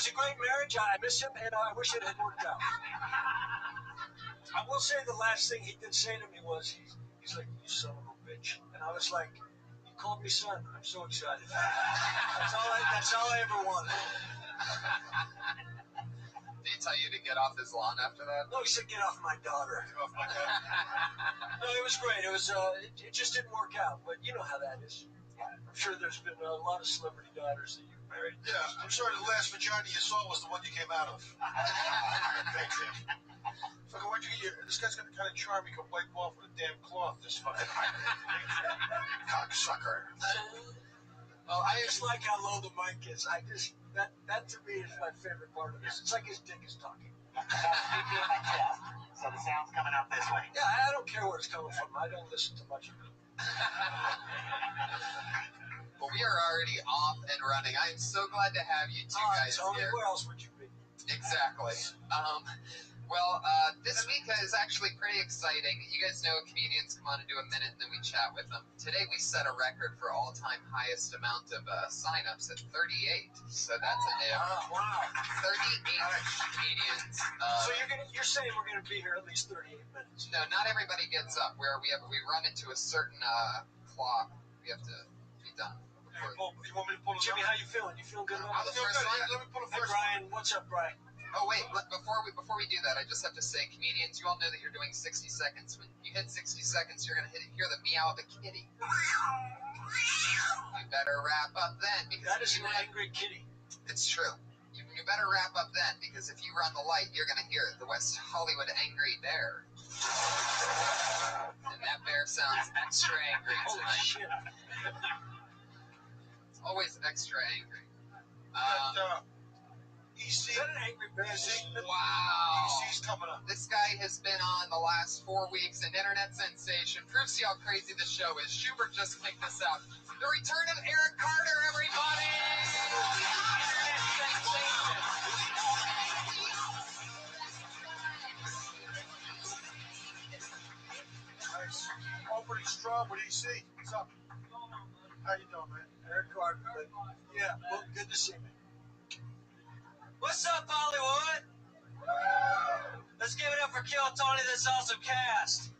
was a great marriage. I miss him, and I wish it had worked out. I will say the last thing he did say to me was, he's like, you son of a bitch. And I was like, you called me son. I'm so excited. That's all I ever wanted. Did he tell you to get off his lawn after that? No, he said, get off my daughter. Get off my daughter. No, it was great. It was. It just didn't work out. But you know how that is. I'm sure there's been a lot of celebrity daughters that you've married. Yeah, I'm sorry the last vagina you saw was the one you came out of. Thanks, Jim. Fucking, why'd you get your... This guy's gonna kind of charm me, come wipe off with a damn cloth, this fucking... cocksucker. Oh, I just like how low the mic is. That to me is my favorite part of this. It's like his dick is talking. Speaking of my chest, so the sound's coming out this way. Yeah, I don't care where it's coming from. I don't listen to much of it. Well, we are already off and running. I am so glad to have you two guys Tony, here. where else would you be? Exactly. This week is actually pretty exciting. You guys know comedians come on and do a minute and then we chat with them. Today we set a record for all-time highest amount of sign-ups at 38. So that's a new. Wow. 38 comedians. So you're saying we're gonna be here at least 38 minutes? No, not everybody gets up. We run into a certain clock. We have to be done. You want me to pull it Jimmy, out? how you feeling? You feeling good? On the first one? Let me pull it Hey, first. Brian, what's up, Brian? Oh wait, before we do that, I just have to say, comedians, you all know that you're doing 60 seconds. When you hit 60 seconds, you're gonna hear the meow of a kitty. You better wrap up then, because That is an angry kitty. it's true. You better wrap up then, because if you run the light, you're gonna hear the West Hollywood angry bear. And that bear sounds extra angry Holy tonight. shit. It's always extra angry. Is that an angry bear? Wow. EC's coming up. This guy has been on the last 4 weeks, an internet sensation. Proves you how crazy the show is. Schubert just kicked this out. The return of Eric Carter, everybody! Internet sensation. Nice. Opening strong with EC. What's up? How you doing, man? Eric Carter. Yeah, well, good to see me. What's up, Hollywood? Let's give it up for Kill Tony, this awesome cast.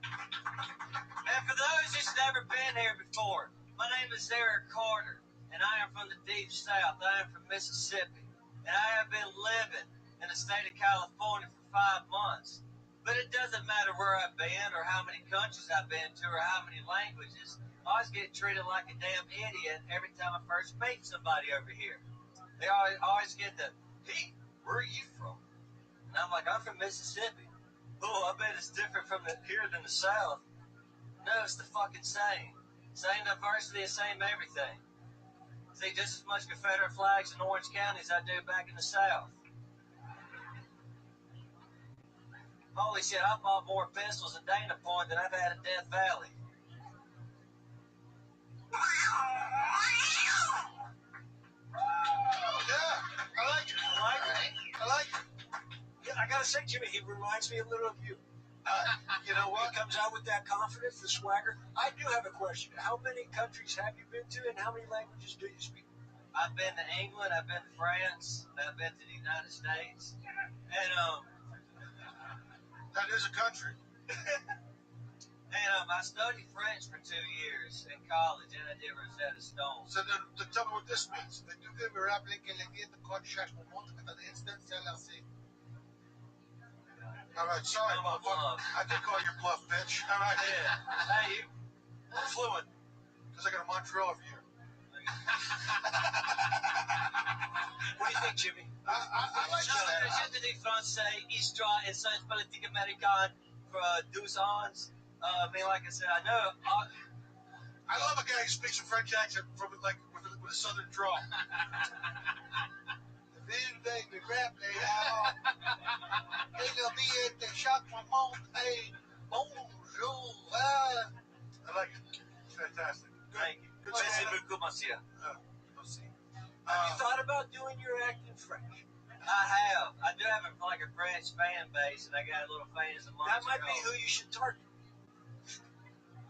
And for those who's never been here before, my name is Eric Carter, and I am from the deep south. I am from Mississippi, and I have been living in the state of California for 5 months. But it doesn't matter where I've been or how many countries I've been to or how many languages. I always get treated like a damn idiot every time I first meet somebody over here. They always get the, hey, where are you from? And I'm like, I'm from Mississippi. Oh, I bet it's different from here than the South. No, it's the fucking same. Same diversity, same everything. See just as much Confederate flags in Orange County as I do back in the South. Holy shit, I bought more pistols in Dana Point than I've had in Death Valley. I like it. Yeah, I gotta say, Jimmy, he reminds me a little of you. You know what? He comes out with that confidence, the swagger. I do have a question. How many countries have you been to, and how many languages do you speak? I've been to England, I've been to France, I've been to the United States, and That is a country. I studied French for 2 years in college, and I did Rosetta Stone. So then, tell me what this means. The Duke of Rapple que le guía the contract for one to the instant LLC. All right, sorry, motherfucker. I did call your bluff, bitch. All right. Yeah. Hey, you Fluent. Because I got a Montreal over here. What do you think, Jimmy? I like that. Je dis français, histoire et sciences politiques américaines for 12 ans. I mean, like I said, I know. I love a guy who speaks a French accent from like with a southern drawl. The rap out. I like it. It's fantastic. Thank you. Good Merci stand-up. beaucoup, monsieur. Let's see. Have you thought about doing your act in French? I have. I do have like a French fan base, and I got a little fans in Montreal. That might be who you should target.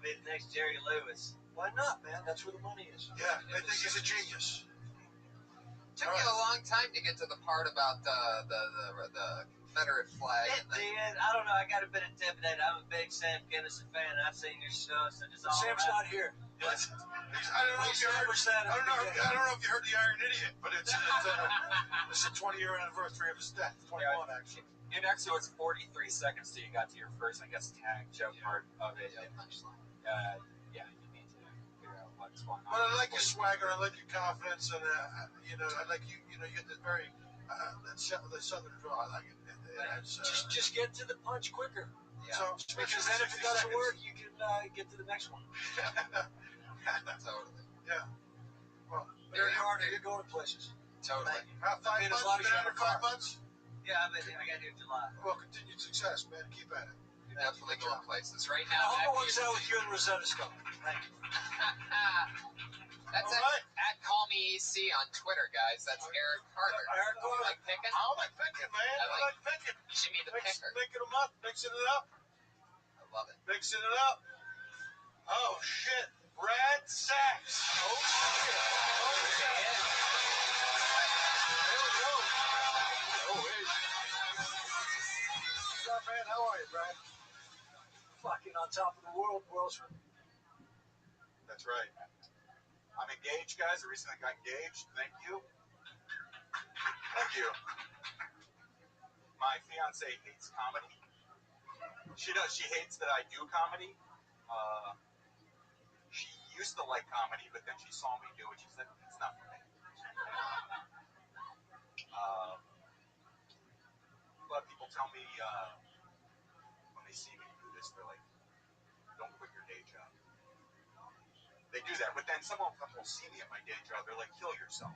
Be the next Jerry Lewis. Why not, man? That's where the money is. Yeah, I think he's a genius. Took you a long time to get to the part about the Confederate flag. It did. I don't know. I got a bit intimidated. I'm a big Sam Guinness fan. I've seen your show, so it's all Sam's right. not here. I don't know if you heard. I don't know if you heard the Iron Idiot, but it's a 20-year anniversary of his death. 21 actually. It actually was 43 seconds till you got to your first, I guess, tag joke part of it. Yeah, punchline. Yeah, you need to figure out what's going on. But I like your swagger. I like your confidence, and I like you. You get this very the southern draw. I like it. Just get to the punch quicker. Yeah. So, Because then if it doesn't work, you can get to the next one. Totally. Yeah. Well, Very hard. You're going places. Totally. how 5 mean, as months? long as Been you at have it a car. 5 months? Yeah, I got here in July. Well, continued success, man. Keep at it. Definitely going places. Right I now, hope it works out with you and Rosetta Stone. Thank you. That's All right. at Call Me EC on Twitter, guys. That's Eric Carter. Eric You Carter. like picking? I like picking, man. I like picking. You should be the picker. Making them up, mixing it up, I love it. mixing it up. Oh, shit. Brad Sachs. Oh, shit. Oh, shit. There we go. Oh, hey. What's up, man? How are you, Brad? Fucking on top of the world, That's right. I'm engaged, guys. I recently got engaged. Thank you. Thank you. My fiance hates comedy. She does. She hates that I do comedy. She used to like comedy, but then she saw me do it. She said, it's not for me. A lot of people tell me when they see me do this, they're like, don't quit your day job. They do that, but then some of them will see me at my day job. They're like, kill yourself.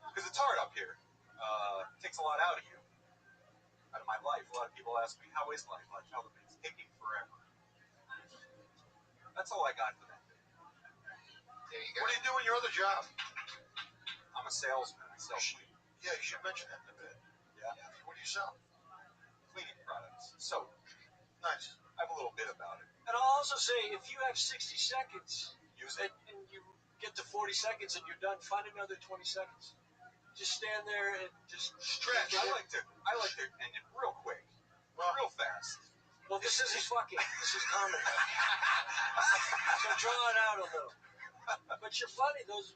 Because it's hard up here. It takes a lot out of you, out of my life. A lot of people ask me, how is life? I tell them it's taking forever. That's all I got for that. There you go. What do you do in your other job? I'm a salesman. I sell cleaning. Yeah, you should mention that in a bit. Yeah. What do you sell? Cleaning products. So Nice. I have a little bit about it. And I'll also say, if you have 60 seconds Use and, it. and you get to 40 seconds and you're done, find another 20 seconds. Just stand there and just Stretch. I like to end it real quick, real fast. Well, this isn't fucking. This is comedy. So draw it out a little. But you're funny. Those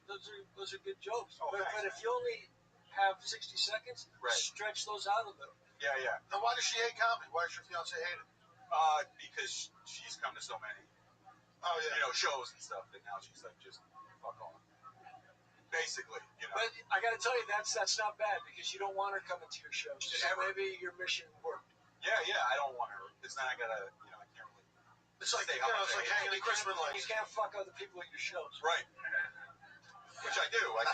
are good jokes. Oh, but if you only have 60 seconds, Right. stretch those out a little. Yeah, yeah. Now, why does she hate comedy? Why does your fiance hate it? Because she's come to so many, Oh, yeah. shows and stuff that now she's like, just fuck off. Basically, But I got to tell you, that's not bad because you don't want her coming to your shows. So Ever. maybe your mission worked. Yeah, I don't want her. Because then I gotta, I can't really. It's like, Say it's how much like I hate hanging the Christmas You lights. can't fuck other people at your shows. Right. Which I do that.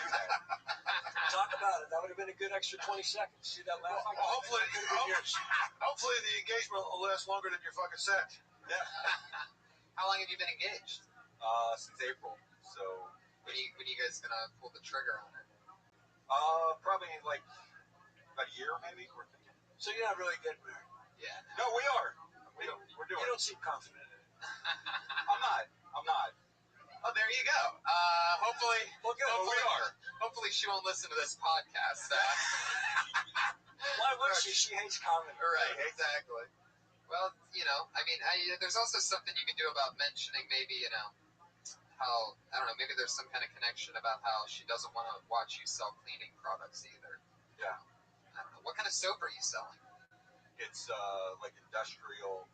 Talk about it. That would have been a good extra 20 seconds. See that laugh? Well, hopefully, That could have been yours. hopefully the engagement will last longer than your fucking set. Yeah. How long have you been engaged? Since April. So, When are you guys gonna pull the trigger on it? probably like about a year maybe. We're thinking. So you're not really getting married. Yeah. No, we are. We're doing You it. don't seem confident in it. I'm not. Oh, there you go. Hopefully, Well, good. Oh, we are. hopefully she won't listen to this podcast. Why would she? She hates comedy. Right, exactly. Well, there's also something you can do about mentioning maybe, how, I don't know, maybe there's some kind of connection about how she doesn't want to watch you sell cleaning products either. Yeah. I don't know. What kind of soap are you selling? It's like industrial.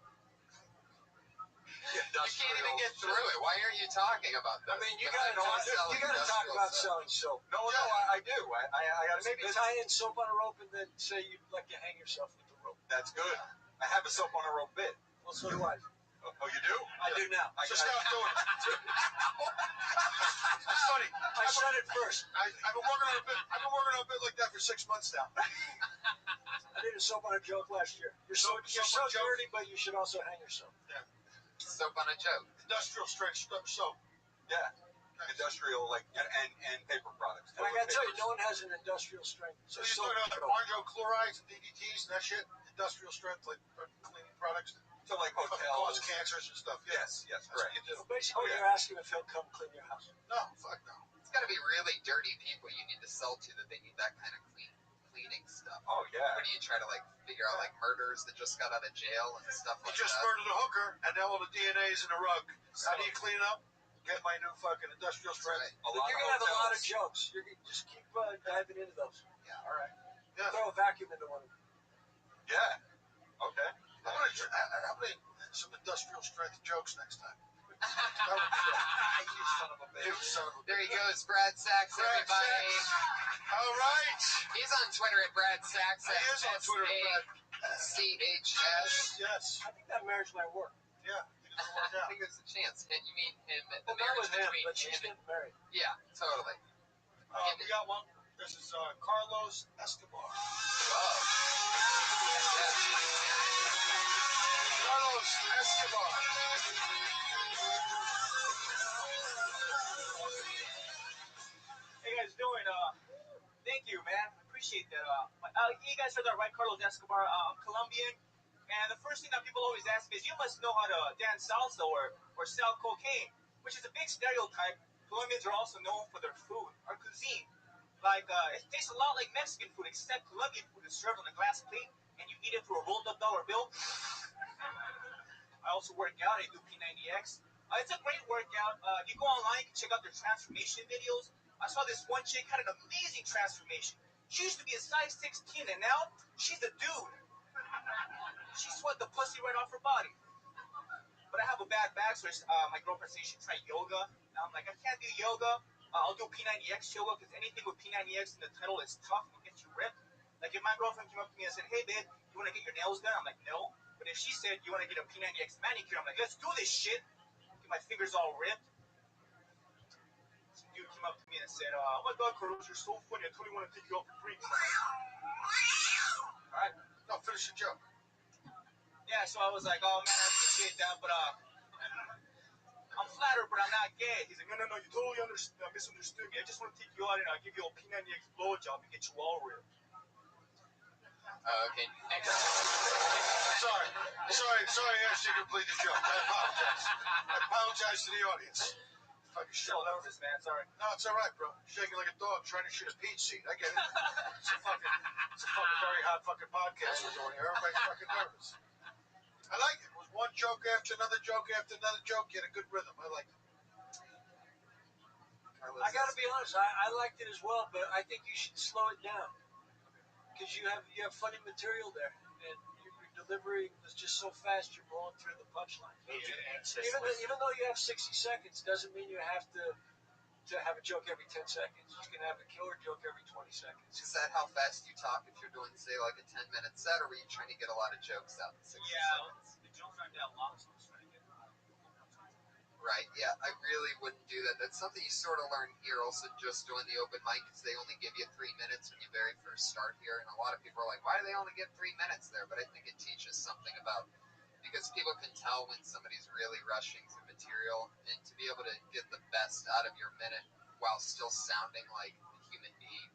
You can't even get through it. Why aren't you talking about that? I mean, you gotta talk about selling soap. No, I do. I gotta Maybe tie in soap on a rope and then say you'd like to hang yourself with the rope. That's good. I have a soap on a rope bit. Well, so do I. Oh, you do? I do now. So stop doing it. It's funny. I said it first. I've been working on a bit like that for 6 months now. I did a soap on a joke last year. You're so Soap on a joke? dirty, but you should also hang yourself. Soap on a joke. Industrial strength soap. Yeah. Industrial, and paper products. And I gotta tell you, no one has an industrial strength. So you're talking about like Marjo chlorides and DDTs and that shit? Industrial strength, like cleaning products? to like Cause hotels. cancers and stuff. Yeah. Yes, That's correct. what you do. So basically, you're asking if he'll come clean your house. No, fuck no. It's got to be really dirty people you need to sell to that they need that kind of cleaning stuff. Oh yeah. Or do you try to like figure out like murderers that just got out of jail and stuff You like just that? murdered a hooker, and now all the DNA's in the rug. How do you clean it up? Get my new fucking industrial strength. Right. A lot You're of gonna have a lot of hotels. jokes. You're gonna just keep diving into those. Yeah. All right. Yeah. Throw a vacuum into one of them. Yeah. Okay. I'm gonna some industrial strength jokes next time. You son of a You bitch. son of a There he goes, Brad Sachs, Brad everybody. Sachs. All right. He's on Twitter at Brad Sachs. He is on Twitter, Brad. SACHS. Yes. I think that marriage might work. Yeah. It doesn't work I out. think there's a chance. You mean him at the Well, not marriage with him, between but she's him and... getting married. Yeah, totally. We got one. This is Carlos Escobar. Whoa. Carlos Escobar. How you guys doing? Thank you, man. Appreciate that. You guys heard that, right? Carlos Escobar. I'm Colombian. And the first thing that people always ask me is, you must know how to dance salsa or sell cocaine, which is a big stereotype. Colombians are also known for their food, our cuisine. Like, it tastes a lot like Mexican food, except Colombian food is served on a glass plate, and you eat it through a rolled up dollar bill. I also work out. I do P90X. It's a great workout. If you go online, you can check out their transformation videos. I saw this one chick had an amazing transformation. She used to be a size 16, and now she's a dude. She sweat the pussy right off her body. But I have a bad back, so my girlfriend says she should try yoga. And I'm like, I can't do yoga. I'll do P90X yoga, because anything with P90X in the title is tough and gets you ripped. Like, if my girlfriend came up to me and said, hey, babe, you want to get your nails done? I'm like, no. But if she said, you want to get a P90X manicure? I'm like, let's do this shit. Get my fingers all ripped. Some dude came up to me and said, oh my God, Carlos, you're so funny. I totally want to take you out for free. All right. No, finish the joke. Yeah, so I was like, oh man, I appreciate that, but I'm flattered, but I'm not gay. He's like, no, you totally misunderstood me. I just want to take you out and I'll give you a P90X blowjob and get you all ripped. Okay, next. Sorry, I asked you to complete the joke. I apologize to the audience. Fucking shit. So nervous, man. Sorry. No, it's all right, bro. Shaking like a dog trying to shit a peach seed. I get it. It's a fucking very hot fucking podcast we're doing here. Everybody's fucking nervous. I like it. It was one joke after another joke after another joke. You had a good rhythm. I liked it. I gotta be honest, I liked it as well, but I think you should slow it down. Because you have funny material there. And your delivery was just so fast, you're rolling through the punchline. Even though you have 60 seconds, doesn't mean you have to have a joke every 10 seconds. You can have a killer joke every 20 seconds. Is that how fast you talk if you're doing, say, like a 10-minute set, or were you trying to get a lot of jokes out in 60 seconds? The jokes aren't that long, so I'm just trying to get Right, yeah, I really wouldn't do that. That's something you sort of learn here also just doing the open mic, because they only give you 3 minutes when you very first start here, and a lot of people are like, why do they only get 3 minutes there? But I think it teaches something about, because people can tell when somebody's really rushing through material, and to be able to get the best out of your minute while still sounding like a human being.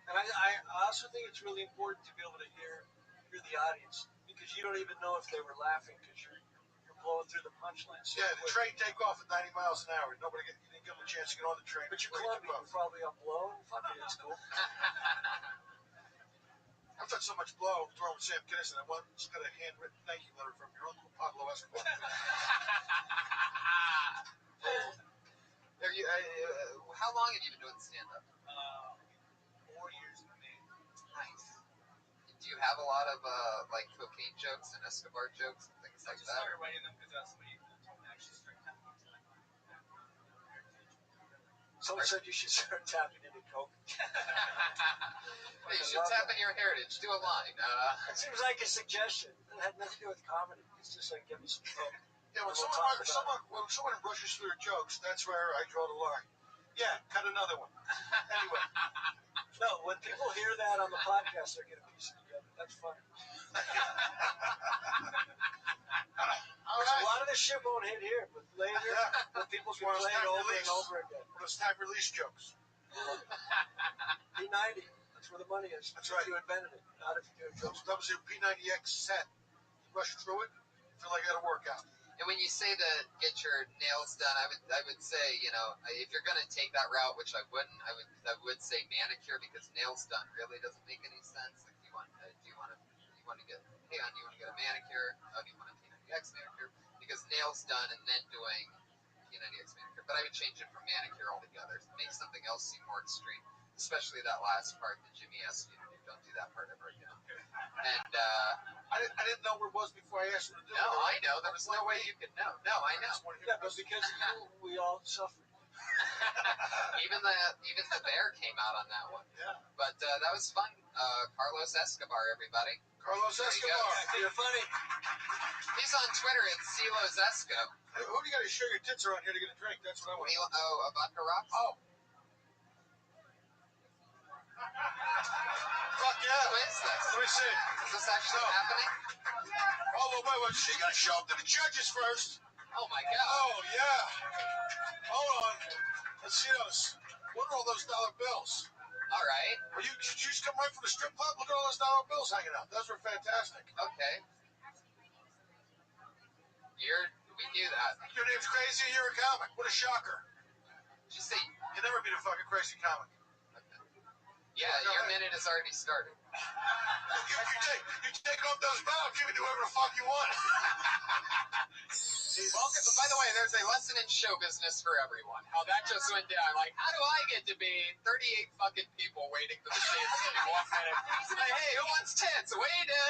And I also think it's really important to be able to hear the audience, because you don't even know if they were laughing because you're blowing through the punchline. So Yeah, the train take off at 90 miles an hour. You didn't give them a chance to get on the train. But you're Colombian, you're probably on blow. Fuck it, it's cool. I've done so much blow throwing Sam Kinison. I once got a handwritten thank you letter from your uncle, Pablo Escobar. How long have you been doing stand-up? 4 years in May. Nice. Do you have a lot of like cocaine jokes and Escobar jokes and things I like just that? started writing them because somebody told me I should start tapping into like Someone said you should start tapping into coke. Hey, you should tap in your heritage. Do a line. It seems like a suggestion. It had nothing to do with comedy. It's just like, give me some coke. Yeah, when someone rushes through jokes, that's where I draw the line. Yeah, cut another one. Anyway. No, when people hear that on the podcast, they're going to piece it together. That's funny. All A right. lot of this shit won't hit here, but later, when people can play it over and over again. Well, it's time release jokes. P90, that's where the money is. That's right. You invented it, not if you do a joke. That was your P90X set. You rush through it. feel like I got to work out. And when you say to get your nails done, I would say, you know, if you're gonna take that route, which I wouldn't, I would say manicure, because nails done really doesn't make any sense. Like, do you want to get, hey, do you want to get a manicure? Oh, do you want a P90X manicure? Because nails done and then doing P90X manicure. But I would change it from manicure altogether. Make something else seem more extreme, especially that last part that Jimmy asked you to do. Don't do that part ever again. And I didn't know where it was before I asked him to do it. no, I know. There was no way you could know. No, I know. Yeah, but because of you, we all suffered. Even the bear came out on that one. Yeah. But that was fun. Carlos Escobar, everybody. Carlos There you Escobar. go. You're funny. He's on Twitter at Silos Esco. Who do you got to show your tits around here to get a drink? That's what I want. Oh, a vodka rocks? Oh. Fuck yeah. Who is this? Let me see. Is this actually happening? Oh, wait. She got to show up to the judges first. Oh my god. Oh, yeah. Hold on. Let's see those. What are all those dollar bills? All right. Well, you just come right from the strip club? Look at all those dollar bills hanging out. Those were fantastic. Okay. We knew that. Your name's Crazy and you're a comic. What a shocker. Just say, You'll never be the fucking crazy comic. yeah, your minute has already started. You take off those bells, give it to whoever the fuck you want. Welcome. By the way, there's a lesson in show business for everyone. How that just went down. Like, how do I get to be 38 fucking people waiting for the chance to be 1 minute? Like, hey, who wants tits? We do.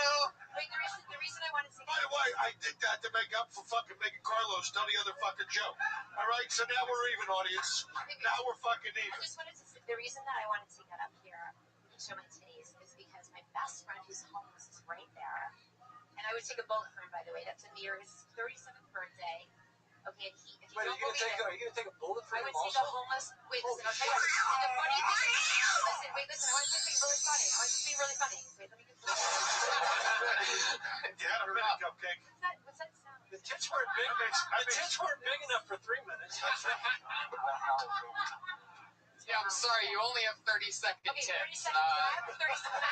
Wait, the reason I wanted to By the way, I did that to make up for fucking making Carlos tell the other fucking joke. All right, so now we're even, audience. Now we're fucking I even. just wanted to say, the reason that I wanted to get up here and show my titties is because my best friend who's homeless is right there. And I would take a bullet for him, by the way. That's Amir's 37th birthday. Okay, and if you Wait, don't believe it, are you gonna take a bullet for I him would take also? a homeless. Wait, listen, I'll tell you. The funny thing is, listen. I want to say something really funny. I want to be really funny. Wait, let me get this. You had a minute, Cupcake. What's that sound? The tits weren't big. The tits weren't big enough for 3 minutes. Yeah, I'm sorry. You only have 30-second Okay, 30 tits. seconds. Can I have the 30 seconds?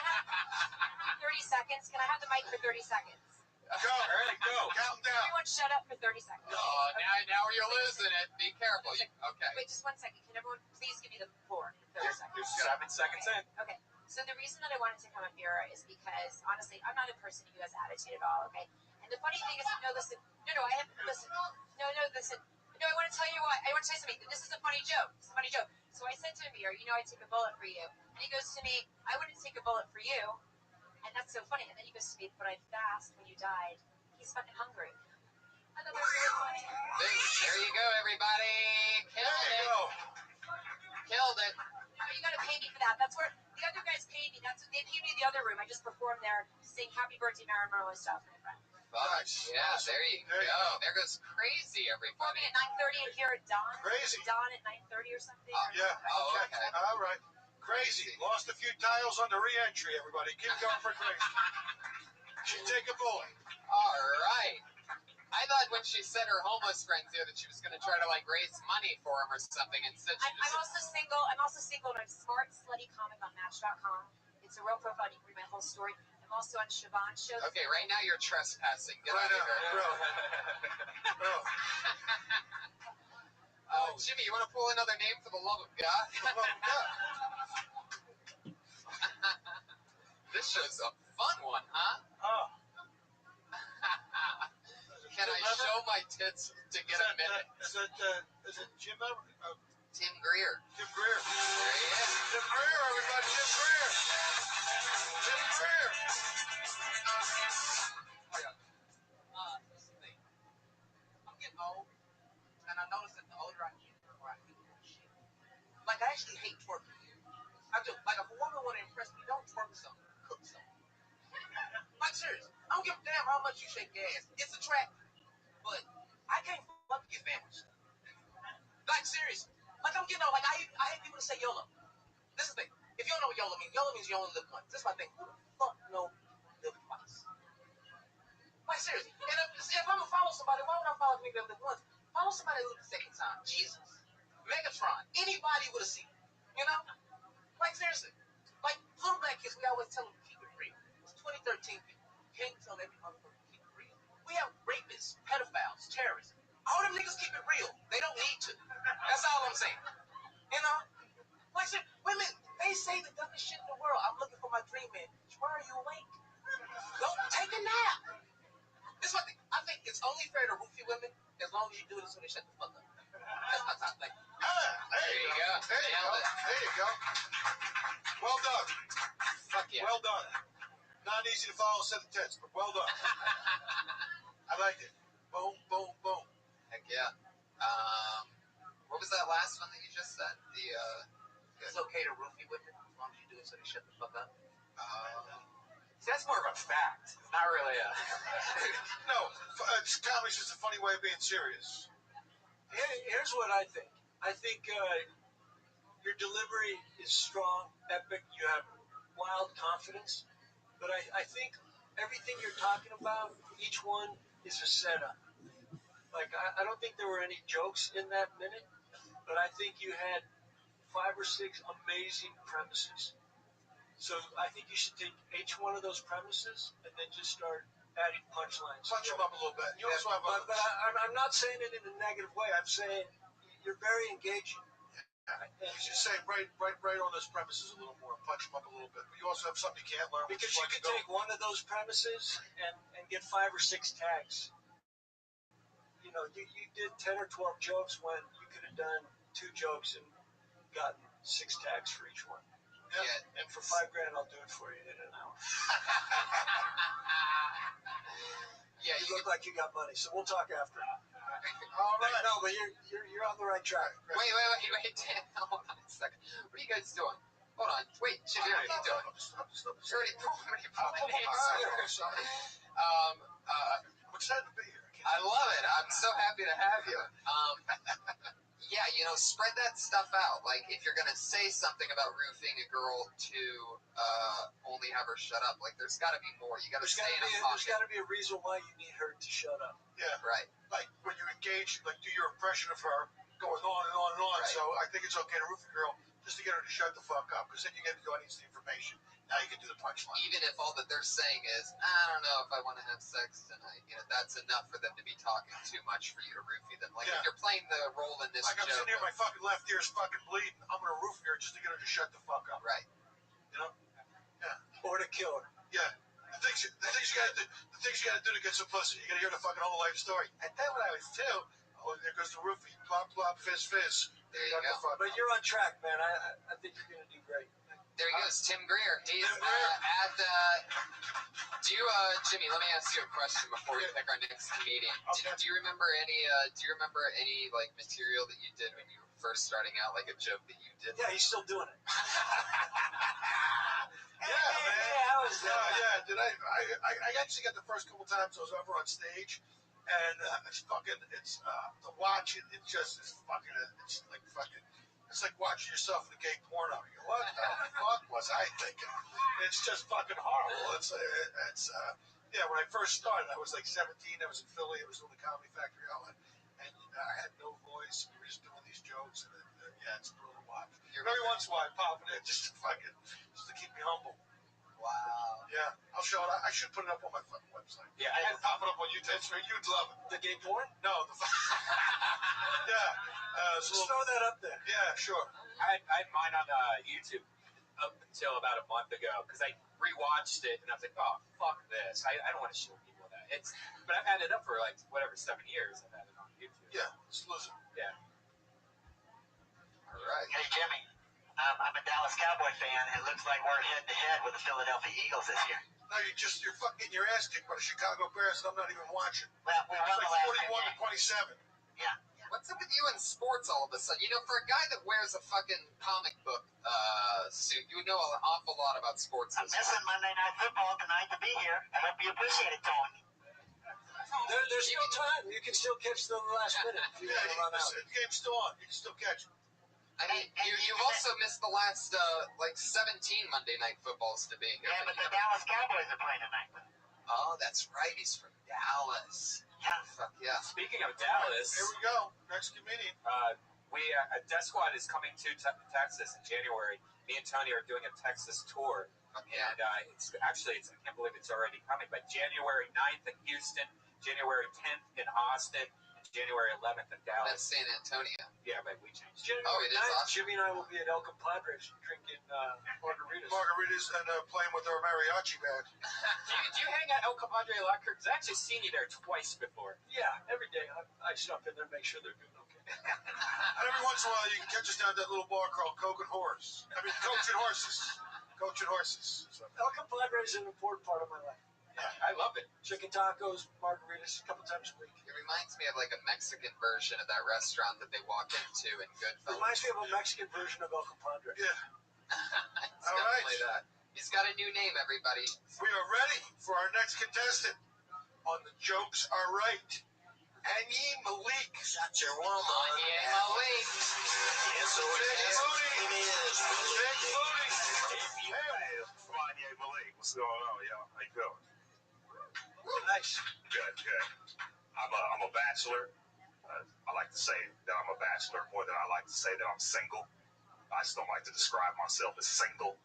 30 seconds. Can I have the mic for 30 seconds? Go. Ready, go. Count down. Everyone shut up for 30 seconds. Oh, now you're losing it. Be careful. Okay. Wait, just 1 second. Can everyone please give me the floor for 30 seconds? You're 7 seconds in. Okay. So the reason that I wanted to come up here is because, honestly, I'm not a person who has attitude at all, okay? And the funny thing is, listen. No, I have, listen. No, listen. No, I want to tell you what. I want to tell you something. This is a funny joke. It's a funny joke. So I said to Amir, I'd take a bullet for you. And he goes to me, I wouldn't take a bullet for you. And that's so funny. And then he goes to me, but I'd fast when you died. He's fucking hungry. I thought that was really funny. There you go, everybody. Killed it. Killed it. No, you gotta pay me for that. That's where the other guys paid me. They paid me in the other room. I just performed there, sing Happy Birthday, Marilyn Monroe stuff. Nice. Yeah, there you go. There goes Crazy, Performing everybody. at 9:30 and here at Dawn. Crazy. Dawn at 9:30 or something. Yeah. Oh, okay. All right. Crazy. Lost a few tiles on the re-entry, everybody. Keep going for Crazy. She'd take a bullet. All right. I thought when she said her homeless friends here that she was going to try to raise money for him or something. Instead, she I'm also single. I'm a smart, slutty comic on Match.com. It's a real profile. You can read my whole story. I'm also on Siobhan's show. Okay, right now you're trespassing. Get out of here. Bro. Oh, Jimmy, you want to pull another name for the love of God? This show's a fun one, huh? Oh. Can I show my tits to get a minute? Is it Jim? Tim Greer. Jim Greer. There he is. Jim Greer, everybody. Jim Greer. Jim Greer. This is the thing. I'm getting old, and I notice that the older I get, the more I hate that shit. Like, I actually hate twerking. I do. Like, if a woman want to impress me, don't twerk something. Cook something. Like, seriously. I don't give a damn how much you shake your ass. It's attractive. But I can't fuck your family stuff. Like, seriously. Like, I'm getting old. Like, I hate people to say YOLO. This is the thing. If you don't know what YOLO means you only live once. This is my thing. Who the fuck know live twice? Like, seriously. And if I'm going to follow somebody, why would I follow a nigga that live once? Follow somebody who lived the second time. Jesus. Megatron. Anybody would have seen it. You know? Like, seriously. Like, little black kids, we always tell them to keep it real. It's 2013 people. Can't tell every motherfucker to keep it real. We have rapists they say the dumbest shit in the world. I'm looking for my dream man. Why are you awake? Go take a nap. This is what I think it's only fair to roofie women as long as you do it so they shut the fuck up. That's my top thing. There you go. There you go. Well done. Fuck yeah. Well done. Not easy to follow a set of tits, but well done. I liked it. Boom, boom, boom. Heck yeah. What was that last one that you just said? It's okay to roofie women as long as you do it so they shut the fuck up. See, that's more of a fact. It's not really a... No, comedy's just a funny way of being serious. Here's what I think. I think your delivery is strong, epic. You have wild confidence. But I think everything you're talking about, each one is a setup. Like, I don't think there were any jokes in that minute, but I think you had 5 or 6 amazing premises. So I think you should take each one of those premises and then just start adding punchlines. Punch them up a little bit. You also have but I'm not saying it in a negative way. I'm saying you're very engaging. You should say right on those premises a little more, punch them up a little bit. But you also have something you can't learn. Because you could take one of those premises and get 5 or 6 tags. You know, you did 10 or 12 jokes when you could have done 2 jokes and gotten 6 tags for each one. Yeah. And for $5 grand, I'll do it for you in an hour. Yeah, you look like you got money, so we'll talk after. All right. No, but you're on the right track. Wait, Dan, hold on a second. What are you guys doing? Hold on. Wait, Shabir, what are you doing? I'm just You're already pulling I'm excited to be here. I love it. I'm so happy to have you. Yeah, you know, spread that stuff out. Like, if you're gonna say something about roofing a girl to only have her shut up, like, there's got to be more. You got to stay in a pocket. There's got to be a reason why you need her to shut up. Yeah, right. Like when you engage, like do your impression of her going on and on and on. Right. So I think it's okay to roof a girl just to get her to shut the fuck up, because then you get the audience the information. Now you can do the punchline. Even if all that they're saying is, I don't know if I want to have sex tonight, you know, that's enough for them to be talking too much for you to roofie them. Like, if you're playing the role in this like I'm sitting here, my fucking left ear's fucking bleeding. I'm gonna roofie her just to get her to shut the fuck up. Right. You know? Yeah. Or to kill her. Yeah. The things you gotta do to get some pussy. You gotta hear the fucking whole life story. And then when I was 2, oh, there goes the roofie. Plop, plop, fizz, fizz. There you go. But you're on track, man. I think you're gonna do great. There he goes, Tim Greer. He's at the... Jimmy, let me ask you a question before we pick our next comedian. Okay. Do you remember any like material that you did when you were first starting out, like a joke that you did? Yeah, he's still doing it. Yeah, man. Yeah. Did I actually got the first couple times I was ever on stage, and it's to watch it. It just is fucking. It's like watching yourself in a gay porno. You go, what the fuck was I thinking? It's just fucking horrible. Yeah. When I first started, I was like 17. I was in Philly. I was doing the Comedy Factory outlet, and I had no voice. We were just doing these jokes, and it's brutal to watch. Every once in a while, I pop it in just to keep me humble. Wow. Yeah, I'll show it. I should put it up on my fucking website. Yeah, I had to pop it up on YouTube. You'd love it. The gay porn? No, yeah. Just throw that up there. Yeah, sure. I had mine on YouTube up until about a month ago because I rewatched it and I was like, oh, fuck this. I don't want to show people that. But I've had it up for like, 7 years. I've had it on YouTube. Yeah, it's losing. Yeah. All right. Hey, Jimmy. I'm a Dallas Cowboy fan. It looks like we're head-to-head with the Philadelphia Eagles this year. No, you're fucking getting your ass kicked by the Chicago Bears, and I'm not even watching. Well, we won It's the like last 41-27. Yeah. What's up with you in sports all of a sudden? You know, for a guy that wears a fucking comic book suit, you would know an awful lot about sports. I'm missing Monday Night Football tonight to be here. I hope you appreciate it, Tony. There's no time. You can still catch the last minute if you want to run out. The game's still on. You can still catch it. I mean, you've also missed the last, 17 Monday Night Footballs to be here. Yeah, but the Dallas Cowboys are playing tonight. Oh, that's right. He's from Dallas. Yeah. Fuck yeah. Speaking of Dallas, Here we go. Next comedian. Death Squad is coming to Texas in January. Me and Tony are doing a Texas tour. Yeah. And I can't believe it's already coming, but January 9th in Houston, January 10th in Austin, and January 11th in Dallas. That's San Antonio. Yeah, but we changed. Oh, it is awesome. Jimmy and I will be at El Compadres drinking margaritas. Margaritas and playing with our mariachi band. Do you hang out El Compadre a lot, Kirk? Because I actually seen you there twice before. Yeah, every day I stop in there and make sure they're doing okay. And every once in a while, you can catch us down at that little bar called Coach and Horses. Coaching horses. So. El Compadre is an important part of my life. Yeah, I love it. Chicken tacos, margaritas, a couple times a week. It reminds me of like a Mexican version of that restaurant that they walk into in Goodfellas. Reminds me of a Mexican version of El Compadre. Yeah. It's definitely that. He's got a new name, everybody. We are ready for our next contestant on The Jokes Are Right. Anye Malik. Shut your woman. Anye Malik. Yes, so Big Booty. Big Booty. Hey, Anye Malik. What's going on, y'all? How you feeling? Nice. Good. I'm a bachelor. I like to say that I'm a bachelor more than I like to say that I'm single. I just don't like to describe myself as single.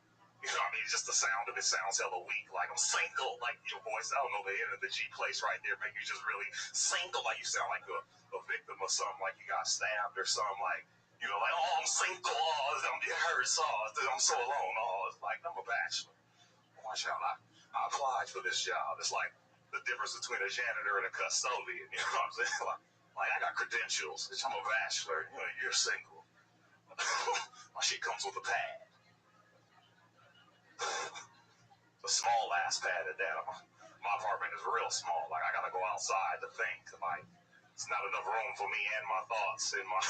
You know what I mean? Just the sound of it sounds hella weak. Like I'm single. Like your voice, I don't know, the end of the G place right there make you just really single. Like you sound like a victim of something, like you got stabbed or something. Like, you know, like, oh, I'm single. Oh, I'm getting hurt. So I'm so alone. Oh, it's like I'm a bachelor. Watch out. I applied for this job. It's like the difference between a janitor and a custodian. You know what I'm saying? Like I got credentials. I'm a bachelor. You know, you're single. My shit comes with a pad. A small ass pad at that. My apartment is real small. Like I gotta go outside to think. Like it's not enough room for me and my thoughts in my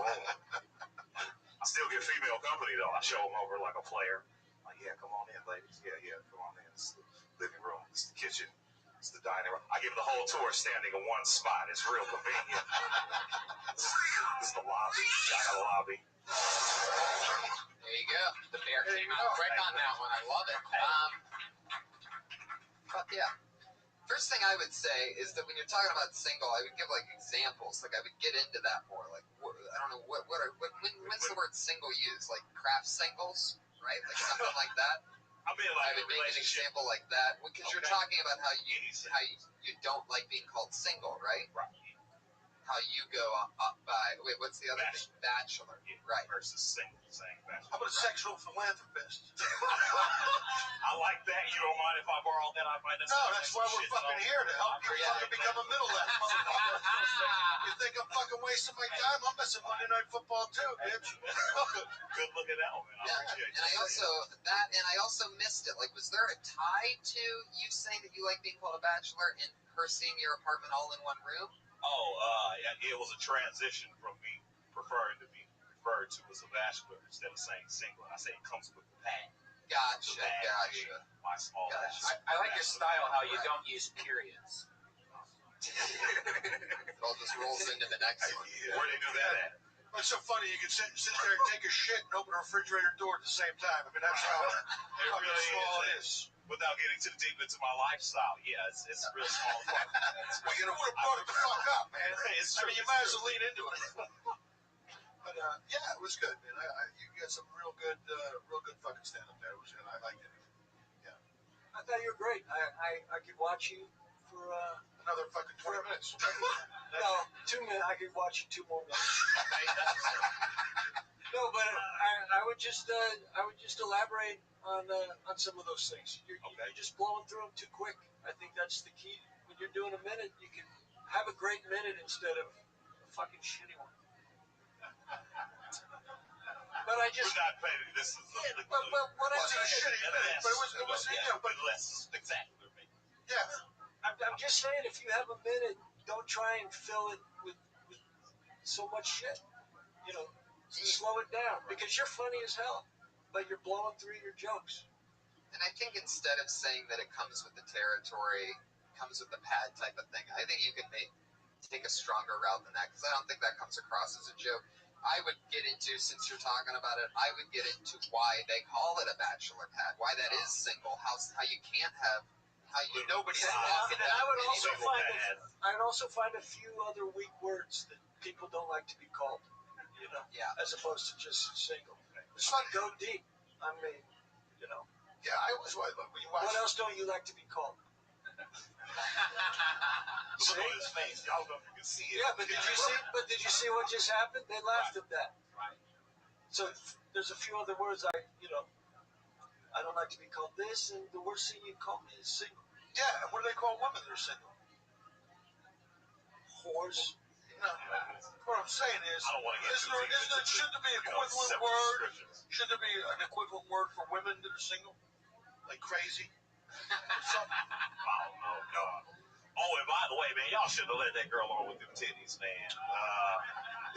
room. I still get female company though. I show them over like a player. Like, yeah, come on in, ladies. Yeah, come on in. It's the living room. It's the kitchen. It's the dining room. I give the whole tour standing in one spot. It's real convenient. This is the lobby. I got a lobby. There you go. The bear came out quick on that one. I love it. But yeah. First thing I would say is that when you're talking about single, I would give like examples. Like I would get into that more. Like I don't know when's the word single used? Like craft singles, right? Like something like that. I mean, like I would make an example like that because you're talking about how you don't like being called single, right? Right. How you go up by what's the other thing? Bachelor, right? Versus single, saying bachelor. How about a sexual philanthropist? I like that. You don't mind if I borrow that? I find that. No, that's why we're fucking here to help you fucking become a middle-aged motherfucker. You think I'm fucking wasting my time? I'm missing Monday Night Football too, bitch. Good looking out, man. I appreciate and I also missed it. Like, was there a tie to you saying that you like being called a bachelor and her seeing your apartment all in one room? It was a transition from me preferring to be referred to as a bachelor instead of saying single. I say it comes with the pad. Gotcha. My small ass. I like your style, how you don't use periods. It all just rolls into the next one. Where they do that at? It's so funny. You can sit there and take a shit and open a refrigerator door at the same time. I mean, that's how really small it is. Without getting too deep into my lifestyle, yeah, it's real small. Well, you know, would have brought it the fuck up, man. It's true. I mean, you might as well lean into it. But yeah, it was good, man. You got some real good fucking stand up there. It was good. I liked it. Yeah. I thought you were great. I could watch you for Another fucking 20 minutes. no, 2 minutes. I could watch you 2 more minutes. No, but I would just elaborate on some of those things. You're just blowing through them too quick. I think that's the key. When you're doing a minute, you can have a great minute instead of a fucking shitty one. But I just. We're not paying. This is. But what I wasn't a shitty minute, but it was but less spectacular, maybe. Yeah. I'm just saying, if you have a minute, don't try and fill it with so much shit. You know, slow it down because you're funny as hell, but you're blowing through your jokes. And I think instead of saying that it comes with the territory, comes with the pad type of thing, I think you can take a stronger route than that because I don't think that comes across as a joke. I would get into, since you're talking about it, I would get into why they call it a bachelor pad, why that is single, how you can't have. Nobody's talking And I would about also find a few other weak words that people don't like to be called, you know, as opposed to just single. It's fun, go deep. I mean, you know. Yeah, I always when you watch. What else don't you like to be called? Look on his face. Y'all know if you can see it. Yeah, but did you see what just happened? They laughed at that. Right. So there's a few other words I don't like to be called this, and the worst thing you can call me is single. Yeah, and what do they call women that are single? Whores. No. What I'm saying is, I don't want to get too deep. should there be an equivalent separate word? descriptions. Should there be an equivalent word for women that are single? Like crazy? Oh, God. Oh, and by the way, man, y'all shouldn't have let that girl on with them titties, man.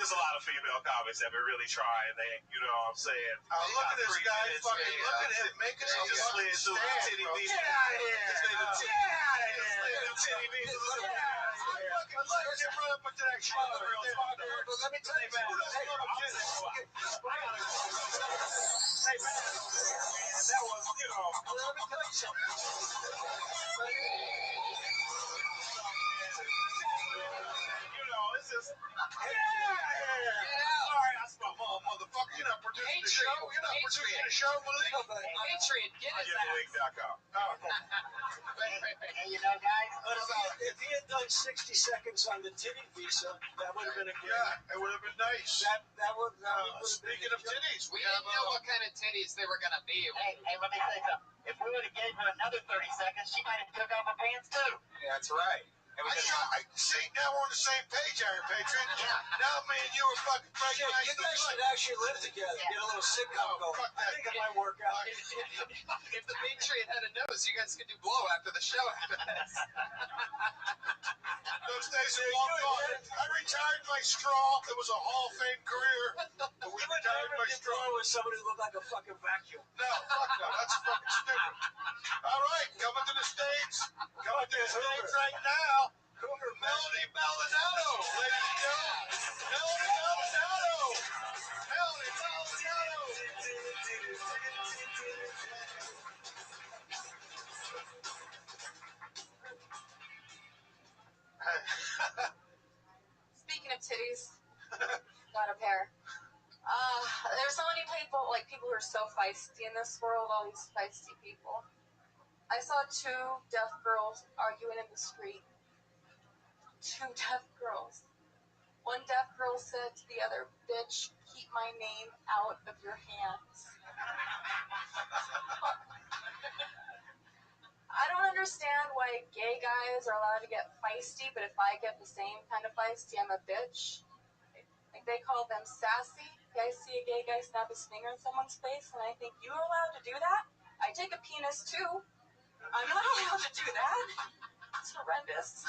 There's a lot of female comics that been really trying, man. You know what I'm saying? Look at this guy, fucking, look at him making it Just slid through the titty beat. Get out of here! Get out of here! Titty beat. Let's get right up into that shit. Let me tell you, man. Hey, man, that was, Let me tell you something. It's just, All right, that's my mom, motherfucker. You're not producing the show. You're not producing the show, Malik. Patriot, get his ass. GetTheLeague.com. Hey, you know, guys, If he had done 60 seconds on the titty visa, that would have been a good. Yeah, it would have been nice. That would have Speaking of titties, We didn't know what kind of titties they were going to be. hey, let me say something. If we would have gave her another 30 seconds, she might have took off her pants too. Yeah, that's right. I see, now we're on the same page, Iron Patriot. Now me and you are fucking breaking Shit, ice. you guys should actually live together. Get a little sitcom going. I think it might work out. If the Patriot had a nose, you guys could do blow after the show. Those days are long gone. I retired my straw. It was a Hall of Fame career. But we retired my straw. With somebody who looked like a fucking vacuum. No, fuck no. That's fucking stupid. All right, coming to the States. Coming to the States right now. Melody Maldonado, ladies and gentlemen. Melody Maldonado. Melody Maldonado. Speaking of titties, got a pair. There's so many people who are so feisty in this world, all these feisty people. I saw two deaf girls arguing in the street. Two deaf girls. One deaf girl said to the other, "Bitch, keep my name out of your hands." I don't understand why gay guys are allowed to get feisty, but if I get the same kind of feisty, I'm a bitch. Like, they call them sassy. You guys see a gay guy snap his finger in someone's face, and I think, you're allowed to do that? I take a penis, too. I'm not allowed to do that. It's horrendous.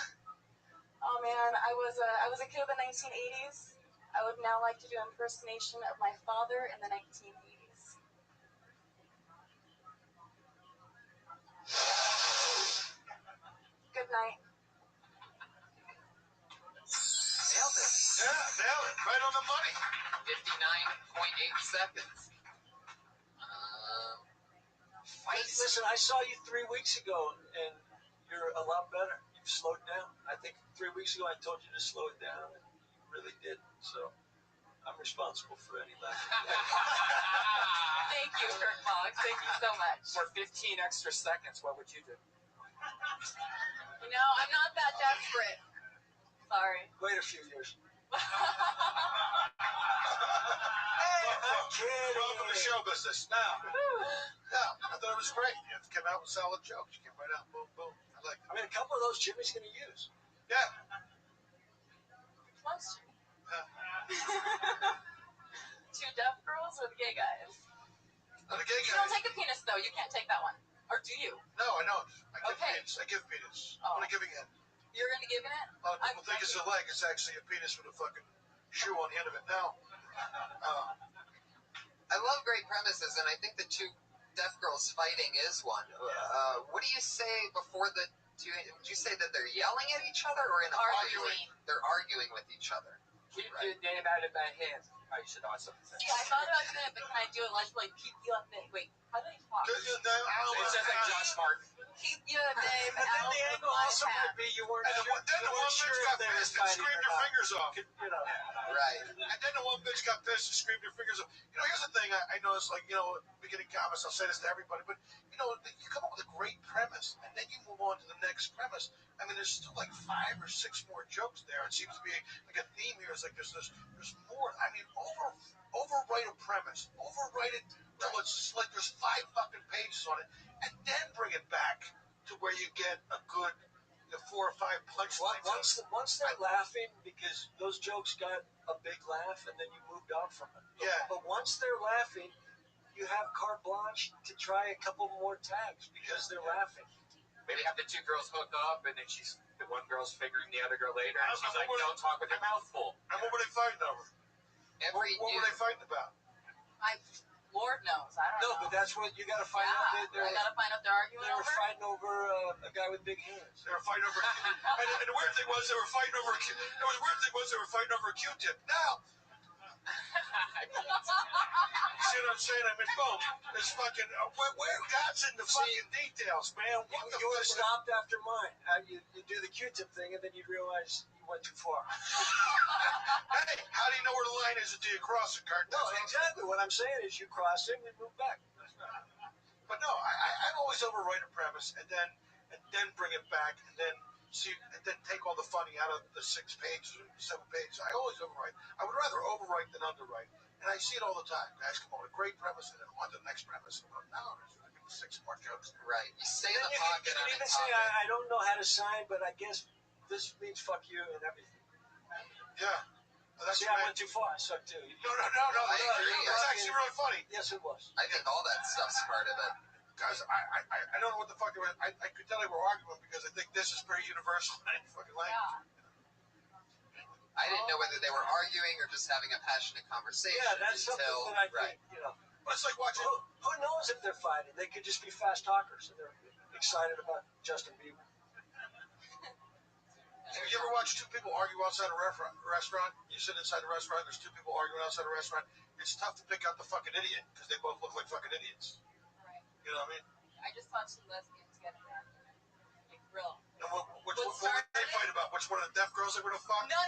Oh, man, I was a kid in the 1980s. I would now like to do an impersonation of my father in the 1980s. Good night. Nailed it. Yeah, nailed it. Right on the money. 59.8 seconds. Listen, I saw you 3 weeks ago, and you're a lot better. You've slowed down. I think 3 weeks ago I told you to slow it down, and you really did. So I'm responsible for any lack. Thank you, Kirk Boggs. Thank you so much. For 15 extra seconds, what would you do? You know, I'm not that desperate. Sorry. Wait a few years. Hey, I'm kidding. Welcome to show business. Now, I thought it was great. You came out with solid jokes. You came right out, boom, boom. I like it. I mean, a couple of those Jimmy's going to use. Yeah. Close to me. Two deaf girls or the gay guys? Now, the gay You guy. don't take a penis, though. You can't take that one. Or do you? No, I know. I give Okay. penis. I give penis. Oh. I'm not giving it. You're going to give it? A lot of people think it's a leg. It's actually a penis with a fucking shoe on the end of it. Now, I love great premises, and I think the two deaf girls fighting is one. What do you say before the two? Would you say that they're yelling at each other or in Arguing. They're arguing with each other. Keep your name out of my hands. I should know something. Yeah, I thought about doing it, but can I do it like keep your name? Wait, how do they talk? It sounds like Josh Martin. Keep your name And then out the of angle my also hat. might be you weren't and then the one bitch got pissed and screamed her fingers off. Right. And then the one bitch got pissed and screamed her fingers off. You know, here's the thing I noticed, like, you know, beginning comments, I'll say this to everybody, but you know, you come up with a great premise, and then you move on to the next premise. I mean, there's still like 5 or 6 more jokes there. It seems to be like a theme here. It's like there's more. I mean, overwrite a premise, overwrite it till it's just like there's 5 fucking pages on it, and then bring it back to where you get a good 4 or 5 punchlines. Once they're laughing because those jokes got a big laugh, and then you moved on from it. Yeah. But once they're laughing, you have carte blanche to try a couple more tags because they're laughing. Maybe have the 2 girls hook up, and then the one girl's fingering the other girl later, and she's like, "Don't talk with your mouth full." And what were they fighting over? What were they fighting about? Lord knows. I don't know. No, but that's what you got to find out. I gotta find out they're arguing They were over. fighting over a guy with big hands. They were fighting over. and the weird thing was they were fighting over. A Q-tip. Now. You see what I'm saying? I mean, boom. It's fucking. Where God's in the fucking details, man? What You would have stopped after mine. You do the Q-tip thing, and then you realize you went too far. Hey, how do you know where the line is until you cross it, Kurt? No, exactly. What I'm saying is you cross it and you move back. But no, I always overwrite a premise and then bring it back and then take all the funny out of the 6 pages or 7 pages. I always overwrite. I would rather overwrite than underwrite. And I see it all the time. Guys come on, a great premise and then on to the next premise. Well, now there's 6 more jokes. Right. You stay in the pocket on You a can say, topic. I don't know how to sign, but I guess this means fuck you and everything. Yeah. That's See, I went too far. I sucked too. No. I agree. That's actually really funny. Yes, it was. I think all that stuff's part of it. Guys, I don't know what the fuck they were. I could tell they were arguing because I think this is pretty universal in any fucking language. I didn't know whether they were arguing or just having a passionate conversation. Yeah, that's something that I think, But it's like watching. Who knows if they're fighting? They could just be fast talkers and they're excited about Justin Bieber. Have you ever watched 2 people argue outside a restaurant? You sit inside a restaurant, there's 2 people arguing outside a restaurant. It's tough to pick out the fucking idiot because they both look like fucking idiots. Right. You know what I mean? I just saw 2 lesbians get in an argument. Like, real. And what were they fighting about? Which one of the deaf girls they were to fuck? No.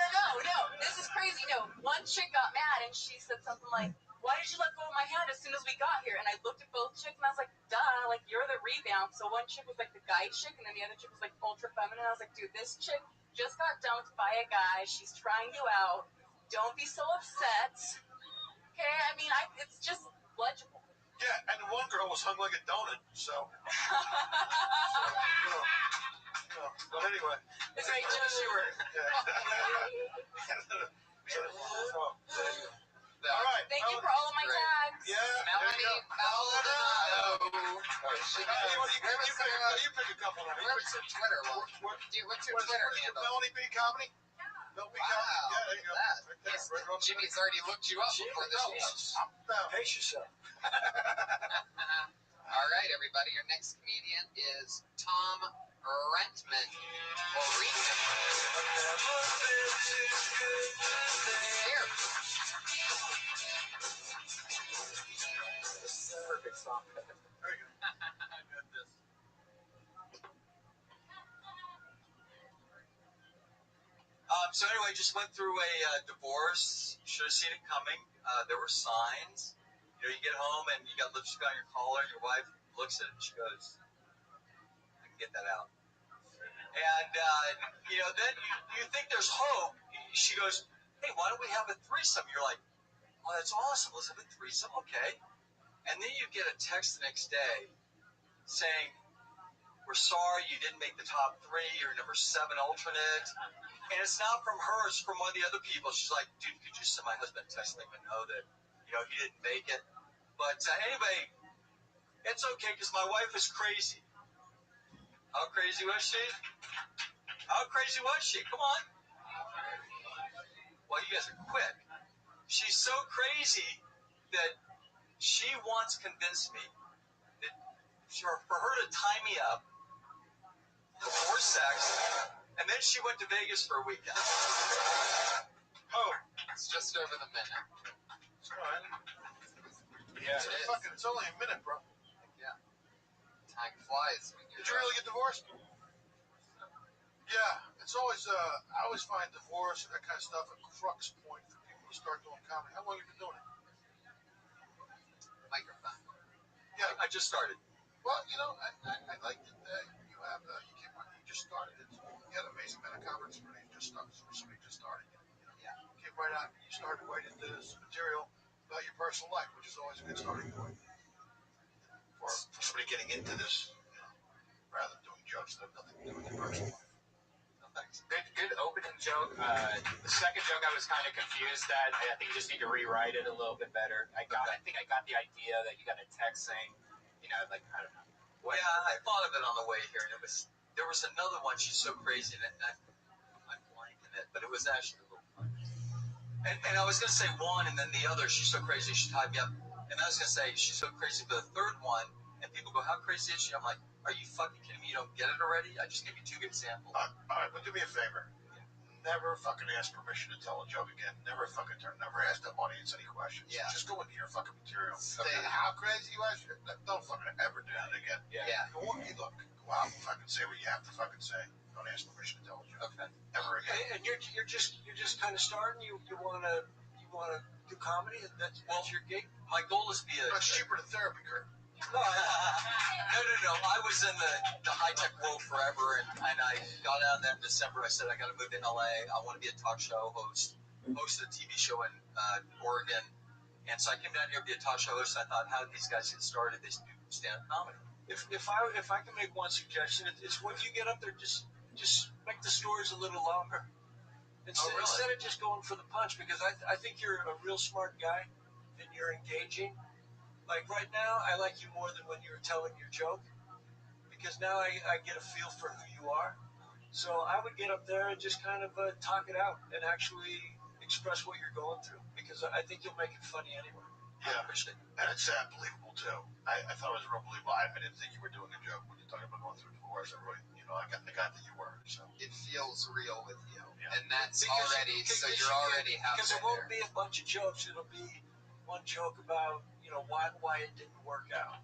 This is crazy. No, one chick got mad and she said something like, "Why did you let go of my hand as soon as we got here?" And I looked at both chicks and I was like, "Duh, like you're the rebound." So one chick was like the guy chick and then the other chick was like ultra feminine. I was like, "Dude, this chick just got dumped by a guy. She's trying you out. Don't be so upset." Okay, I mean, it's just legible. Yeah, and the one girl was hung like a donut, so. But anyway. It's right, Joe Stewart. All right. Thank you for all of my tags. Yeah. Melanie Maldonado. You pick a couple of them. What's your Twitter? What's your Twitter handle? Melanie B. Comedy? Melanie B. Comedy. Yeah, there you go. Right there. Right on the Jimmy's already looked you up before the show. I'm down. Pace yourself. All right, everybody. Your next comedian is Tom Rentman. Or Reitman. Here. Perfect song. There you go. So anyway, just went through a divorce. Should have seen it coming. There were signs. You get home and you got lipstick on your collar, and your wife looks at it and she goes, "I can get that out." And then you think there's hope. She goes, "Hey, why don't we have a threesome?" You're like, "Oh, that's awesome. Let's have a threesome, okay." And then you get a text the next day saying, "We're sorry you didn't make the top 3. You're number 7 alternate." And it's not from her, it's from one of the other people. She's like, "Dude, could you send my husband a text letting him know that, he didn't make it?" But anyway, it's okay because my wife is crazy. How crazy was she? How crazy was she? Come on. Well, you guys are quick. She's so crazy that she once convinced me that for her to tie me up before sex, and then she went to Vegas for a weekend. Oh, It's just over the minute. it's fine. Yeah, It's only a minute, bro. Yeah. Time flies when you're Did you really get divorced? Yeah, it's always, I always find divorce and that kind of stuff a crux point for people to start doing comedy. How long have you been doing it? microphone. just started. Well, I like that you have you just started it. You had an amazing amount of confidence when you just started. Somebody just started. Yeah. Came right out. You started right into this material about your personal life, which is always a good starting point for somebody getting into this, rather than doing jokes that have nothing to do with your personal life. Thanks. Good opening joke. The second joke I was kind of confused at. I think you just need to rewrite it a little bit better. I think I got the idea that you got a text saying, like, I don't know. Well, yeah, I thought of it on the way here, and there was another one. She's so crazy, and I'm blanking it, but it was actually a little funny. And I was gonna say one, and then the other. She's so crazy, she tied me up. And I was gonna say she's so crazy for the third one, and people go, "How crazy is she?" I'm like, "Are you fucking kidding me? You don't get it already?" I just gave you 2 good examples. All right, but do me a favor. Never fucking ask permission to tell a joke again. Never ask the audience any questions. Yeah. Just go into your fucking material. Okay. How crazy you are? Don't fucking ever do that again. Yeah. Go out and fucking say what you have to fucking say. Don't ask permission to tell a joke. Okay. Ever again. And you're just kind of starting. You wanna do comedy. That's your gig. My goal is to be It's cheaper than therapy, Kurt. No. I was in the high-tech world forever, and I got out of that in December. I said, I got to move to LA. I want to be a talk show host a TV show in Oregon. And so I came down here to be a talk show host. I thought, how did these guys get started? They do stand-up comedy. If I can make one suggestion, it's when you get up there, just make the stories a little longer. Instead of just going for the punch, because I think you're a real smart guy and you're engaging. Like right now, I like you more than when you were telling your joke, because now I get a feel for who you are. So I would get up there and just kind of talk it out and actually express what you're going through, because I think you'll make it funny anyway. Yeah, and it's believable too. I thought it was real believable. I didn't think you were doing a joke when you talked about going through divorce. I really, I got that you were. So It feels real with you, Yeah. and that's already so you're already halfway because it won't there. be a bunch of jokes. It'll be one joke about why it didn't work out.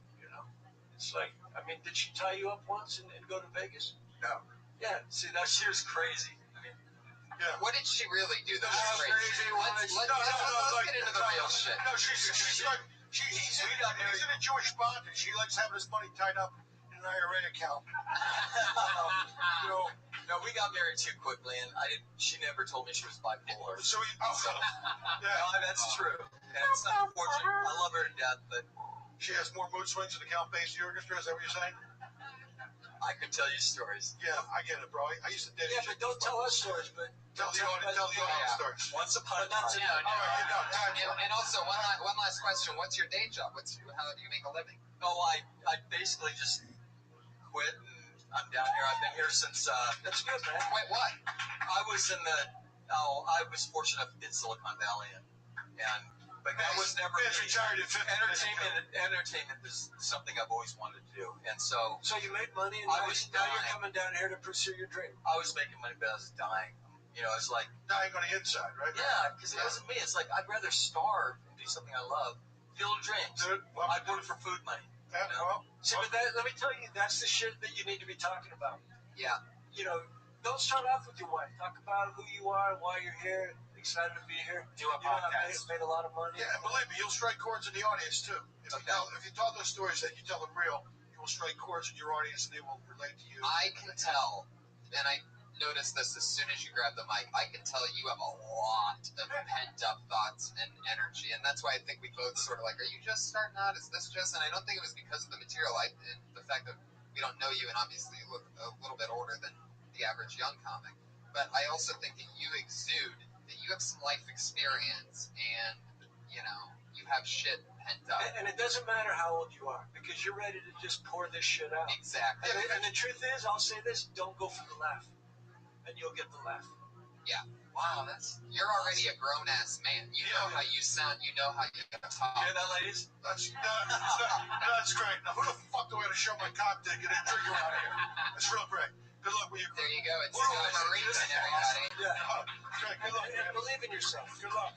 It's like, I mean, did she tie you up once and go to Vegas? No. Yeah. See, But that's she was crazy. I mean, yeah. what did she really do that was How crazy? crazy Let's get into the real shit. No, she's like he's in a Jewish bond, and she likes having his money tied up in an IRA account. No, we got married too quickly, and she never told me she was bipolar. So No, that's true. And it's unfortunate. I love her to death, but she has more mood swings than the Count-Basie orchestra. Is that what you're saying? I could tell you stories. Yeah, I get it, bro. I used to date. yeah, but don't tell us stories, but Tell the audience stories. Once upon a time. And also, one last question. What's your day job? How do you make a living? Oh, I basically just quit, and I'm down here. I've been here since. that's good, man. Wait, what? I was fortunate enough to get Silicon Valley, but that was never retired at 50. Entertainment is something I've always wanted to do, and so you made money, and now you're coming down here to pursue your dream. I was making money, but I was dying. It's like Dying on the inside, right? yeah, because it wasn't me. It's like I'd rather starve and do something I love. Field of dreams. I'd work for food money. Yeah, See, but let me tell you, that's the shit that you need to be talking about. Yeah. Don't start off with your wife. Talk about who you are, why you're here, excited to be here. Do a podcast. Made a lot of money. Yeah, and believe me, you'll strike chords in the audience too. If you tell those stories that you tell them real, you will strike chords in your audience, and they will relate to you. I can tell, and I noticed this as soon as you grab the mic. I can tell you have a lot of pent-up thoughts and energy, and that's why I think we both sort of like, are you just starting out? Is this just? And I don't think it was because of the material. And the fact that we don't know you, and obviously you look a little bit older than the average young comic. But I also think that you exude that you have some life experience, and you have shit pent up. And it doesn't matter how old you are, because you're ready to just pour this shit out. Exactly. And the truth is, I'll say this: don't go for the laugh, and you'll get the laugh. Yeah. Wow, you're already a grown-ass man. You know how you sound. You know how you talk. Hear that, ladies? That's great. Now, who the fuck do I got to show my cock to get a trigger out of here? That's real great. Good luck with your career. There you go. It's Marine, everybody. Yeah. Great. Good luck. And believe in yourself. Good luck.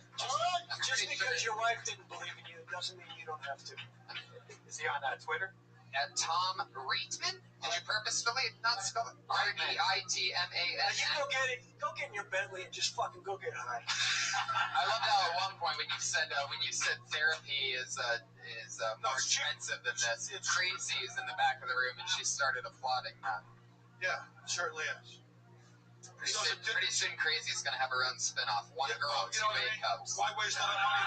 Just because your wife didn't believe in you doesn't mean you don't have to. Is he on Twitter? At Tom Reitman? Did you purposefully not spell it? R-E-I-T-M-A-N. You go get in your Bentley and just fucking go get high. I love how at one point when you said therapy is is more expensive than this. Crazy is in the back of the room, and she started applauding that. Yeah, it certainly is. Pretty soon, Crazy's going to have her own spinoff. One girl, two A-cups. Why waste all that money?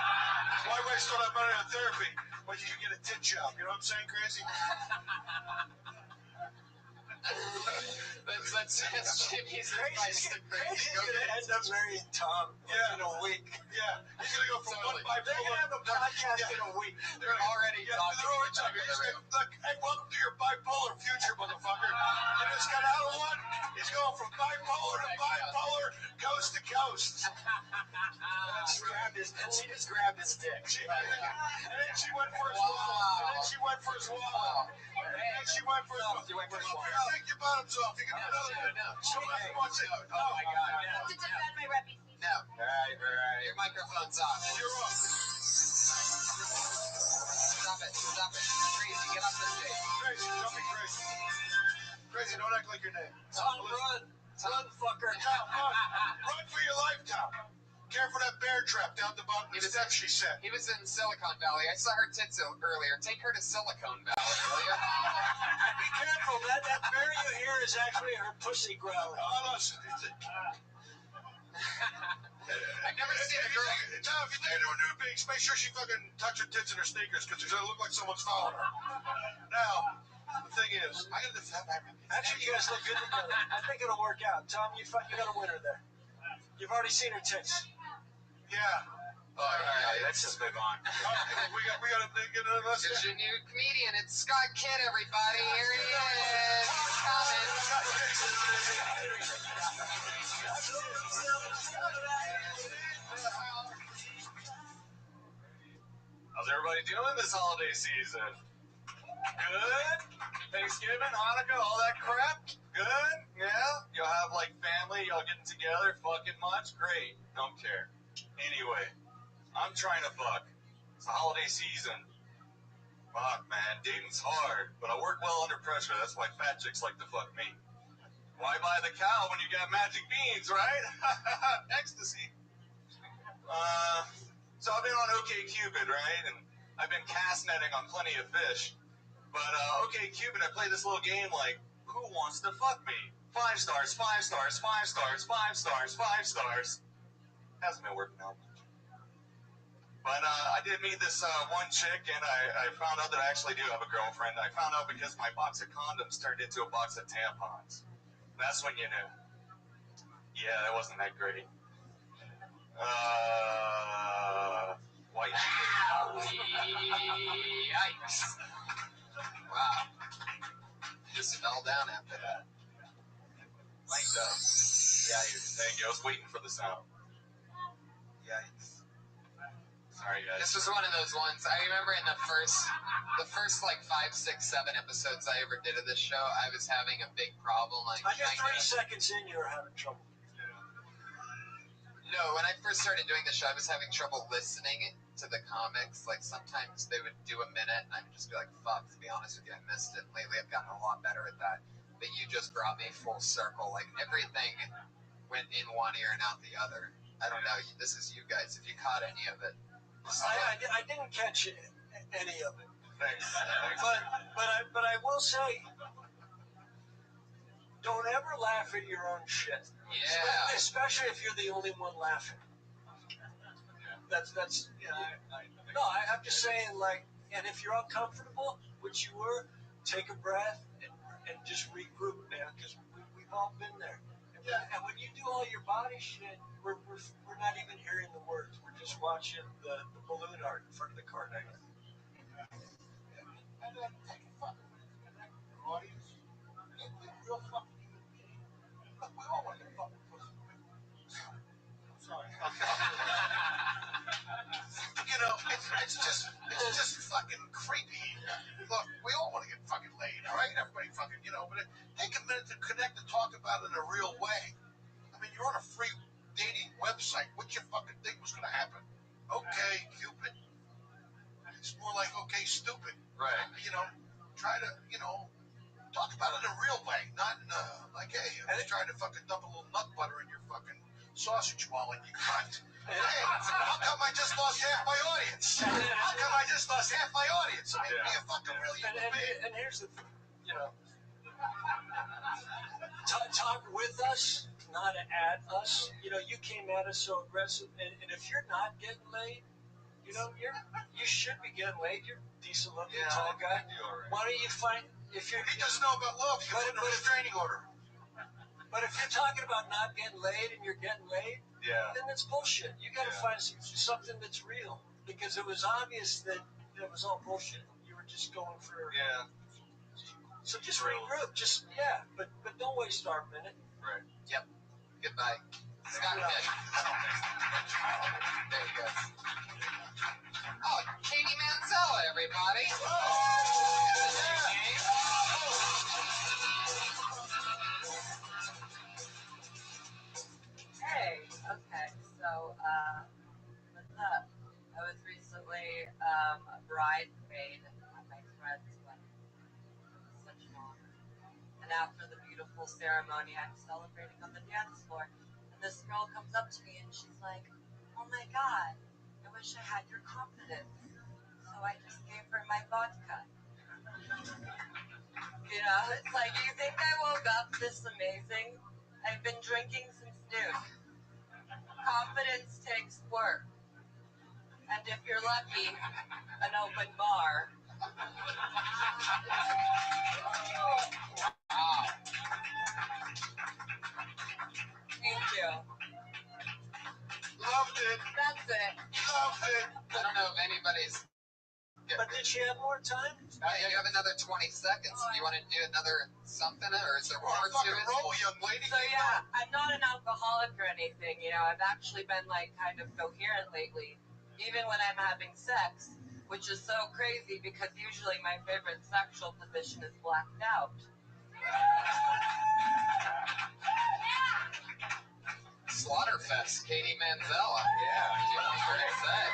Why waste all that money on therapy when you can get a tit job? You know what I'm saying, Crazy? That's Jimmy's advice to Crazy. Crazy's going to end up marrying Tom in a week. Yeah, he's going to go from one bipolar. They're going to have a podcast in a week. They're already talking to each other. Look, hey, welcome to your bipolar future, motherfucker. You just got out of one. He's going from bipolar to bipolar, coast to coast. She just grabbed his dick. And then she went for his wall. And then she went for his wall. And then she went for his wall. Take your bottoms off. You can do another one. Show us what's it. Oh my God. To defend my reputation. No. All right. Your microphone's off. You're off. Stop it. Crazy, get off the stage. Crazy, don't be crazy. Crazy, don't act like your name. Tom, run, fucker. Run for your life, Tom. Care for that bear trap down the bottom of the steps, she said. He was in Silicon Valley. I saw her tits earlier. Take her to Silicon Valley, will you? Be careful. That bear you hear is actually her pussy growling. Oh, listen. I've never seen a girl. Tom, if you take her to a new beach, make sure she fucking tucks her tits in her sneakers because she's going to look like someone's following her. Now, the thing is, I got to defend my reputation. Actually, you guys look good together. I think it'll work out. Tom, you got a winner there. You've already seen her tits. Yeah. All right, let's just move on. We got to get another lesson. Here's your new comedian. It's Scott Kidd, everybody. Here he is. He's coming. How's everybody doing this holiday season? Good? Thanksgiving, Hanukkah, all that crap? Good? Yeah? You'll have like family, y'all getting together, fucking much? Great. Don't care. Anyway, I'm trying to fuck. It's the holiday season. Fuck, man, dating's hard, but I work well under pressure. That's why fat chicks like to fuck me. Why buy the cow when you got magic beans, right? Ecstasy. So I've been on OkCupid, right? And I've been cast netting on plenty of fish. But OkCupid, I play this little game like, who wants to fuck me? 5 stars, 5 stars, 5 stars, 5 stars, 5 stars. Hasn't been working out much. But I did meet this one chick, and I found out that I actually do have a girlfriend. I found out because my box of condoms turned into a box of tampons. That's when you knew. Yeah, that wasn't that great. White. Yikes. Wow. Just fell down after that. Like that. Yeah, thank you. I was waiting for the sound. Yikes. Sorry, guys. This was one of those ones. I remember in the first like 5, 6, 7 episodes I ever did of this show, I was having a big problem. Like, I guess 3 seconds in, you were having trouble. No, when I first started doing the show, I was having trouble listening to the comics. Like, sometimes they would do a minute, and I would just be like, fuck, to be honest with you, I missed it. Lately, I've gotten a lot better at that. But you just brought me full circle. Like, everything went in one ear and out the other. I don't know. This is you guys. If you caught any of it. I didn't catch any of it. Thanks. But I will say, don't ever laugh at your own shit. Yeah. Especially if you're the only one laughing. That's you know. No, I'm just saying, like, and if you're uncomfortable, which you were, take a breath and just regroup, man, because we've all been there. And when you do all your body shit, we're not even hearing the words. We're just watching the balloon art in front of the car next. And then take a fucking audience. Real fucking human being. Look, we all want to fucking pussy. I'm sorry. You know, it's just fucking creepy. Look, we all want to get fucking laid, all right? Everybody fucking, you know, but take a minute to connect and talk about it in a real way. I mean, you're on a free dating website. What you fucking think was going to happen? Okay, Cupid. It's more like, okay, stupid. Right. You know, try to, you know, talk about it in a real way, not in like, hey, I'm just trying to fucking dump a little nut butter in your fucking sausage wallet, you cunt. Hey, how come I just lost half my audience? How come I just lost half my audience? It made me a fucking real human being. And here's the thing, you know, talk with us, not at us. You know, you came at us so aggressive, and if you're not getting laid, you know, you should be getting laid. You're a decent looking tall guy. Why don't you find if you're He doesn't know about love. He put in a restraining order. But if you're talking about not getting laid and you're getting laid, then it's bullshit. You got to find something that's real, because it was obvious that it was all bullshit. You were just going for So just regroup. But don't waste our minute. Right. Yep. Goodbye. Scott Fish. There he goes. Oh, Katie Manzella, everybody. Hey, okay, so, what's up? I was recently, a bridesmaid at my friend's wedding. It was such an honor. And after the beautiful ceremony, I'm celebrating on the dance floor, and this girl comes up to me and she's like, oh my God, I wish I had your confidence. So I just gave her my vodka. You know, it's like, you think I woke up this amazing? I've been drinking since noon. Confidence takes work. And if you're lucky, an open bar. Thank you. Loved it. That's it. Loved it. I don't know if anybody's... But did she have more time? You have another 20 seconds. Do you want to do another something, or is there more to Fucking it? roll, young lady. So yeah, I'm not an alcoholic or anything, you know, I've actually been like kind of coherent lately, even when I'm having sex, which is so crazy because usually my favorite sexual position is blacked out. Slaughterfest, Katie Manzella. Yeah, what did I say?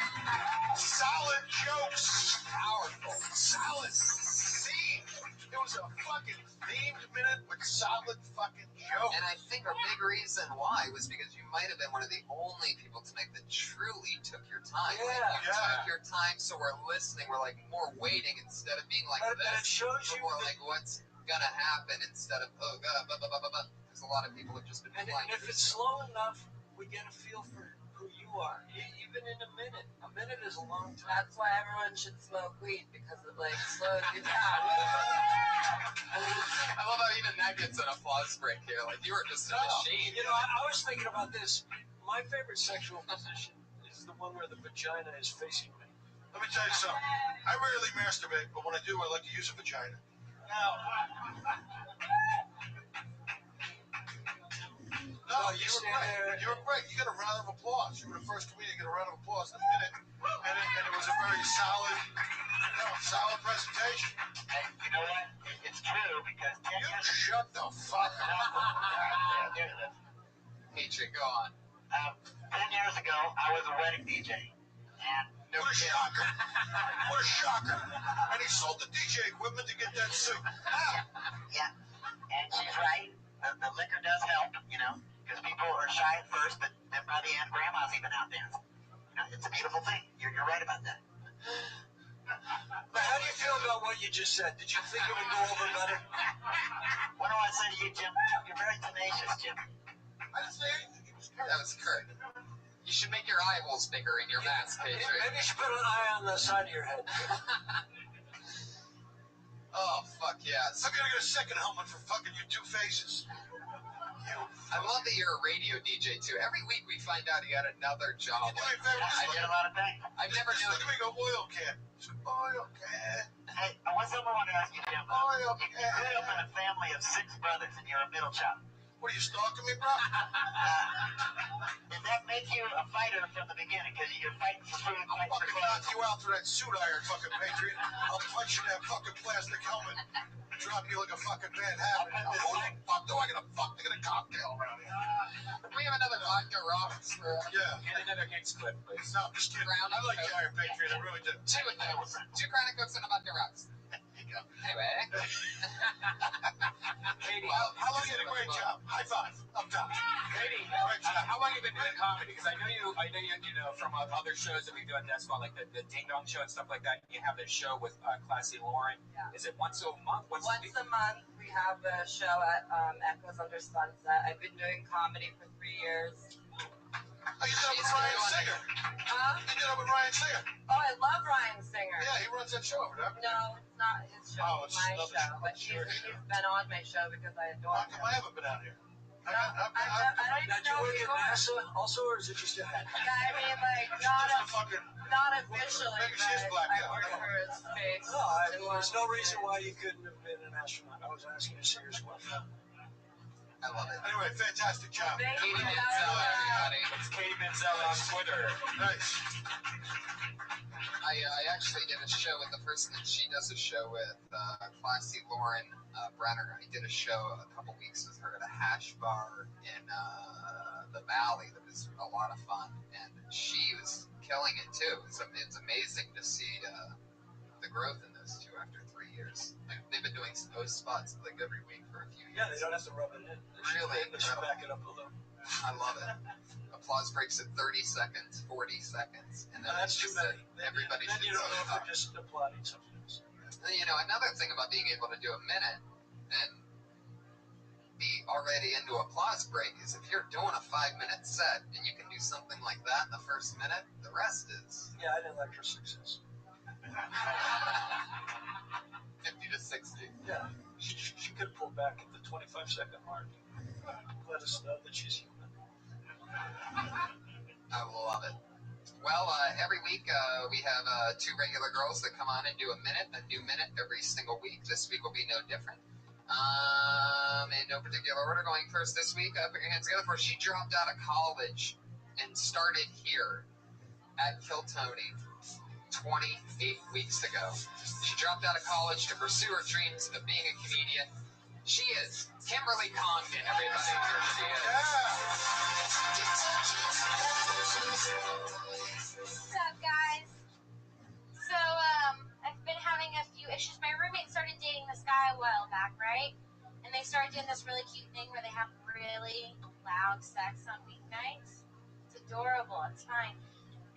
Solid jokes. Powerful. Solid theme. It was a fucking themed minute with solid fucking jokes. And I think a big reason why was because you might have been one of the only people tonight that truly took your time. Yeah. Like, you took your time, so we're listening. We're like more waiting instead of being like But this. it shows We're you more that- like what's gonna happen instead of oh god, blah blah blah blah blah. Because a lot of people have just been And flying. if it's slow enough, we get a feel for who you are. Even in a minute. A minute is a long time. That's why everyone should smoke weed, because it like slows you down. I love how even that gets an applause break here. Like you were just a machine. You know, I was thinking about this. My favorite sexual position is the one where the vagina is facing me. Let me tell you something. I rarely masturbate, but when I do, I like to use a vagina. No, you were great. You were great. You got a round of applause. You were the first comedian to get a round of applause in a minute, and it was a very solid presentation. Hey, you know what? It's true because 10 You years shut the fuck up. Hatred, go on. 10 years ago, I was a wedding DJ. And What a shocker. What a shocker. And he sold the DJ equipment to get that suit. yeah, and she's right. The liquor does help, you know, because people are shy at first, but then by the end, grandma's even out dancing. You know, it's a beautiful thing. You're right about that. But how do you feel about what you just said? Did you think it would go over better? What do I say to you, Jim? You're very tenacious, Jim. I didn't say anything. He was That was Kurt. You should make your eye holes bigger in your mask, Maybe Patriot. you should put an eye on the side of your head. Oh, fuck yes. I'm gonna get a second helmet for fucking your two faces. I love that you're a radio DJ, too. Every week we find out he had another job. Do me a favor, I just did a lot of things. I've never look known. at me go oil can. Oil can. Hey, one something I want to ask you, Jim. Oil You grew up in can. a family of 6 brothers, and you're a middle child. What are you stalking me, bro? Did that make you a fighter from the beginning? Because you're fighting for food, I'll fighting for fucking clothes. knock you out through that suit iron, fucking Patriot. I'll punch you in that fucking plastic helmet. Drop you like a fucking bad habit. Who the fuck do I get a cocktail around here? We have another vodka rocks for Yeah. And another Hicks clip, please. No, I'm just kidding. I like the Iron Patriot. I really do. two of those. 2 Chronic Cooks and a vodka rocks. Anyway. Katie, How long you did a great job? High five. Up top. Katie, Great job. how long you been doing comedy? Because I know you know from other shows that we do at Despot, like the Ding Dong Show and stuff like that. You have this show with Classy Lauren. Yeah. Is it once a month? Once a month, we have a show at Echoes Under Sunset. I've been doing comedy for 3 years. Oh, you did it with Ryan Singer. Huh? You did it with Ryan Singer. Oh, I love Ryan Singer. Yeah, he runs that show over there. No, it's not his show. Oh, it's my another show. show. But Sure, he's yeah. been on my show because I adore How him. come I haven't been out here? I don't even Now, do you know work who at you are. NASA also, or is it just a hat? Yeah, I mean, like, not officially, maybe but she's blacked I out. work for his face. No, there's no reason why you couldn't have been an astronaut. I was asking a serious question. I love it. Anyway, fantastic job. Thank Katie you. Manziel, everybody. It's Katie Manziel on Twitter. Nice. I actually did a show with the person that she does a show with, Classy Lauren Brenner. I did a show a couple weeks with her at a hash bar in the Valley that was a lot of fun, and she was killing it too. It's amazing to see the growth in those two after 3 years. Like, they've been doing post spots like every week for a few years. Yeah, they don't have to rub it in. Really They should incredible. back it up a little. I love it. Applause breaks at 30 seconds, 40 seconds, and then That's it's too just many. everybody Then should you don't know if stop. they're just applauding something else. You know, another thing about being able to do a minute and be already into applause break is if you're doing a 5-minute set and you can do something like that in the first minute, the rest is Yeah, I didn't like her success. 50 to 60. Yeah, she could have pulled back at the 25-second mark. Let us know that she's human. I will love it. Well, every week we have 2 regular girls that come on and do a new minute every single week. This week will be no different. In no particular order, going first this week, put your hands together for she dropped out of college and started here at Kiltony 28 weeks ago. She dropped out of college to pursue her dreams of being a comedian. She is Kimberly Congdon, everybody. Here she is. What's up, guys? So, I've been having a few issues. My roommate started dating this guy a while back, right? And they started doing this really cute thing where they have really loud sex on weeknights. It's adorable. It's fine.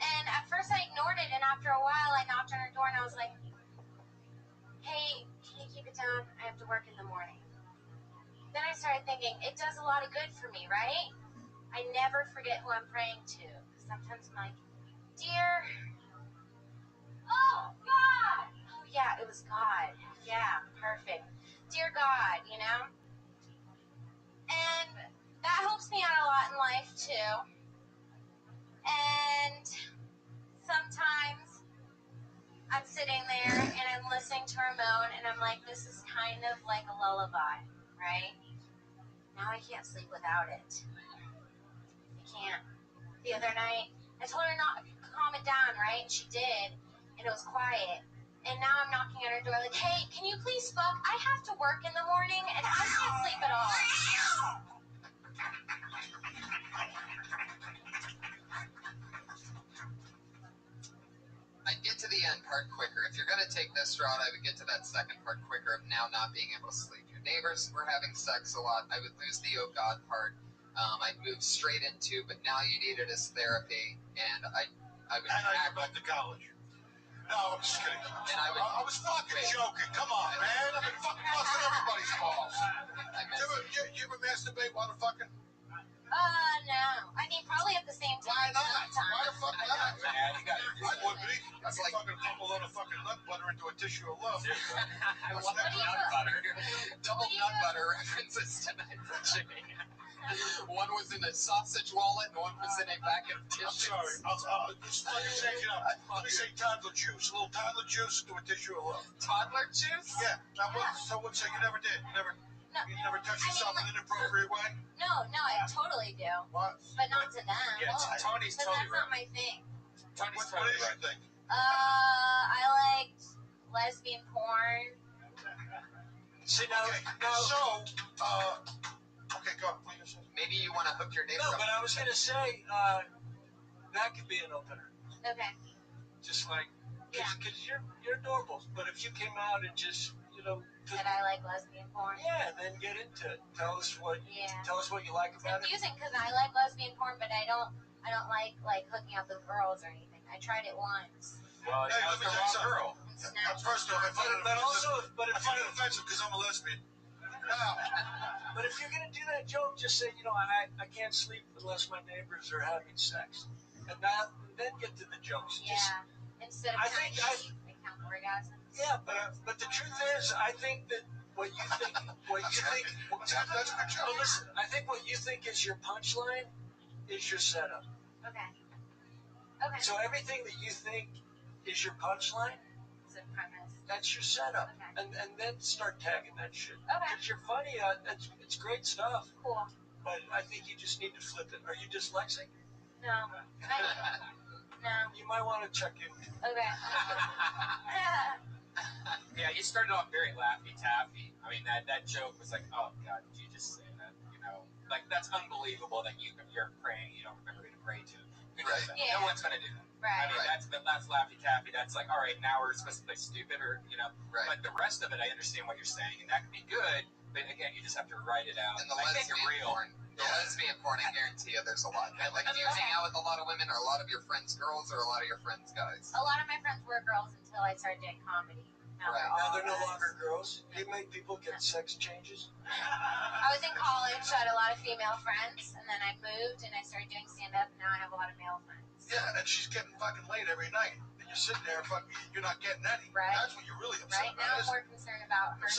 And at first I ignored it, and after a while I knocked on her door and I was like, hey, can you keep it down? I have to work in the morning. Then I started thinking, it does a lot of good for me, right? I never forget who I'm praying to. Sometimes I'm like, dear, oh, God. Oh, yeah, it was God. Yeah, perfect. Dear God, you know? And that helps me out a lot in life, too. And sometimes I'm sitting there and I'm listening to her moan and I'm like, this is kind of like a lullaby, right? Now I can't sleep without it. I can't. The other night, I told her not to calm it down, right? And she did, and it was quiet. And now I'm knocking at her door like, hey, can you please fuck? I have to work in the morning and I can't sleep at all. I'd get to the end part quicker. If you're going to take this route, I would get to that second part quicker of now not being able to sleep. Your neighbors were having sex a lot. I would lose the oh God part. I'd move straight into, but now you need it as therapy, and I would. And I go back to college. No, I'm just kidding. And I was fucking joking. Come on, man. I've been fucking busting everybody's balls. You ever masturbate while the fucking? No. I mean, probably at the same Why time. not? Why the fuck not? Man, you got I would be. That's I'd like- fucking pump a load of fucking nut butter into a tissue of love. Double What do you nut do? butter. Double What do you nut do? butter references tonight for Jimmy. One was in a sausage wallet and one was in a packet of I'm tissues. sorry. I'll just fucking say, let me say toddler juice. A little toddler juice into a tissue of love. Toddler juice? Yeah. Now what? So what? So you never did? You never touched yourself in an inappropriate way? No, I totally do. What? But not to them. Yeah, Tony's But totally that's not right. my thing. Tony's What totally is your right. thing? I liked lesbian porn. See, now, Okay. no. So, okay, go. What you say? Maybe you want to hook your neighbor No, up. but I was going to say, that could be an opener. Okay. Just like, Yeah. because you're adorable. But if you came out and just, That I like lesbian porn. yeah, then get into it. Tell us what Yeah. you like It's about it. confusing because I like lesbian porn, but I don't I don't like hooking up with girls or anything. I tried it once. Well, Hey, let me tell you something. girl. First off, I find it offensive because I'm a lesbian. Now, But if you're gonna do that joke, just say, I can't sleep unless my neighbors are having sex, and then get to the jokes. Yeah. Instead of count orgasms. Yeah, but the truth is, I think that what you think. that's a good joke. Well, listen, I think what you think is your punchline is your setup. Okay. So everything that you think is your punchline, it's a premise. That's your setup. Okay. And then start tagging that shit. Okay. Because you're funny. It's great stuff. Cool. But I think you just need to flip it. Are you dyslexic? No. No. You might want to check in. Okay. Yeah, you started off very laffy taffy. I mean, that joke was like, oh god, did you just say that? Like that's unbelievable that you're praying you don't remember who to pray to. Right. Yeah. No one's gonna do that. Right. I mean, that's laffy taffy. That's like, all right, now we're supposed to play stupid, or Right. But the rest of it, I understand what you're saying, and that can be good. But again, you just have to write it out And the make it real. lesbian porn, I guarantee you, there's a lot. Like, do you hang out with a lot of women? Are a lot of your friends girls, or a lot of your friends guys? A lot of my friends were girls until I started doing comedy. Now Now they're no guys. longer girls. You make people get sex changes. I was in college, I had a lot of female friends, and then I moved and I started doing stand-up, and now I have a lot of male friends. Yeah, and she's getting fucking laid every night. And you're sitting there, you're not getting any. Right. That's what you're really upset Right about. now, I'm more concerned about her If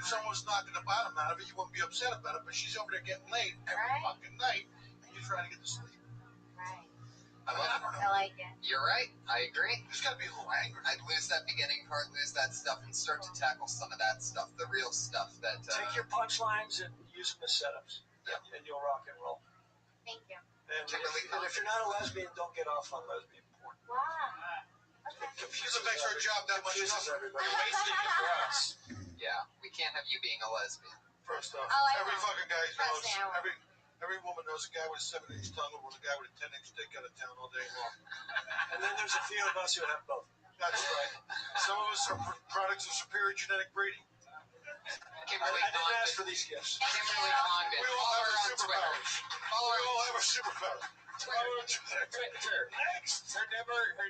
someone's knocking the bottom out of it, you wouldn't be upset about it. But she's over there getting laid every fucking night, and you're trying to get to sleep. Right. I love it. I like it. You're right. I agree. There's got to be a little anger. I'd lose that beginning part, lose that stuff, and start to tackle some of that stuff, the real stuff that. Take your punchlines and use them as setups. Yep. And you'll rock and roll. Thank you. And if you're not a lesbian, don't get off on lesbian porn. Wow. Okay. She doesn't make her job that much Confuses tougher. everybody. You're wasting it for us. Yeah, we can't have you being a lesbian. First off, Oh, I every won't. fucking guy knows. Trust me, I won't. Every woman knows a guy with a 7-inch tongue or a guy with a 10-inch dick out of town all day long. And then there's a few of us who have both. That's right. Some of us are products of superior genetic breeding. Kimberly I didn't ask Condon. for these gifts. Kimberly Condon. We all Follow have her a on Twitter. superpower. Follow We her all have a superpower. Twitter. Next, her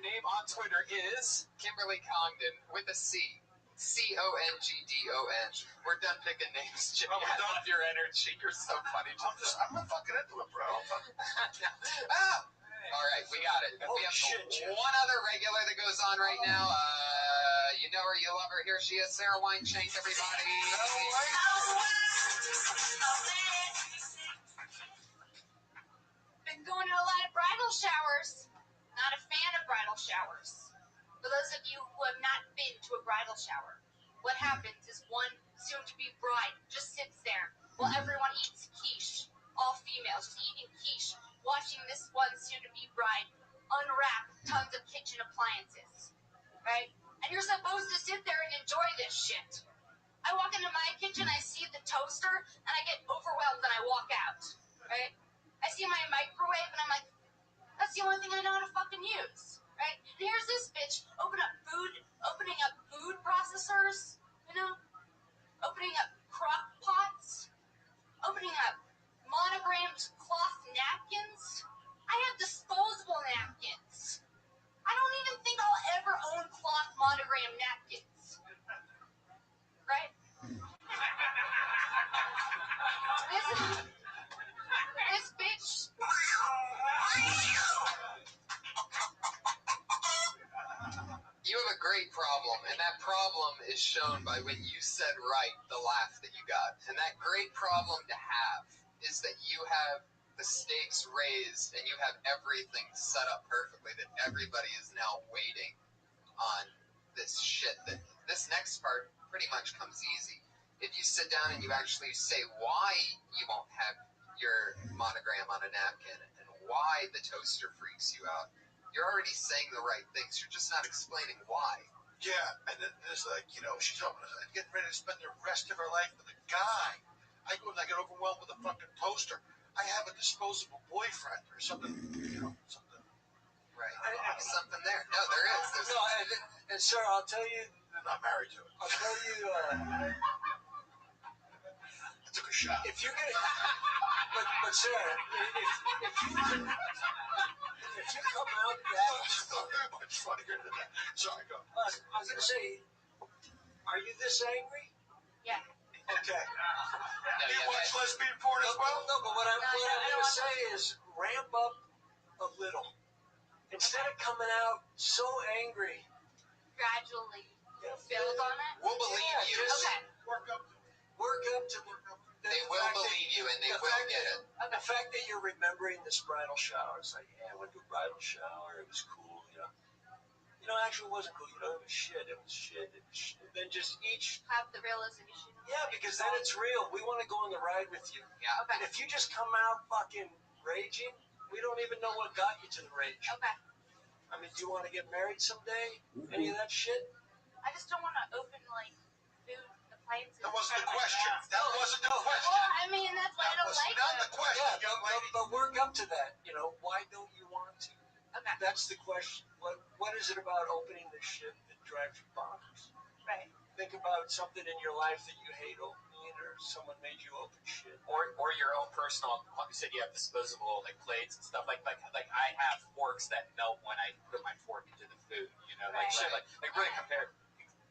name on Twitter is Kimberly Condon with a C. CONGDON. We're done picking names, Jimmy. Oh, we're I done? love your energy. You're so funny. I'm not fucking into it, bro. All right, we got it. Holy We have shit, Jim. one other regular that goes on right now. You know her, you love her. Here she is, Sarah Wineshank, everybody. Been going to a lot of bridal showers. Not a fan of bridal showers. For those of you who have not been to a bridal shower, what happens is one soon-to-be bride just sits there while everyone eats quiche. All females just eating quiche, watching this one soon-to-be bride unwrap tons of kitchen appliances, right? And you're supposed to sit there and enjoy this shit. I walk into my kitchen, I see the toaster, and I get overwhelmed and I walk out, right? I see my microwave and I'm like, that's the only thing I know how to fucking use, right? And here's this bitch opening up food processors, opening up crock pots, opening up monogrammed cloth napkins. I have disposable napkins. I don't even think I'll ever own cloth monogram napkins, right? This bitch. You have a great problem, and that problem is shown by when you said right the laugh that you got. And that great problem to have is that you have the stakes raised and you have everything set up perfectly, that everybody is now waiting on this shit. That this next part pretty much comes easy. If you sit down and you actually say why you won't have your monogram on a napkin and why the toaster freaks you out, you're already saying the right things. You're just not explaining why. Yeah, and then there's she's getting ready to spend the rest of her life with a guy. I go and I get overwhelmed with a fucking toaster. I have a disposable boyfriend or something, something. Right. Something there. No, there is. There's No, and sir, I'll tell you. I'm not married to it. I'll tell you. I took a shot. If you're gonna, but sir, if you if you come out that, Much funnier than that. Sorry, go. I was gonna say, are you this angry? Yeah. Okay. You watch lesbian porn as well? No, but what I'm gonna say is ramp up a little. Instead of coming out so angry, Gradually build on it. We'll believe you. Okay. Work up to They will believe you and they will get it. The fact that you're remembering this bridal shower, it's like, yeah, I went to a bridal shower, it was cool, you know. You know, actually, it wasn't cool, you know, it was shit. Then just each. Have the realization. Yeah, because then it's real. We want to go on the ride with you. Yeah. Okay. And if you just come out fucking raging, we don't even know what got you to the rage. Okay. I mean, do you want to get married someday? Any of that shit? I just don't want to open like food appliances. That wasn't the question. That wasn't the question. Well, I mean, that's why I That don't was like not it. the question, Yeah, young lady. but work up to that. You know, why don't you want to? Okay. That's the question. What is it about opening this shit that drives you bonkers? Right. Think about something in your life that you hate opening, or someone made you open shit. Or your own personal. Like you said, you have disposable like plates and stuff. Like I have forks that melt when I put my fork into the food. You know, like shit. Like really compared.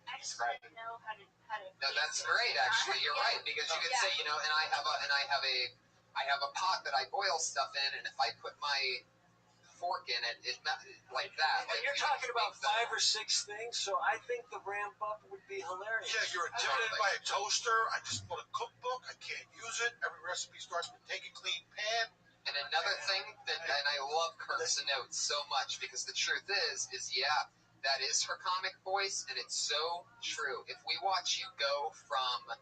I just don't know how to. No, that's great. Actually, you're right because you could say, you know, and I have a pot that I boil stuff in, and if I put my fork in it, like that. And you're talking about 5 or 6 things, so I think the ramp up would be hilarious. Yeah, you're intimidated by a toaster. I just bought a cookbook. I can't use it. Every recipe starts with take a clean pan. And another thing that, and I love Kirk's notes so much because the truth is yeah, that is her comic voice, and it's so true. If we watch you go from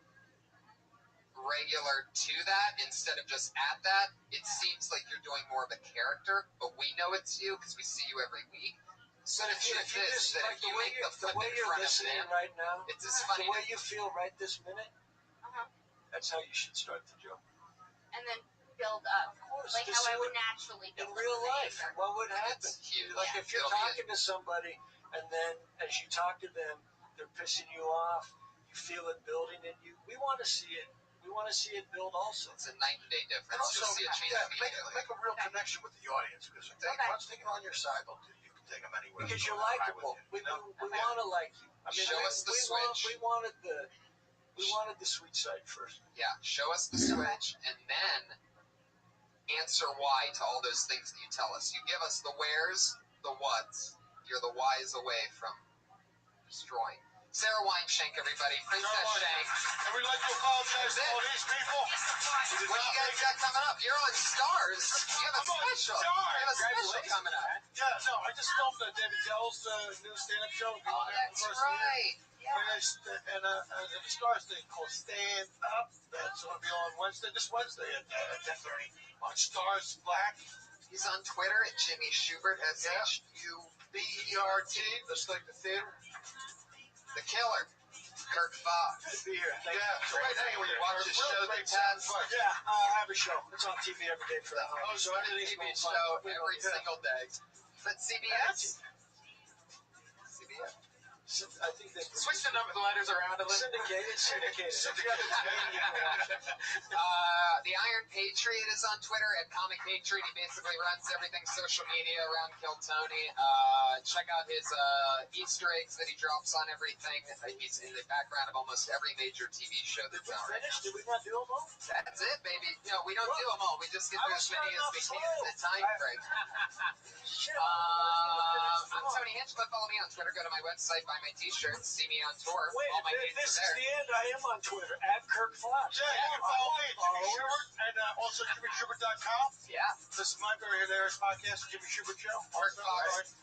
regular to that instead of just at that, it seems like you're doing more of a character, but we know it's you because we see you every week. So But the truth is that if you make the flip in you're front of listening them, right now, it's as funny. The way you feel right this minute, Uh-huh. that's how you should start the joke. And then build up. Of course, Like just how I see would naturally in build real up. life, what would happen? It's huge. Like if you're It'll be talking to somebody and then as you talk to them, they're pissing you off, you feel it building in you. We want to see it. We want to see it build also. It's a night and day difference. And also, You'll see a change immediately. make a real connection with the audience because if they once they get on your side, you can take them anywhere. Because They'll you're have a ride likable. with you, We want to like you. I mean, Show us the switch. We wanted the sweet side first. Yeah, show us the switch and then answer why to all those things that you tell us. You give us the wheres, the whats. You're the whys away from destroying. Sarah Weinshank, everybody. Princess Shank. And we'd like to apologize to all these people. What do you guys got coming up? You're on Stars. You have a special. You have a special coming up. Yeah, no, I just filmed David Dell's new stand-up show. Oh, that's right. And the Stars thing called Stand Up. That's going to be on this Wednesday at 10:30 on Stars Black. He's on Twitter at Jimmy Schubert, SHUBERT, just like the theater. The Killer, Kirk Fox. Good to be here. Thank Yeah, you. great day when you watch the show that has. Yeah, I have a show. It's on TV every day for the Oh, so everything's TV going show fine. every single day. But CBS? CBS. I think they Switch the letters around a little. syndicated. The Iron Patriot is on Twitter at Comic Patriot. He basically runs everything social media around Kill Tony. Check out his Easter eggs that he drops on everything. He's in the background of almost every major TV show that's out right now. Did we not do them all? That's it, baby. No, we don't do them all. We just get through as many as we can in the time frame. I'm Tony Hinchcliffe. Follow me on Twitter. Go to my website, buy my t-shirts, see me on tour. Wait, all my if this dates is are there. the end, I am on Twitter at Kirk Fox. Yeah, you can follow me at Jimmy Schubert and also JimmySchubert.com. Yeah. This is my very hilarious podcast, Jimmy Schubert Show. Kirk Fox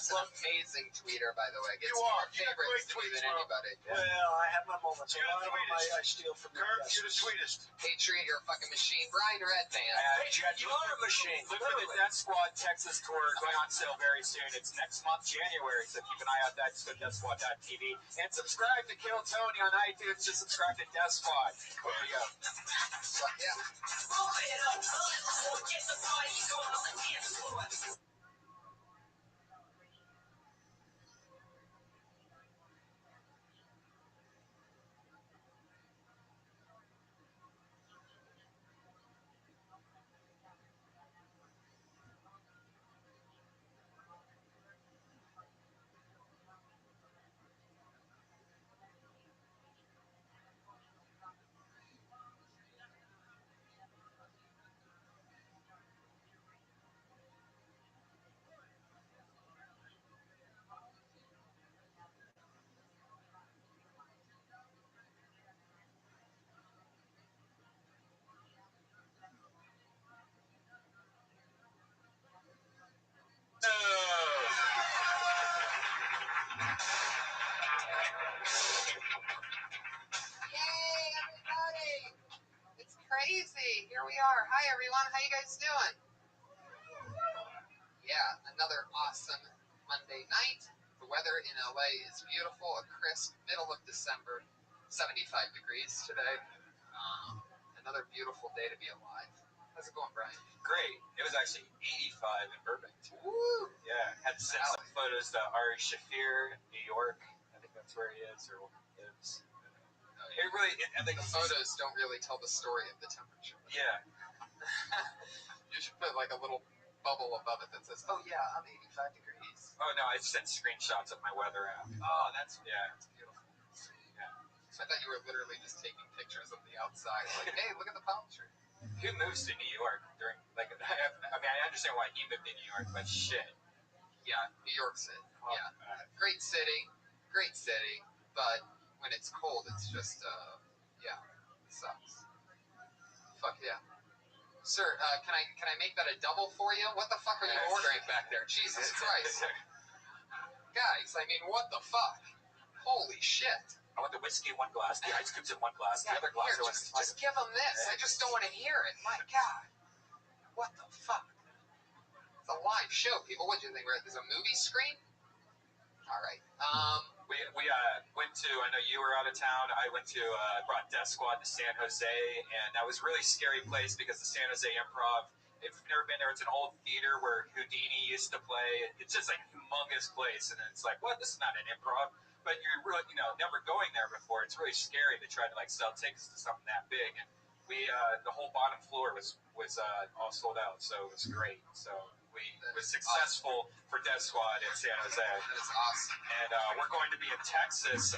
is an amazing tweeter, by the way. Gets You are. more You got favorites great than tweets, bro. anybody. Well, I have my moments. A You're lot the of them sweetest. I steal from Kirk, your you're the sweetest. Patriot, you're a fucking machine. Brian Redband. You are a machine. Look for the Death Squad Texas tour going on sale very soon. It's next month, January, so keep an eye out that. Just go to DeathSquad.tv and subscribe to Kill Tony on iTunes. Just subscribe to Death Squad. There you go. Yeah. are. Hi, everyone. How you guys doing? Yeah, another awesome Monday night. The weather in LA is beautiful. A crisp middle of December, 75 degrees today. Another beautiful day to be alive. How's it going, Brian? Great. It was actually 85 in Burbank. Woo! Yeah, had to send some photos to Ari Shafir, New York. I think that's where he is or lives. I think the photos don't really tell the story of the temperature. Yeah. You should put like a little bubble above it that says, "Oh yeah, I'm 85 degrees." Oh no, I sent screenshots of my weather app. Oh, that's beautiful. Yeah. So I thought you were literally just taking pictures of the outside, like, "Hey, look at the palm tree." Who moves to New York during like? I mean, I understand why he moved to New York, but shit. Yeah, New York City. Yeah, great city, but when it's cold, it's just it sucks. Fuck yeah. Sir, can I make that a double for you? What the fuck are you ordering back there? Jesus Christ. Guys, I mean, what the fuck? Holy shit. I want the whiskey in one glass, the ice cubes in one glass, the other glass. Here, just give them this. I just don't want to hear it. My God. What the fuck? It's a live show, people. What do you think? There's a movie screen? All right. We went to, I know you were out of town, I went to, brought Death Squad to San Jose, and that was a really scary place because the San Jose Improv, if you've never been there, it's an old theater where Houdini used to play. It's just like a humongous place, and it's like, what? This is not an improv. But you're really, never going there before. It's really scary to try to like sell tickets to something that big. And we, the whole bottom floor was all sold out, so it was great. So we was successful for Death Squad in San Jose. That is awesome. And we're going to be in Texas.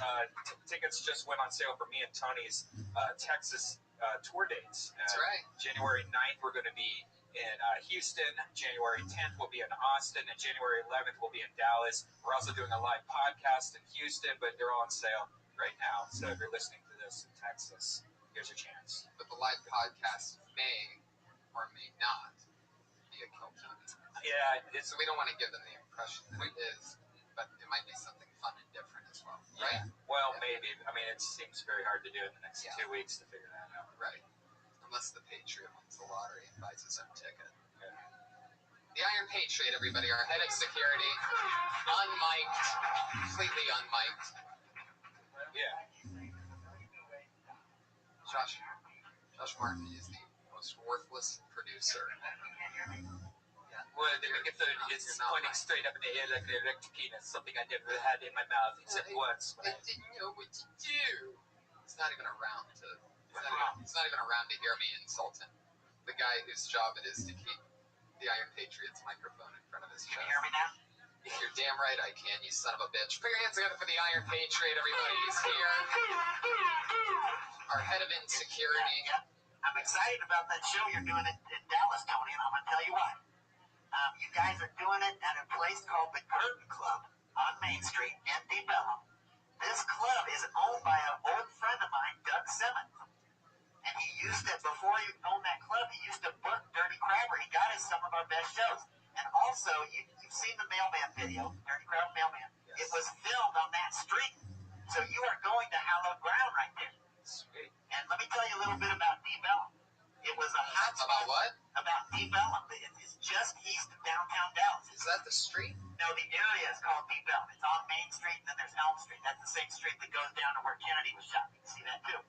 Tickets just went on sale for me and Tony's Texas tour dates. That's right. January 9th, we're going to be in Houston. January 10th, we'll be in Austin. And January 11th, we'll be in Dallas. We're also doing a live podcast in Houston, but they're all on sale right now. So if you're listening to this in Texas, here's your chance. But the live podcast may or may not be a Kill Tony. Yeah, so we don't want to give them the impression that it is, but it might be something fun and different as well, right? Well, maybe. I mean, it seems very hard to do in the next 2 weeks to figure that out. Right. Unless the Patriot wins the lottery and buys his own ticket. Yeah. The Iron Patriot, everybody, our head of security, unmiked, completely unmiked. Yeah. Josh Martin is the most worthless producer. Well, they make it's pointing straight up in the air like an electric penis, something I never had in my mouth except once. I didn't know what to do. He's not even around to hear me insult him. The guy whose job it is to keep the Iron Patriot's microphone in front of his chest. Can you hear me now? You're damn right I can, you son of a bitch. Put your hands together for the Iron Patriot, everybody. He's here. Our head of insecurity. Yeah. I'm excited about that show you're doing in Dallas, Tony, and I'm going to tell you why. You guys are doing it at a place called the Curtain Club on Main Street in Deep Ellum. This club is owned by an old friend of mine, Doug Simmons. And he used to, before he owned that club, he used to book Dirty Crabber. He got us some of our best shows. And also, you've seen the Mailman video, Dirty Crabber Mailman. Yes. It was filmed on that street. So you are going to hallowed ground right there. Sweet. And let me tell you a little bit about Deep Ellum. It was a hot spot. About what? About Deep Ellum. It's just east of downtown Dallas. Is that the street? No, the area is called Deep Ellum. It's on Main Street, and then there's Elm Street. That's the same street that goes down to where Kennedy was shot. You can see that too.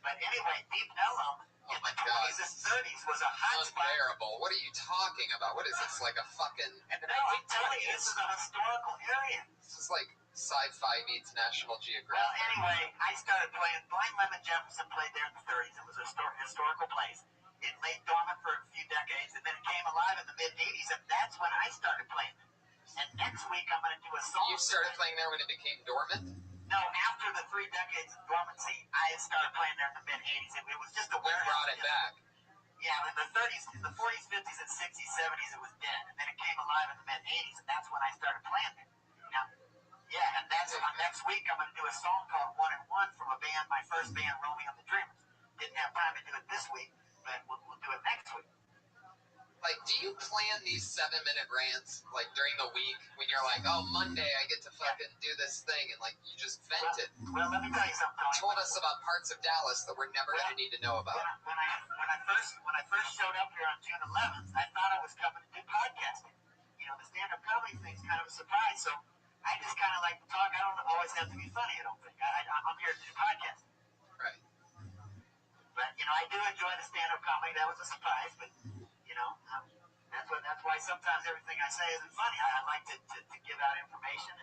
But anyway, Deep Ellum in the 20s and 30s was a hot spot. Unbearable. What are you talking about? What is this, like a fucking... No, I'm telling you, this is a historical area. This is like sci-fi meets National Geographic. Well, anyway, I started playing. Blind Lemon Jefferson played there in the 30s. It was a historical place. It lay dormant for a few decades, and then it came alive in the mid-'80s, and that's when I started playing it. And next week, I'm going to do a song. You started playing there when it became dormant? No, after the 3 decades of dormancy, I started playing there in the mid-'80s. It was just a warehouse. You brought it back. Yeah, in the 30s, in the 40s, 50s, and 60s, 70s, it was dead. And then it came alive in the mid-'80s, and that's when I started playing there. Now, yeah, and that's next week, I'm going to do a song called 1 and 1 from a band, my first band, Romeo and the Dreamers. Didn't have time to do it this week, but we'll do it next week. Like, do you plan these 7-minute rants, like, during the week when you're like, oh, Monday I get to fucking do this thing, and, like, you just vent it? Well, let me tell you something. Told us about parts of Dallas that we're never going to need to know about. When I first showed up here on June 11th, I thought I was coming to do podcasting. You know, the stand-up comedy thing's kind of a surprise, so I just kind of like to talk. I don't always have to be funny, I don't think. I'm here to do podcasting. Right. But, you know, I do enjoy the stand-up comedy. That was a surprise, but, you know, that's why sometimes everything I say isn't funny. I like to give out information.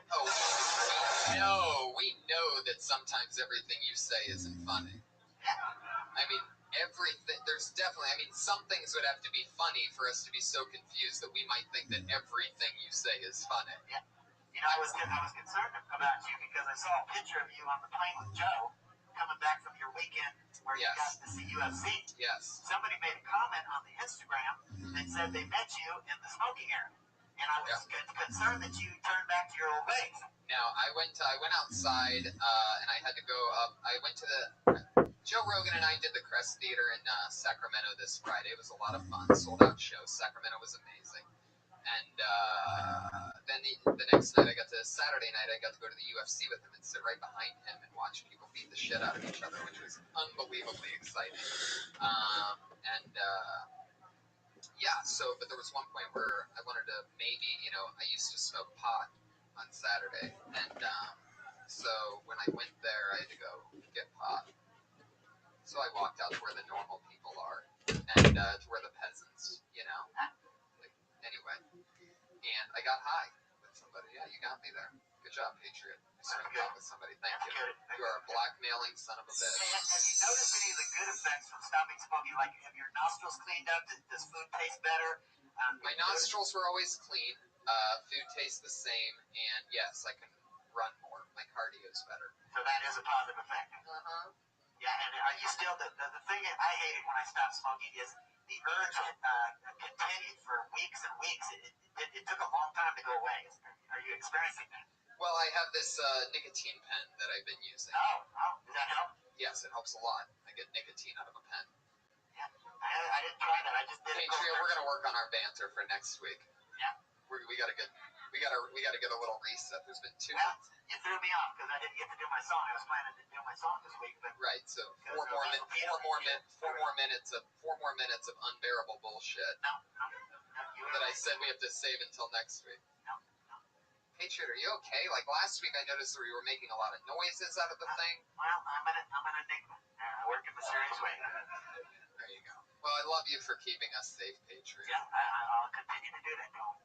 We know that sometimes everything you say isn't funny. I mean, everything, there's definitely, I mean, some things would have to be funny for us to be so confused that we might think that everything you say is funny. Yeah. You know, I was concerned about you because I saw a picture of you on the plane with Joe coming back from your weekend where you got to see UFC. Yes. Somebody made a comment on the Instagram that said they met you in the smoking area. And I was concerned that you turned back to your old ways. Now, I went outside, and I had to go up. I went to Joe Rogan and I did the Crest Theater in Sacramento this Friday. It was a lot of fun. Sold out show. Sacramento was amazing. And then the next night, Saturday night, I got to go to the UFC with him and sit right behind him and watch people beat the shit out of each other, which was unbelievably exciting. But there was one point where I wanted to maybe, I used to smoke pot on Saturday. And so when I went there, I had to go get pot. So I walked out to where the normal people are and to where the peasants, anyway. And I got high with somebody. Yeah, you got me there. Good job, Patriot. You smoked pot with somebody. Thank you. You are a blackmailing son of a bitch. Have you noticed any of the good effects from stopping smoking? Like, have your nostrils cleaned up? Does food taste better? My nostrils were always clean. Food tastes the same. And yes, I can run more. My cardio is better. So that is a positive effect. Uh-huh. Yeah, and are you still, the thing I hated when I stopped smoking is the urge continued for weeks and weeks. It took a long time to go away. Are you experiencing that? Well, I have this nicotine pen that I've been using. Oh, does that help? Yes, it helps a lot. I get nicotine out of a pen. Yeah, I didn't try that. I just did it. Patriot, we're gonna work on our banter for next week. Yeah, we gotta get a little reset. There's been two. Well, you threw me off because I didn't get to do my song. I was planning to do my song this week, but right. So four more minutes of unbearable bullshit. No, that I said we have to save until next week. No. Patriot, are you okay? Like last week, I noticed that we were making a lot of noises out of the thing. Well, I'm an enigma. I work in mysterious way. There you go. Well, I love you for keeping us safe, Patriot. Yeah, I'll continue to do that, Colin.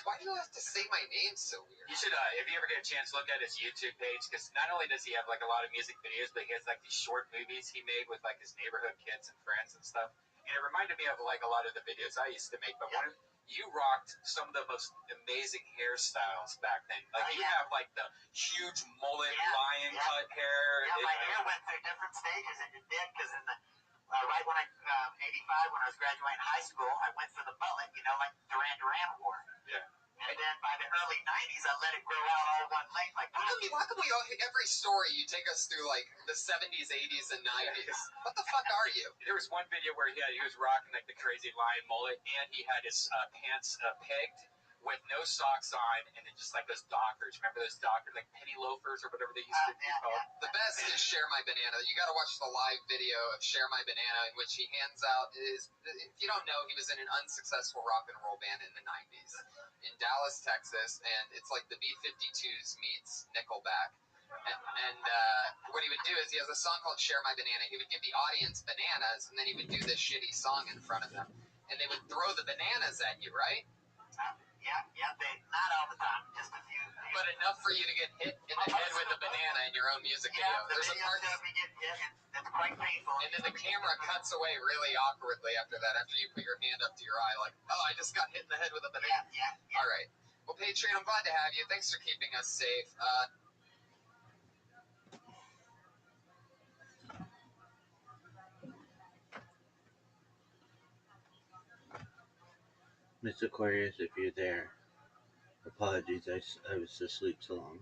Why do you have to say my name so weird? You should, if you ever get a chance, look at his YouTube page, because not only does he have like a lot of music videos, but he has like these short movies he made with like his neighborhood kids and friends and stuff. And it reminded me of like a lot of the videos I used to make. But you rocked some of the most amazing hairstyles back then. Like you have like the huge mullet, lion cut hair. Yeah, my hair went through different stages. It did, because in the right when 85, when I was graduating high school, I went for the mullet, like Duran Duran wore. Yeah. And then by the early 90s, I let it grow out all one length. Like, why come we all, every story you take us through like the 70s, 80s, and 90s? What the fuck are you? There was one video where he was rocking like the crazy lion mullet, and he had his pants pegged with no socks on, and then just like those Dockers. Remember those Dockers, like penny loafers or whatever they used to be called? The best is Share My Banana. You got to watch the live video of Share My Banana, in which he hands out his. If you don't know, he was in an unsuccessful rock and roll band in the 90s in Dallas, Texas, and it's like the B-52s meets Nickelback. And what he would do is he has a song called Share My Banana. He would give the audience bananas, and then he would do this shitty song in front of them. And they would throw the bananas at you, right? Yeah, not all the time, just a few. But enough for you to get hit in the head with a banana in your own music video. There's a part that we get hit, and that's quite painful. And then the camera cuts away really awkwardly after that, after you put your hand up to your eye, like, oh, I just got hit in the head with a banana. Yeah. All right. Well, Patriot, I'm glad to have you. Thanks for keeping us safe. Miss Aquarius, if you're there, apologies, I was asleep so long.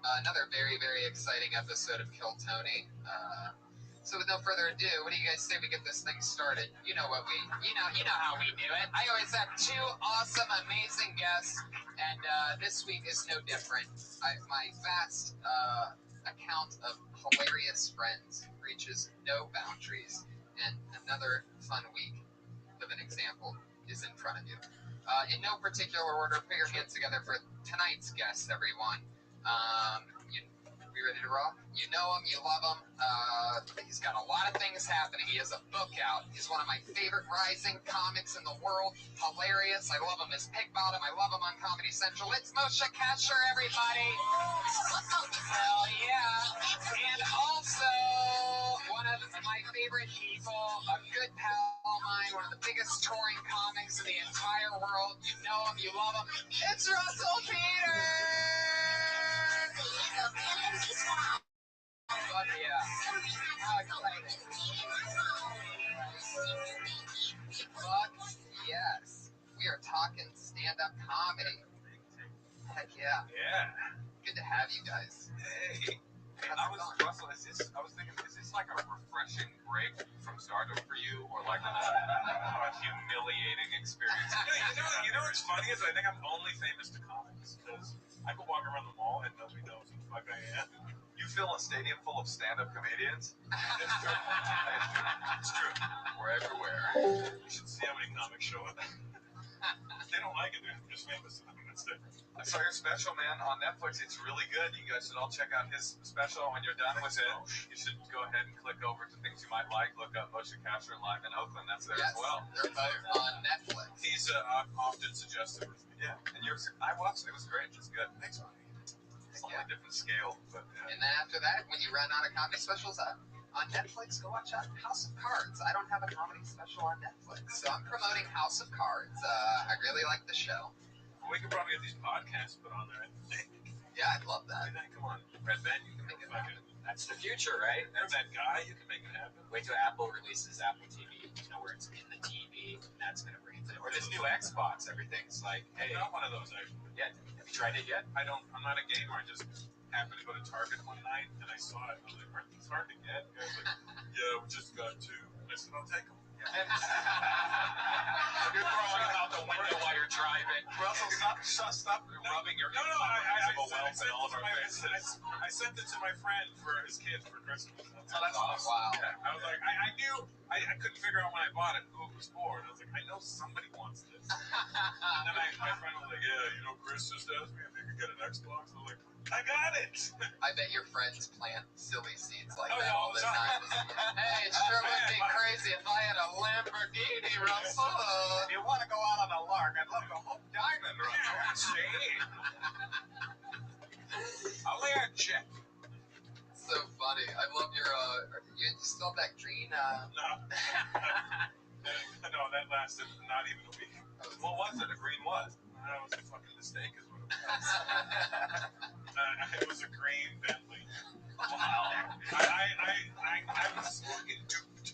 Another very, very exciting episode of Kill Tony. So with no further ado, what do you guys say we get this thing started? You know how we do it. I always have two awesome, amazing guests, and this week is no different. My vast account of hilarious friends reaches no boundaries, and another fun week of an example is in front of you. In no particular order, put your hands together for tonight's guest, everyone. We ready to rock? You know him, you love him. He's got a lot of things happening. He has a book out. He's one of my favorite rising comics in the world. Hilarious. I love him as Pig Bottom. I love him on Comedy Central. It's Moshe Kasher, everybody. Hell yeah. And also, one of my favorite people, a good pal of mine, one of the biggest touring comics in the entire world. You know him, you love him. It's Russell Peters. Fuck yeah. How exciting. Fuck yes. We are talking stand-up comedy. Heck yeah. Yeah. Good to have you guys. Hey. Russell, I was thinking, is this like a refreshing break from stardom for you, or like a humiliating experience? You know what's funny is I think I'm only famous to comics because I could walk around the mall and nobody knows who the fuck I am. You fill a stadium full of stand-up comedians? It's true. It's true. We're everywhere. You should see how many comics show up. They don't like it, they're just famous to them. That's different. I saw your special, man, on Netflix. It's really good. You guys should all check out his special. When you're done with it, you should go ahead and click over to things you might like. Look up Moshe Kasher live in Oakland. That's there as well. They're both on Netflix. He's often suggested with me. Yeah, and I watched it. It was great. It's good. Thanks, buddy. It's on a different scale, but And then after that, when you run out of comedy specials on Netflix, go watch House of Cards. I don't have a comedy special on Netflix, so I'm promoting House of Cards. I really like the show. We could probably get these podcasts put on there. Yeah, I'd love that. Come on, Red Ben, you can make it happen. that's the future, right? There's that guy, you can make it happen. Wait till Apple releases Apple TV, where it's in the TV, and that's going to bring it to. Or this new Xbox, everything's like, hey. I'm not one of those, actually. Yeah, have you tried it yet? I'm not a gamer. I just happened to go to Target one night and I saw it. I was like, aren't these hard to get? The guy's like, yeah, we just got two. I said, I'll take them. You're throwing them out the window while you're driving. Russell, stop rubbing your I sent it to my friend for his kids for Christmas. That's awesome. Wow. Yeah, I was like, I knew, I couldn't figure out when I bought it who it was for. And I was like, I know somebody wants this. And then my friend was like, yeah, Chris just asked me if he could get an Xbox. I was like, I got it. I bet your friends plant silly seeds like that yeah, all the time. Hey, it sure would be crazy if I had a Lamborghini, Russell. If you want to go out on a lark, I'd love to hope diamond, Russell. I'll lay a check. So funny. I love your, you still have that green, No. No, that lasted not even a week. What was it? A green what? That was a fucking mistake is what it was. It was a green Bentley. Wow. I was fucking duped.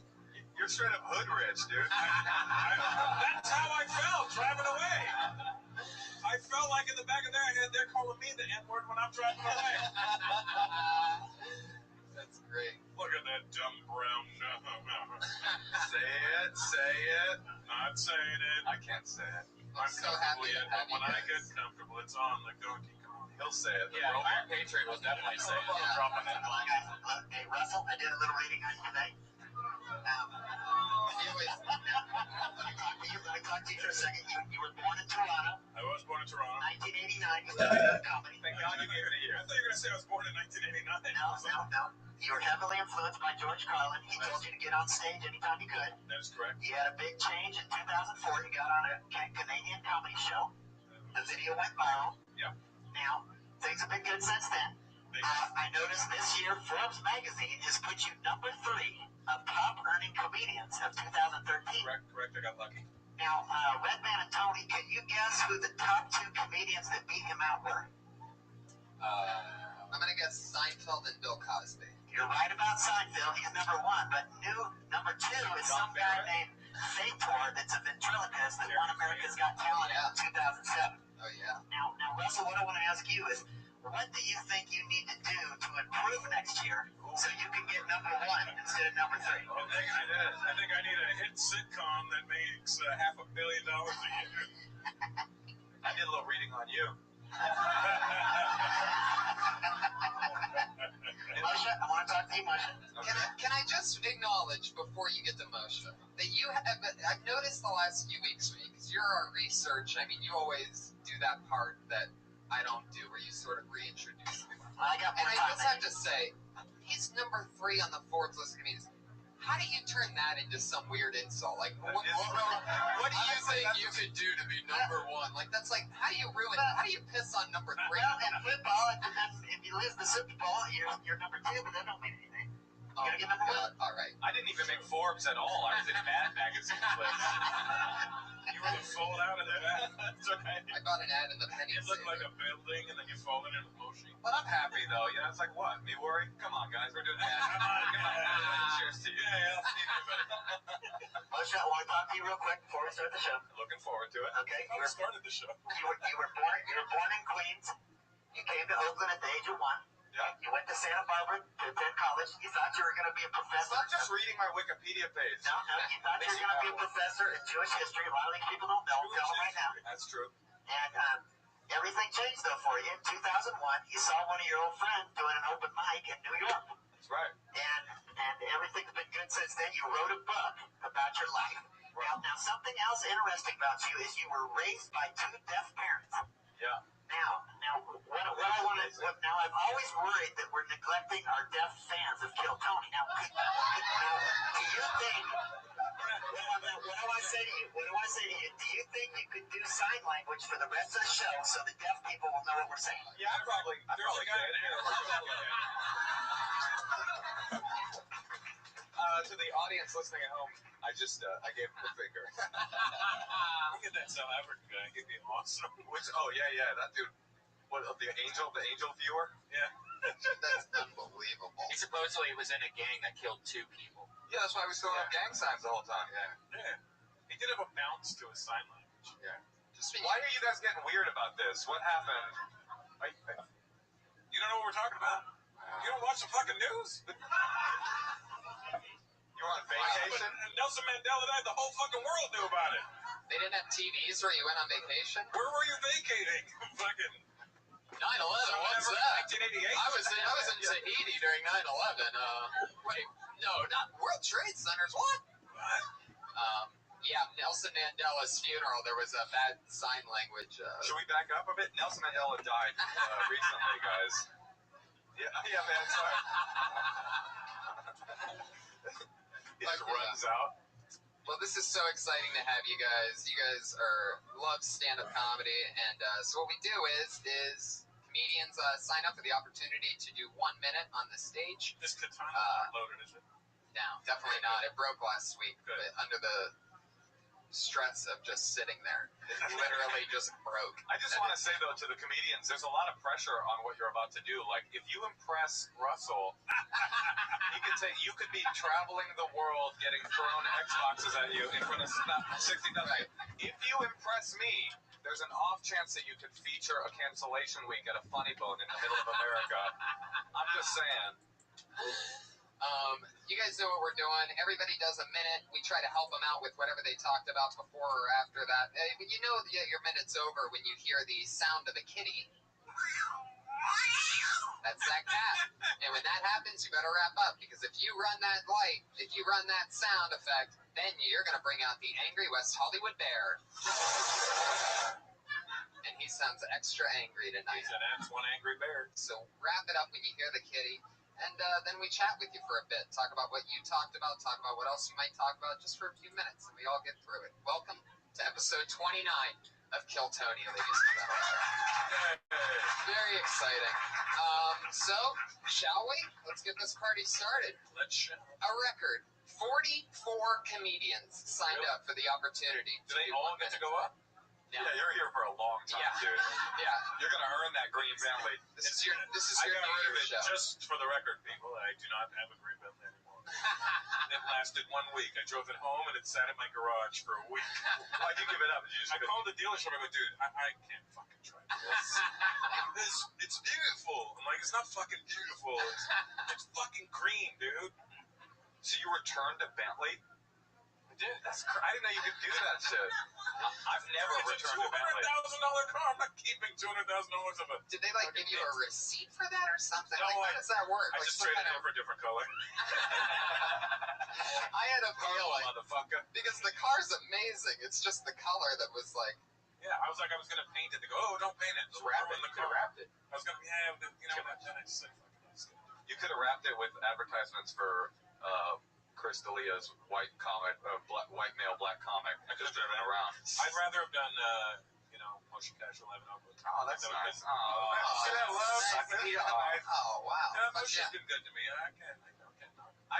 You're straight up hood rich, dude. That's how I felt driving away. I felt like in the back of their head they're calling me the N-word when I'm driving away. That's great. Look at that dumb brown. Say it. Not saying it. I can't say it. I'm so happy to have you when I get guys. comfortable, it's on like Donkey Kong. He'll say it. Yeah, Iron Patriot will definitely say it. Yeah. Dropping that line. Hey, Russell, I did a little reading on you today. Let me talk to you for a second. You were born in Toronto, I was born in Toronto. 1989. You started a company. Thank God you gave it a year. I thought you were going to say I was born in 1989. No. You were heavily influenced by George Carlin. He told you to get on stage anytime you could. That is correct. You had a big change in 2004. You got on a Canadian comedy show. The video went viral. Yeah. Now, things have been good since then. I noticed this year Forbes magazine has put you number 3 of top earning comedians of 2013. Correct. I got lucky. Now, Redman and Tony, can you guess who the top 2 comedians that beat him out were? I'm going to guess Seinfeld and Bill Cosby. You're right about Seinfeld. He's number 1, but number 2 is some guy named Fator that's a ventriloquist that won America's Got Talent in 2007. Oh, yeah. Now, Russell, what I want to ask you is, What do you think you need to do to improve next year so you can get number 1 instead of number 3? I think I need a hit sitcom that makes $500 million a year. I did a little reading on you. Moshe, I want to talk to you, Moshe. Can I just acknowledge before you get to Moshe that you have, I've noticed the last few weeks because you're our research. I mean, you always do that part that I don't do where you sort of reintroduce me. And I just have to say, he's number 3 on the Forbes list of comedians. How do you turn that into some weird insult? Like, what do you think you could do to be number 1? Like, that's like, how do you piss on number 3? Well, in football, if you lose the Super Bowl, you're number 2, but that don't mean anything. You gotta get number 1. All right. I didn't even make Forbes at all. I was in Mad Magazine list. You were sold out of that. That's okay. I got an ad in the penny. It looked like a building, and then you folded in a motion. But I'm happy, though. You know, it's like, what? Me worry? Come on, guys. We're doing that. Come on. Cheers to you. Yeah, see you, buddy. Moshe, I want to talk to you real quick before we start the show. Looking forward to it. Okay. You started the show. You were born in Queens. You came to Oakland at the age of 1. Yeah. You went to Santa Barbara to attend college. You thought you were going to be a professor. I'm just reading my Wikipedia page. No, you thought you were going to be a professor in Jewish history. A lot of these people don't know. Tell them right now. That's true. And everything changed, though, for you. In 2001, you saw one of your old friends doing an open mic in New York. That's right. And everything's been good since then. You wrote a book about your life. Right. Now, something else interesting about you is you were raised by 2 deaf parents. Yeah. Now, I've always worried that we're neglecting our deaf fans of Kill Tony. Now, do you think? What do I say to you? Do you think you could do sign language for the rest of the show so the deaf people will know what we're saying? Yeah, I probably could. To the audience listening at home, I gave him the finger. Look at that South African guy. He'd be awesome. That dude. What, the angel viewer? Yeah. That's unbelievable. He supposedly was in a gang that killed 2 people. Yeah, that's why he was throwing up gang signs the whole time. Yeah. He did have a bounce to his sign language. Yeah. Why are you guys getting weird about this? What happened? You don't know what we're talking about? You don't watch the fucking news? You were on vacation? Nelson Mandela died. The whole fucking world knew about it. They didn't have TVs where you went on vacation? Where were you vacating? Fucking 9/11. What's that? 1988. I was in Tahiti during 9/11. Wait, no, not World Trade Centers. What? Yeah, Nelson Mandela's funeral. There was a bad sign language. Should we back up a bit? Nelson Mandela died recently, guys. Yeah, man. Sorry. It just runs out. Well, this is so exciting to have you guys. You guys love stand-up comedy, and so what we do is comedians sign up for the opportunity to do 1 minute on the stage. This katana not loaded, is it? No, definitely not. It broke last week. Good. But under the stress of just sitting there, it literally just broke. I just want to say, though, to the comedians, there's a lot of pressure on what you're about to do. Like, if you impress Russell, you could be traveling the world getting thrown Xboxes at you in front of 60,000. Right. If you impress me, there's an off chance that you could feature a cancellation week at a Funny Bone in the middle of America. I'm just saying. You guys know what we're doing. Everybody does a minute. We try to help them out with whatever they talked about before or after that. But you know your minute's over when you hear the sound of a kitty. That's that cat. And when that happens, you better wrap up, because if you run that light, if you run that sound effect, then you're going to bring out the angry West Hollywood bear. And he sounds extra angry tonight. He's an X1 angry bear. So wrap it up when you hear the kitty. And then we chat with you for a bit, talk about what you talked about, talk about what else you might talk about, just for a few minutes, and we all get through it. Welcome to episode 29 of Kill Tony, ladies and gentlemen. Very exciting. So, shall we? Let's get this party started. Let's show. A record, 44 comedians signed up for the opportunity. Do they all get to go up? Yeah. Yeah, you're here for a long time, dude. Yeah. You're going to earn that green bentley. This is your I got New rid of Year's it, show. just for the record, people. I do not have a green bentley anymore. It lasted 1 week. I drove it home, and it sat in my garage for a week. Why'd you give it up? Did you just I called the dealership. I go, dude, I can't fucking drive this. It's beautiful. I'm like, it's not fucking beautiful. It's fucking green, dude. So you returned a Bentley? Dude, I didn't know you could do that shit. I've never returned a Bentley. It's a $200,000 car. I'm not keeping $200,000 of it. Did they like give you a receipt for that or something? No, like, how does that work? I Like, just traded it for a different color. I had a feeling motherfucker. because the car's amazing. It's just the color that was like. Yeah, I was like, I was gonna paint it. They go, oh, don't paint it. Just wrap it. In the You could have wrapped it. I was gonna, yeah, you know, then I just said, You could have wrapped it with advertisements for Chris D'Elia's white male black comic. I could have driven around. I'd rather have done, you know, motion casual 11 over. Oh, that's nice. See that love? Oh wow. Yeah, motion's been good to me. I can't.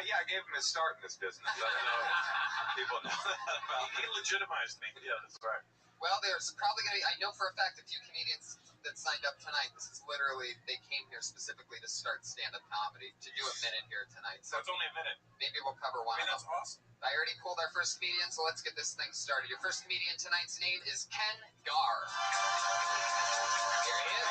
Yeah, I gave him his start in this business. I don't know if people know that about He legitimized me. Yeah, that's right. Well, there's probably going to be, I know for a fact, a few comedians that signed up tonight. This is literally, they came here specifically to start stand-up comedy, to do a minute here tonight. So it's only a minute. Maybe we'll cover one of them. That's awesome. I already pulled our first comedian, so let's get this thing started. Your first comedian tonight's name is Ken Gar. Here he is.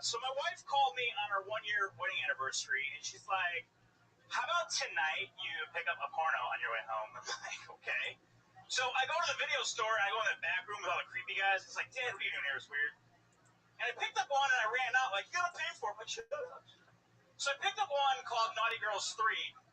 So my wife called me on her 1-year wedding anniversary, and she's like, how about tonight you pick up a porno on your way home? I'm like, okay. So I go to the video store, and I go in the back room with all the creepy guys. It's like, Dad, what are you doing here? It's weird. And I picked up one, and I ran out, like, you gotta pay for it. But shut up. So I picked up one called Naughty Girls 3,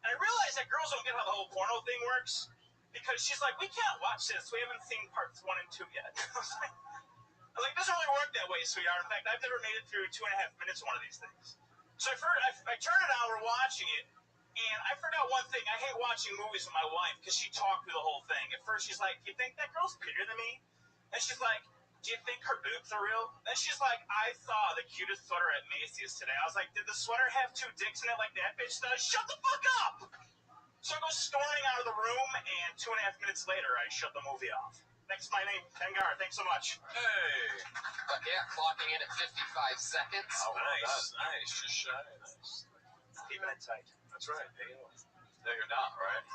and I realized that girls don't get how the whole porno thing works, because she's like, we can't watch this. We haven't seen parts 1 and 2 yet. I was like, it doesn't really work that way, sweetheart. In fact, I've never made it through 2.5 minutes of one of these things. So I turned it on, we're watching it, and I forgot one thing. I hate watching movies with my wife because she talked through the whole thing. At first, she's like, do you think that girl's prettier than me? And she's like, do you think her boobs are real? Then she's like, I saw the cutest sweater at Macy's today. I was like, did the sweater have 2 dicks in it like that bitch does? Shut the fuck up! So I go storming out of the room, and 2.5 minutes later, I shut the movie off. That's my name, Ken Gar. Thanks so much. Hey. But yeah, clocking in at 55 seconds. Oh, nice. Just shy. Nice. Keeping it tight. That's right. No, you're not, right?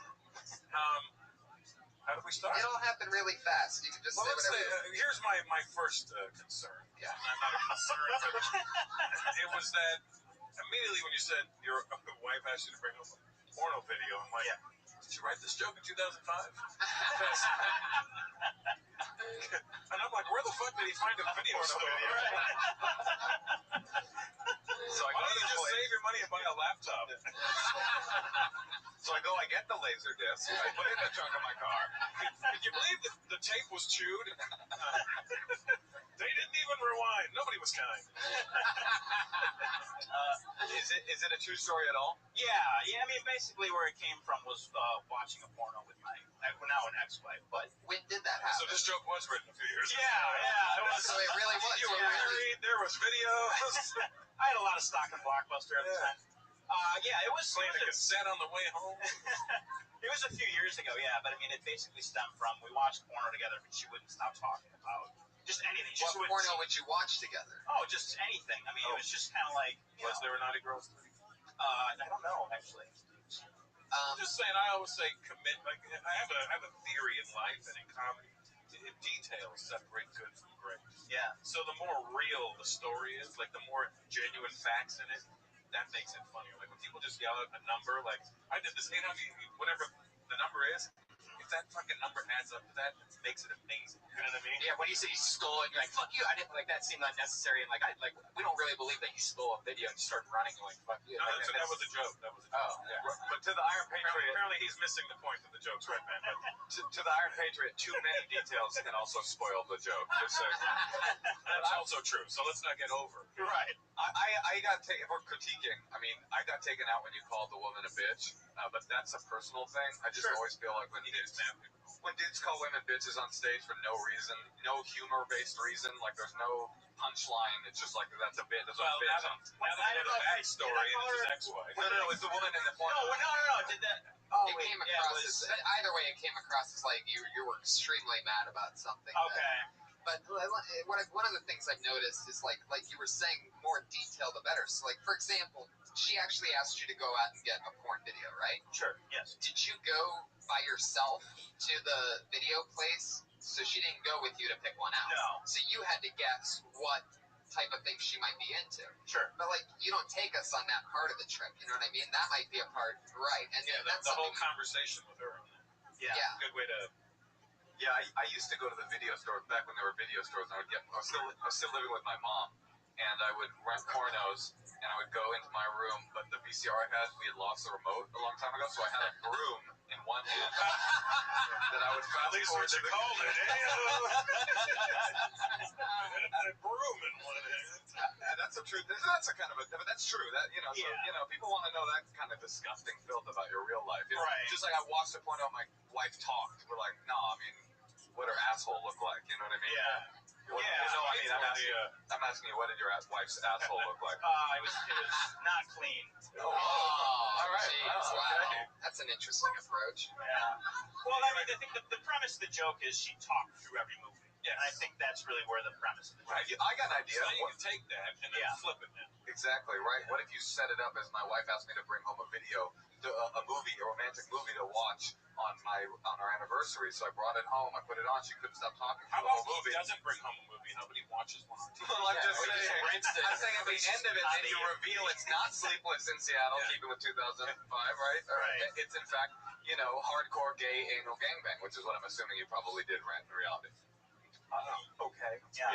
How do we start? It'll happen really fast. You can just say whatever. Here's my first concern. Yeah. I'm not a concern, but it was that immediately when you said your wife asked you to bring up a porno video, I'm like, did you write this joke in 2005? And I'm like, where the fuck did he find a video store? So I Why don't you just save your money and buy a laptop? So I go, I get the laser disc, I put it in the trunk of my car. Could you believe that the tape was chewed? They didn't even rewind. Nobody was kind. Is it a true story at all? Yeah. I mean, basically where it came from was watching a porno with my now an ex-wife. But when did that happen? So this joke was written a few years ago. Yeah. It was. So it really was. You were married. There was videos. I had a lot of stock in Blockbuster at the time. It was playing a cassette on the way home. It was a few years ago, yeah. But I mean, it basically stemmed from we watched porno together, but she wouldn't stop talking about just anything. What porno would you watch together? Oh, just anything. I mean, it was just kind of like. Was there a Naughty Girls 3? I don't know, actually. I'm just saying, I always say commit. Like, I have a theory in life and in comedy. Details separate good from great. Yeah. So the more real the story is, like the more genuine facts in it, that makes it funnier. Like when people just yell out a number, like I did this, whatever the number is, if that fucking number adds up to that, it makes it amazing. You know what I mean? Yeah. When you say you stole it, you're like, fuck you. I didn't like that seemed unnecessary, and we don't really believe that you stole a video and you started running. You're like, fuck you. No, that was a joke. That was a joke. Oh, yeah. But to the Iron Patriot, apparently he's missing the point of the joke's right, man. To the Iron Patriot, too many details can also spoil the joke. Just saying. That's also true. So let's not get over. You're right. I got taken. If we're critiquing, I mean, I got taken out when you called the woman a bitch, but that's a personal thing. I just always feel like when dudes call women bitches on stage for no reason, no humor-based reason, like there's no punchline. It's just like that's a bit. There's a bitch. Now that the backstory and it's his ex-wife. No, it's the woman in the porno. No. Did that? It came across as either way. It came across as like you were extremely mad about something. Okay. But one of the things I've noticed is like you were saying, more detail the better. So like, for example, she actually asked you to go out and get a porn video, right? Sure. Yes. Did you go by yourself to the video place? So she didn't go with you to pick one out. No. So you had to guess what type of thing she might be into. Sure. But like, you don't take us on that part of the trip. You know what I mean? That might be a part, right? And yeah, that's the whole conversation with her. Yeah. Good way to. Yeah, I used to go to the video store back when there were video stores. And I was still living with my mom, and I would rent pornos, and I would go into my room. But the VCR I had, we had lost the remote a long time ago, so I had a broom in one hand that I would fast At least forward what to you the called it, a broom in one hand. And that's a truth. That's a kind of a. But that's true. That so, people want to know that kind of disgusting filth about your real life. Right. Just like I watched a porno, my wife talked. We're like, no, I mean, what her asshole look like? You know what I mean? Yeah. No, I mean, I'm asking you, what did your wife's asshole look like? It was not clean. Oh, all right. Geez, Wow. okay. That's an interesting approach. Yeah. Well, I mean, I think the premise of the joke is she talked through every movie. Yeah. And I think that's really where the premise of the joke is. I got an idea. So you can take that and then flip it now. Exactly, right? What if you set it up as my wife asked me to bring home a video, a romantic movie to watch on our anniversary? So I brought it home, I put it on, she couldn't stop talking How for the about whole movie. he doesn't bring home a movie? Nobody watches one. Well, I'm just saying. I'm saying at the end of it, then you the reveal it's not Sleepless in Seattle, keeping with 2005, right? Right. It's in fact, hardcore gay anal gangbang, which is what I'm assuming you probably did in reality. Okay. Yeah.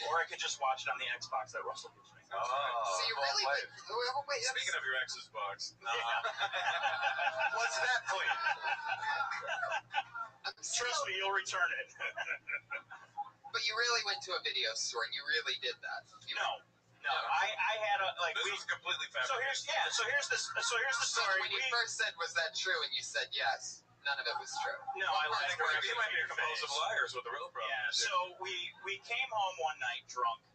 Or I could just watch it on the Xbox that Russell gives me. Oh, So you really wait. Speaking of your ex's box, what's that, please? Trust me, you'll return it. But you really went to a video store and you really did that. No. I had a this was completely fabricated. So here's the story. When you first said, "Was that true?" and you said yes, none of it was true. No, I lied. You might be a compulsive liar is what the real problem is. So we came home one night drunk,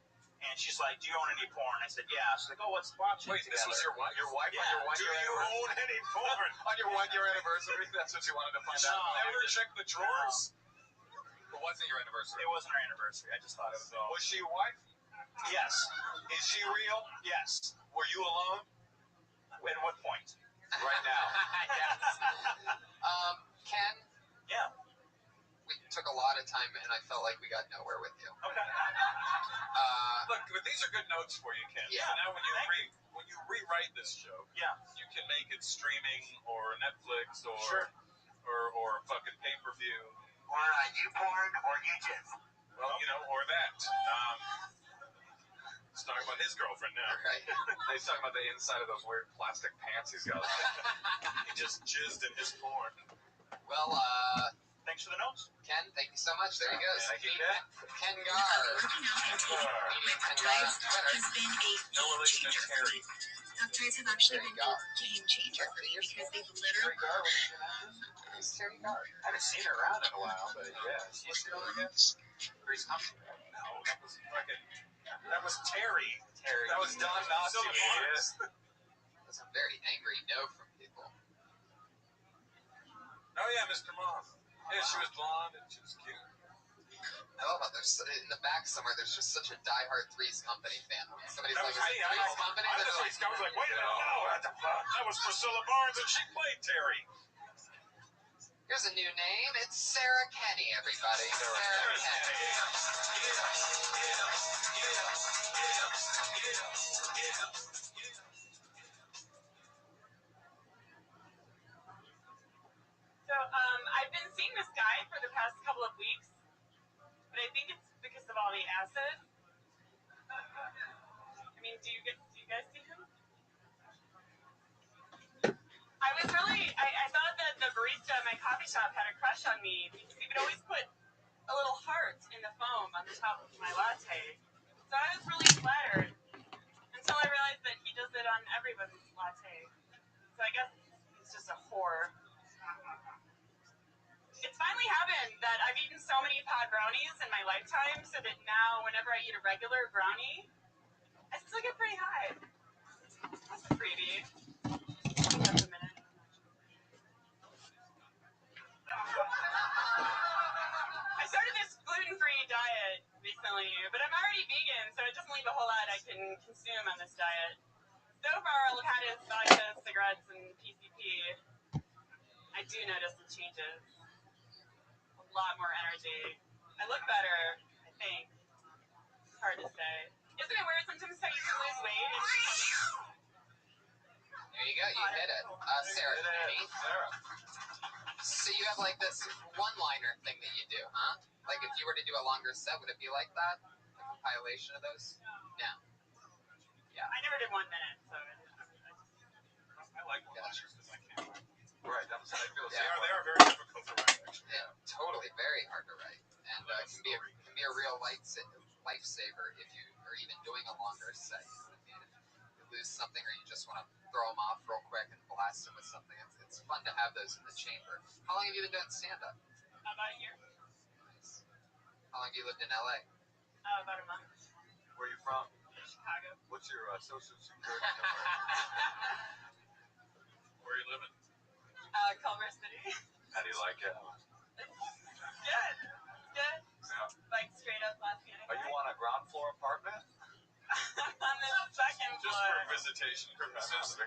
and she's like, "Do you own any porn?" I said, "Yeah." She's like, "Oh, let's watch it." Wait, this was your wife? Yeah. On your 1 Do year you own any porn? On your 1 year anniversary? That's what you wanted to find out? Never check the drawers? It wasn't your anniversary. It wasn't our anniversary. I just thought it was all. Was she your wife? Yes. Is she real? Yes. Were you alone? At what point? Right now. Yes. Ken? Yeah. We took a lot of time, and I felt like we got nowhere with you. Okay. Look, these are good notes for you, Ken. Yeah. So now when you rewrite this show, you can make it streaming or Netflix or fucking pay-per-view. Or YouPorn or YouJizz. Well, or that. He's talking about his girlfriend now. Right. He's talking about the inside of those weird plastic pants he's got. He just jizzed in his porn. Well, thanks for the notes. Ken, thank you so much. There he goes. Thank you, Ken. Ken Gar. Ken Gar on Twitter. No relation to Terry. Peptides have actually been a game changer for me because they've literally. Who's Terry Gar? I haven't seen her around in a while, but yeah. She's still again? Grace Humphrey. No, that was Terry. That was Don Knotts. That's a very angry no from people. Oh yeah, Mr. Mom. Yeah, she was blonde and she was cute. I love how there's in the back somewhere. There's just such a diehard Three's Company fan. Somebody's That like, was me. Three's Company. I was like, wait a minute, no, what the fuck? That was Priscilla Barnes and she played Terry. Here's a new name. It's Sarah Kenny, everybody. Sarah Kenny. So, I've been seeing this guy for the past couple of weeks, but I think it's because of all the acid. I mean, do you guys see him? I thought that the barista at my coffee shop had a crush on me because he would always put a little heart in the foam on the top of my latte. So I was really flattered until I realized that he does it on everybody's latte. So I guess he's just a whore. It's finally happened that I've eaten so many pod brownies in my lifetime so that now whenever I eat a regular brownie, I still get pretty high. That's a freebie. That's a minute. I started this do notice the changes. A lot more energy. I look better, I think. It's hard to say. Isn't it weird sometimes how you can lose weight? There you go. You hit it. Sarah, Kenny. So you have like this one-liner thing that you do, huh? Like if you were to do a longer set, would it be like that? A compilation of those? No. Yeah. I never did 1 minute, so I like one-liners because I can't write. Right, that's what I feel. Yeah. They are very difficult to write, actually. Yeah, totally, very hard to write, and can be a real lifesaver if you are even doing a longer set. You know what I mean? If you lose something, or you just want to throw them off real quick and blast them with something. It's fun to have those in the chamber. How long have you been doing stand-up? about a year. Nice. How long have you lived in LA? About a month. Where are you from? Chicago. What's your social security number? Where are you living? Culver City. How do you like it? It's good. It's good. Yeah. Like straight up Latino. Are you on a ground floor apartment? On the second Just floor. for visitation purposes.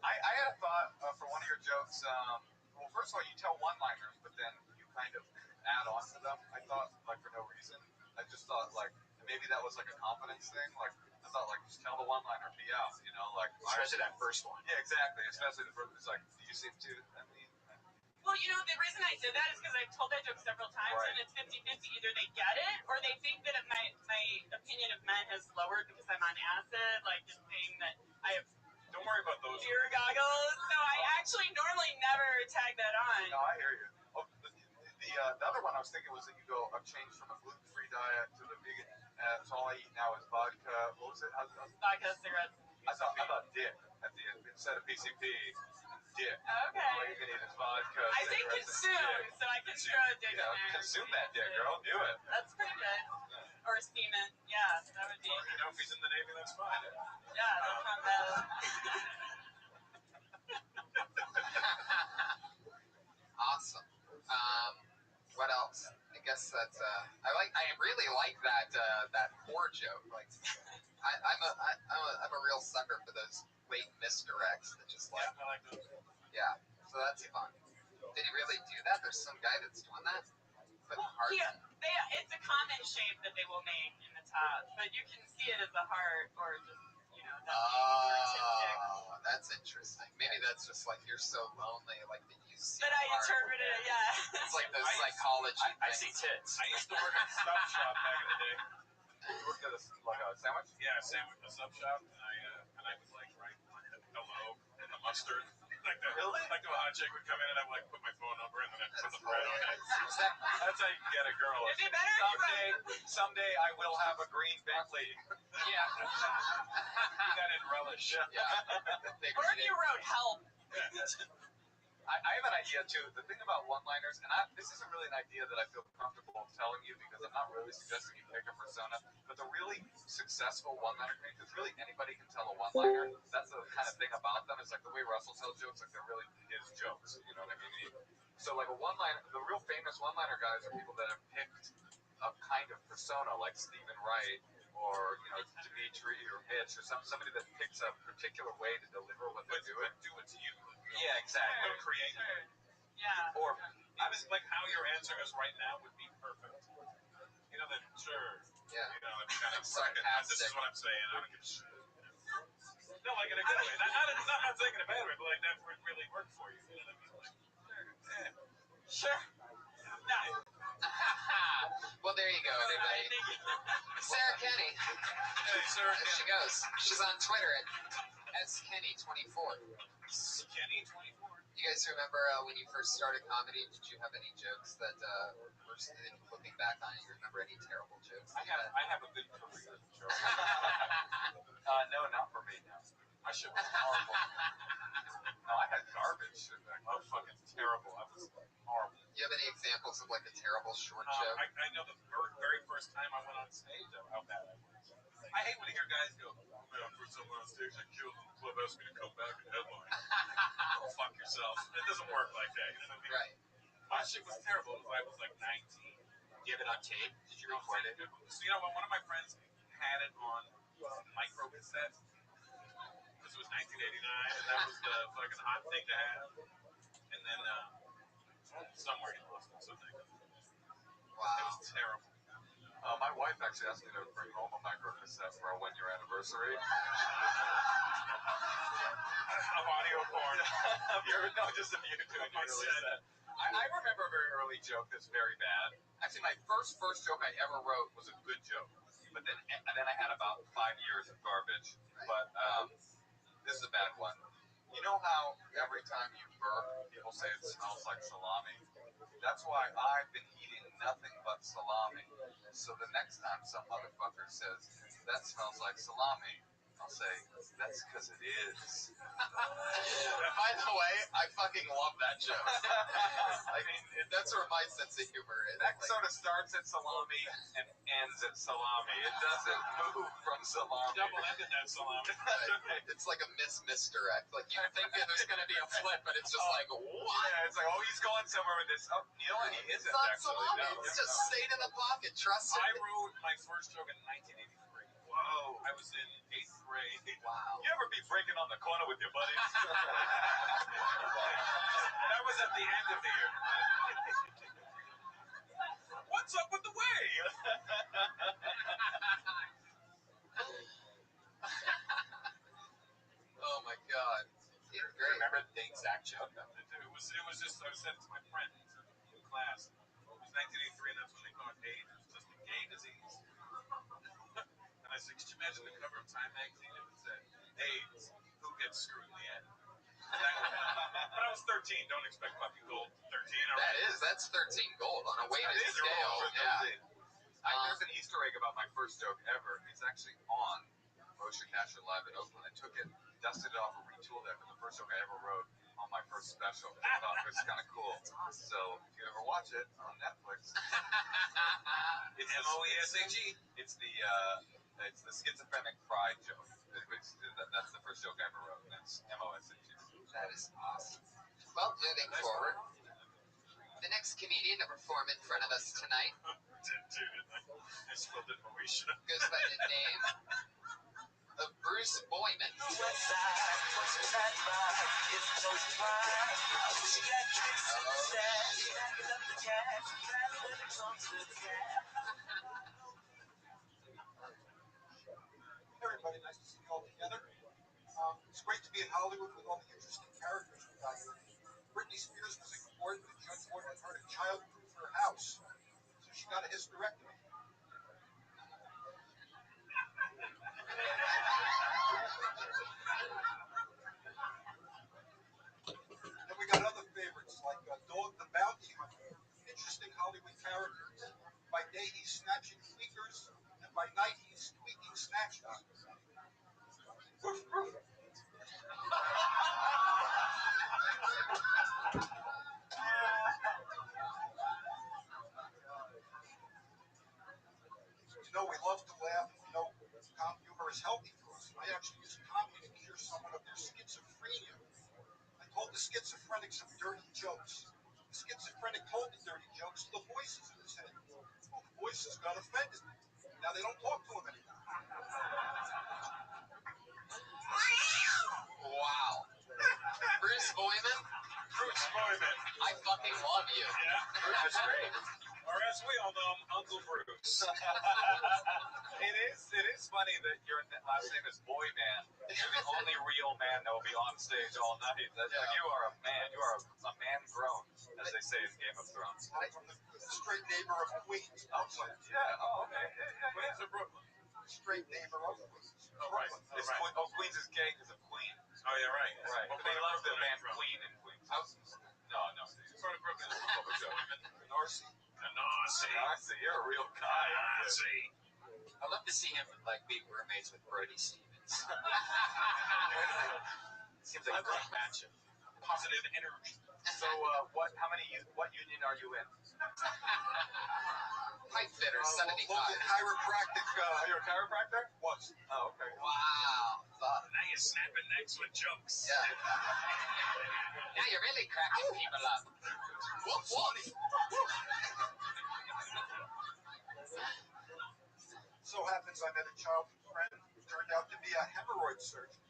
I had a thought for one of your jokes. Well, first of all, you tell one-liners, but then you kind of add on to them. I thought, like, for no reason. I just thought, like, maybe that was like a confidence thing. Like, I thought, like, just tell the one-liner, be out, you know, like. Especially that first one. Yeah, exactly. Especially the first. It's like, do you seem to? I mean. Well, you know, the reason I did that is because I've told that joke several times, Right. and it's 50-50. Either they get it, or they think that my opinion of men has lowered because I'm on acid, like just saying that I have Don't worry about those. ear goggles. So I actually normally never tag that on. No, I hear you. Oh, the other one I was thinking was that you go, I've changed from a gluten-free diet to the vegan, and so all I eat now is vodka. What was it? Vodka, cigarettes. I thought dick at the end instead of PCP. Dick. Okay. All you can eat is vodka. I say consume, so I can throw a dick in there. Consume that dick, girl. Do it. That's pretty good. Or semen. Yeah, that would be. You know, if he's in the Navy, that's fine. Yeah, that's not bad. Awesome. What else? I guess that's I really like that poor joke. Like I'm a real sucker for those late misdirects that just like. Yeah, I like those. Yeah, so that's fun. Did he really do that? There's some guy that's doing that? Putting hearts in. It's a common shape that they will make in the top, but you can see it as a heart or just, you know, Oh, that's interesting. Maybe that's just like you're so lonely, like that you see. But I interpreted it, yeah. It's like those psychology. I see tits. I used to work at a sub shop back in the day. You worked at a sandwich? Yeah, sandwich, a sub shop, and I would like write hello in the mustard. Like the hot chick would come in and I would like put my phone number and then I'd put the bread on it. That's how you can get a girl. It'd be better Someday I will have a green Bentley. Yeah. That in relish. Yeah. Or if you wrote help. I have an idea too. The thing about one-liners, and this isn't really an idea that I feel comfortable telling you because I'm not really suggesting you pick a persona, but the really successful one-liner creators, because really anybody can tell a one-liner. That's the kind of thing about them. It's like the way Russell tells jokes, like they're really his jokes. You know what I mean? So like a one-liner, the real famous one-liner guys are people that have picked a kind of persona, like Stephen Wright or Dimitri or Mitch or somebody that picks a particular way to deliver what they do it. Do it to you. Yeah, exactly. Don't create. Sure. Yeah. Or even like how your answer is right now would be perfect. You know that sure. Yeah. You know, it's kind of sarcastic. This is what I'm saying. I don't give a shit. No, like in a good way. Not saying in a bad way, but like that would really work for you. You know what I mean? Like, Sure. No. Well, there you go, everybody. Sarah Kenny. hey, Sarah, There she goes. She's on Twitter at skenny24. Kenny24. You guys remember when you first started comedy? Did you have any jokes that were looking back on it? You remember any terrible jokes? I have a good career. Sure. No, not for me. No. My shit was horrible. No, I had garbage shit back. I was fucking terrible. I was horrible. You have any examples of like a terrible short joke? I know the very first time I went on stage, how bad I was. I hate when I hear guys go, man, first time I went on stage, I killed them. The club asked me to come back and headline. Go fuck yourself. It doesn't work like that. You know what I mean? Right. My shit was terrible. I was like 19. Do you have it on tape? Did you record it? So, you know, one of my friends had it on micro cassette because it was 1989 and that was the fucking hot thing to have. And then somewhere he lost it. So thank God. Wow. It was terrible. My wife actually asked me to bring home a micro cassette for our 1-year anniversary. Of audio porn. No, just of you doing your set. I remember a very early joke that's very bad. Actually, my first joke I ever wrote was a good joke. But then I had about 5 years of garbage. But this is a bad one. You know how every time you burp, people say it smells like salami? That's why I've been eating nothing but salami. So the next time some motherfucker says, that smells like salami, I'll say, that's because it is. By the way, I fucking love that joke. I mean, that's where my sense of humor is. That sort of starts at salami and ends at salami. It doesn't move from salami. Double-ended that salami. It's like a misdirect. Like, you're thinking there's going to be a flip, but it's just like, what? Yeah, it's like, oh, he's going somewhere with this. Oh, you know what? He isn't actually. Salami. No, it's just stayed in the pocket. Trust it. I wrote my first joke in 1983. Whoa. I was in 8th grade. Wow. You ever be breaking on the corner with your buddies? That was at the end of the year. What's up with the wave? Oh my God. You remember the exact joke? It was just, I said it to my friend in class. It was 1983, and that's when they caught AIDS. It was just a gay disease. And I said, could you imagine the cover of Time magazine if it said, AIDS, who gets screwed in the end? But I was 13, don't expect fucking gold. 13, all right? That's 13 gold on a weighted scale. Yeah. There's an Easter egg about my first joke ever. It's actually on Moshe Kasher Live in Oakland. I took it, dusted it off, and retooled it for the first joke I ever wrote on my first special. I thought it was kind of cool. So if you ever watch it on Netflix, it's MOESHE. It's the schizophrenic pride joke. That's the first joke I ever wrote. That's MOSHE. That is awesome. Well, moving forward, the next comedian to perform in front of us tonight I spilled it when we should. goes by the name of Bruce Boyman. Everybody, nice to see you all together. It's great to be in Hollywood with all the interesting characters we got here. Britney Spears was in court. The judge ordered her to childproof her house, so she got a hysterectomy. Then we got other favorites like Dog the Bounty Hunter. Interesting Hollywood characters. By day he's snatching tweakers, and by night he's tweaking snatchers. Woof, woof. You know, we love to laugh. You know, calm humor is healthy for us. I actually use comedy to cure someone of their schizophrenia. I told the schizophrenic some dirty jokes. The schizophrenic told the dirty jokes to the voices in his head. Well, the voices got offended. Now they don't talk to him anymore. Wow. Bruce Boyman? Bruce Boyman. I fucking love you. Yeah? Bruce is great. Or as we all know him, Uncle Bruce. It is funny that your last name is Boyman. You're the only real man that will be on stage all night. You are a man. You are a man grown, as they say in Game of Thrones. I'm the straight neighbor of Queens. Yeah. Oh, okay. Queens of Brooklyn. Straight neighbor of Queens. Oh, right. Queens is gay because of Queen. Oh, yeah, right. Right. What They part of love the Brooklyn man are you from? Queen in Queens. No. What part of Brooklyn is Narcy. Honestly, you're a real guy. Nazi. I'd love to see him be roommates with Brody Stevens. Seems like a great matchup. Positive energy. So, what union are you in? Pipe fitter, 75. Local chiropractic. Are you a chiropractor? Was. Oh, okay. Wow. Now you're snapping necks with jokes. Yeah. Now you're really cracking people up. Woof, woof. So happens I met a childhood friend who turned out to be a hemorrhoid surgeon.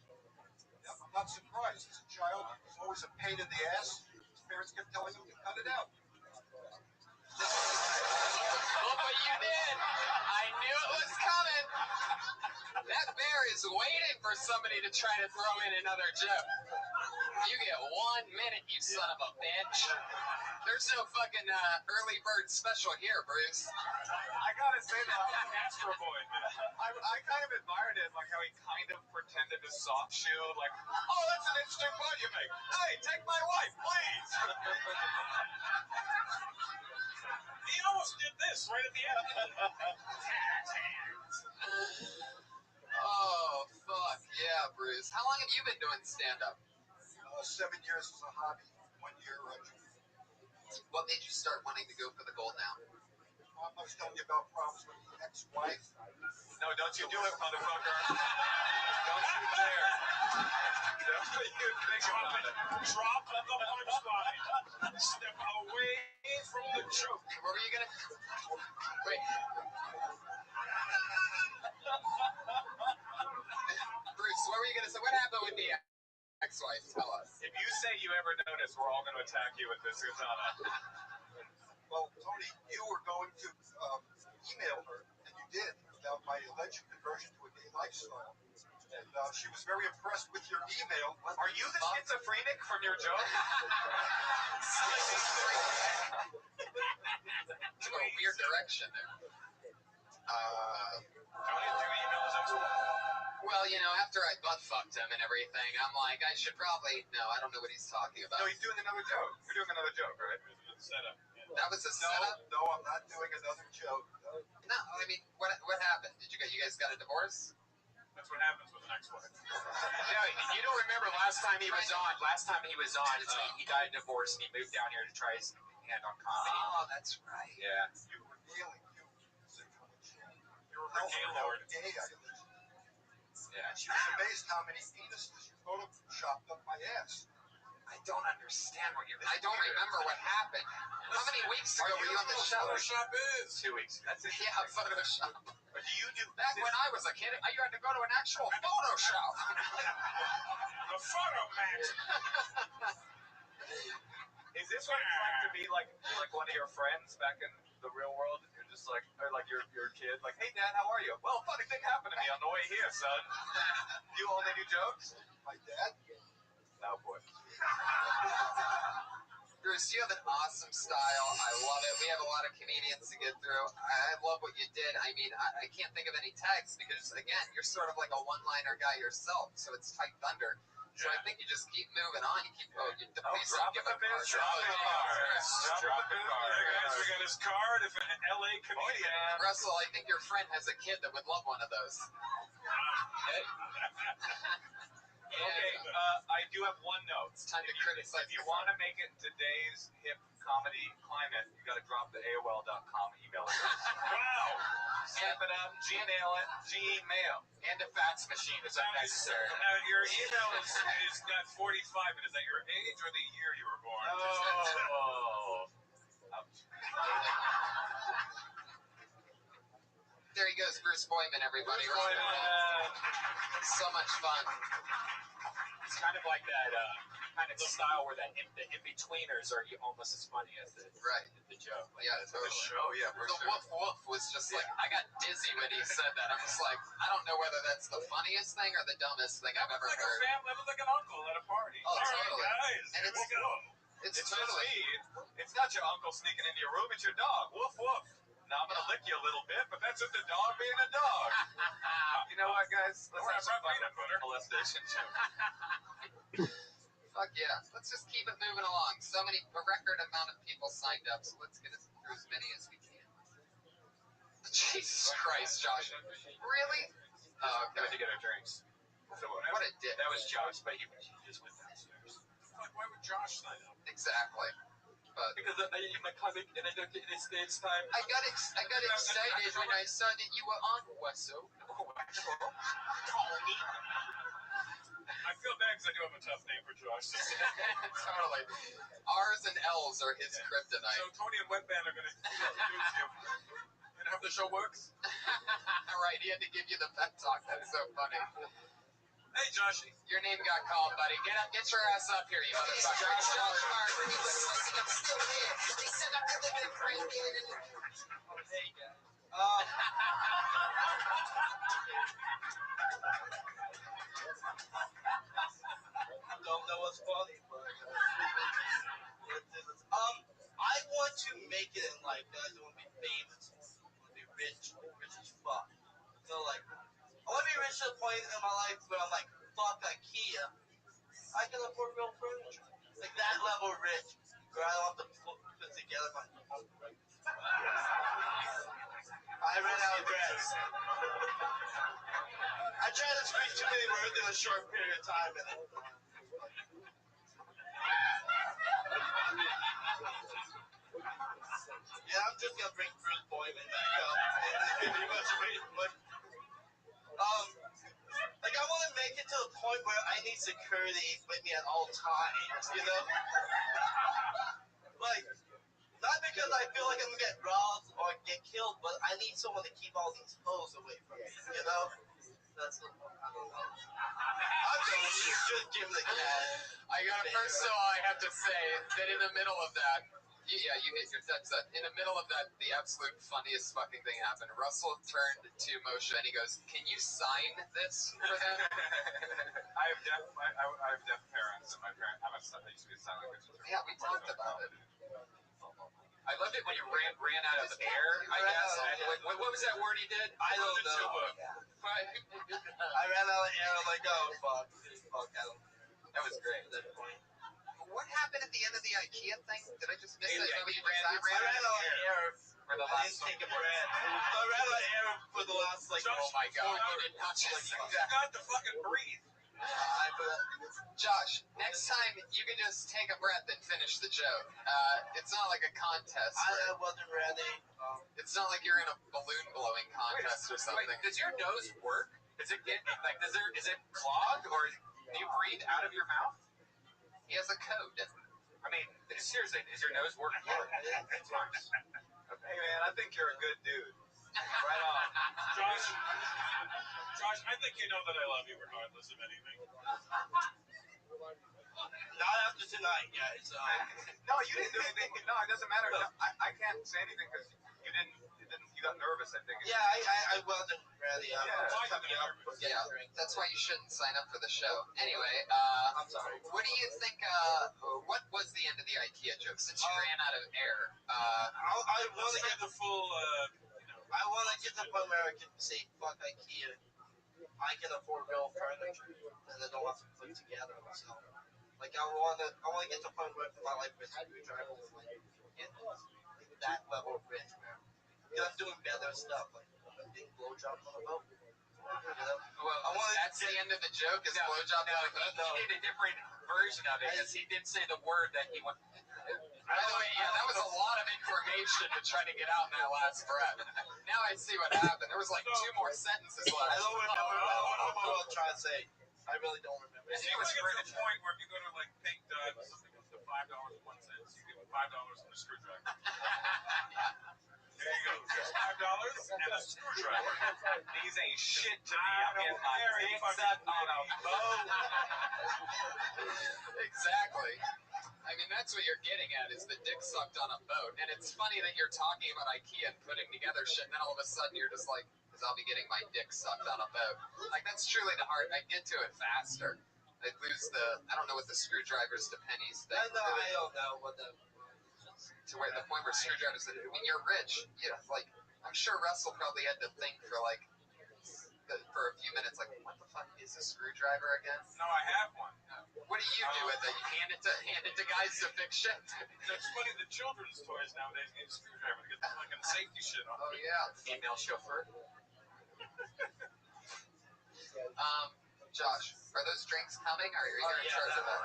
Yep, I'm not surprised. As a child, he was always a pain in the ass. His parents somebody to try to throw in another joke. You get 1 minute, you son of a bitch. There's no fucking early bird special here, Bruce. I gotta say that I'm Astro Boy. I kind of admired it, like how he kind of pretended to soft shield, like, oh, that's an interesting point you make. Hey, take my wife, please. He almost did this right at the end. Oh, fuck. Yeah, Bruce. How long have you been doing stand-up? 7 years as a hobby, 1 year. What made you start wanting to go for the gold now? I was telling you about problems with the ex-wife. No, don't you do it, motherfucker. Don't you dare. Don't you think about it. Drop the punchline. Step away from the joke. What were you gonna... Wait. Bruce, what were you gonna say? What happened with the ex-wife? Tell us. If you say you ever notice, we're all going to attack you with this katana. Well, Tony, you were going to email her, and you did, about my alleged conversion to a gay lifestyle. And she was very impressed with your email. Are you the schizophrenic from your joke? To a weird direction there. Well, you know, after I butt fucked him and everything, I'm like, I should probably... No, I don't know what he's talking about. No, he's doing another joke. You're doing another joke, right? Setup. That was a setup? No, I'm not doing another joke. No, I mean, what happened? You guys got a divorce? That's what happens with an ex-wife. Yeah, you don't remember last time he was on, he got a divorce and he moved down here to try his hand on comedy. Oh, that's right. Yeah. You were revealing, You're a gay lord. Gay, Yeah. she was amazed how many penises you photoshopped up my ass. I don't understand what you're... I don't remember what happened. How many weeks ago were you on the show? Photoshop is. 2 weeks. That's it. Yeah, Photoshop. Or do you do... Back when I was a kid, you had to go to an actual photo shop. The photo mat. Is this what it's like to be like one of your friends back in the real world? You're just like, or like your kid, like, hey, Dad, how are you? Well, funny thing happened to me on the way here, son. You only do jokes? My dad? No, boy. Bruce, you have an awesome style. I love it. We have a lot of comedians to get through. I love what you did. I mean, I can't think of any tags because, again, you're sort of like a one-liner guy yourself, so it's tight thunder. So I think you just keep moving on. You keep dropping the biz. Dropping the card. Hey, guys, we got his card. If an LA comedian. Russell, I think your friend has a kid that would love one of those. Okay, I do have one note. It's time to criticize. If you want to make it in today's hip comedy climate, you got to drop the AOL.com email address. Wow. Step it up, Gmail. And a fax machine is unnecessary. Your email is got 45 minutes. Is that your age or the year you were born? Oh. There he goes, Bruce Boyman, everybody. So much fun. It's kind of like that kind of style where the in-betweeners are almost as funny as the joke. Like, yeah, totally. The show, yeah. The woof woof was just like, I got dizzy when he said that. I'm just like, I don't know whether that's the funniest thing or the dumbest thing I've ever heard. That was like an uncle at a party. Oh, totally. Guys, and it's totally. It's not your uncle sneaking into your room, it's your dog. Woof woof. Now I'm gonna lick you a little bit, but that's just the dog being a dog. You know what, guys? Let's have some fun with molestation too. Fuck yeah. Let's just keep it moving along. A record amount of people signed up, so let's get through as many as we can. Jesus Christ, Josh. Really? Oh, okay. We had to get our drinks. So what a dick. That was Josh, but he just went downstairs. Like, why would Josh sign up? Exactly. But because I eat my comic and I don't get it stage time. I got excited when I saw that you were on Wesso. I feel bad because I do have a tough name for Josh. Totally. R's and L's are his kryptonite. So Tony and Wetband are going to introduce you. And how the show works? Right, he had to give you the pep talk. That's so funny. Hey, Joshy. Your name got called, buddy. Get up, get your ass up here, you motherfucker. I'm still here. They said I could have been crazy. There you go. want to make it in life, guys. I want to be famous. I want to be rich as fuck. So like, I want to be rich to the point in my life where I'm like, fuck IKEA. I can afford real furniture. Like that level of rich, where I don't have to put together my own. I ran out of breath. I tried to squeeze too many words in a short period of time, and I'm just gonna bring Bruce Boyman back up. Like I want to make it to the point where I need security with me at all times, you know? Like, not because I feel like I'm gonna get robbed or get killed, but I need someone to keep all these hoes away from me, you know? That's what, I don't know. I'm just Jim the Cat. First of all, I have to say that in the middle of that, yeah, you hit your dead set. In the middle of that, the absolute funniest fucking thing happened. Russell turned to Moshe and he goes, "Can you sign this for them?" I have deaf parents, and my parents, I used to be a sign language teacher. Yeah, we talked about it. I loved it when you ran out of air, I guess. What was that word he did? I don't know. I ran out of air. I'm like, oh, fuck. That was great. What happened at the end of the IKEA thing? Did I just miss it? I ran out of air for the last. I didn't take a breath. I ran out of air for the last, like, oh my god. You did not just You got to fucking breathe. Josh, next time you can just take a breath and finish the joke. It's not like a contest. I wasn't ready. It's not like you're in a balloon blowing contest or something. Wait, does your nose work? Is it is it clogged, or do you breathe out of your mouth? He has a code. I mean, seriously, is your nose working? It works. Hey man, I think you're a good dude. Right on. Josh, I think you know that I love you regardless of anything. Not after tonight, guys. No, you didn't do anything. No, it doesn't matter. No, I can't say anything because you got nervous, I think. Yeah, I wasn't ready. Why Coming you up. nervous? Yeah, that's why you shouldn't sign up for the show. Anyway, I'm sorry. what do you think, what was the end of the IKEA joke since you ran out of air? I want to get the full, I want to get to the point where I can say, fuck IKEA. I can afford real furniture and I don't have to put together myself. Like I want to get to the point where my life is screwdriver is like that level of rich, man. Because I'm doing better stuff, like getting blowjobs on the boat. You know? Well, that's the end of the joke. Is blowjob? No, he did a different version of it because he did say the word that he went. By the way, yeah, that was a lot of information to try to get out in that last breath. Now I see what happened. There was like 2 more sentences left. I don't remember what I'm trying to say. I really don't remember. it was to the point where if you go to like Pink Dot, something comes to $5.01, you get $5 on a screwdriver. There you go. It's $5 and a screwdriver. These ain't shit to me. I'm getting my dick sucked on a boat. Exactly. I mean, that's what you're getting at, is the dick sucked on a boat. And it's funny that you're talking about IKEA and putting together shit, and then all of a sudden you're just like, because I'll be getting my dick sucked on a boat. Like, that's truly the heart. I'd get to it faster. I'd lose I don't know what the screwdrivers to pennies thing. I don't know what the... To where the point where screwdrivers, I mean, you're rich. You know, like, I'm sure Russell probably had to think for like, for a few minutes, like, what the fuck is a screwdriver again? No, I have one. What do you do with it? You hand it to guys to fix shit? That's funny, the children's toys nowadays need a screwdriver to get the fucking safety shit on. Oh, yeah. Female chauffeur. Josh, are those drinks coming, or are you in charge of that?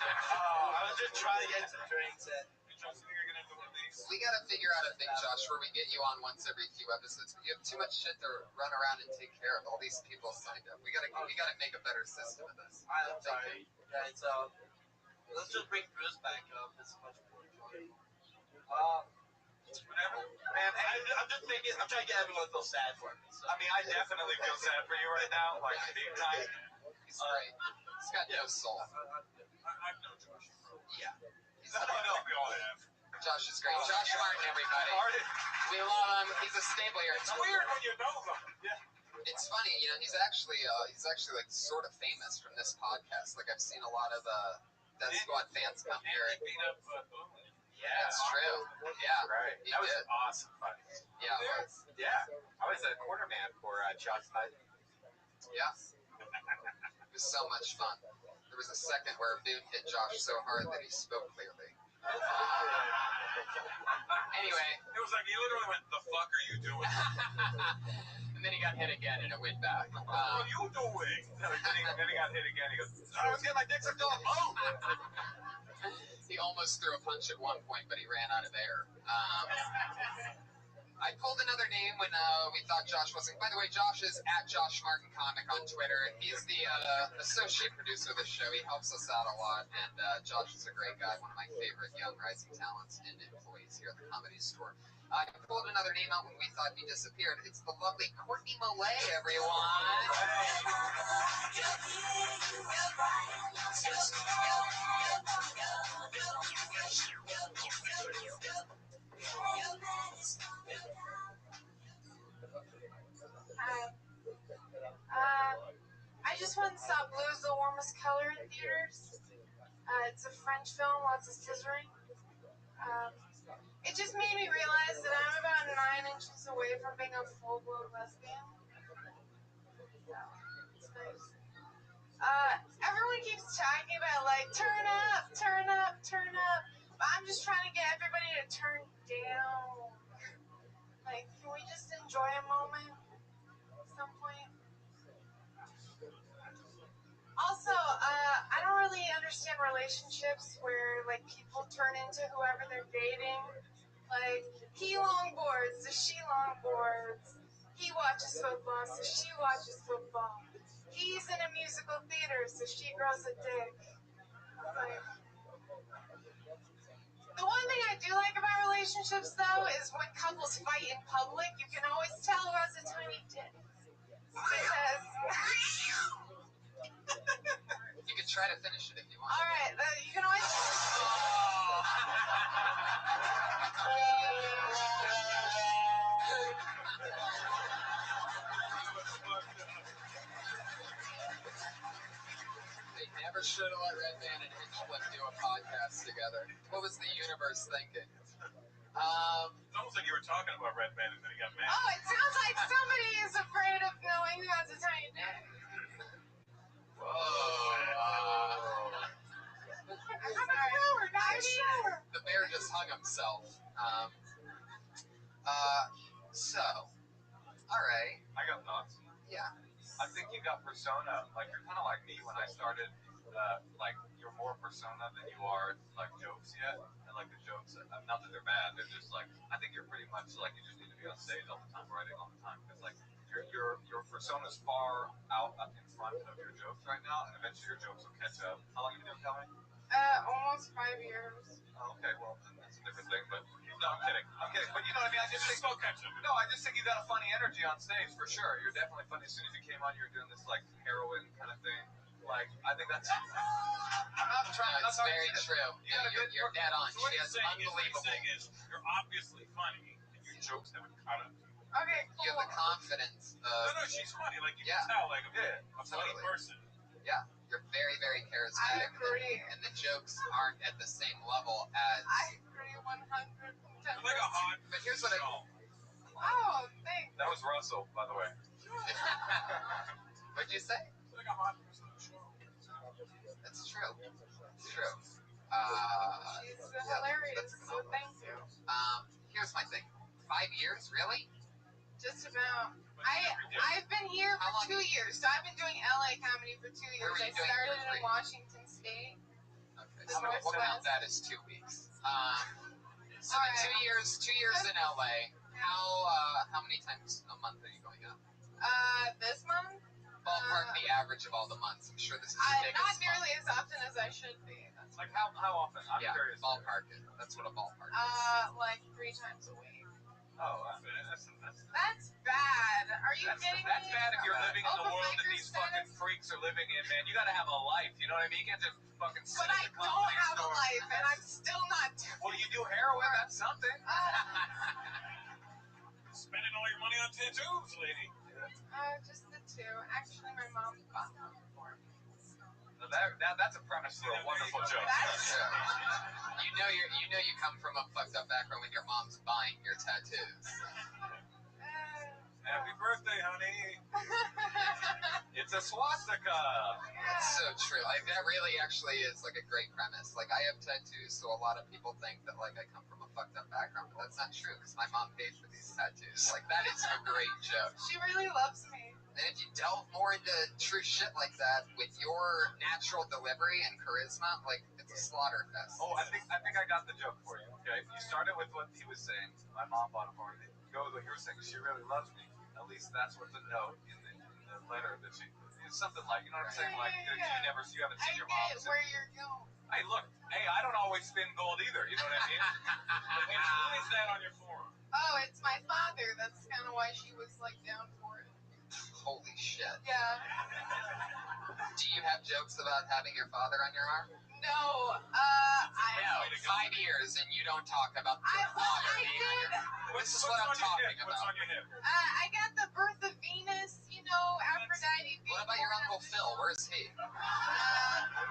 I was just trying to get some drinks in. We gotta figure out a thing, Josh, where we get you on once every few episodes. You have too much shit to run around and take care of. All these people signed up. We gotta make a better system of this. I'm sorry, guys. Let's just bring Bruce back up. It's much more enjoyable. Whatever. Man, I'm just thinking. I'm trying to get everyone to feel sad for me. So. I mean, I definitely feel sad for you right now, like big time. He's great. He's got no soul. I've known Josh. Yeah. No, we all have. Josh is great. Josh Martin, everybody. We love him. He's a staple here. It's weird when you know them. Yeah. It's funny, you know. He's actually like sort of famous from this podcast. Like I've seen a lot of Death Squad fans come here. And he beat up Boom. awesome fun. Yeah, it was. Yeah, I was a quarter man for Josh Biden. Yeah. It was so much fun. There was a second where Boone hit Josh so hard that he spoke clearly. Anyway. It was like he literally went, "The fuck are you doing?" And then he got hit again and it went back. What are you doing? No, then he got hit again. He goes, "I was getting my dick sucked on a boat." He almost threw a punch at one point, but he ran out of air. I pulled another name when we thought Josh wasn't. By the way, Josh is at Josh Martin Comic on Twitter. He's the associate producer of the show. He helps us out a lot, and Josh is a great guy, one of my favorite young rising talents and employees here at the Comedy Store. I pulled another name out when we thought he disappeared. It's the lovely Courtney Millet, everyone. I just went and saw Blue is the Warmest Color in theaters. It's a French film, lots of scissoring. It just made me realize that I'm about 9 inches away from being a full-blown lesbian. So, it's nice. Everyone keeps talking about, like, turn up, turn up, turn up. But I'm just trying to get everybody to turn down. Like, can we just enjoy a moment at some point? Also, I don't really understand relationships where, like, people turn into whoever they're dating. Like, he longboards, so she longboards. He watches football, so she watches football. He's in a musical theater, so she grows a dick. Like, the one thing I do like about relationships, though, is when couples fight in public, you can always tell who has a tiny dick. Because... You can try to finish it if you want. All right, you can always... They never should have let Redman and Hinchcliffe do a podcast together. What was the universe thinking? It's almost like you were talking about Redman and then he got mad. Oh, it sounds like somebody is afraid of knowing who has a tiny dick. The bear just hung himself. So, alright. I got thoughts. Yeah. I think you got persona. Like, you're kind of like me when I started. Like, you're more persona than you are, like, jokes yet. And, like, the jokes, not that they're bad, they're just, like, I think you're pretty much, like, you just need to be on stage all the time, writing all the time. Because, like, your persona's far out up in front of your jokes right now, and eventually your jokes will catch up. How long have you been doing comedy? Almost 5 years. Oh, okay, well, then that's a different thing, but no, I'm kidding. But you know what I mean? I just think, I just think you got a funny energy on stage for sure. You're definitely funny. As soon as you came on, you were doing this like heroin kind of thing. Like, I think that's. I'm not trying. It's very true. You're dead on. So what She you're has saying unbelievable. is you're obviously funny, and your jokes haven't caught up. Okay, cool. You have the confidence of. No, she's funny. Like, you can tell, like, a funny person. Yeah, you're very, very charismatic. I agree. And the jokes aren't at the same level as. I agree 110%. You're like a hot. But here's what Oh, thanks. That was Russell, by the way. What'd you say? It's like a hot person on the show. That's true. It's true. She's hilarious, so thank you. Here's my thing. 5 years, really? Just about. I've been here for 2 years, so I've been doing LA comedy for 2 years. I started in Washington State. Okay, so we'll count that as 2 weeks. So right. 2 years in LA. How many times a month are you going up? This month? Ballpark the average of all the months. I'm sure this is the biggest not nearly as often as I should be. That's like how often? I'm curious. Ballpark it. That's what a ballpark is. Like 3 times a week. Oh, that's bad. Are you kidding me? That's bad if you're living in the world that these fucking freaks are living in, man. You gotta have a life, you know what I mean? You can't just fucking sit But I don't have a life, and I'm still not doing. Well, you do heroin, that's something. Spending all your money on tattoos, lady. Just the 2. Actually, my mom bought them for me. That's a premise for a wonderful joke. You know you come from a fucked up background when your mom's buying your tattoos. tattoos. Happy birthday, honey. It's a swastika. It's so true. Like, that really actually is like a great premise. Like, I have tattoos, so a lot of people think that like I come from a fucked up background, but that's not true because my mom paid for these tattoos. Like, that is a great joke. She really loves me. And if you delve more into true shit like that with your natural delivery and charisma, like, it's a slaughter fest. Oh, I think I got the joke for you. Okay, you started with what he was saying. My mom bought it for me. Go with what you were saying. She really loves me. At least that's what the note in the letter that she. It's something like, you know what I'm saying? Like, you haven't seen your mom. I get where you're going. Hey, look. Hey, I don't always spin gold either. You know what I mean? Who is that on your forearm? Oh, it's my father. That's kind of why she was like down for it. Holy shit. Yeah. Do you have jokes about having your father on your arm? No. No, 5 years and you don't talk about your father being on your arm. This is what I'm talking about. What's on your hip? I got the birth of Venus, you know, Aphrodite. What about your Uncle Phil? Where's he?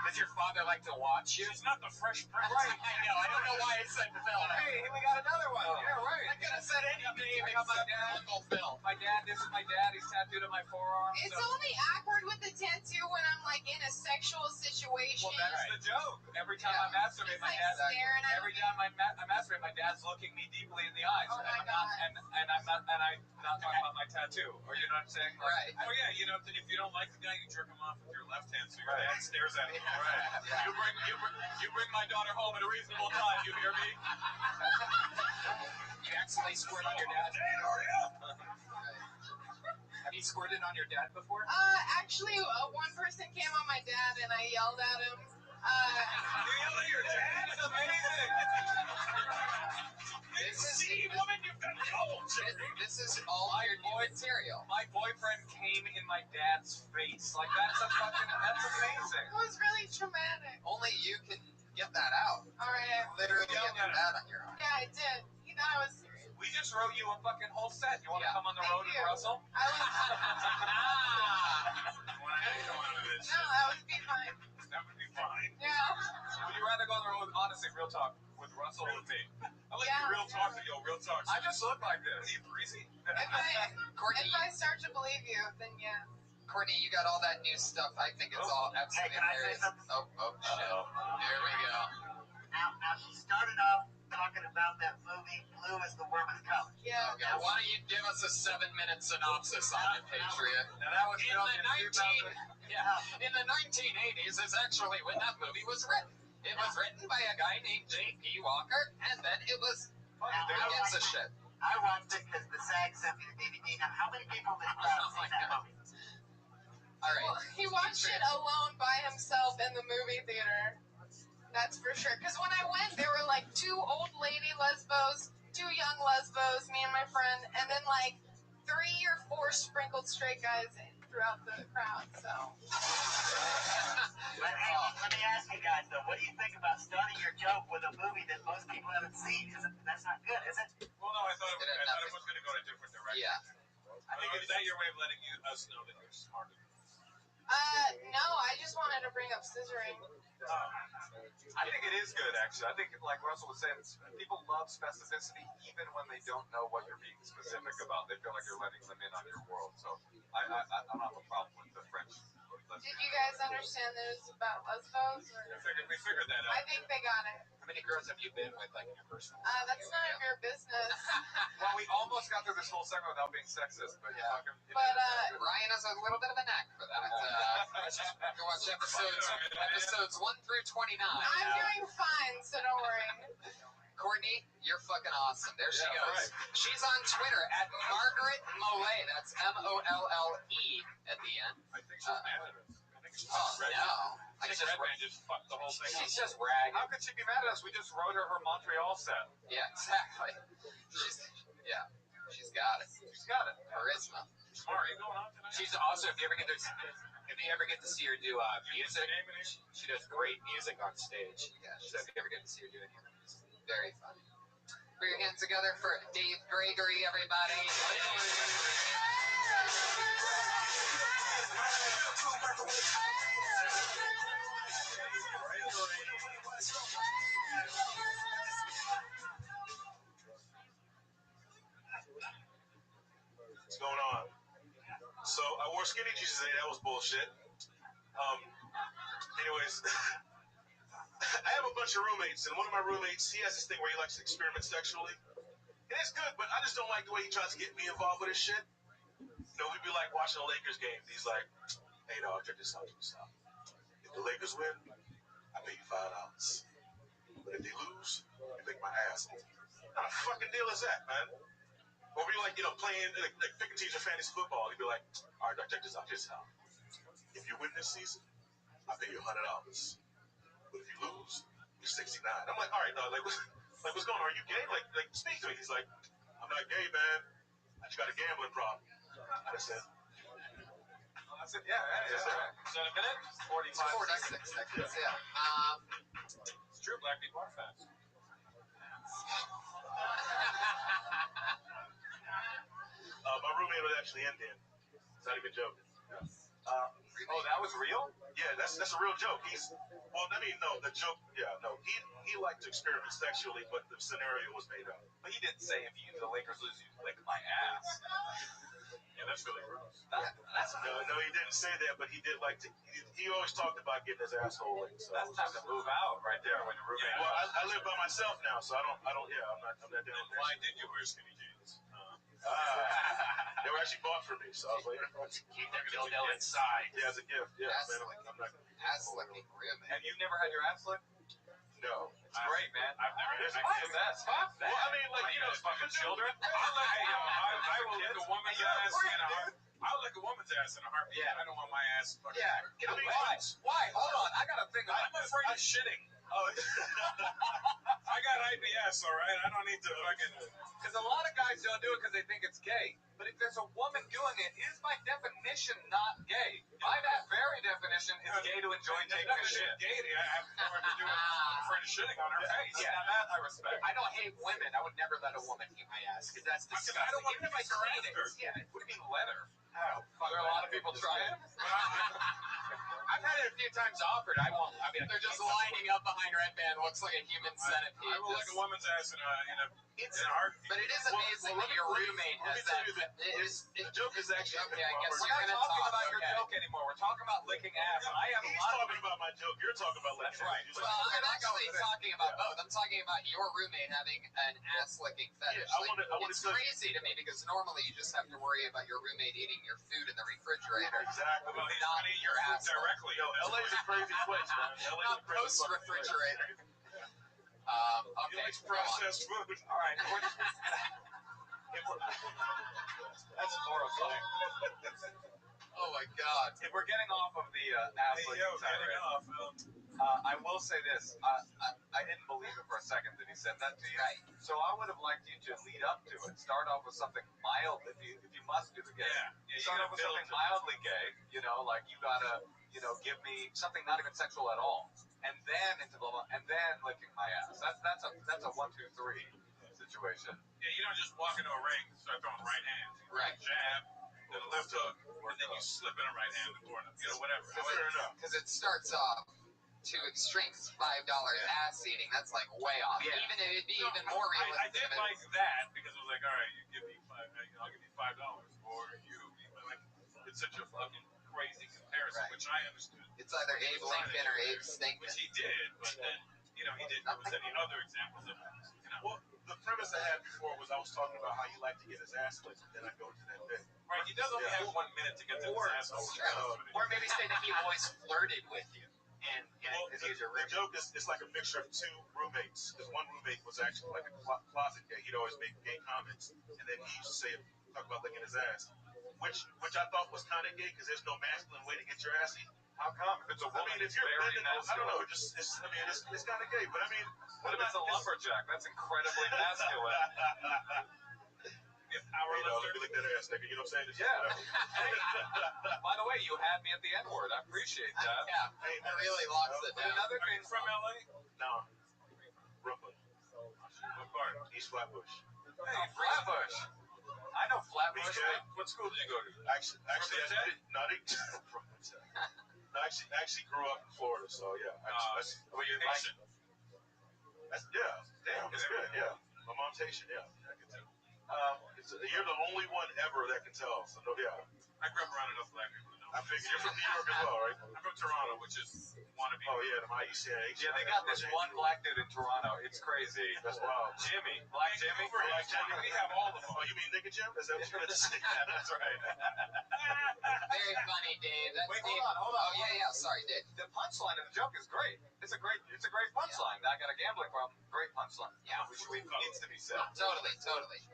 Does your father like to watch you? It's not the Fresh Prince. Right. I know. I don't know why I said Phil. Hey, we got another one. Yeah, right. I could have said any name except Uncle Phil. This is my dad. He's tattooed on my forearm. It's only awkward with the tattoo when I'm like in a sexual situation. Well, that's the joke. Every time I masturbate, my dad's staring at every time I masturbate, my dad's looking me deeply in the eyes. Oh my God. And I'm not talking about my tattoo. Or you know what I'm saying? Right. Oh yeah, you know, if you don't like the guy, you jerk him off with your left hand, so your dad stares at him. Right. You bring my daughter home at a reasonable time. You hear me? You accidentally squirt on your dad? Have you squirted on your dad before? Actually, one person came on my dad and I yelled at him. You yelled at your dad? That's amazing. Woman, you've got gold. This is all your new material. My boyfriend came in my dad's face. Like, that's amazing. It was really traumatic. Only you can get that out. All right. Literally get your dad on your arm. Yeah, I did. He thought I was serious. We just wrote you a fucking whole set. You want to come on the road with Russell? I was. No, that would be fine. That would be fine. Yeah. Would you rather go on the road, honestly, real talk, with Russell or with me? I like Yeah. real talk, real talk. I just look like this. Are you breezy? Courtney, If I start to believe you, then yeah. Courtney, you got all that new stuff. I think it's all absolutely hilarious. Oh, shit. There we go. Now she started off talking about that movie, Blue is the Warmest Color. Yeah. Okay, why don't you give us a 7-minute synopsis on it, Patriot? Now that was filmed in 2000. In the 1980s is actually when that movie was written. It was written by a guy named J.P. Walker, and then it was... Who gives a shit? I watched it because the SAG sent me the DVD. Now, how many people in the crowd seen that movie? All right. Well, he watched it alone by himself in the movie theater. That's for sure. Because when I went, there were like 2 old lady lesbos, 2 young lesbos, me and my friend, and then like 3 or 4 sprinkled straight guys throughout the crowd. So. But hey, let me ask you guys though, what do you think about starting your joke with a movie that most people haven't seen? That's not good, is it? Well, no, I thought it was going to go in a different direction. Yeah. I think is that your way of letting us know that you're smarter? No, I just wanted to bring up scissoring. I think it is good, actually. I think, like Russell was saying, people love specificity even when they don't know what you're being specific about. They feel like you're letting them in on your world. So I don't have a problem with the French. Did you guys understand that it was about lesbos? We figured that out. I think they got it. How many girls have you been with, like, in your personal life? That's none of your business. Well, we almost got through this whole segment without being sexist, but Yeah. But Ryan has a little bit of a knack for that. Go watch episodes 1 through 29. I'm doing fine, so don't worry. Courtney, you're fucking awesome. There she goes. Right. She's on Twitter at Margaret Mollet. That's Molle at the end. I think she's mad at us. I think she's Oh, Red. no. I think Red Man just fucked the whole thing up. She's just ragging. How could she be mad at us? We just wrote her Montreal set. Yeah, exactly. She's got it. She's got it. Charisma. Smart. You going on tonight? She's also, if you ever get to see her do music, she does great music on stage. Yeah, So if you ever get to see her do any of her music. very funny. Put your hands together for Dave Gregory, everybody. wore skinny jeans today. That was bullshit. Anyways, I have a bunch of roommates, and one of my roommates, he has this thing where he likes to experiment sexually. And it's good, but I just don't like the way he tries to get me involved with his shit. You know, we'd be like watching a Lakers game. He's like, hey, dog, check this out. If the Lakers win, I pay you $5. But if they lose, you lick my ass. What kind of fucking deal is that, man? Or we like, playing, like picking teams for fantasy football. He'd be like, all right, dog, check this out. If you win this season, I pay you $100. But if you lose, you're 69. I'm like, all right, dog, what's going on? Are you gay? Like, speak to me. He's like, I'm not gay, man. I just got a gambling problem. That's it. That's it. Yeah. Is that a minute? 46 seconds. Yeah. It's true. Black people are fat. My roommate was actually Indian. Not even joking. That was real? Yeah, that's a real joke. The joke. Yeah, no. He liked to experiment sexually, but the scenario was made up. But he didn't say if the Lakers lose, you lick my ass. Yeah, that's really gross. No, he didn't say that, but he did like to. He always talked about getting his asshole licked. So that's time to move out right there when your roommate. Yeah, well, I live by myself now, so I don't. Yeah, I'm not down there. Why did you wear skinny jeans? They were actually bought for me, so I was like, keep that dildo inside. Yeah, as a gift. Yeah, man, I'm not. Ass licking roommate. Have you never had your ass licked? No. It's great, man. I've never had that. Fuck that. Well, I mean, fucking children. I will lick a woman's ass in a heart. I'll lick a woman's ass in a heartbeat. Yeah. I don't want my ass fucking. Yeah. Why? Hold on. I got to think about this. I'm afraid of shitting. Oh. I got IBS, all right? I don't need to fucking. Because a lot of guys don't do it because they think it's gay. But if there's a woman doing it, it is by definition not gay. By that very definition, it's gay to enjoy taking a shit. Gay. I have no to do it. I'm afraid of shitting on her face. Yeah, now that I respect. I don't hate women. I would never let a woman eat my ass because that's disgusting. I don't want to Even if I clean it. Yeah. What do you mean leather? Oh, there are a lot of people trying. I've had it a few times offered. I won't. I mean, they're just lining up behind Red Band. Looks like a human centipede. I will lick a woman's ass in a heartbeat. But it is amazing that your roommate has that. The joke is actually. Okay, I guess we're not talking about your joke anymore. We're talking about licking ass. And I have He's talking about my joke. You're talking about licking. That's right. Well, I'm actually talking about both. I'm talking about your roommate having an ass licking fetish. It's crazy to me because normally you just have to worry about your roommate eating your food in the refrigerator. Exactly. Well, he's not eating your ass directly. Yo, LA's a crazy place, man. Not post refrigerator. Okay. Processed food. All right. That's horrifying. Oh my God. If we're getting off of the ass licking tirade, I will say this. I didn't believe it for a second that he said that to you. Right. So I would have liked you to lead up to it. Start off with something mild if you must do the gay. Yeah. Start off with something mildly gay. Like you gotta, give me something not even sexual at all, and then licking my ass. That's a 1, 2, 3 situation. Yeah, you don't just walk into a ring and start throwing right hands. Right. Jab, then a left hook, and then you slip in a right hand before, whatever. Because it starts off too extremes. $5 ass eating. That's like way off. Yeah. It'd be even more realistic. I did like that because it was like, all right, you give me I'll give you $5, or you. Like, it's such a fucking crazy comparison, Right. which I understood. It's either Abe Lincoln or Abe Stinkin'. Which he did, but then he didn't give us any other examples of it. Well, the premise I had before was I was talking about how he liked to get his ass licked, and then I go to that bit. Right. He does only have 1 minute to get to his asshole. Or maybe say that he always flirted with you. And because he's a the joke is it's like a mixture of two roommates. Because one roommate was actually like a closet gay. He'd always make gay comments, and then he used to talk about licking his ass, which I thought was kind of gay because there's no masculine way to get your ass eaten. How come? If it's a woman, if you're very bending, I don't know. masculine. It's kind of gay, but I mean, What if it's a lumberjack? That's incredibly masculine. Let me lick that ass, nigga. You know what I'm saying? Yeah. Hey, by the way, you had me at the N-word. I appreciate that. Yeah, Hey, it really locks it down. Another thing from LA? No. Brooklyn. What part? East Flatbush. Hey, Flatbush. I know Flatbush. What school did you go to? Actually, I actually grew up in Florida, so yeah. Well, you're Haitian. Damn, it's good. Yeah, my mom's Haitian. Yeah, I can tell. You're the only one ever that can tell. So yeah. I grew up around enough black people to know. I figured you're from New York as well, right? I'm from Toronto, which is wannabe. Oh yeah, the IECH. Yeah, they got this one black dude in Toronto. It's crazy. That's wild. Jimmy. Black Jimmy? Black Jimmy. We have all of them. Oh, you mean Nigga Jim? Is that what you meant to say? That's right. Very funny, Dave. That's Wait, Dave. hold on. Oh yeah. Sorry, Dave. The punchline of the joke is great. It's a great punchline. I got a gambling problem. Great punchline. Yeah. Which needs to be said. Totally.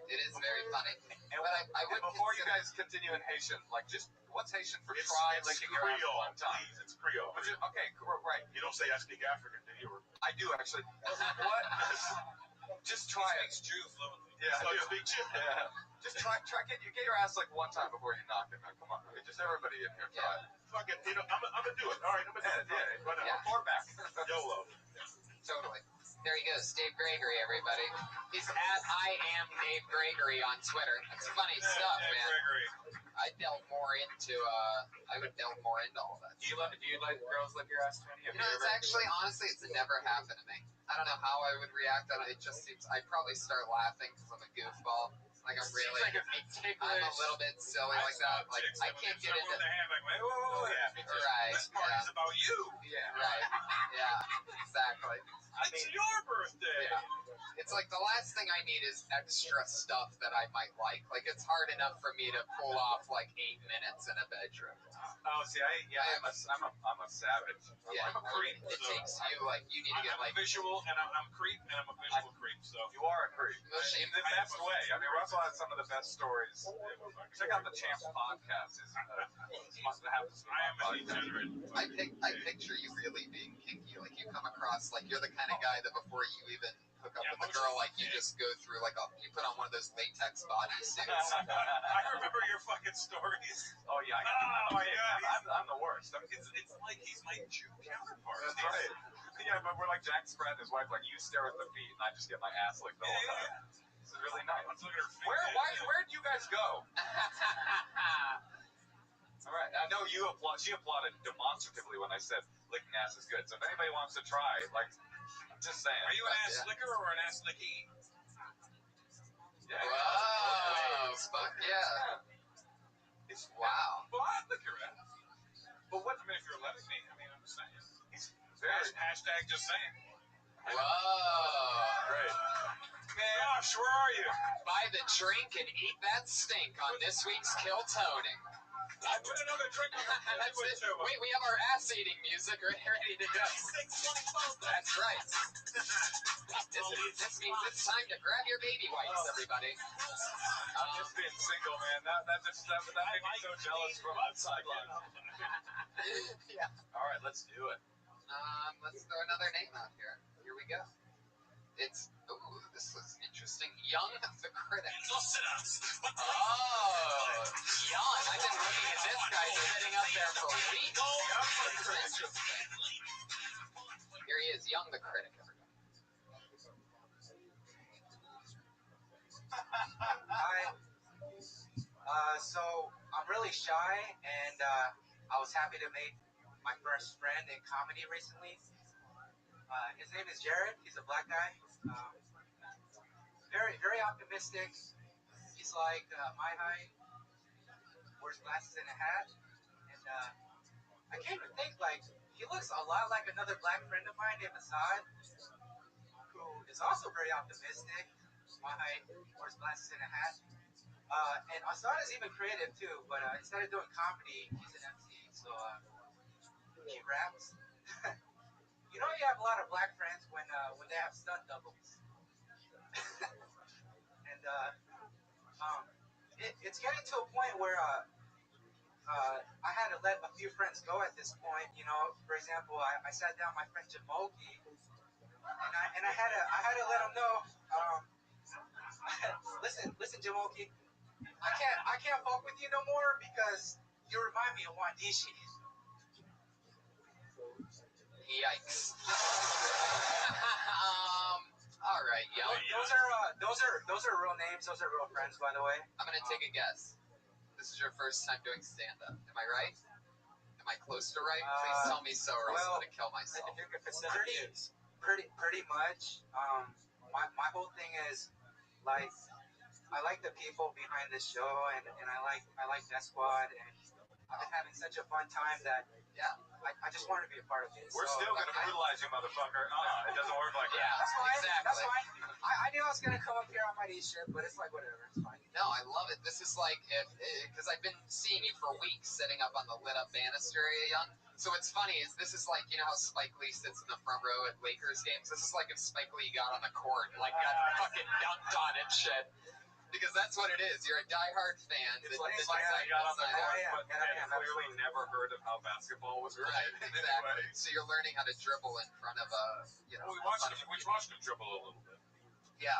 It is very funny. And But I would before you consider- guys continue in Haitian, like, just what's Haitian for It's try licking your ass Creole, one time? please. It's Creole. Okay, right. You don't say I speak African, do you? I do actually. What? Just try it. Speaks Jew fluently. Yeah, So I you do. speak Jew? Yeah. Just try. Get your ass like one time before you knock it. Now, come on. I mean, just everybody in here try it. Fuck it. You know, I'm gonna do it. All right, I'm gonna do it. Right now. Yeah. Report back. YOLO. Totally. There he goes, Dave Gregory, everybody. He's at I am Dave Gregory on Twitter. That's funny stuff, man. Gregory. I would delve more into all that. Do you let girls lick your ass, Tony? You know, it's actually, honestly, it's never happened to me. I don't know how I would react. It just seems, I'd probably start laughing because I'm a goofball. Like, I'm really, I'm a little bit silly like that. Like, I can't get into their hand like, whoa, yeah. Right. This party's about you. Yeah. Right. Yeah, exactly. It's your birthday. Yeah. It's like the last thing I need is extra stuff that I might like. Like, it's hard enough for me to pull off like 8 minutes in a bedroom. Oh, see, I'm a savage. Yeah, I'm a creep. It takes you like you need to get like visual, and I'm creep, and I'm a visual creep. So you are a creep in the best way. I mean, Russell has some of the best stories. Check out the Champs podcast. I am a degenerate. I picture you really being kinky. Like you come across like you're the kind of guy that before you even hook up with a girl, like you just go through like you put on one of those latex bodysuits. I remember your fucking stories. Oh yeah. I'm the worst. It's like he's my Jew counterpart. That's right. Yeah, but we're like Jack Spratt and his wife. Like you stare at the feet, and I just get my ass licked the whole time. It's really nice. Where do you guys go? All right. I know you applaud. She applauded demonstratively when I said licking ass is good. So if anybody wants to try, like, I'm just saying. Are you an ass licker or an ass licky? Yeah. Wow. Fuck yeah. It's wow. Well, I'd lick your ass. But what? I mean, if you're letting me, I mean, I'm just saying. Hashtag just saying. Whoa. Great. Man, Josh, where are you? Buy the drink and eat that stink on this week's Kill Toning. I put another drink on That's it. We have our ass-eating music ready to go. That's right. This means it's time to grab your baby wipes, everybody. I'm just being single, man. That made me so jealous from outside. Yeah. All right, let's do it. Let's throw another name out here. Here we go. This was interesting. Young the Critic. Oh, Young. I've been looking at this guy sitting up there for weeks. Interesting. Here he is, Young the Critic, everybody. Hi. So I'm really shy, and I was happy to make my first friend in comedy recently. His name is Jared. He's a black guy. Very optimistic. He's like my height. Wears glasses and a hat. And I came to think, like, he looks a lot like another black friend of mine named Assad, who is also very optimistic. My height, wears glasses and a hat. And Assad is even creative too, but instead of doing comedy, he's an MC. So he raps. You know, you have a lot of black friends when they have stunt doubles. And it's getting to a point where I had to let a few friends go at this point. You know, for example, I sat down my friend Jamoki, and I had to let him know. Listen, Jamoki, I can't fuck with you no more because you remind me of Wandishi. Yikes. All right, Young. Those are real names. Those are real friends, by the way. I'm gonna take a guess. This is your first time doing stand-up. Am I right? Am I close to right? Please tell me so, or else I'm gonna kill myself. If it's pretty much. My whole thing is like I like the people behind this show, and I like Death Squad, and I've been having such a fun time that I just wanted to be a part of it. We're still gonna brutalize you, motherfucker. It doesn't work like that. That's fine. Exactly. That's fine. I knew I was gonna come up here on my eat shit, but it's like whatever. It's fine. No, I love it. This is like, because I've been seeing you for weeks sitting up on the lit up banister area, Young. So what's funny is this is like, you know how Spike Lee sits in the front row at Lakers games? This is like if Spike Lee got on the court and like got fucking dunked on and shit. Because that's what it is. You're a diehard fan. It's like I got on the court, but had clearly never heard of how basketball was played. Right, exactly. So you're learning how to dribble in front of a, you know. Well, we watched him dribble a little bit. Yeah.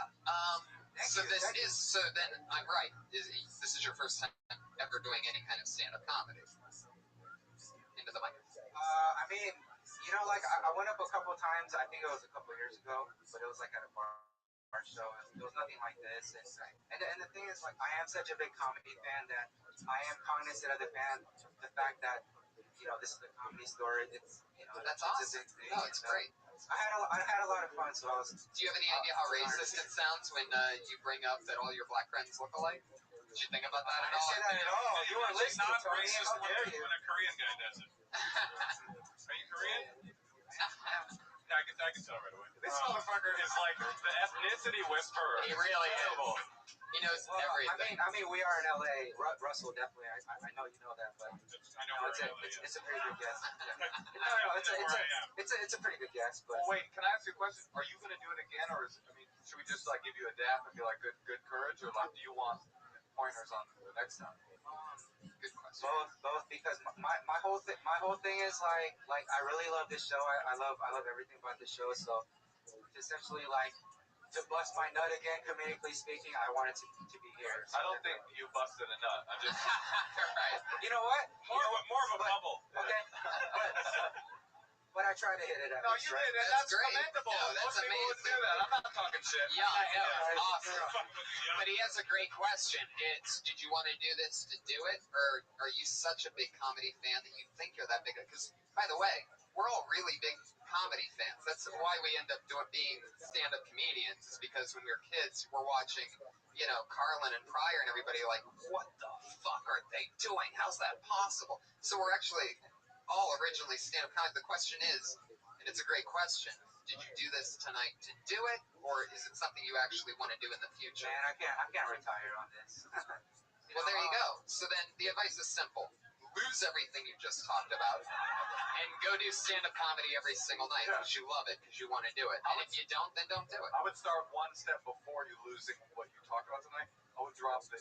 So then I'm right. This is your first time ever doing any kind of stand-up comedy. Into the mic. I mean, you know, like I went up a couple times. I think it was a couple years ago, but it was like at a bar show. It was nothing like this. And the thing is, like, I am such a big comedy fan that I am cognizant of the fact that, you know, this is a comedy store. It's, you know, that's it's awesome. a big thing. No, it's great. I had a lot of fun. So I was. Do you have any idea how racist it sounds when you bring up that all your black friends look alike? Did you think about that at all? I didn't say that at all. You were listening not to me. racist How dare you? when a Korean guy does it. Are you Korean? Yeah, I can tell right away. This motherfucker is like the ethnicity whisperer. He really is. He knows everything. I mean, we are in LA. Russell, definitely. I know you know that, but I know it's a pretty good guess. It's a pretty good guess. But Well, wait, can I ask you a question? Are you gonna do it again, or should we just like give you a dap and be like good courage, or like do you want pointers on the next time? Good question. Both, because my whole thing is like I really love this show. I love everything about this show. So essentially, like, to bust my nut again, comedically speaking, I wanted to be here. So I don't think you busted a nut. I'm just Right. You know what? More of a bubble. Okay. But I tried to hit it at No, least, you right? did, and That's that's great. commendable. No, that's Most people wouldn't amazing. do that. I'm not talking shit. Yeah, I know. Awesome. Fucking with you, But he has a great question. It's, did you want to do this to do it, or are you such a big comedy fan that you think you're that big? Because, by the way, we're all really big comedy fans. That's why we end up being stand-up comedians, is because when we were kids, we're watching, you know, Carlin and Pryor and everybody like, what the fuck are they doing? How's that possible? So we're actually all originally stand-up comedy. The question is, and it's a great question, did you do this tonight to do it, or is it something you actually want to do in the future? Man, I can't retire on this. Well, there you go. So then the advice is simple. Lose everything you just talked about and go do stand-up comedy every single night because you love it, because you want to do it. And if you don't, then don't do it. I would start one step before you losing what you talked about tonight. I would drop the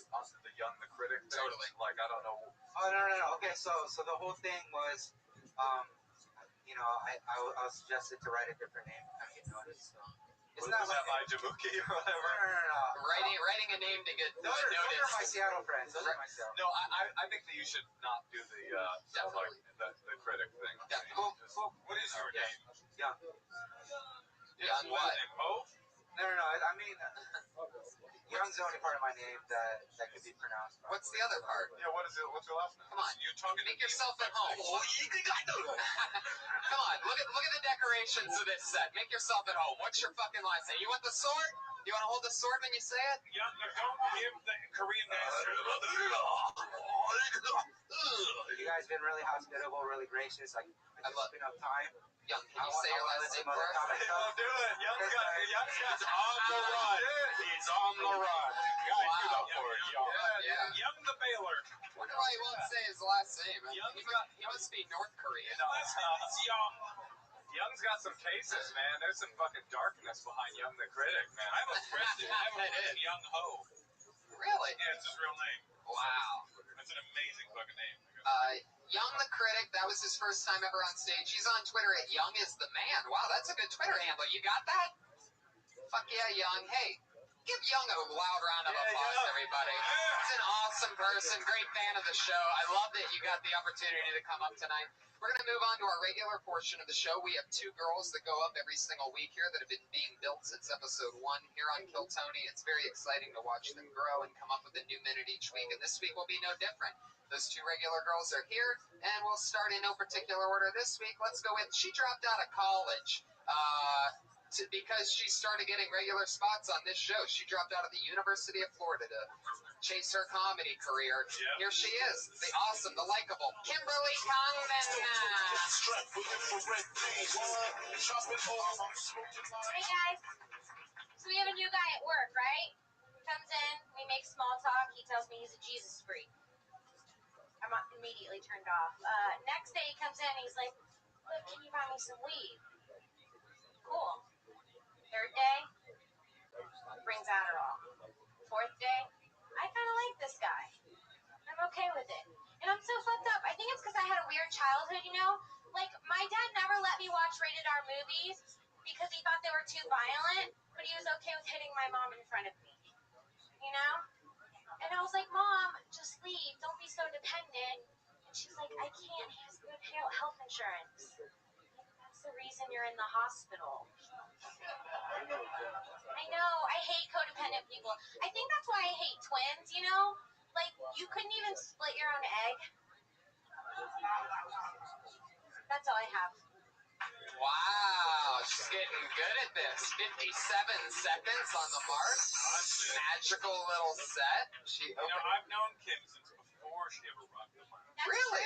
Young the Critic thing. Totally. Like, I don't know. Oh, no. Okay, so the whole thing was, you know, I was suggested to write a different name. I get noticed. So. It's Was not that like by Jabuki or whatever? No. Writing a name to get Those are noticed. my Seattle friends. Those are my Seattle. No, I think that you should not do the like the critic thing. Yeah. Cool. What is your name? Young. Young what? Poe? No. I mean, Young's the only part of my name that could be pronounced. What's the other part? Yeah, what's your last name? Come on. You're talking Make yourself at home. Come on, look at the decorations of this set. Make yourself at home. What's your fucking last name? You want the sword? You want to hold the sword when you say it? Young, don't give the Korean guys. You guys been really hospitable, really gracious. Like, I love enough time. Young, can you say your last name for us? Don't do it. Young's on the run. He's on the run. Guys, give up for it, Young. Yeah. Young the Baylor. Wonder why he won't say his last name. He must be North Korean. Young. Young's got some cases, man. There's some fucking darkness behind Young the Critic, man. I have a friend, Young Ho. Really? Yeah, it's his real name. Wow. That's an amazing fucking name. Young the Critic, that was his first time ever on stage. He's on Twitter at Young is the Man. Wow, that's a good Twitter handle. You got that? Fuck yeah, Young. Hey, give Young a loud round of applause, everybody. He's an awesome person, great fan of the show. I love that you got the opportunity to come up tonight. We're going to move on to our regular portion of the show. We have 2 girls that go up every single week here that have been being built since episode 1 here on Kill Tony. It's very exciting to watch them grow and come up with a new minute each week, and this week will be no different. Those 2 regular girls are here, and we'll start in no particular order this week. Let's go with, she dropped out of college. because she started getting regular spots on this show. She dropped out of the University of Florida to chase her comedy career. Yeah. Here she is, the awesome, the likable Kimberly Congdon. Hey guys, so we have a new guy at work, right? Comes in, we make small talk. He tells me he's a Jesus freak. I'm immediately turned off. Next day he comes in, he's like, "Look, can you buy me some weed?" Cool. Third day, brings Adderall. Fourth day, I kind of like this guy. I'm okay with it. And I'm so fucked up. I think it's because I had a weird childhood, you know? Like, my dad never let me watch rated R movies because he thought they were too violent, but he was okay with hitting my mom in front of me. You know? And I was like, "Mom, just leave. Don't be so dependent." And she's like, "I can't. He has good health insurance." That's the reason you're in the hospital. I know. I hate codependent people. I think that's why I hate twins, you know? Like, you couldn't even split your own egg. That's all I have. Wow, she's getting good at this. 57 seconds on the mark. Magical little set. I've known Kim since before she ever rocked the mic. Really?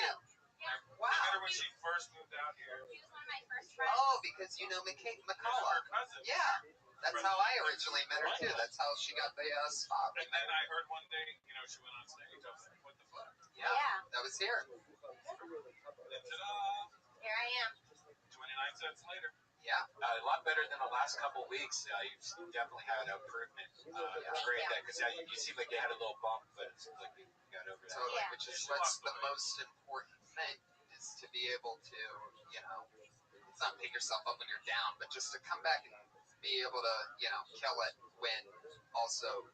Yeah. Wow. I met her when she first moved out here. He was one of my first friends. Oh, because you know McCullough. Her cousin. Yeah. That's how I originally met her, too. That's how she got the spot. And then I heard one day, she went on stage. I was like, what the fuck? Yeah. That was here. And ta-da! Here I am. 29 cents later. Yeah. A lot better than the last couple weeks. You've definitely had an improvement. It's great because you seem like you had a little bump, but it seems like you got over that. Totally, which is what's the most important thing, is to be able to, it's not pick yourself up when you're down, but just to come back and be able to, kill it when also,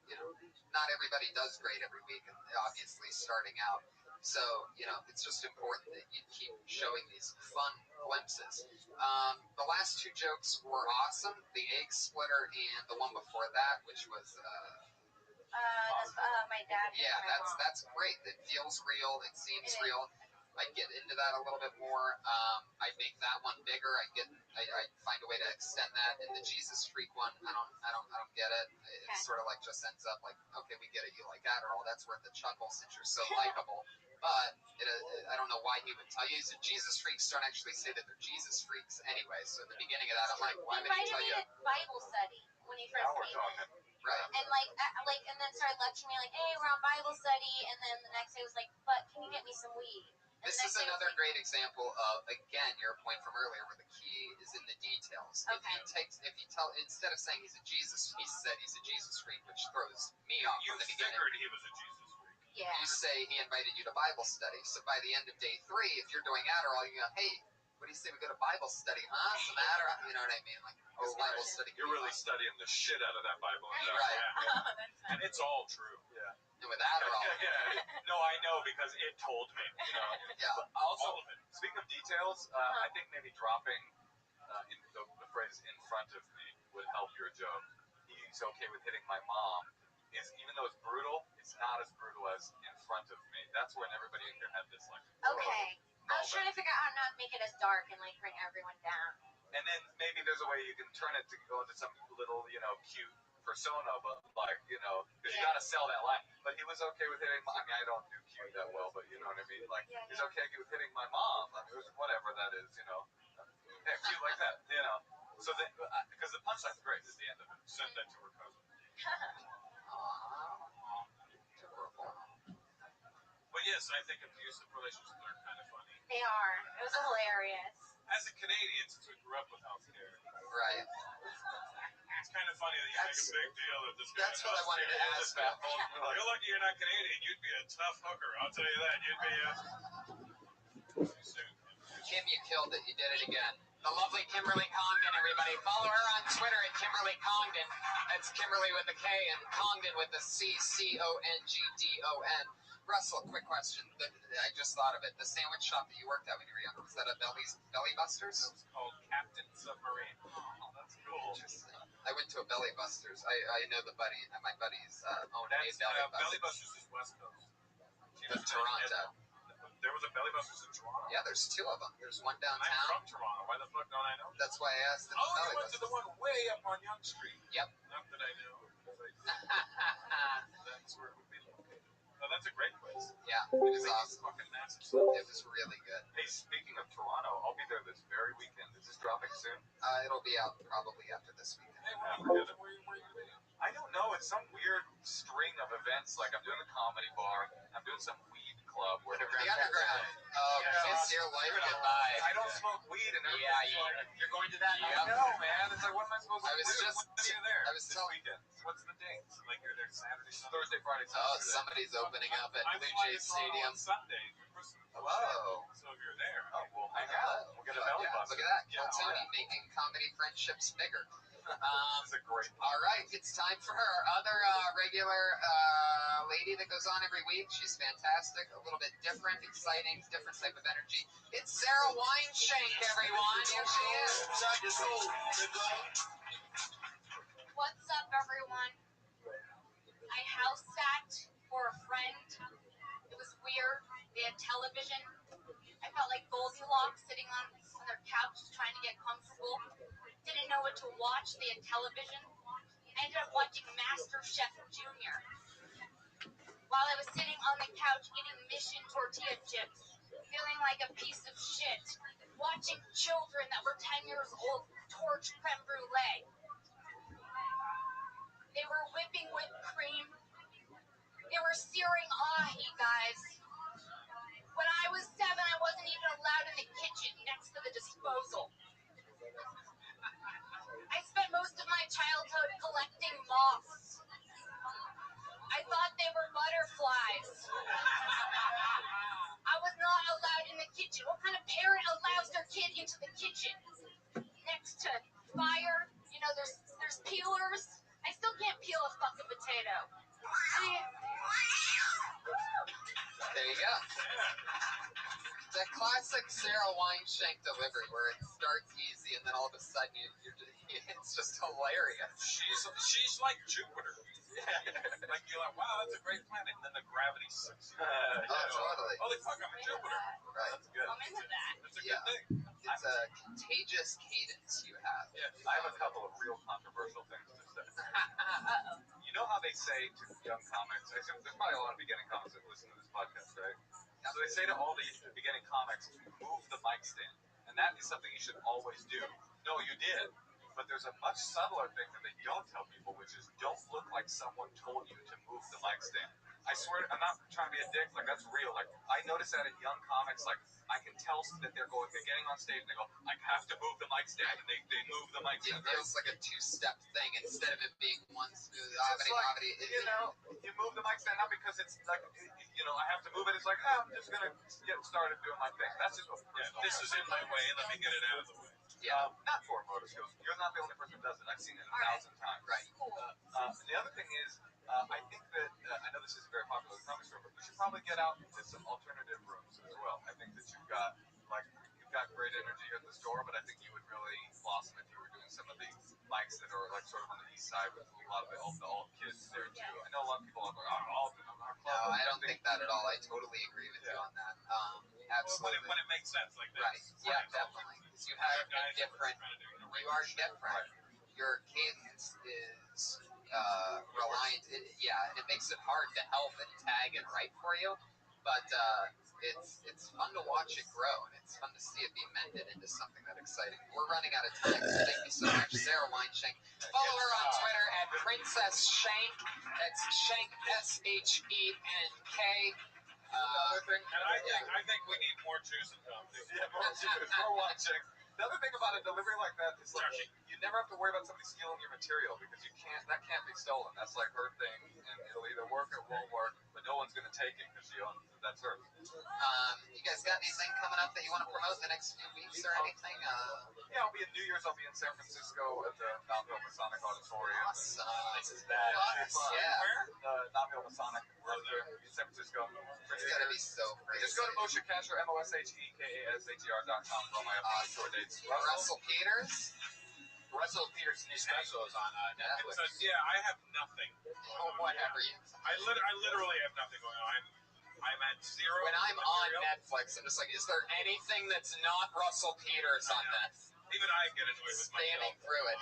not everybody does great every week, and obviously starting out. So, it's just important that you keep showing these fun glimpses. The last two jokes were awesome. The egg splitter and the one before that, which was my dad. yeah, that's great. It feels real. It seems real. I'd get into that a little bit more. I'd make that one bigger. I'd find a way to extend that. And the Jesus freak one, I don't get it. It sort of like just ends up like, okay, we get it. You like Adderall. That's worth a chuckle since you're so likable. But I don't know why he would tell you. So Jesus freaks don't actually say that they're Jesus freaks anyway. So at the beginning of that, I'm like, why would he tell you? He invited me to Bible study when he first came in. Right. And and then started lecturing me like, "Hey, we're on Bible study." And then the next day was like, "But can you get me some weed?" And this is another great example of, again, your point from earlier, where the key is in the details. Okay. Instead of saying he's a Jesus, he said he's a Jesus freak, which throws me off from the beginning. You figured he was a Jesus freak. Yeah. You say he invited you to Bible study. So by the end of day 3, if you're doing Adderall, you go, "Hey, what do you say we go to Bible study, huh? Some Adderall," you know what I mean? Like, Bible study. You're really studying the shit out of that Bible. Right. And it's all true. Yeah. And with Adderall. Yeah. No, I know because it told me. Yeah. But also, speaking of details, I think maybe dropping the phrase "in front of me" would help your joke. He's okay with hitting my mom. Even though it's brutal, it's not as brutal as "in front of me." That's when everybody in here had this like. Okay. I was trying to figure out how to not make it as dark and like bring everyone down. And then maybe there's a way you can turn it to go into some little, cute persona, but like, because you got to sell that line. But he was okay with hitting. I mean, I don't do cute that well, but you know what I mean. Like, he's okay with hitting my mom. I mean, whatever that is, Yeah, cute like that, So then, because the punchline's great at the end of it. Send that to her cousin. But yes, I think abusive relationships are kind of funny. They are. It was hilarious. As a Canadian, since we grew up with healthcare. Right. It's kind of funny that you make a big deal of this guy. That's what I wanted to ask about. You're lucky you're not Canadian. You'd be a tough hooker. I'll tell you that. You'd be Kim, you killed it. You did it again. The lovely Kimberly Congdon, everybody. Follow her on Twitter at Kimberly Congdon. That's Kimberly with a K and Congdon with a C, Congdon. Russell, quick question. I just thought of it. The sandwich shop that you worked at when you were younger, was that a Belly Busters? It was called Captain Submarine. Oh, that's cool. Interesting. I went to a Belly Busters. I know my buddies own a Belly Busters. Belly Busters is West Coast. Toronto. There was a Belly Busters in Toronto? Yeah, there's 2 of them. There's one I'm downtown. from Toronto. Why the fuck don't I know? That's why I asked them. Oh, you went to the one way up on Yonge Street. Yep. Not that I know. That's where it would be located. Oh, that's a great place. Yeah, it was awesome. Fucking massive stuff. It was really good. Hey, speaking of Toronto, I'll be there this very weekend. Is this dropping soon? It'll be out probably after this weekend. Hey, where are you going to be? I don't know. It's some weird string of events. Like I'm doing a comedy bar. I'm doing some weed club. Where the underground. Oh, kiss your life goodbye. I don't smoke weed, and you're going to that? I know, man. It's like, what am I supposed to do? When are you there? I was this telling. Weekend. What's the date? Like you're there Saturday, Thursday, Friday, Saturday. Oh, somebody's opening up at Blue Jays Stadium. Sunday. Hello. So if you're there, we'll hang out. We'll get a belly button. Look at that. Tony making comedy friendships bigger. This is a great. All right, it's time for her other regular lady that goes on every week. She's fantastic, a little bit different, exciting, different type of energy. It's Sarah Weinshank, everyone. Here she is. What's up, everyone? I house sat for a friend. It was weird. They had television. I felt like Goldilocks sitting on their couch trying to get comfortable. Didn't know what to watch. They had television. I ended up watching Master Chef Junior. While I was sitting on the couch eating Mission tortilla chips, feeling like a piece of shit, watching children that were 10 years old torch creme brulee. They were whipping whipped cream. They were searing ahi, guys. When I was 7, I wasn't even allowed in the kitchen next to the disposal. I spent most of my childhood collecting moths. I thought they were butterflies. I was not allowed in the kitchen. What kind of parent allows their kid into the kitchen? Next to fire, there's peelers. I still can't peel a fucking potato. There you go. The classic Sarah Weinshank delivery, where it starts easy and then all of a sudden it's just hilarious. She's like Jupiter. Like you're like, wow, that's a great planet, and then the gravity sucks you. Totally. Holy fuck, I'm in Jupiter. Right. That's good. I'm into that. That's a good thing. It's a contagious cadence you have. Yeah, I have a couple of real controversial things to say. You know how they say to young comics, there's probably a lot of beginning comics that listen to this podcast, right? So they say to all the beginning comics, move the mic stand. And that is something you should always do. No, you did. But there's a much subtler thing that they don't tell people, which is don't look like someone told you to move the mic stand. I swear, I'm not trying to be a dick, like that's real. Like I notice that in young comics, like I can tell that they're getting on stage and they go, I have to move the mic stand, and they move the mic stand. It feels like a 2-step thing instead of it being one smooth comedy. You move the mic stand not because it's like, I have to move it. It's like, I'm just gonna get started doing my thing. That's just this is in my way. Let me get it out of the way. Yeah. Not for motor skills. You're not the only person who does it. I've seen it 1,000 times. Right. The other thing is, I think that I know this is a very popular comic store, but you should probably get out into some alternative rooms as well. I think that you've got great energy at the store, but I think you would really blossom if you were doing some of the mics that are like sort of on the east side with a lot of the alt kids there too. I know a lot of people are like, alt in our club. No, I don't think that at all. I totally agree with you on that. Absolutely. When it makes sense like that. Right. Yeah, definitely. Because you have a different. You are different. Your cadence is reliant. It makes it hard to help and tag and write for you, but it's fun to watch it grow, and it's fun to see it be mended into something that exciting. We're running out of time, so thank you so much, Sarah Weinshank. Follow her on Twitter at Princess Shank. That's Shank SHENK. And I think we need more juice in comedy. Yeah, more juice. More watching. The other thing about a delivery like that is like you never have to worry about somebody stealing your material because that can't be stolen. That's like her thing, and it'll either work or it won't work, but no one's gonna take it because she owns it. That's her. You guys got anything coming up that you want to promote in the next few weeks or anything? Yeah, I'll be in New Year's. I'll be in San Francisco at the Knoxville Masonic Auditorium. Awesome. This is that. Yeah. Where? Knoxville Masonic. In San Francisco. It's gotta be so crazy. Just go to moshekasher, MOSHEKASHER.com for all my upcoming tour dates. Russell Peters. Russell Peters' new special is on Netflix. I have nothing. Whatever. I literally have nothing going on. I'm at 0. When I'm on material. Netflix, I'm just like, is there anything that's not Russell Peters on this? Even I get annoyed with Spanning myself. through it.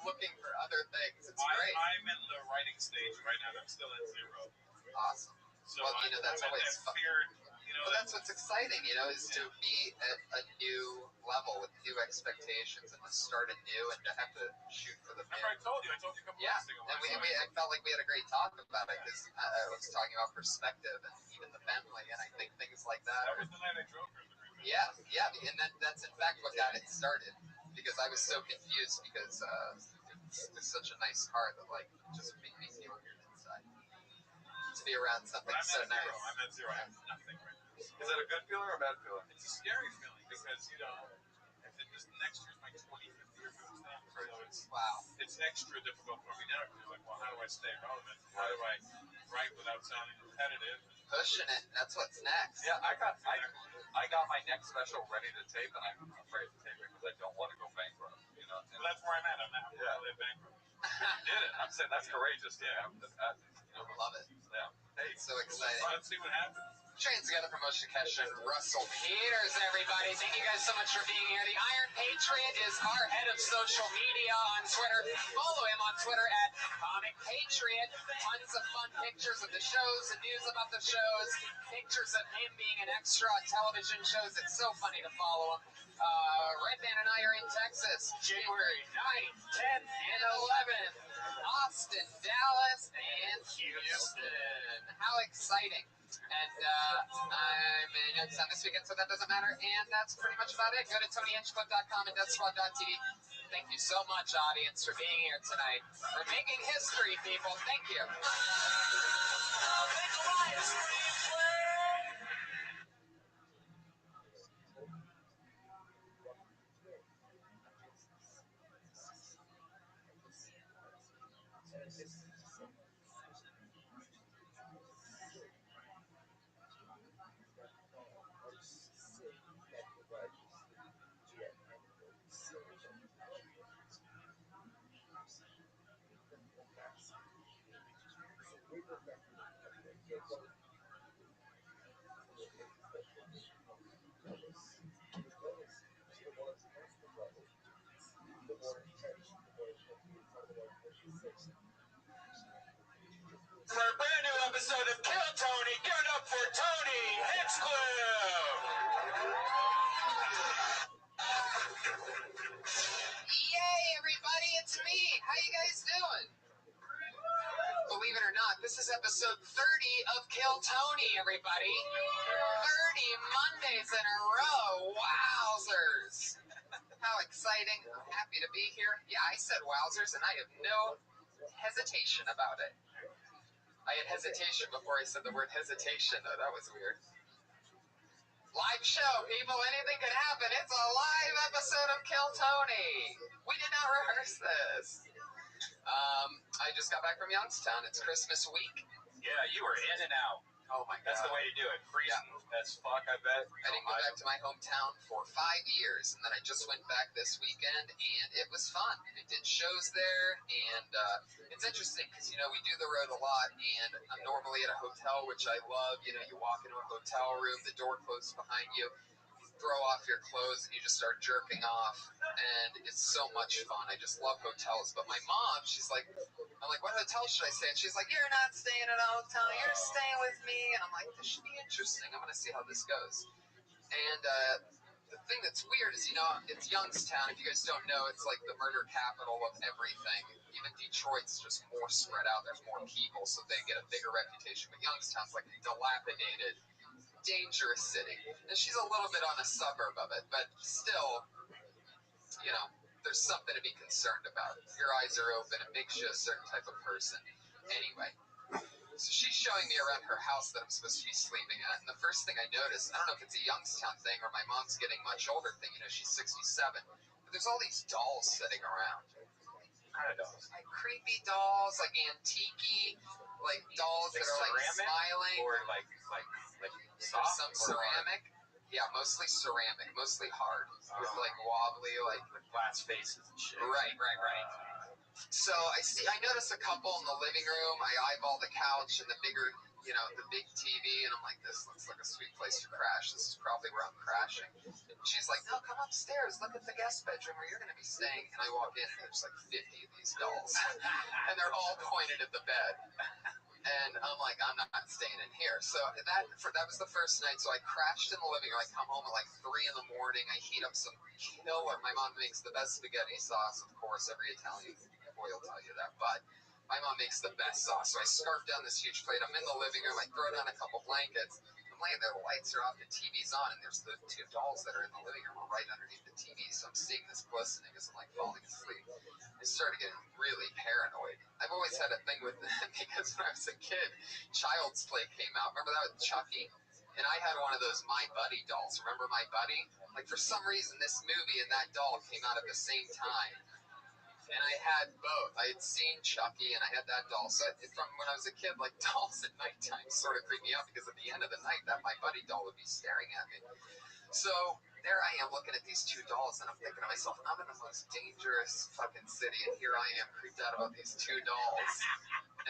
Looking for other things. It's great. I'm in the writing stage right now. I'm still at 0. Awesome. So well, you know, that's I'm always at that fear. You know, well, that's what's exciting, you know, is to be at a new level with new expectations and to start anew and to have to shoot for the moon. Remember I told you a couple weeks ago. And I felt like we had a great talk about it because I was talking about perspective and even the Bentley, and I think things like that. That was the night I drove her. Yeah, and that's in fact what got it started, because I was so confused because it's such a nice car that like just made me feel weird inside. To be around something so nice. I'm at 0. I have nothing right now. Is that a good feeling or a bad feeling? It's a scary feeling because, you know, if next year's my 25th year doing stand-up, so it's extra difficult for me now to be like, well, how do I stay relevant? How do I write without sounding repetitive? Pushing it. That's what's next. Yeah, I got my next special ready to tape, and I'm afraid to tape it because I don't want to go bankrupt. You know, well, that's where I'm at. I'm not really bankrupt. You did it. I'm saying that's courageous. Yeah, love it. Yeah. Hey, it's so exciting. Let's see what happens. Together Promotion Kesha and Russell Peters, everybody. Thank you guys so much for being here. The Iron Patriot is our head of social media on Twitter. Follow him on Twitter at Comic Patriot. Tons of fun pictures of the shows and news about the shows. Pictures of him being an extra on television shows. It's so funny to follow him. Red Band and I are in Texas, January 9th, 10th, and 11th. Austin, Dallas, and Houston. How exciting. And I'm in Youngstown this weekend, so that doesn't matter. And that's pretty much about it. Go to TonyHinchcliffe.com and DeathSquad.tv. Thank you so much, audience, for being here tonight. For making history, people. Thank you. For a brand new episode of Kill Tony, give it up for Tony Hinchcliffe! Yay, everybody, it's me. How you guys doing? Believe it or not, this is episode 30 of Kill Tony, everybody. 30 Mondays in a row. Wowzers. How exciting. I'm happy to be here. Yeah, I said wowzers, and I have no hesitation about it. I had hesitation before I said the word hesitation, though. That was weird. Live show, people. Anything can happen. It's a live episode of Kill Tony. We did not rehearse this. I just got back from Youngstown. It's Christmas week. Yeah, you were in and out. Oh, my God. That's the way to do it. Freezing as fuck, I bet. I didn't go back to my hometown for 5 years, and then I just went back this weekend, and it was fun. I did shows there, and it's interesting because, you know, we do the road a lot, and I'm normally at a hotel, which I love. You know, you walk into a hotel room, the door closes behind you, you throw off your clothes, and you just start jerking off, and it's so much fun. I just love hotels. But my mom, she's like, I'm like, what hotel should I stay at? She's like, you're not staying at a hotel. You're staying with me. And I'm like, this should be interesting. I'm going to see how this goes. And the thing that's weird is, you know, it's Youngstown. If you guys don't know, it's like the murder capital of everything. Even Detroit's just more spread out. There's more people, so they get a bigger reputation. But Youngstown's like a dilapidated, dangerous city. And she's a little bit on a suburb of it, but still, you know, there's something to be concerned about. Your eyes are open. It makes you a certain type of person. Anyway, so she's showing me around her house that I'm supposed to be sleeping at. And the first thing I noticed, I don't know if it's a Youngstown thing or my mom's getting much older thing. You know, she's 67. But there's all these dolls sitting around. Kind of dolls. Like creepy dolls, like antique-y, like dolls that are like smiling. Or like There's some ceramic. Yeah, mostly ceramic, mostly hard, with like wobbly, like glass faces and shit. Right. So I noticed a couple in the living room. I eyeball the couch, and the bigger you know, the big TV, and I'm like, this looks like a sweet place to crash. This is probably where I'm crashing. And she's like, no, come upstairs. Look at the guest bedroom where you're going to be staying. And I walk in, and there's like 50 of these dolls. And they're all pointed at the bed. And I'm like, I'm not staying in here. So that was the first night. So I crashed in the living room. I come home at like 3 in the morning. I heat up some killer. My mom makes the best spaghetti sauce, of course. Every Italian boy will tell you that. But my mom makes the best sauce. So I scarf down this huge plate. I'm in the living room. I throw down a couple blankets. I'm laying there. The lights are off. The TV's on. And there's the 2 dolls that are in the living room right underneath the TV. So I'm seeing this glistening as I'm like falling asleep. I started getting really paranoid. I've always had a thing with them because when I was a kid, Child's Play came out. Remember that with Chucky? And I had one of those My Buddy dolls. Remember My Buddy? Like, for some reason, this movie and that doll came out at the same time. And I had both. I had seen Chucky and I had that doll. So from when I was a kid, like, dolls at nighttime sort of creeped me out because at the end of the night, that My Buddy doll would be staring at me. So there I am looking at these 2 dolls, and I'm thinking to myself, I'm in the most dangerous fucking city, and here I am creeped out about these 2 dolls.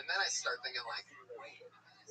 And then I start thinking, like, wait,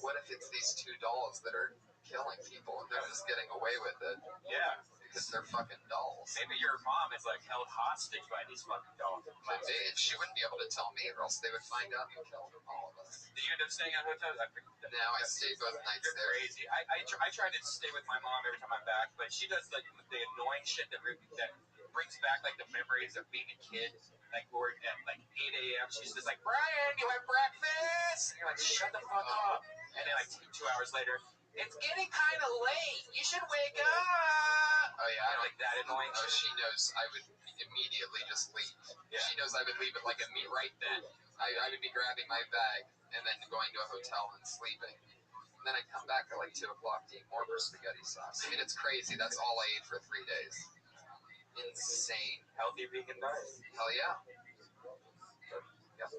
what if it's these 2 dolls that are killing people, and they're just getting away with it? Yeah. Because they're fucking dolls. Maybe your mom is like held hostage by these fucking dolls. Maybe, and she wouldn't be able to tell me, or else they would find out and kill all of us. Did you end up staying at hotels? No, I stayed both nights You're there. crazy. I try to stay with my mom every time I'm back, but she does like the annoying shit that brings back like the memories of being a kid. Like we're at like 8 a.m. She's just like, Brian, you have breakfast? And you're like, shut the fuck up. And then like 2 hours later, it's getting kind of late. You should wake up. Oh yeah, I don't like that annoying. Oh, she knows I would immediately just leave. Yeah. She knows I would leave it like at me right then. I would be grabbing my bag and then going to a hotel and sleeping. And then I'd come back at like 2 o'clock to eat more of her spaghetti sauce. I mean, it's crazy. That's all I ate for 3 days. Insane. Healthy vegan diet. Hell yeah. Yep.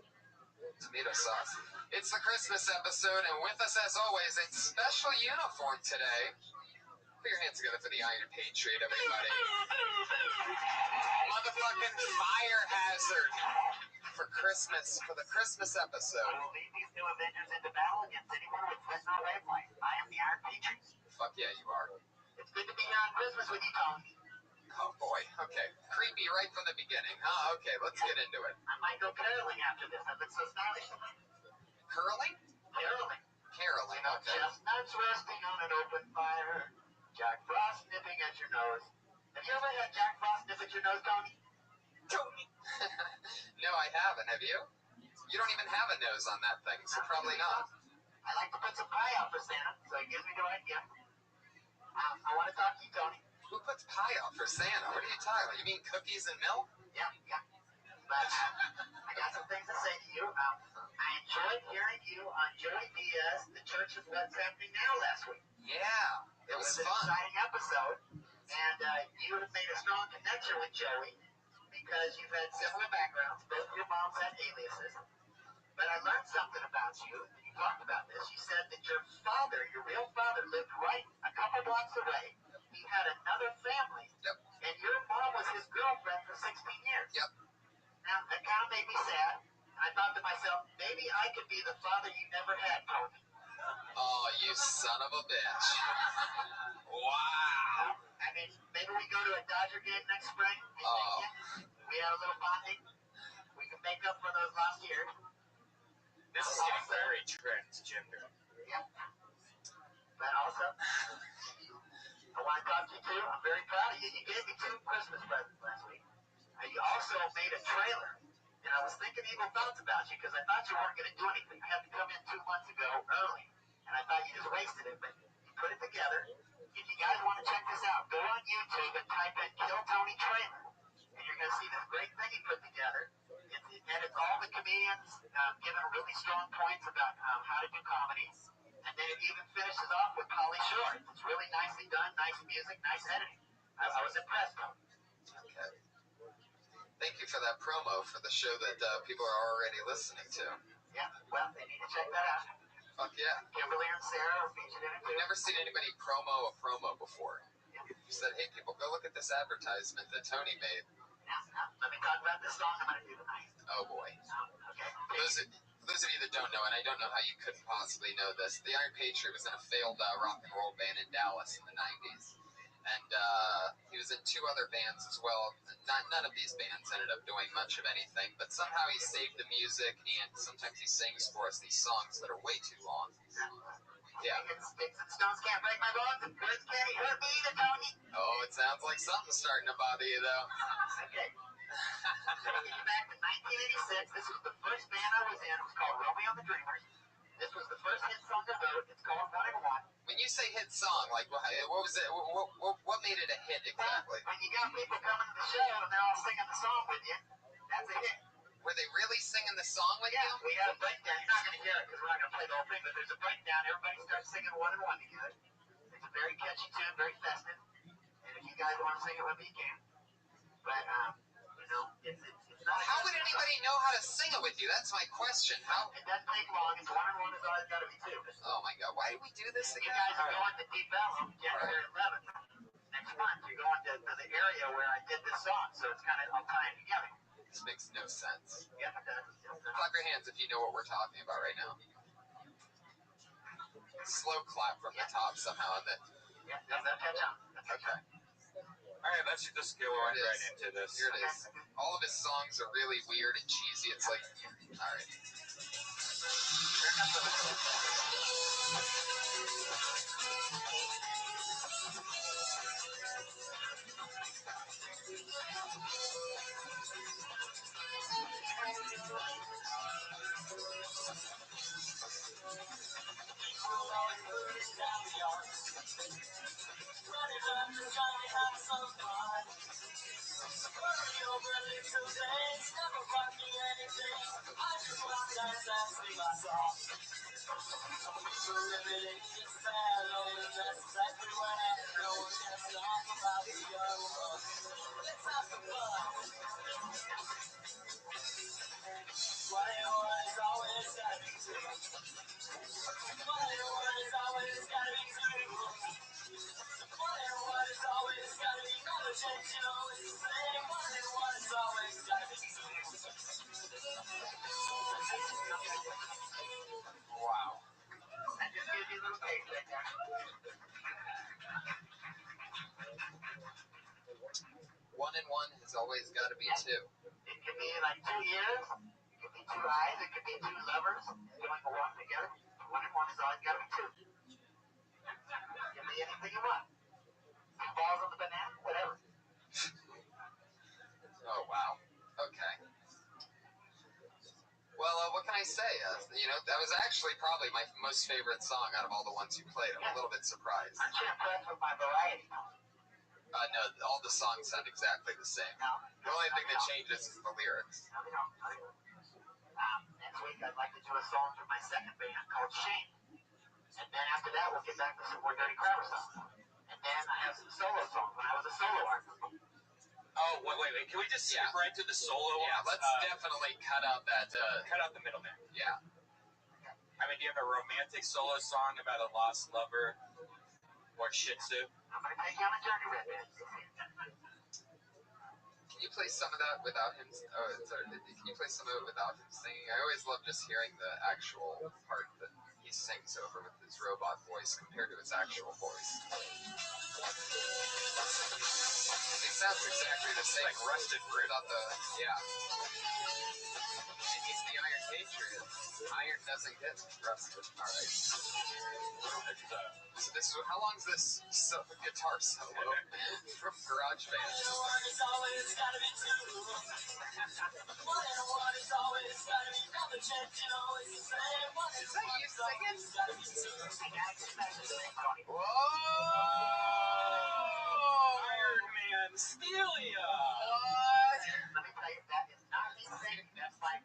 Tomato sauce. It's the Christmas episode, and with us as always, in special uniform today. Put your hands together for the Iron Patriot, everybody. Motherfucking fire hazard for Christmas, for the Christmas episode. I will lead these 2 Avengers into battle against anyone with Fresno wavelength. I am the Iron Patriot. Fuck yeah, you are. It's good to be here on Christmas with you, Tony. Oh boy, okay. Creepy right from the beginning. Oh, okay, let's get into it. I might go caroling after this. I look so stylish. Curling? Caroling. Caroling, okay. Chestnuts roasting on an open fire. Jack Frost nipping at your nose. Have you ever had Jack Frost nip at your nose, Tony? Tony. No, I haven't. Have you? You don't even have a nose on that thing, so probably not. I like to put some pie out for Santa, so it gives me the right gift. I want to talk to you, Tony. Who puts pie out for Santa? What are you talking about? You mean cookies and milk? Yeah. But I got some things to say to you. I enjoyed hearing you on Joey Diaz, The Church of What's Happening Now last week. Yeah, it was an fun. Exciting episode, and you have made a strong connection with Joey because you've had similar backgrounds. Both your moms had aliases. But I learned something about you, and you talked about this. You said that your father, your real father, lived right a couple blocks away. He had another family. Yep. And your mom was his girlfriend for 16 years. Yep. Now, that kind of made me sad. I thought to myself, maybe I could be the father you never had, Tony. Oh, you son of a bitch. Wow. I mean, maybe we go to a Dodger game next spring. We have a little bonding. We can make up for those lost years. This is getting very transgender. Yep. But also, I want to talk to you too. I'm very proud of you. You gave me 2 Christmas presents last week. And you also made a trailer. And I was thinking evil thoughts about you because I thought you weren't going to do anything. I had to come in 2 months ago early. And I thought you just wasted it. But you put it together. If you guys want to check this out, go on YouTube and type in Kill Tony Trailer. And you're going to see this great thing he put together. And it's all the comedians giving really strong points about how to do comedy. And then it even finishes off with Pauly Shore. It's really nicely done, nice music, nice editing. I was impressed, though. Okay. Thank you for that promo for the show that people are already listening to. Yeah, well, they need to check that out. Fuck yeah. Kimberly and Sarah are featured in it, too. I've never seen anybody promo a promo before. Yeah. You said, hey, people, go look at this advertisement that Tony made. Now, let me talk about this song I'm going to do tonight. Oh, boy. Okay. For those of you that don't know, and I don't know how you couldn't possibly know this, the Iron Patriot was in a failed rock and roll band in Dallas in the 90s. And he was in 2 other bands as well. None of these bands ended up doing much of anything, but somehow he saved the music, and sometimes he sings for us these songs that are way too long. Yeah. Sticks and stones can't break my bones, and birds can't hurt me either, Tony. Oh, it sounds like something's starting to bother you, though. Okay. Taking you back to 1986, this was the first band I was in. It was called Rabbi and the Dreamers. This was the first hit song I wrote. It's called One and One. When you say hit song, like, what was it? What made it a hit exactly? When you got people coming to the show and they're all singing the song with you, that's a hit. Were they really singing the song with you? We got a breakdown. You're not going to hear it because we're not going to play the whole thing, but there's a breakdown. Everybody starts singing One and One together. It's a very catchy tune, very festive. And if you guys want to sing it with me, you can. But, you know, it's not. How would anybody know how to sing it with you? That's my question. How? It doesn't take long. It's One and One is always got to be 2. Oh my God! Why did we do this again? You guys are going to Deep Ellum, January 11th. Next month, you're going to the area where I did this song, so it's kind of all tying together. This makes no sense. Yeah, it does. Clap your hands if you know what we're talking about right now. Slow clap from the top somehow. Yeah, that's catch on. Okay. All right, let's just go on right into this. Here it is. All of his songs are really weird and cheesy. It's like, all right. Wow. That just gives you a little taste right there. One and one has always got to be 2. It could be like 2 years. It could be 2 eyes. It could be 2 lovers doing a walk together. One and one has always got to be 2. It could be anything you want. 2 balls on the banana, whatever. Oh, wow. Okay. Well, what can I say? You know, that was actually probably my most favorite song out of all the ones you played. I'm a little bit surprised. Aren't you impressed with my variety? No, all the songs sound exactly the same. The only thing that changes is the lyrics. Next week I'd like to do a song for my second band called Shame. And then after that we'll get back to some more Dirty Crowder songs. And then I have some solo songs when I was a solo artist. Oh, wait. Can we just skip right to the solo? Yeah, let's definitely cut out that. Cut out the middleman. Yeah. I mean, do you have a romantic solo song about a lost lover or Shih Tzu? I'm going to take you on a journey with me. Can you play some of that without him? Oh, sorry. Can you play some of it without him singing? I always love just hearing the actual part that he sings over with his robot voice compared to his actual voice. It sounds exactly the same. Like Rusted Root. Without the, yeah. And he's the Iron Patriot. Iron doesn't get rusted. All right. So this is, how long is this guitar solo from Garage Band? Is that you singing? Whoa! Iron Man, Stelia! What? Let me tell you, that is not me singing. That's my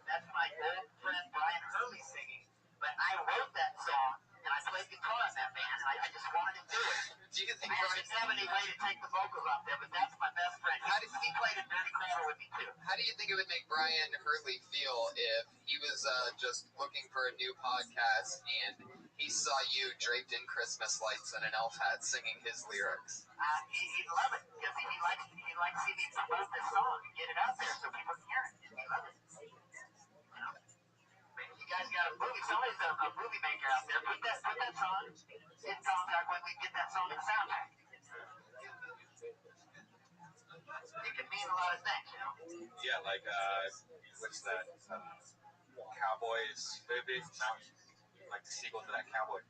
old friend Brian Hurley singing. But I wrote that song, and I played guitar in that band, and I just wanted to do it. Do you think I didn't have any way to take the vocals off there, but that's my best friend. He played a Dirty Crowder with me, too. How do you think it would make Brian Hurley feel if he was just looking for a new podcast and he saw you draped in Christmas lights and an elf hat singing his lyrics? He'd love it, because he'd like to see me promote this song and get it out there so people can hear it. He'd love it. You guys got a movie. Somebody's a movie maker out there. Put that song in contact when we get that song in the soundtrack. It can mean a lot of things, you know. Yeah, like what's that? Cowboys movie? Like the sequel to that cowboy,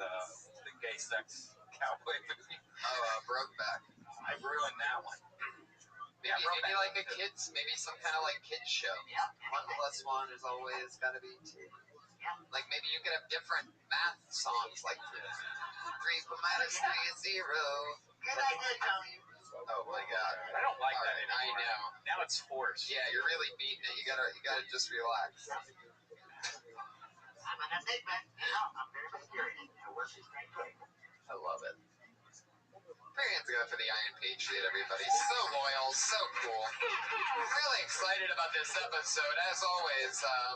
the gay sex cowboy movie. Oh, Brokeback. I ruined that one. Maybe like a kids, maybe some kind of like kids show. Yeah. 1+1 is always got to be 2. Like maybe you could have different math songs, like 3 minus 3 is 0. Good idea, Tony. Oh my God. I don't like that. I know. Now it's forced. Yeah, you're really beating it. You gotta just relax. I'm an enigma. You know, I'm very mysterious. I work this great way. I love it. Put your hands together for the Iron Patriot, everybody. So loyal, so cool. I'm really excited about this episode. As always, I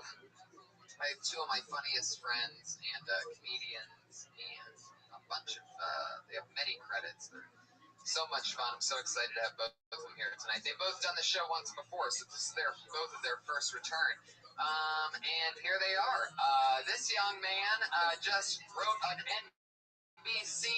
have 2 of my funniest friends and comedians, and a bunch of, they have many credits. They're so much fun. I'm so excited to have both of them here tonight. They've both done the show once before, so this is both of their first return. And here they are. This young man just wrote an NBC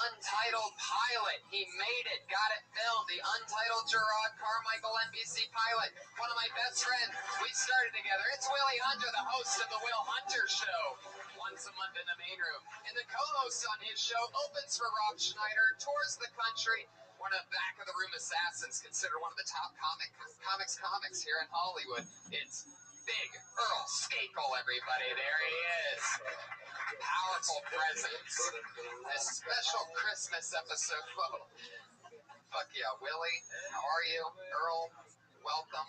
Untitled pilot. He made it, got it filmed. The Untitled Gerard Carmichael NBC pilot. One of my best friends. We started together. It's Willie Hunter, the host of the Will Hunter Show. Once a month in the main room. And the co-host on his show opens for Rothschild, tours the country. One of the back of the room assassins, considered one of the top comics here in Hollywood. It's Big Earl Skakel, everybody. There he is. Powerful presence. This special Christmas episode. Whoa. Fuck yeah, Willie. How are you? Earl, welcome.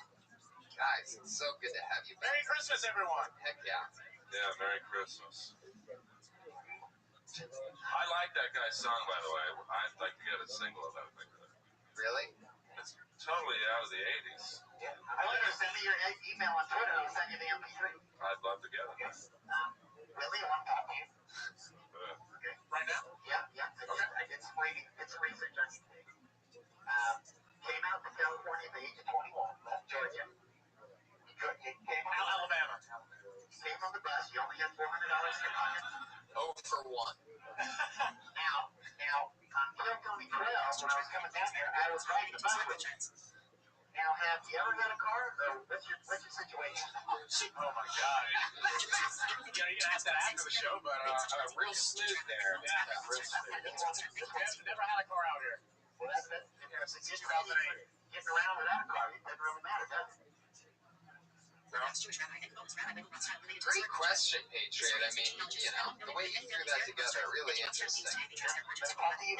Guys, it's so good to have you back. Merry Christmas, everyone. Heck yeah. Yeah, Merry Christmas. I like that guy's song, by the way. I'd like to get a single of that thing. Really? It's totally out of the 80s. Yeah. I want you to send me your email on Twitter. I'll send you the MP3. I'd love to get it. Willie, I want to talk to you. Okay. Right now? Yeah. I did some reading, did some research on you. Came out to California at the age of 21, left Georgia. You came on Alabama. Came on the bus. You only had $400 in your pocket. 0 for 1. Now, on Tony 12, when I was coming down here, I was riding the bus with you. Now, have you ever got a car? Or what's your situation? Oh my God. You can ask that after the show, but real smooth there. Yeah, real smooth. Never had a car out here. Well, that's it. Getting around without a car, it doesn't really matter, does it? Great question, Patriot. I mean, you know, the way you threw that together, really interesting. Yeah, no problem. You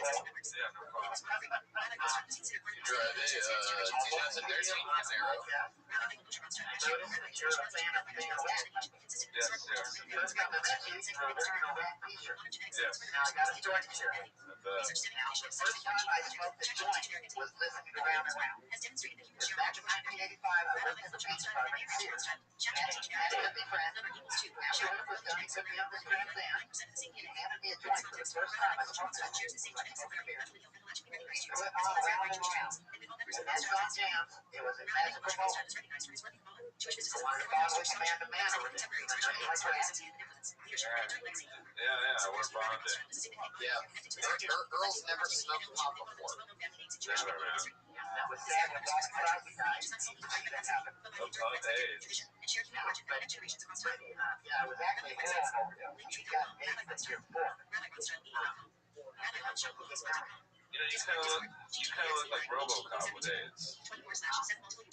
drive a 2013 Camaro. You're a fan of being a rat. Yes. First time I met you, you were wearing a rat t-shirt. Yes. Now, I got a story to share. Now, the first time I smoked a joint was listening to Round and Round. Back in 1985, I worked in the beach department in Sears. I had a hippie friend. After work was done, he took me up this Grand Am. He handed me a joint for the first time I smoked it. I smoked a beer. He threw it on around and around. When that song jams, it was a magical moment. I wanted to bond with man to man over there. Like that. Yeah, we're bonded. Yeah. Earl's never smoked pot before. Never, man. That was sad when Bob Crosby died. That happened. Of age. Yeah, it was actually a heroin overdose. He got AIDS the year before. You know, you kind of look like RoboCop with AIDS.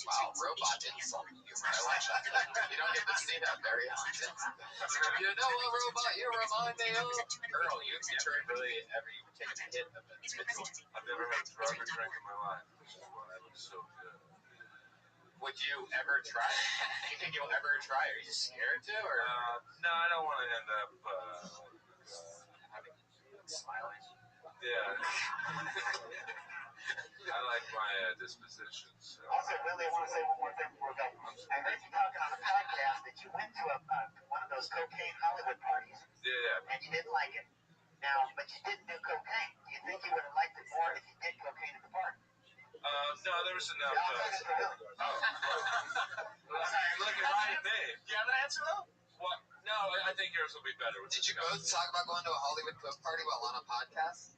Wow, robot insult. I like that. You don't get to see that very often. You know a robot you remind me of? Earl, you've never really ever taken a hit of it. I've never had a drug or drink in my life. Well, that looks so good. Would you ever try? Anything you'll ever try? Are you scared to, or? No, I don't want to end up Smiling. Yeah. I like my disposition. So. Also, Willie, I want to say one more thing before we go. I heard you talking on the podcast that you went to one of those cocaine Hollywood parties. Yeah. And you didn't like it. Now, but you didn't do cocaine. Do you think you would have liked it more if you did cocaine at the party? No, there was enough. Yeah, I'll say this for Willie. You're looking right at me. Do you have an answer, though? Well, No, I think yours will be better. Did you both talk about going to a Hollywood Coke party while on a podcast?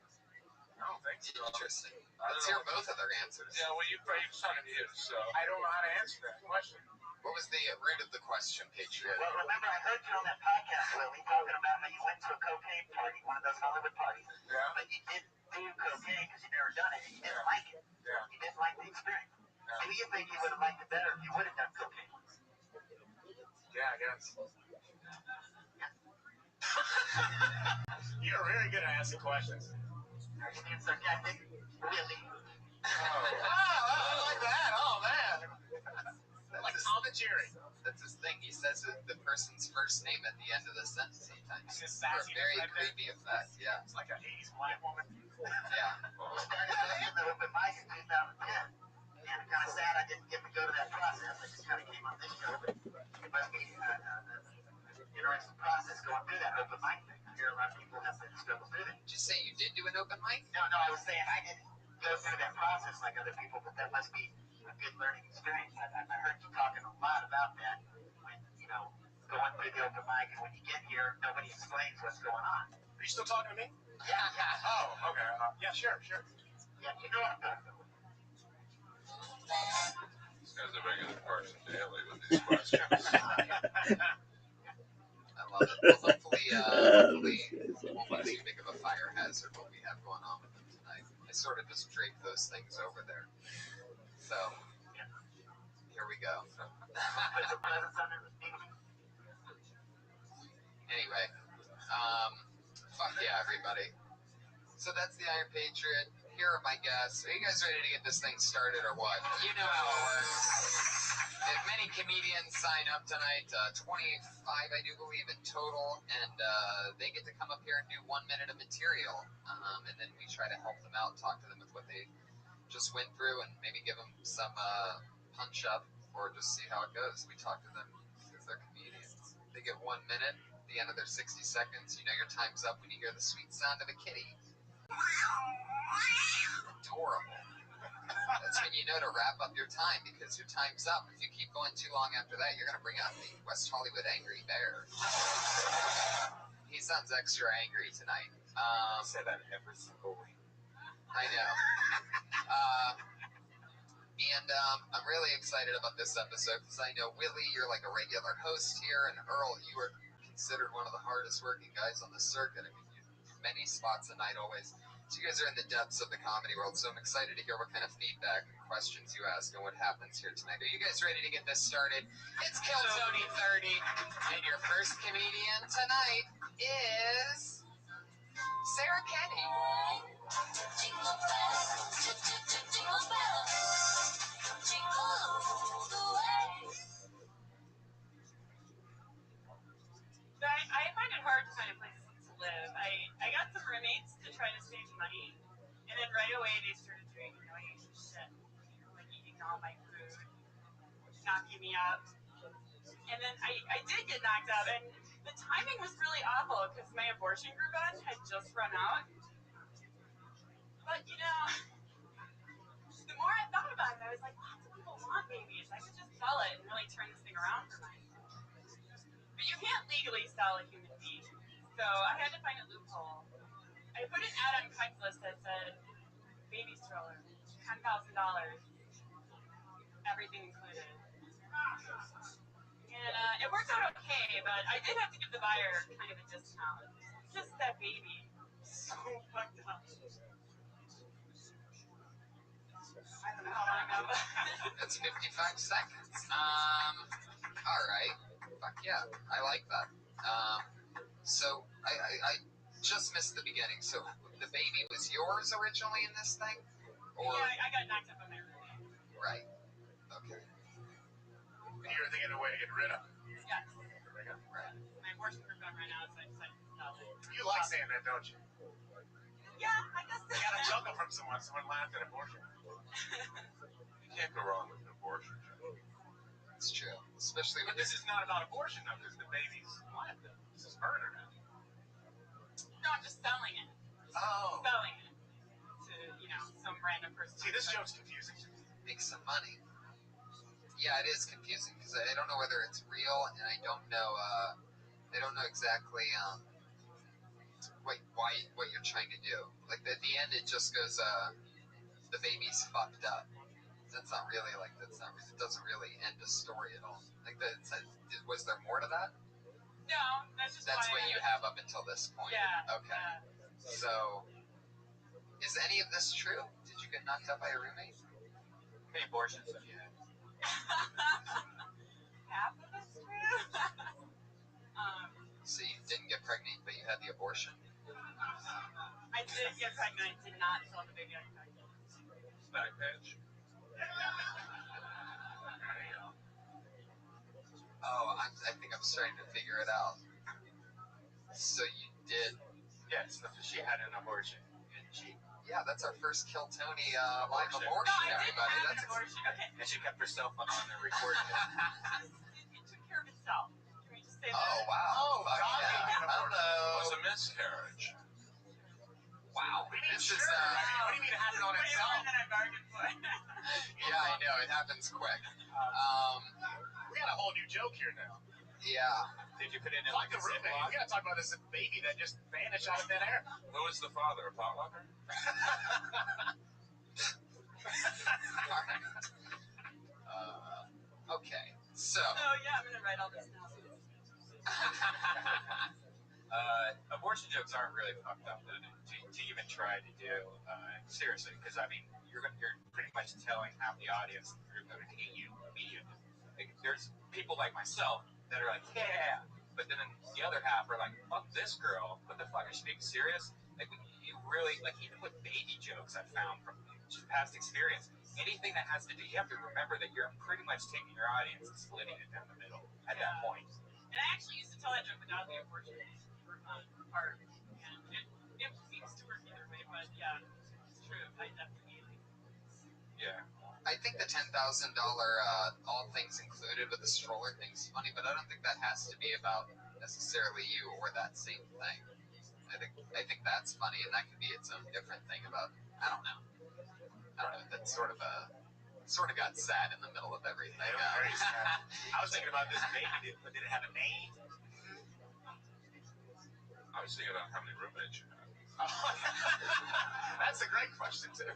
I don't think so. Interesting. Let's hear both of their answers. Yeah, well, you was talking to you, so. I don't know how to answer that question. What was the root of the question, Patriot? Well, remember, I heard you on that podcast, Willie, talking about how you went to a cocaine party, one of those Hollywood parties. Yeah. But you didn't do cocaine because you never done it, and you didn't like it. Yeah. You didn't like the experience. Maybe you think you would have liked it better if you would have done cocaine. Yeah, I guess. You're really good at asking questions. Are you being sarcastic? Really? Oh, I like that. Oh, man. Like Tom and Jerry. That's his thing. He says the person's first name at the end of the sentence sometimes. It's For a very creepy effect, yeah. It's like an 80s black woman. Yeah. I started hosting the open mic in 2010. And I'm kind of sad I didn't get to go to that process. I just kind of came on this show. But it must be an interesting process going through that open mic thing. I hear a lot of people have to struggle through that. Did you say you did do an open mic? No, I was saying I didn't go through that process like other people, but that must be a good learning experience. I heard you talking a lot about that when, going through the open mic, and when you get here, nobody explains what's going on. Are you still talking to me? Yeah. Oh, okay. Yeah, sure. Yeah, you know what I'm talking about. These guys are making it Carson Daly with these questions. I love it. Well, hopefully it won't be too big of a fire hazard what we have going on with them tonight. I sort of just draped those things over there. So, here we go. Anyway, fuck yeah, everybody. So that's the Iron Patriot. Here are my guests. Are you guys ready to get this thing started or what? You know how it works. Many comedians sign up tonight, 25, I do believe, in total, and they get to come up here and do 1 minute of material, and then we try to help them out, talk to them with what they just went through, and maybe give them some punch-up, or just see how it goes. We talk to them because they're comedians. They get 1 minute, at the end of their 60 seconds, you know your time's up when you hear the sweet sound of a kitty. Adorable. That's when you know to wrap up your time, because your time's up. If you keep going too long after that, you're going to bring out the West Hollywood Angry Bear. He sounds extra angry tonight. I say that every single week. I know. And I'm really excited about this episode because I know, Willie, you're like a regular host here, and Earl, you are considered one of the hardest working guys on the circuit. I mean, many spots a night always. So you guys are in the depths of the comedy world, so I'm excited to hear what kind of feedback and questions you ask and what happens here tonight. Are you guys ready to get this started? It's Kill Tony 30, and your first comedian tonight is Sarah Kenny. Jingle bells, jingle bells, jingle all the way. So I find it hard to find a place to live. I got some roommates to try to save money, and then right away they started doing annoying shit, like eating all my food, knocking me up. And then I did get knocked up, and the timing was really awful because my abortion coupon had just run out. But, the more I thought about it, I was like, lots of people want babies. I could just sell it and really turn this thing around for myself. But you can't legally sell a human being. So I had to find a loophole. I put an ad on Craigslist that said, baby stroller, $10,000, everything included. And it worked out okay, but I did have to give the buyer kind of a discount. Just that baby. So fucked up. I don't know how long ago. That's 55 seconds. All right. Fuck yeah. I like that. So I just missed the beginning. So the baby was yours originally in this thing? Or... Yeah, I got knocked up on my roommate. Right. Okay. And you were thinking of a way to get rid of it. Yes. Right. My abortion coupon ran out, so I decided to sell it. You like saying that, don't you? Yeah, I guess so. You got a chuckle from someone. Someone laughed at abortion. You can't go wrong with an abortion. It's true. Especially when But this is not about abortion, though, because the baby's alive, though. This is murder now. No, I'm just selling it. Oh. Selling it to, some random person. See, this joke's confusing. make some money. Yeah, it is confusing because I don't know whether it's real, and I don't know they don't know exactly what you're trying to do. Like at the end, it just goes, the baby's fucked up. It doesn't really end the story at all. Like was there more to that? No, that's what you have up until this point. Yeah. Okay. Yeah. So, is any of this true? Did you get knocked up by a roommate? How many abortions have you had? Half of it's true. So you didn't get pregnant, but you had the abortion? I did get pregnant. Did not tell the baby I was pregnant. Snack patch. Oh, I think I'm starting to figure it out. So you did? Yes, she had an abortion. And that's our first Kill Tony live Abortion. abortion, No, I didn't everybody. have That's an abortion. Okay. And she kept herself on the recording. It took care of itself. Can we just say that? Oh, wow. Oh, Fuck God. yeah. Hello. It was a miscarriage. Wow. This is, What do you mean it happened on Way itself? more than I bargained for. yeah, I know. It happens quick. We got a whole new joke here now. Yeah. Did you put it in Fuck like the a roommate. Ziploc? We gotta talk about this baby that just vanished out of thin air. Who was the father? A potlucker? Okay. So. Oh, yeah, I'm going to write all this down. Abortion jokes aren't really fucked up to even try to do. Seriously, because I mean, you're pretty much telling half the audience they're going to hate you immediately. Like, there's people like myself that are like, yeah, but then the other half are like, fuck this girl. What the fuck? Is she being serious? Like, you really, like, even with baby jokes, I found from just past experience, anything that has to do, you have to remember that you're pretty much taking your audience and splitting it down the middle at that point. And I actually used to tell that joke without the abortion part. And it seems to work either way, but yeah, it's true. I definitely hate it. Yeah. I think the $10,000 all things included with the stroller thing's funny, but I don't think that has to be about necessarily you or that same thing. I think that's funny, and that could be its own different thing about, I don't know. That's sort of got sad in the middle of everything. Very sad. I was thinking about this baby. Did it have a name? I was thinking about how many roommates you had. That's a great question, too.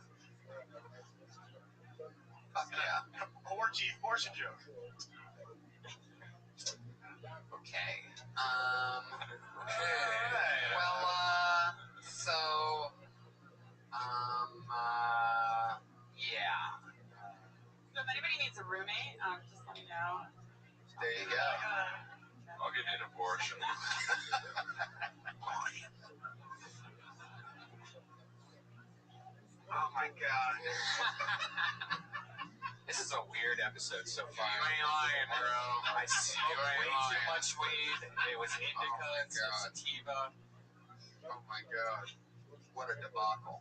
Fuck yeah. Abortion joke. Okay. Hey. Well, yeah. So if anybody needs a roommate, just let me know. There you go. I'll give you an abortion. Oh, my God. This is a weird episode so far. You ain't lying, bro. I smoked way too much weed. It was indica and sativa. Oh my God. What a debacle.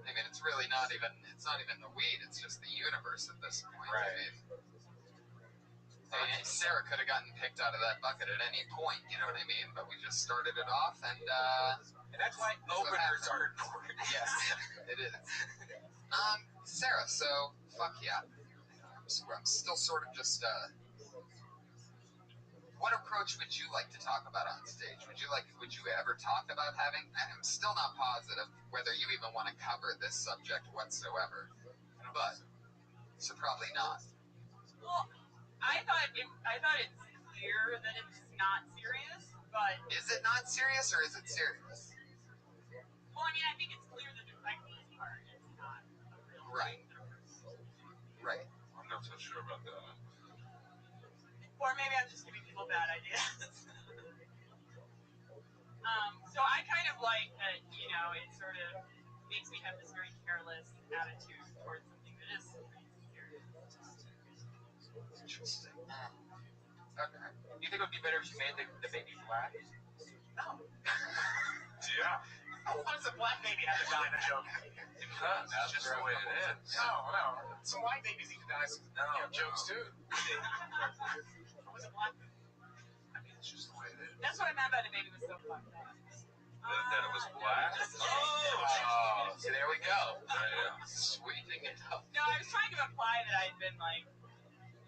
I mean, it's really not even the weed, it's just the universe at this point. Right. I mean, Sarah could have gotten picked out of that bucket at any point, you know what I mean? But we just started it off, and that's why openers are important. Yes, it is. Sarah, so, fuck yeah. I'm still sort of just, what approach would you like to talk about on stage? Would you ever talk about having, I'm still not positive whether you even want to cover this subject whatsoever, but, so probably not. Well, I thought it's clear that it's not serious, but... Is it not serious, or is it serious? Well, I mean, I think it's clear that the reckless part is not a real Right. Right. I'm not so sure about that. Or maybe I'm just giving people bad ideas. So I kind of like that, you know, it sort of makes me have this very careless attitude towards something that is pretty serious. Interesting. Okay. Do you think it would be better if you made the baby black? No. Yeah. Why does a black baby have to die in a joke? Because it's just the way it is. No. Some white babies need to die in jokes, too. What was a black baby? I mean, it's just the way it is. That's what I meant by the baby was so fucked up. That it was black? Oh, so there we go. Yeah. Sweetening it up. No, I was trying to imply that I'd been, like,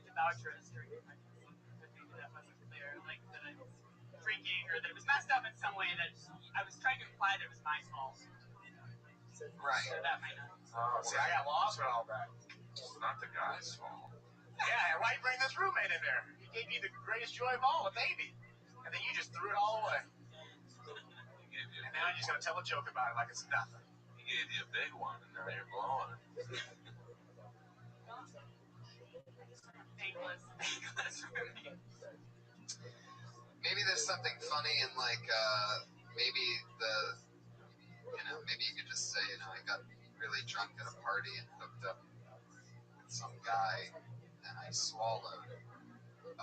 debaucherous during the pregnancy, but maybe that wasn't clear. Like, that I was freaky implied it was my fault. Right. So that might not. See, I got lost with all that. It's not the guy's fault. Yeah, why you bring this roommate in there? He gave you the greatest joy of all, a baby. And then you just threw it all away. And now you're just going to tell a joke about it like it's nothing. He gave you a big one, and now you're blowing it. Thankless. Maybe there's something funny in like maybe maybe you could just say, I got really drunk at a party and hooked up with some guy, and I swallowed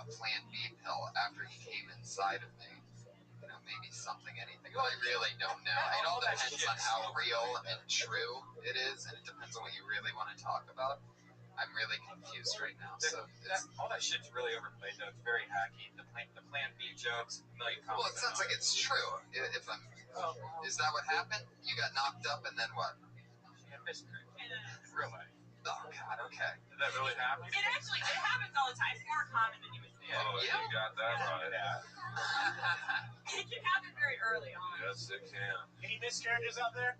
a Plan B pill after he came inside of me. Maybe something, anything. But I really don't know. It all depends on how real and true it is, and it depends on what you really want to talk about. I'm really confused right now. So all that shit's really overplayed, though. It's very hacky. The Plan B jokes, a million comments. Well, it sounds like it's true. Is that what happened? You got knocked up, and then what? Yeah, miscarriage. In real life. Oh God. Okay. Did that really happen? It happens all the time. It's more common than you would think. Oh, you got that right. Yeah. It can happen very early on. Yes, it can. Any miscarriages out there?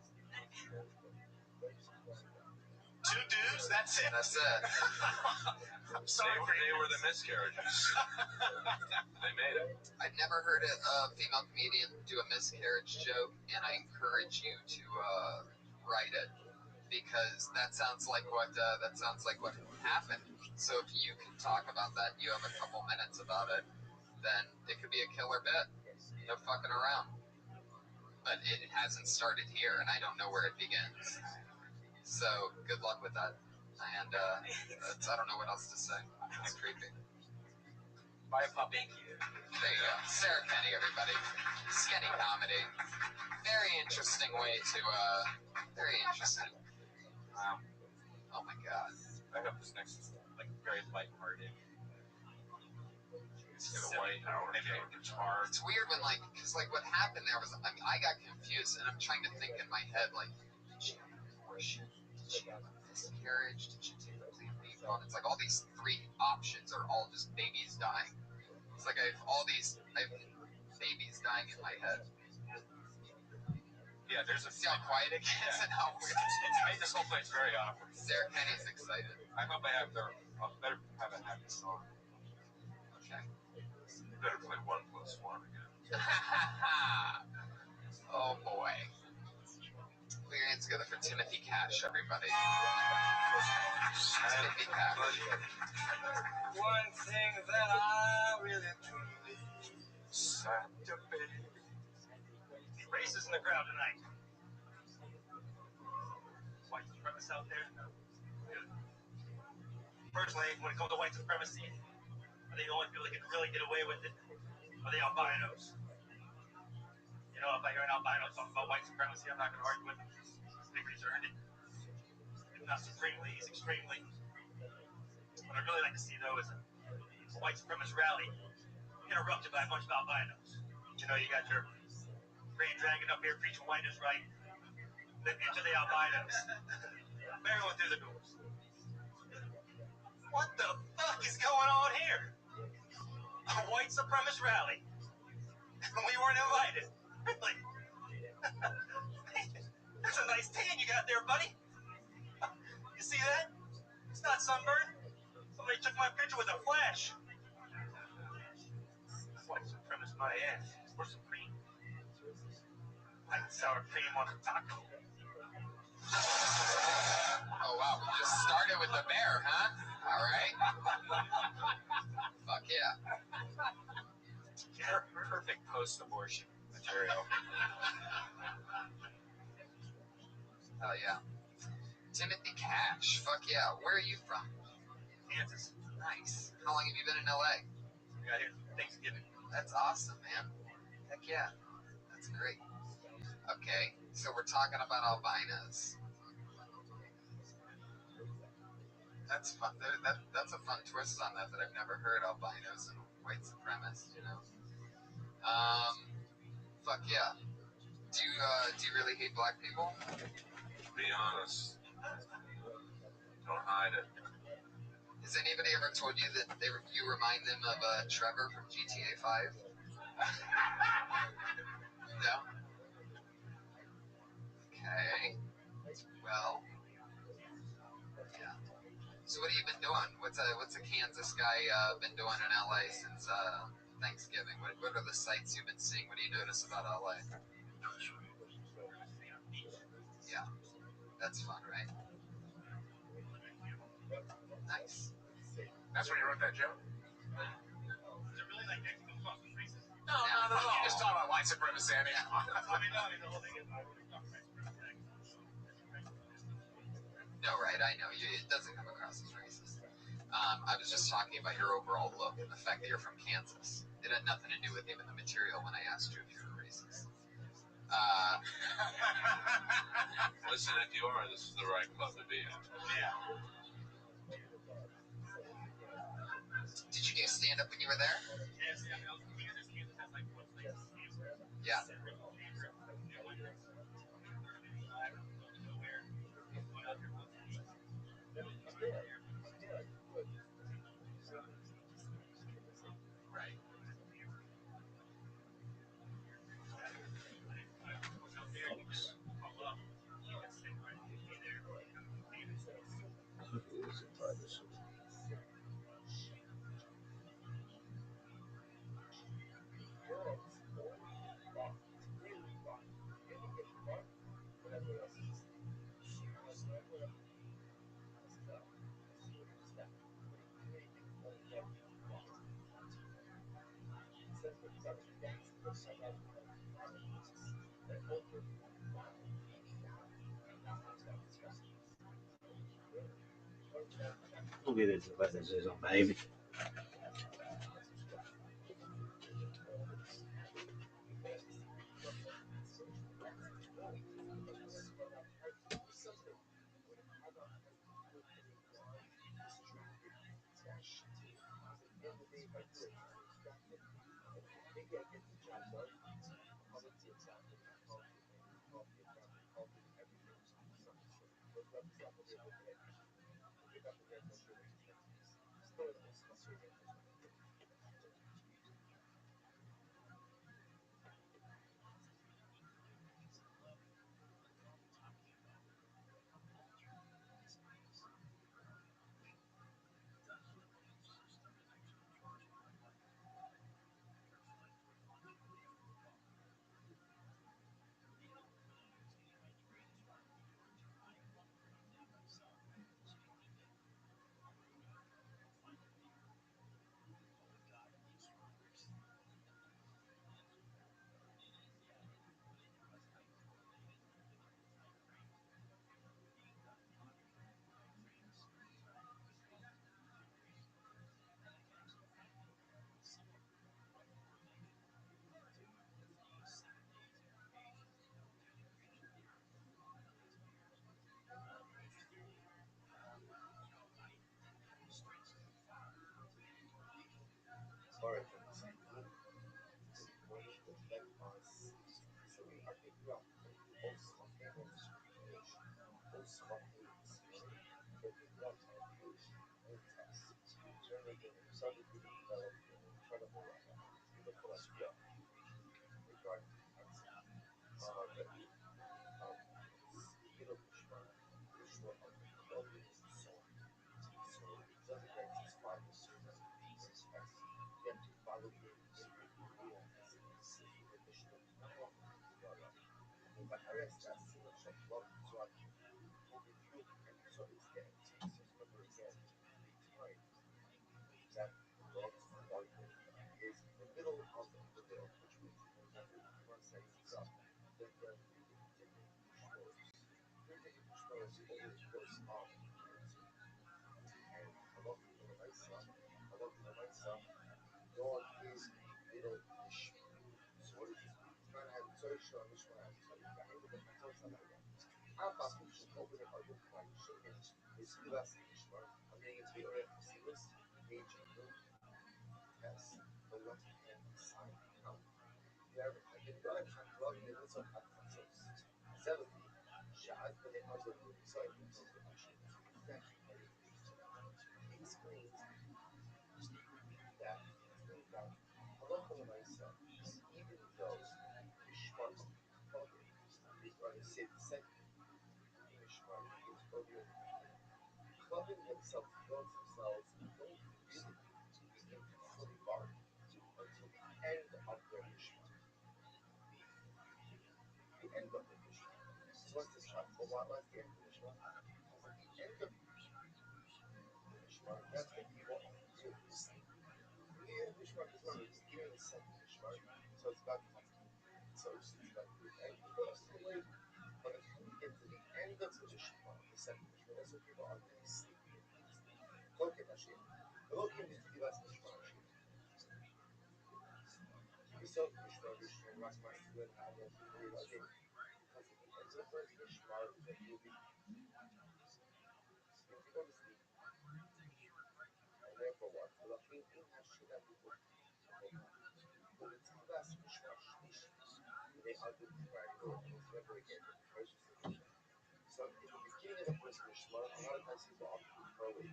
2 dudes? That's it. That's it. I'm sorry for you. They were the miscarriages. They made it. I've never heard a female comedian do a miscarriage joke, and I encourage you to write it, because that sounds like what happened. So if you can talk about that, and you have a couple minutes about it, then it could be a killer bit. No fucking around. But it hasn't started here, and I don't know where it begins. So good luck with that. And I don't know what else to say. It's creepy. Buy a puppy. There you go. Sarah Kenny, everybody. Skinny comedy. Very interesting way to, very interesting. Oh my God. I hope this next is very lighthearted. Get away, Howard. Maybe it's hard. It's weird when because what happened there was, I got confused, and I'm trying to think in my head, did she have an abortion? Did she have a miscarriage? Did she take a Plan B pill? And it's all these 3 options are all just babies dying. It's I have babies dying in my head. Yeah, there's See how quiet it gets and how weird. It's made this whole place very awkward. Sarah Kenny's excited. I hope I better have a happy song. Okay. You better play 1 + 1 again. Oh boy. Put your hands together for Timothy Cash, everybody. Timothy Cash. One thing that I really truly Saturday. Races in the crowd tonight. White supremacists out there. Personally, when it comes to white supremacy, are they the only people that can really get away with it? Are they albinos? If I hear an albino talking about white supremacy, I'm not going to argue with him. He's earned it. If not supremely, he's extremely. What I'd really like to see, though, is a white supremacist rally interrupted by a bunch of albinos. You got your Grand Dragon up here preaching white is right. Then enter the albinos. Everyone through the doors. What the fuck is going on here? A white supremacist rally. We weren't invited. Really? That's a nice tan you got there, buddy. You see that? It's not sunburn. Somebody took my picture with a flash. White supremacist my ass. For some cream. Like sour cream on a taco. Oh wow, we just started with the bear, huh? All right. Fuck yeah. Perfect post-abortion material. Hell yeah. Timothy Cash. Fuck yeah. Where are you from? Kansas. Nice. How long have you been in LA? We got here for Thanksgiving. That's awesome, man. Heck yeah. That's great. Okay, so we're talking about albinos. That's fun. That's a fun twist on that I've never heard. Albinos and white supremacists, Fuck yeah. Do you really hate black people? Be honest. Don't hide it. Has anybody ever told you that you remind them of Trevor from GTA 5? No? So what have you been doing? What's a Kansas guy been doing in LA since Thanksgiving? What are the sights you've been seeing? What do you notice about LA? Yeah, that's fun, right? Nice. That's when you wrote that joke? Is it really like Mexico causing racist? No, not at all. You just talk about white supremacy anyhow. I mean, the whole thing is No, right, I know. It doesn't come across as racist. I was just talking about your overall look and the fact that you're from Kansas. It had nothing to do with even the material when I asked you if you were racist. Listen, if you are, this is the right club to be in. yeah. Did you do stand-up when you were there? Yes, I mean, Kansas has like what's like Yeah. Right. Don't get into businesses on baby. what's the shot? Well, what's the end of the shot? Because at the end of the mishmar, that's when people are really sleep. The end of the mishmar is not the beginning of the second mishmar, so it's about so it's about and people are still awake. By the time you get to the end of the mishmar, the second mishmar, that's when people are really sleepy and deep sleep. Look at that shit. Look at this device mishmar shit. So it's not just rock my good how much you worry about it. Because at the end of the first mishmar, then you'll be if you go to sleep. And therefore what? ולכן אם השאלה ובתחילת משמע שלישי, they are the priority. Remember again, the first mishmar. So in the beginning of the first mishmar, a lot of times people are early.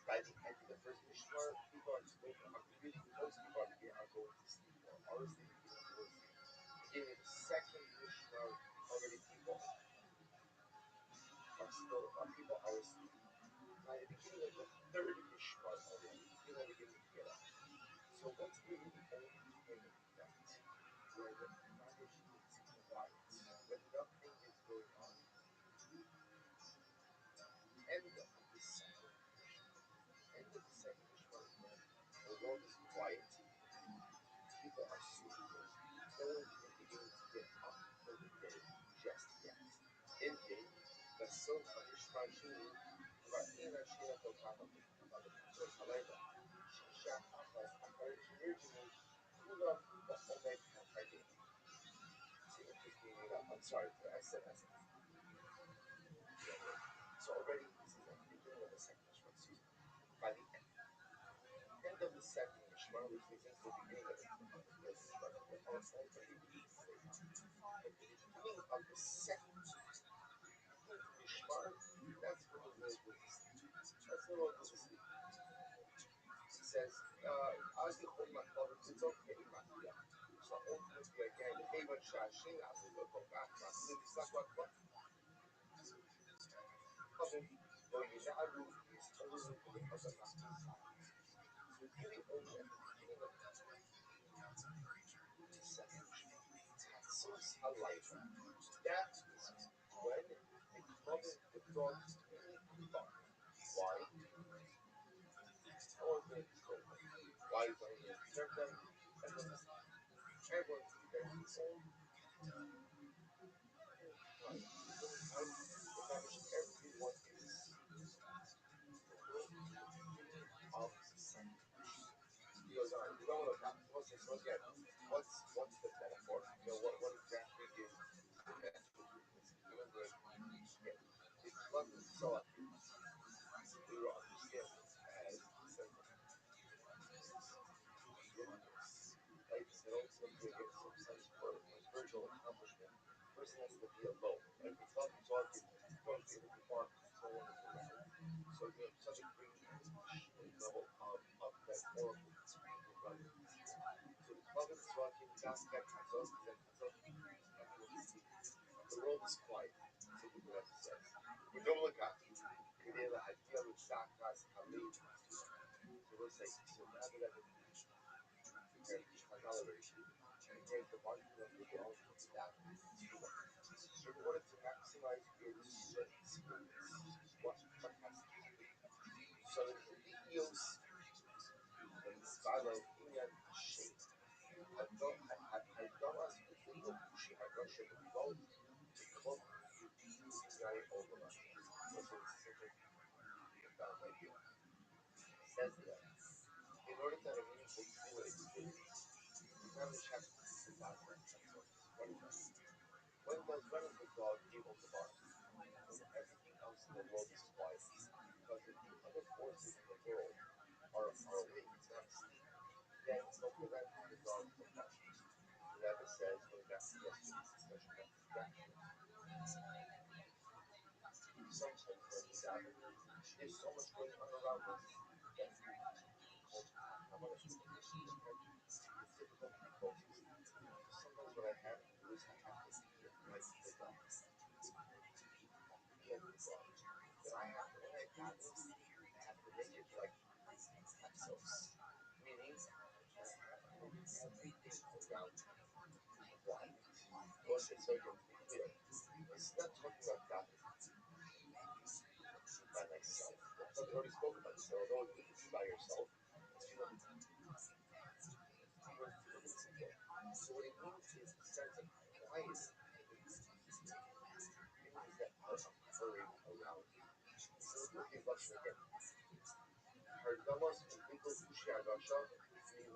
By the end of the first mishmar, people are sleeping. Really, most people are going to sleep or are sleeping. Beginning of the second mishmar, already people are still people are asleep. By the beginning of the third mishmar, already people are beginning to get up. So what's really the only thing that where the knowledge is quiet, when nothing is going on? End of the second mishmar. End of the second mishmar, the world is quiet. People are sleeping. No one is beginning to get up for the day just yet. Ending the sun mishmar shini, ואין השיר התותחת בקבוצות הלילה, שישה אחרי שנרגמו, כולם בעומק החגים. It's interesting, I'm sorry, I said. So already this is at the beginning of the second mishmar, excuse me. By the end of the second mishmar, which means it's the beginning of the mishmar, the outside, but the beginning of the second mishmar, that's when the world goes to sleep. That's when the world goes to sleep. He says, as the whole month of it's okay, Matia. So ultimately, again, even Shashin as a local back, it's like what? Though you now lose is only for the other master's side. So really only at the beginning of the second Tatsus Halaita. That is when the dogs really bark. Why? I want to disturb them. Why is I going to disturb them? Everyone's there. Everyone is of the second. He goes, all right, you don't look up. What's this? What's the metaphor? You know, what exactly is the metaphor? Remember, the flood is so accurate. We will understand this as sentence. Like I said, ultimately to get some sense for spiritual accomplishment, the person has to be alone. Like the flood is so accurate, you don't be able to bark, no one is around. So you have such a great level of metaphorical running. So the club is walking, gas get Kazos, the world is quiet. So the Rebbe says. We don't look at it. כדי להגיע לצעקת הלב. So we'll say, so now that I've prepared each Chazal already, and here's the marking of the world from that. So in order to maximize your experience, what has to happen? So in the EOC, when the Bible Inyan shape, Hadamas Ufigo Kushi Hadasha Bivol, Tikon Yai Ogama. That's what it's found right here. It says that in order to have a meaningful Tefillah experience, you have to check the background. What is that? When is the dog able to bark? When everything else in the world is quiet. Because if the other forces in the world are awake, it's not asleep, then they'll prevent the dog from barking. The Rebbe says, going back to yesterday's discussion about distraction, sometimes when we gather, there's so much going on around us that we I want to it's difficult to be focused. Sometimes what I have to do is I have to be right to the dog. Be at the dog. But I have to, when I gather, I have to make it like exos. Meaning, I have to make everything around me quiet. Você só de um filho, você is not talking about God by myself. That's what we already spoke about. So although it means by yourself, you know, you're feeling something. So what it means is a sense of quiet. It means that purring around. So look at Russian again. Hardamos libo kushi agasha,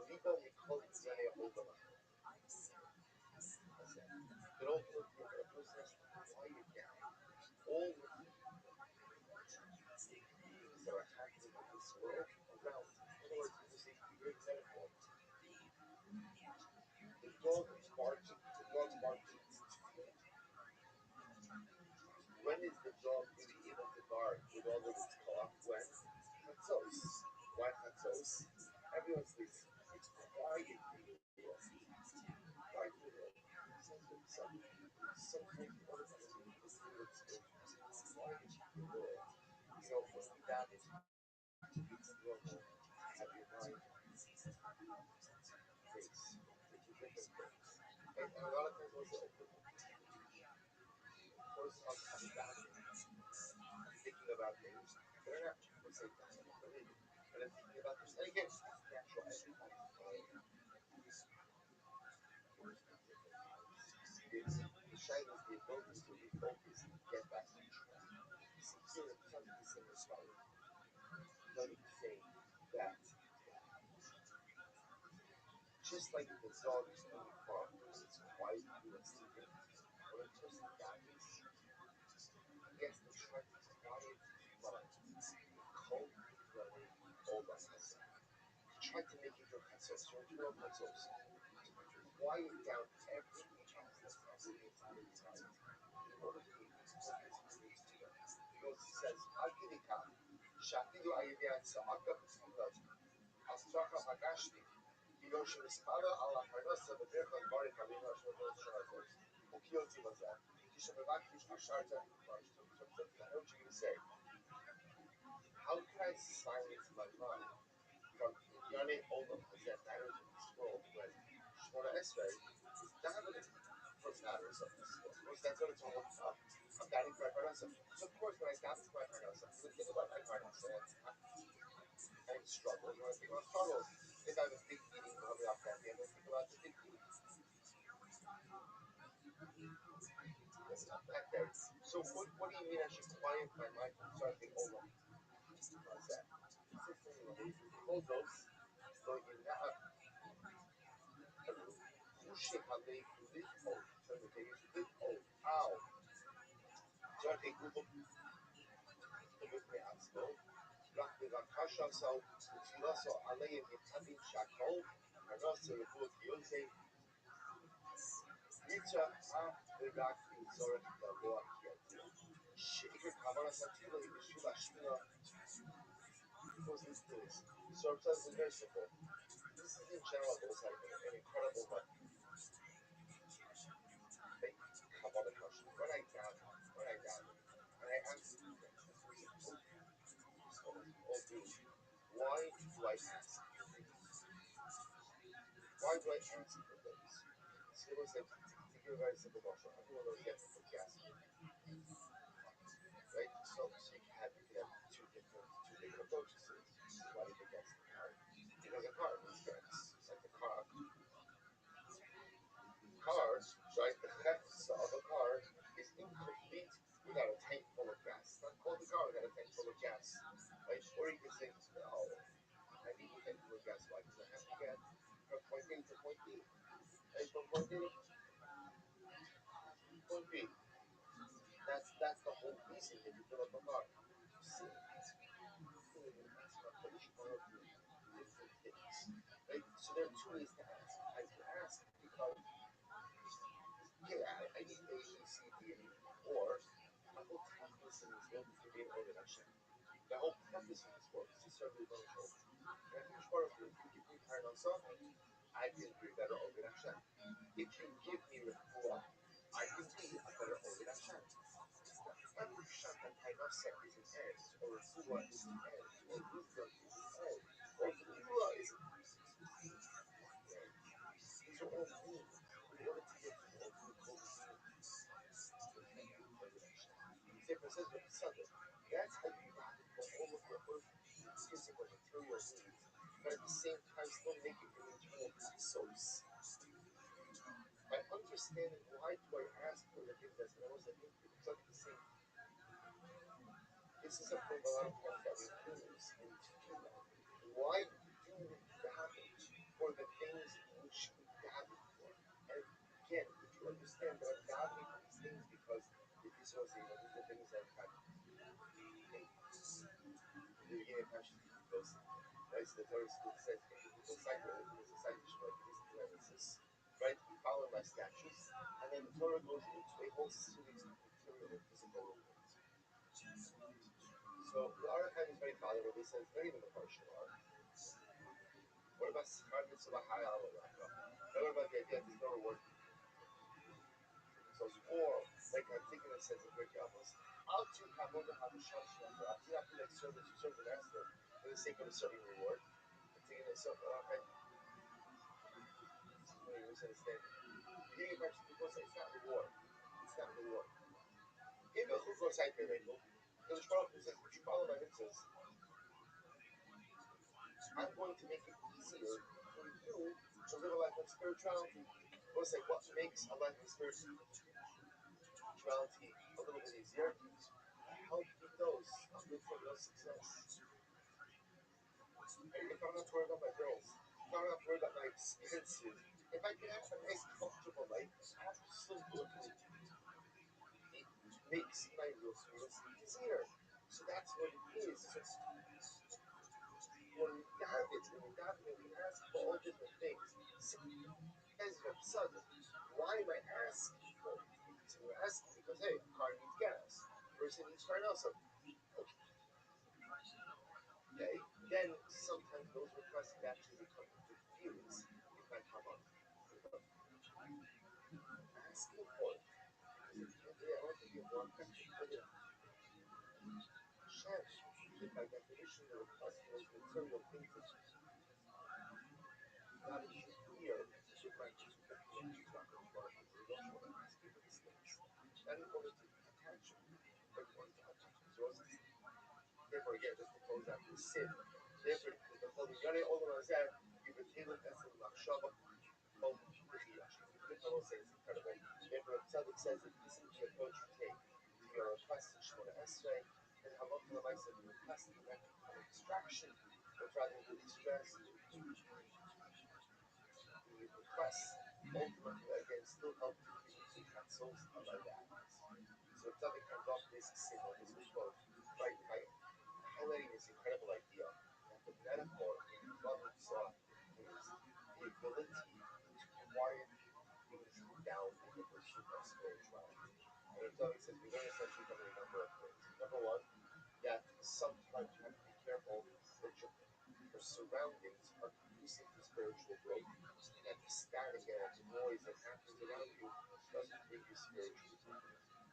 libo mikol zene odama. That ultimately a person has to quiet down all the things that are happening in this world around. In other words, this is a great metaphor. The dog is barking. The dog barking is feeding. When is the dog really able to bark with all of its cough? When? Chatzos. Why chatzos? Everyone's sleeping. It's quiet in the world. Quiet in the world. Sometimes the other things we need to do is quiet in the world. You know, when you damage to be normal, have your mind face, which is different things. And a lot of times also force us coming back thinking about things that are not per se bad, but I'm thinking about this. And again, it's natural. Everybody's mind the shine is the ability to refocus and get back on track. See, here it's something the same as fire. Let me say that just like the dog is only bark when it's quiet and it's sleeping, when a person dies, he has to try to quiet his mind. Calm running all that has try to make it your hassles, your internal hassles, to quiet down everything else that's happening inside of your mind in order to be able to focus on these two. Because he says, Akirika, Shafidu Ayudian Sa'aka Putimlad, Astraka Hagashti, Hiroshima Spada, Allah Parnasa, the Birkan Bari Kalina, Shotos Shazos, Ukioti Maza, Kishabakish Asharta, I know what you're going to say. How can I silence my mind from Yane Olam Hazet matters in this world when Shmona Esrei is davening for matters of this world? Of course, that's what it's all about. I'm davening for my Parnasa. So, of course, when I daven for my Parnasa, I'm going to think about my Parnasa and struggles. When I think about struggles, if I have a big meeting coming up that day, I'm going to think about the big meeting. That's not that there. So, what do you mean I should quiet my mind from starting Olam Hazet? Hold those. So, you have Pushing how they live old. So the thing is live old. How? So I think Google with me at school. Black with a cash so Tilaso Alay in Tabin Shakol, and also the book Yose Nita the Black in Zorek the Loa Kiatia. Shaker Kamara Satila in the Shula Shina. Because this is so it says very simple. This is in general also an incredible one. When I down, and I ask why do I ask for things? Why do I ask for things? So it was like, to give a very simple motion, everyone knows you have to put gas in, right? So you can have two different approaches to this. Why do you put gas in the car? Because a car needs gas. Like the car, right? The hefts of a car is incomplete without a tank full of gas. It's not called the car without a tank full of gas, right? Or you can say, oh, I need a tank full of gas. Why? Because I have to get from point A to point B. And from point A to point B. That's the whole reason that you fill up a car. See, different things, right? So there are two ways to ask. I can ask because I need A, B, C, D, and E. Or my whole purpose in this world is to be an organization. The whole purpose of this world is to serve the world. And if you give me parnasa, I can be a better organization. If you give me refuah, I can be a better organization. Not that parnasa is an end, or refuah is an end, or wisdom is an end, or gvura is an end. These are all means in order to get to the ultimate goal of being different says with the Sunday. That's how you daven for all of your earthly, physical, material needs, but at the same time still make it your internal source. By understanding why do I ask for the things that I was thinking, it's not the same. This is a point a lot of times that we lose in tefillah. Why do we daven for the things which we daven for? And again, if you understand that I'm davening for these things because if this was these are things that have the beginning of Hashem goes, right? So the Torah says, people cycle, there's a cycle, right? You follow my statutes, and then the Torah goes into a whole series of material and physical rewards. So the Arachai is very valuable. He says, not even the partial art. What about Sifar Mitzvah Hayal? What about the idea that there's no reward? So, or, like Antigonus says in Greek Yavos, I'll do Kavod HaMishal Shemra. I'll do like service, you serve the master for the sake of a certain reward. Antigonus, so, okay. You misunderstand. The beginning of people say it's not reward. It's not reward. In the Chukro Saito, the Shbaruch says, if you follow my mitzvahs, I'm going to make it easier for you to live a life of spirituality. We'll say, what makes a life of spirituality a little bit easier? Help with those. I'm good for your success. And if I'm not worried about my bills, if I'm not worried about my expenses, if I can have a nice, comfortable life, absolutely, it makes my rules easier. So that's what it is. So when we daven, we ask for all different things. As of sudden, why am I asking for it? So we're asking because, hey, a car needs gas. A person needs financial. Okay? Then sometimes those requests can actually become interference with my command. Asking for it. I want to give one question for you. Hashem, that by definition, the request for those material things that God is here with my asking for these things. Not in order to attach them, but in order to attach resources. Therefore, again, just to close out this sin. Therefore, the whole Yare Olam Hazeh, you would tell it as a Machshava, the fellow says it's incredible. Therefore, Tzaddik says that this is the approach you take to your request in Shemona Esrei, and Hamad Lamai said the request will not become a distraction, but rather to distress. The request ultimately, again, still help to keep the souls of our dads. So Tzaddik comes off this symbol, this quote, by highlighting this incredible idea that the metaphor in love and saw is the ability to quiet things down in the pursuit of spirituality. And it always says we learn essentially from a number of things. Number one, that sometimes you have to be careful that your surroundings are conducive to spiritual growth, and that the static and the noise that happens around you doesn't bring you spiritually.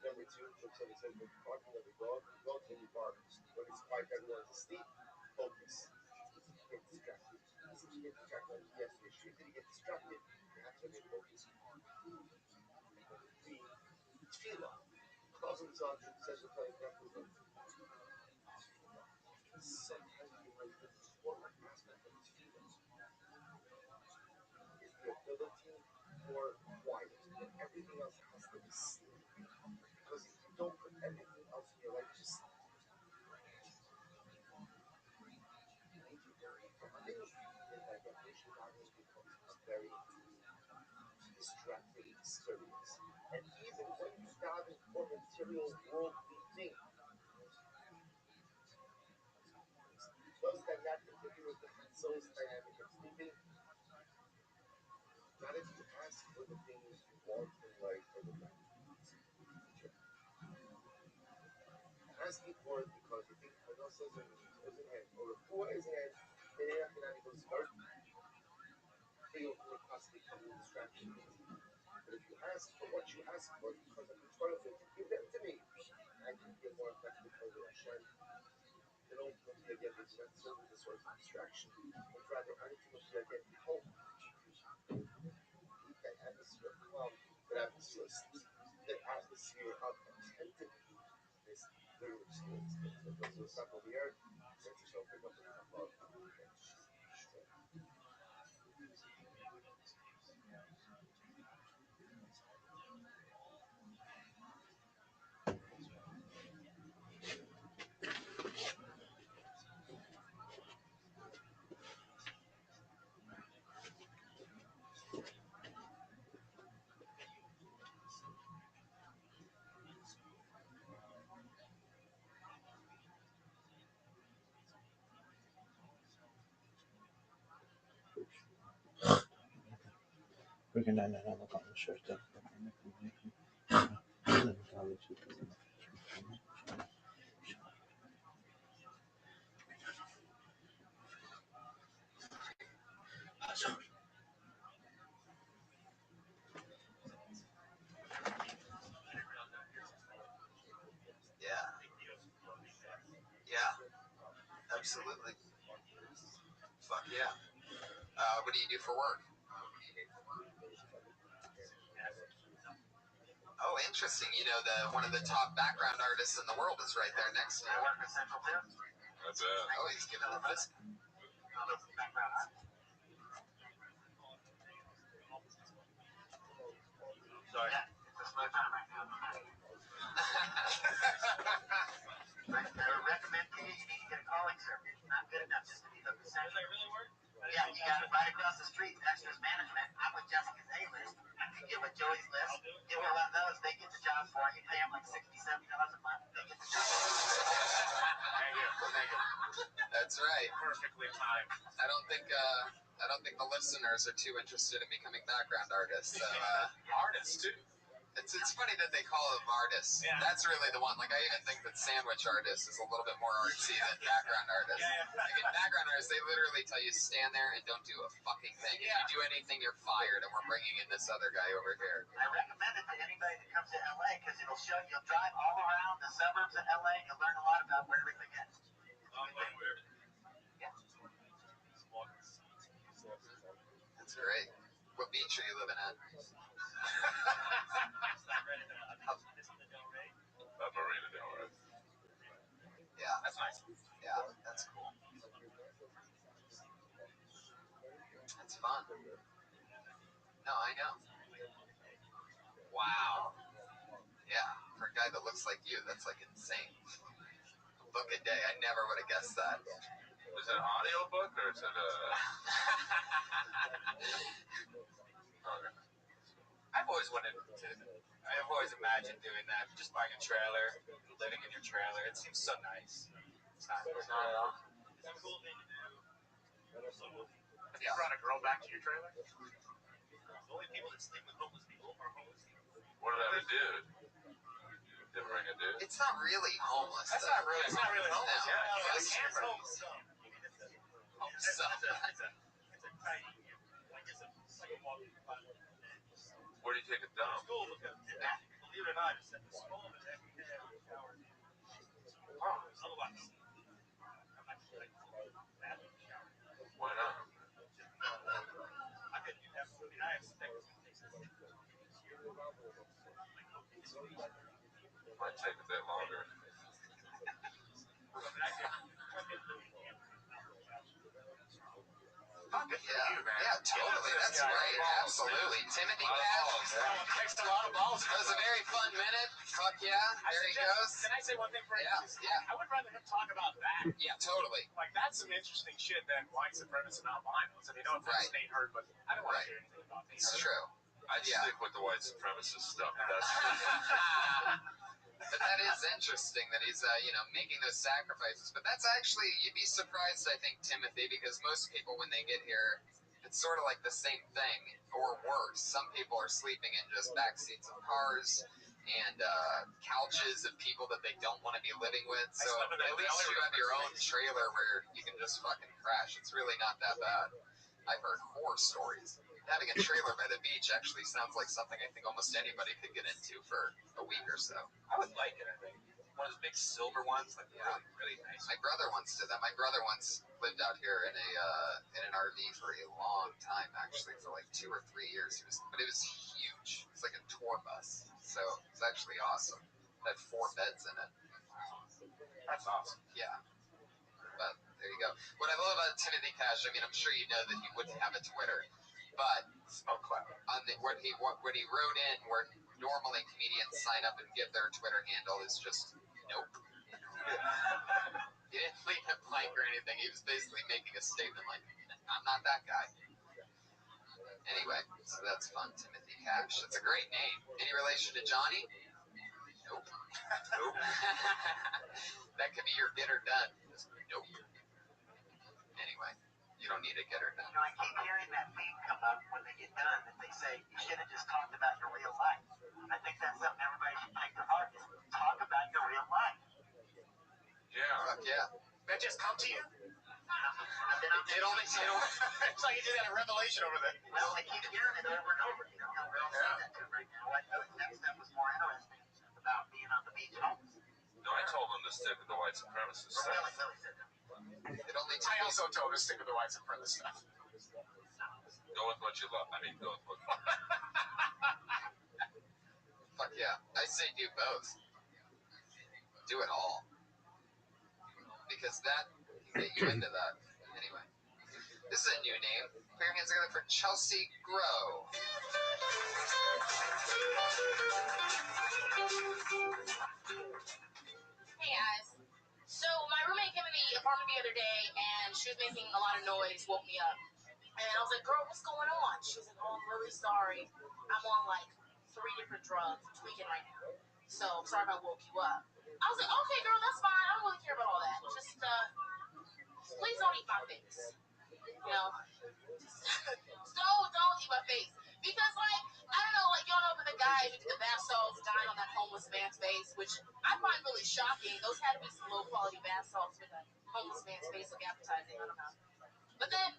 Number two, so it says when you're barking at the dog when you bark. When it's quiet, everyone's asleep, focus. Easy to get distracted. Easy to get distracted. Yes, you're easy to get distracted. You have to remain focused. Number three, tefillah. Chazal says the time sometimes the most important aspect of tefillah is the ability for quiet, when everything else has to be still. Because if you don't put everything else in your life to sleep, then by definition, davening becomes a very distracting experience. And even when you daven for material worldly things, those that not particular with the Hatzos dynamic of sleeping, not if you ask for the things you want in life for the life. Asking for it because you think Hanel says it isn't hand, or Refuah isn't hand, then you're not going to start feel it possibly become a distraction. But if you ask for what you ask for, because I'm control of it, give them to me. I can be a more effective for the Hashem. Then ultimately, again, it's not serving the source of distraction, but rather ultimately, again, help keep that atmosphere of calm, that atmosphere of sleep, that atmosphere of attentiveness Freaking 99 look on the shirt stuff. Yeah. Yeah. Absolutely. Fuck yeah. What do you do for work? Oh, interesting. You know, one of the top background artists in the world is right there next to you. I work with Central too. That's it. Oh, he's giving the fist. Sorry. Yeah, it's a slow time right now. I would recommend to you, you need to get a calling circuit. It's not good enough just to be hooked to Central. Does that really work? Yeah, you got it right across the street. Extras Management. I'm with Jessica's A-list. You get with Joey's list. Give her one of those. They get the job for you. Pay them like $60, $70 a month. They get the job. Thank you. Thank you. That's right. Perfectly timed. I don't think the listeners are too interested in becoming background artists. So, Artists too. It's funny that they call them artists. Yeah. That's really the one. Like, I even think that sandwich artist is a little bit more artsy than background artist. Yeah. Like, in background artists, they literally tell you stand there and don't do a fucking thing. Yeah. If you do anything, you're fired, and we're bringing in this other guy over here. I recommend it to anybody that comes to LA because it'll show you. You'll drive all around the suburbs of LA and you'll learn a lot about where everything is. Yeah. That's great. What beach are you living at? Marina Del Rey. Yeah. That's nice. Yeah, that's cool. That's fun. No, I know. Wow. Yeah, for a guy that looks like you, that's like insane. Look a day. I never would have guessed that. Is it an audio book or is it a... Okay. I've always imagined doing that. Just buying a trailer, living in your trailer. It seems so nice. It's not at all. It's a cool thing to do. Have you brought a girl back to your trailer? The only people that sleep with homeless people are homeless people. What about a dude? Did you bring a dude? It's not really homeless. It's not really homeless. No. Yeah, It's camper. homeless. It's a tiny, like a walking platform. Where do you take a dump? School, because believe it or not, it's at the school that every day I have showers in. Otherwise, I'm not sure I can bathroom shower. Why not? I could do that. I mean, I expect it. Might take a bit longer. Yeah, totally. That's right. Absolutely. Timothy Cash. Takes a lot of balls. That was a very fun minute. Fuck yeah. There he goes. Can I say one thing for you? Yeah. I would rather him talk about that. Yeah, totally. Like, that's some interesting shit than white supremacists and albinos. I mean, no offense, Nate Hurd, but I don't want to hear anything about Nate Hurd. It's true. I'd stick with the white supremacist stuff, but that's But that is interesting that he's, making those sacrifices. But that's actually, you'd be surprised, I think, Timothy, because most people, when they get here, it's sort of like the same thing, or worse. Some people are sleeping in just back seats of cars and couches of people that they don't want to be living with. So at least you have your own trailer where you can just fucking crash. It's really not that bad. I've heard horror stories. Having a trailer by the beach actually sounds like something I think almost anybody could get into for a week or so. I would like it, I think. One of those big silver ones, like really, really nice. My brother once did that. My brother once lived out here in an RV for a long time, actually, for like 2 or 3 years. But it was huge. It was like a tour bus. So it was actually awesome. It had 4 beds in it. That's awesome. Yeah. But there you go. What I love about Timothy Cash, I mean, I'm sure you know that he wouldn't have a Twitter, but Smoke cloud. What he wrote in where normally comedians sign up and give their Twitter handle is just nope. He didn't leave it blank or anything. He was basically making a statement like, I'm not that guy. Anyway, so that's fun. Timothy Cash. That's a great name. Any relation to Johnny? Nope. Nope. That could be your get her done. Just nope. Anyway, you don't need to get her done. I keep hearing that meme come up when they get done that they say, you should have just talked about your real life. I think that's something everybody should take to heart is talk about your real life. Yeah. Fuck yeah. That just come to you? It only it's like you just had a revelation over there. Well, I keep hearing it over and over. We're all saying that to him right now. I thought next step was more interesting about being on the beach homeless. No, I told them to stick with the white supremacist stuff. Really said that. I also told her to stick with the white supremacist stuff. Go with what you love. I mean, go with what. Fuck yeah. I say do both. Do it all. Because that can get you into that. Anyway. This is a new name. Put your hands together for Chelsea Grow. Hey guys. So my roommate came in the apartment the other day and she was making a lot of noise, woke me up. And I was like, girl, what's going on? She was like, oh, I'm really sorry. I'm on like 3 different drugs. I'm tweaking right now. So I'm sorry if I woke you up. I was like, okay, girl, that's fine. I don't really care about all that. Just please don't eat my face. You know? Don't eat my face. Because, like, I don't know, like, y'all know about the guy who did the bath salts dying on that homeless man's face, which I find really shocking. Those had to be some low-quality bath salts with a homeless man's face look appetizing. I don't know. But then,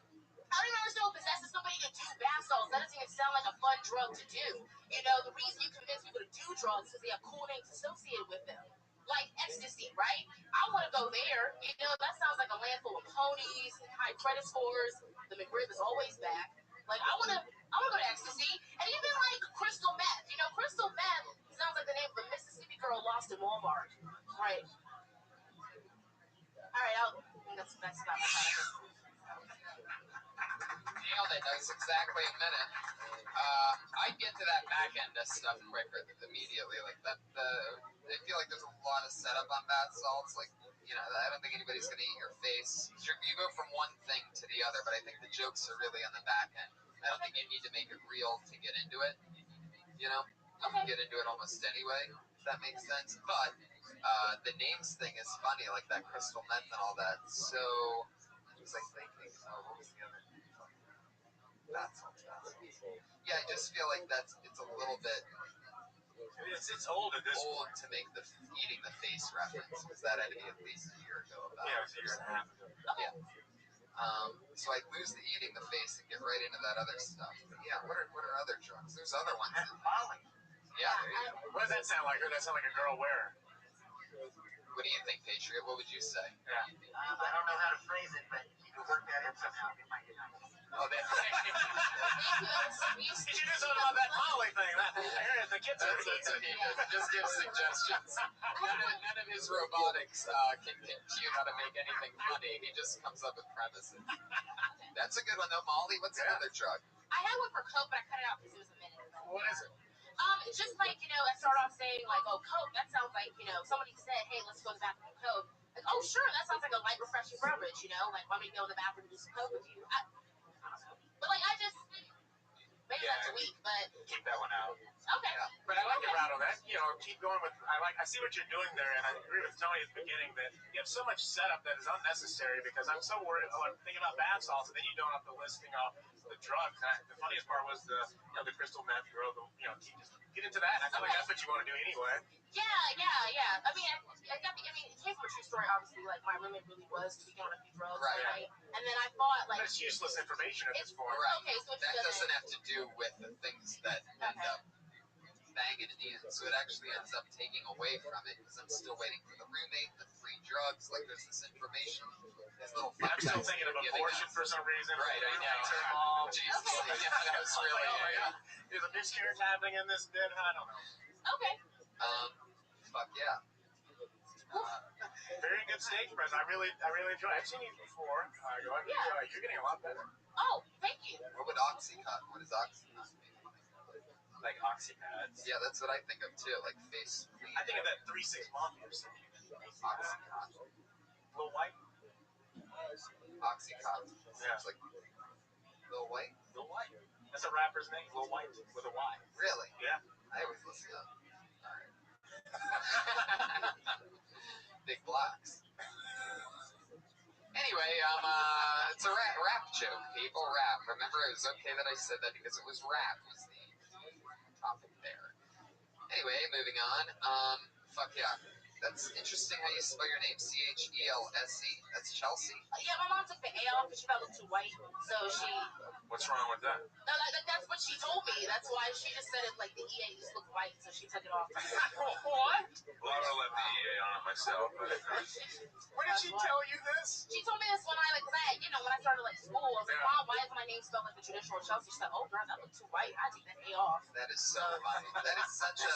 I don't even understand what possesses somebody to do bath salts. That doesn't even sound like a fun drug to do. You know, the reason you convince people to do drugs is because they have cool names associated with them. Like ecstasy, right? I want to go there. You know, that sounds like a land full of ponies and high credit scores. The McRib is always back. Like, I want to go to ecstasy. And even, like, crystal meth. You know, crystal meth sounds like the name of a Mississippi girl lost in Walmart. Right. All right, that's about my time. Nailed it. That was exactly a minute. I get to that back end of stuff quicker immediately. Like that, I feel like there's a lot of setup on bath salts. Like, you know, I don't think anybody's gonna eat your face. You go from one thing to the other, but I think the jokes are really on the back end. I don't think you need to make it real to get into it. You know, you can get into it almost anyway. If that makes sense. But the names thing is funny, like that crystal meth and all that. So I was like thinking, what was the other? Bath salts. Yeah, I just feel like it's a little bit. It's old at this point. To make the eating the face reference, because that had to be at least a year ago. Yeah, it was a year and a half ago. Yeah. So I lose the eating the face and get right into that other stuff. But yeah, what are other drugs? There's other ones. Molly. Yeah, there you go. What does that sound like? Or does that sound like a girl wearer? What do you think, Patriot? What would you say? Yeah. I don't know how to phrase it, but if you could work that in somehow, it might be nice. Oh, Thank you. Did you do something about that Molly thing? I heard it. The kids are that's what he does. Just give suggestions. None of his robotics can cue how to make anything funny. He just comes up with premises. That's a good one, though. Molly, what's another drug? I had one for Coke, but I cut it out because it was a minute. What is it? It's just like, you know, I started off saying, like, oh, Coke, that sounds like, you know, somebody said, hey, let's go to the bathroom with Coke. Like, oh, sure, that sounds like a light, refreshing beverage, you know? Like, want me to go to the bathroom and do some Coke with you? But, like, I just, maybe that's weak, but. Keep that one out. Okay. Yeah. But I like your route on that. You know, keep going with, I see what you're doing there, and I agree with Tony at the beginning that you have so much setup that is unnecessary because I'm so worried about thinking about bath salts, and then you don't have the listing of the drugs. And the funniest part was the crystal meth girl, just get into that. I feel like that's what you want to do anyway. Yeah. I mean, it came from a true story, obviously. Like, my roommate really was speaking on a few drugs, right? And then I thought, like. But it's useless information at this point. Right. Okay, so that doesn't have to do with the things that end up banging in the end. So it actually ends up taking away from it because I'm still waiting for the roommate, the free drugs. Like, there's this information. This little I'm still thinking of abortion for some reason. Right, I know. Jesus. Okay. Yeah, that was really. Oh my God. There's a miscarriage happening in this bit. I don't know. Okay. Fuck yeah. Very good stage presence. I really enjoy it. I've seen you before. You're getting a lot better. Oh, thank you. What would Oxycontin? What does Oxycontin mean? Like oxypads. Yeah, that's what I think of too. Like face. I think of that 3-6 Mafia or something. Oxycontin. Lil White. Oxycontin. Yeah. It's like Lil White. Lil White. That's a rapper's name. Lil White with a Y. Really? Yeah. I always listen to. All right. Big blocks. Anyway, it's a rap joke. People rap. Remember, it was okay that I said that because it was rap was the topic there. Anyway, moving on. Fuck yeah. That's interesting how you spell your name. Chelse. That's Chelsea? Yeah, my mom took the A off because she felt a little too white. So she... What's wrong with that? No, that's what she told me. That's why she just said it like the EA just looked white, so she took it off. What? Well, I would have left the EA on it myself. But, When did she tell you this? She told me this when I, like, when I started, like, school. I was like, Mom, why is my name spelled like the traditional Chelsea? She said, oh, girl, that looked too white. I take that A off. That is so funny. That is such a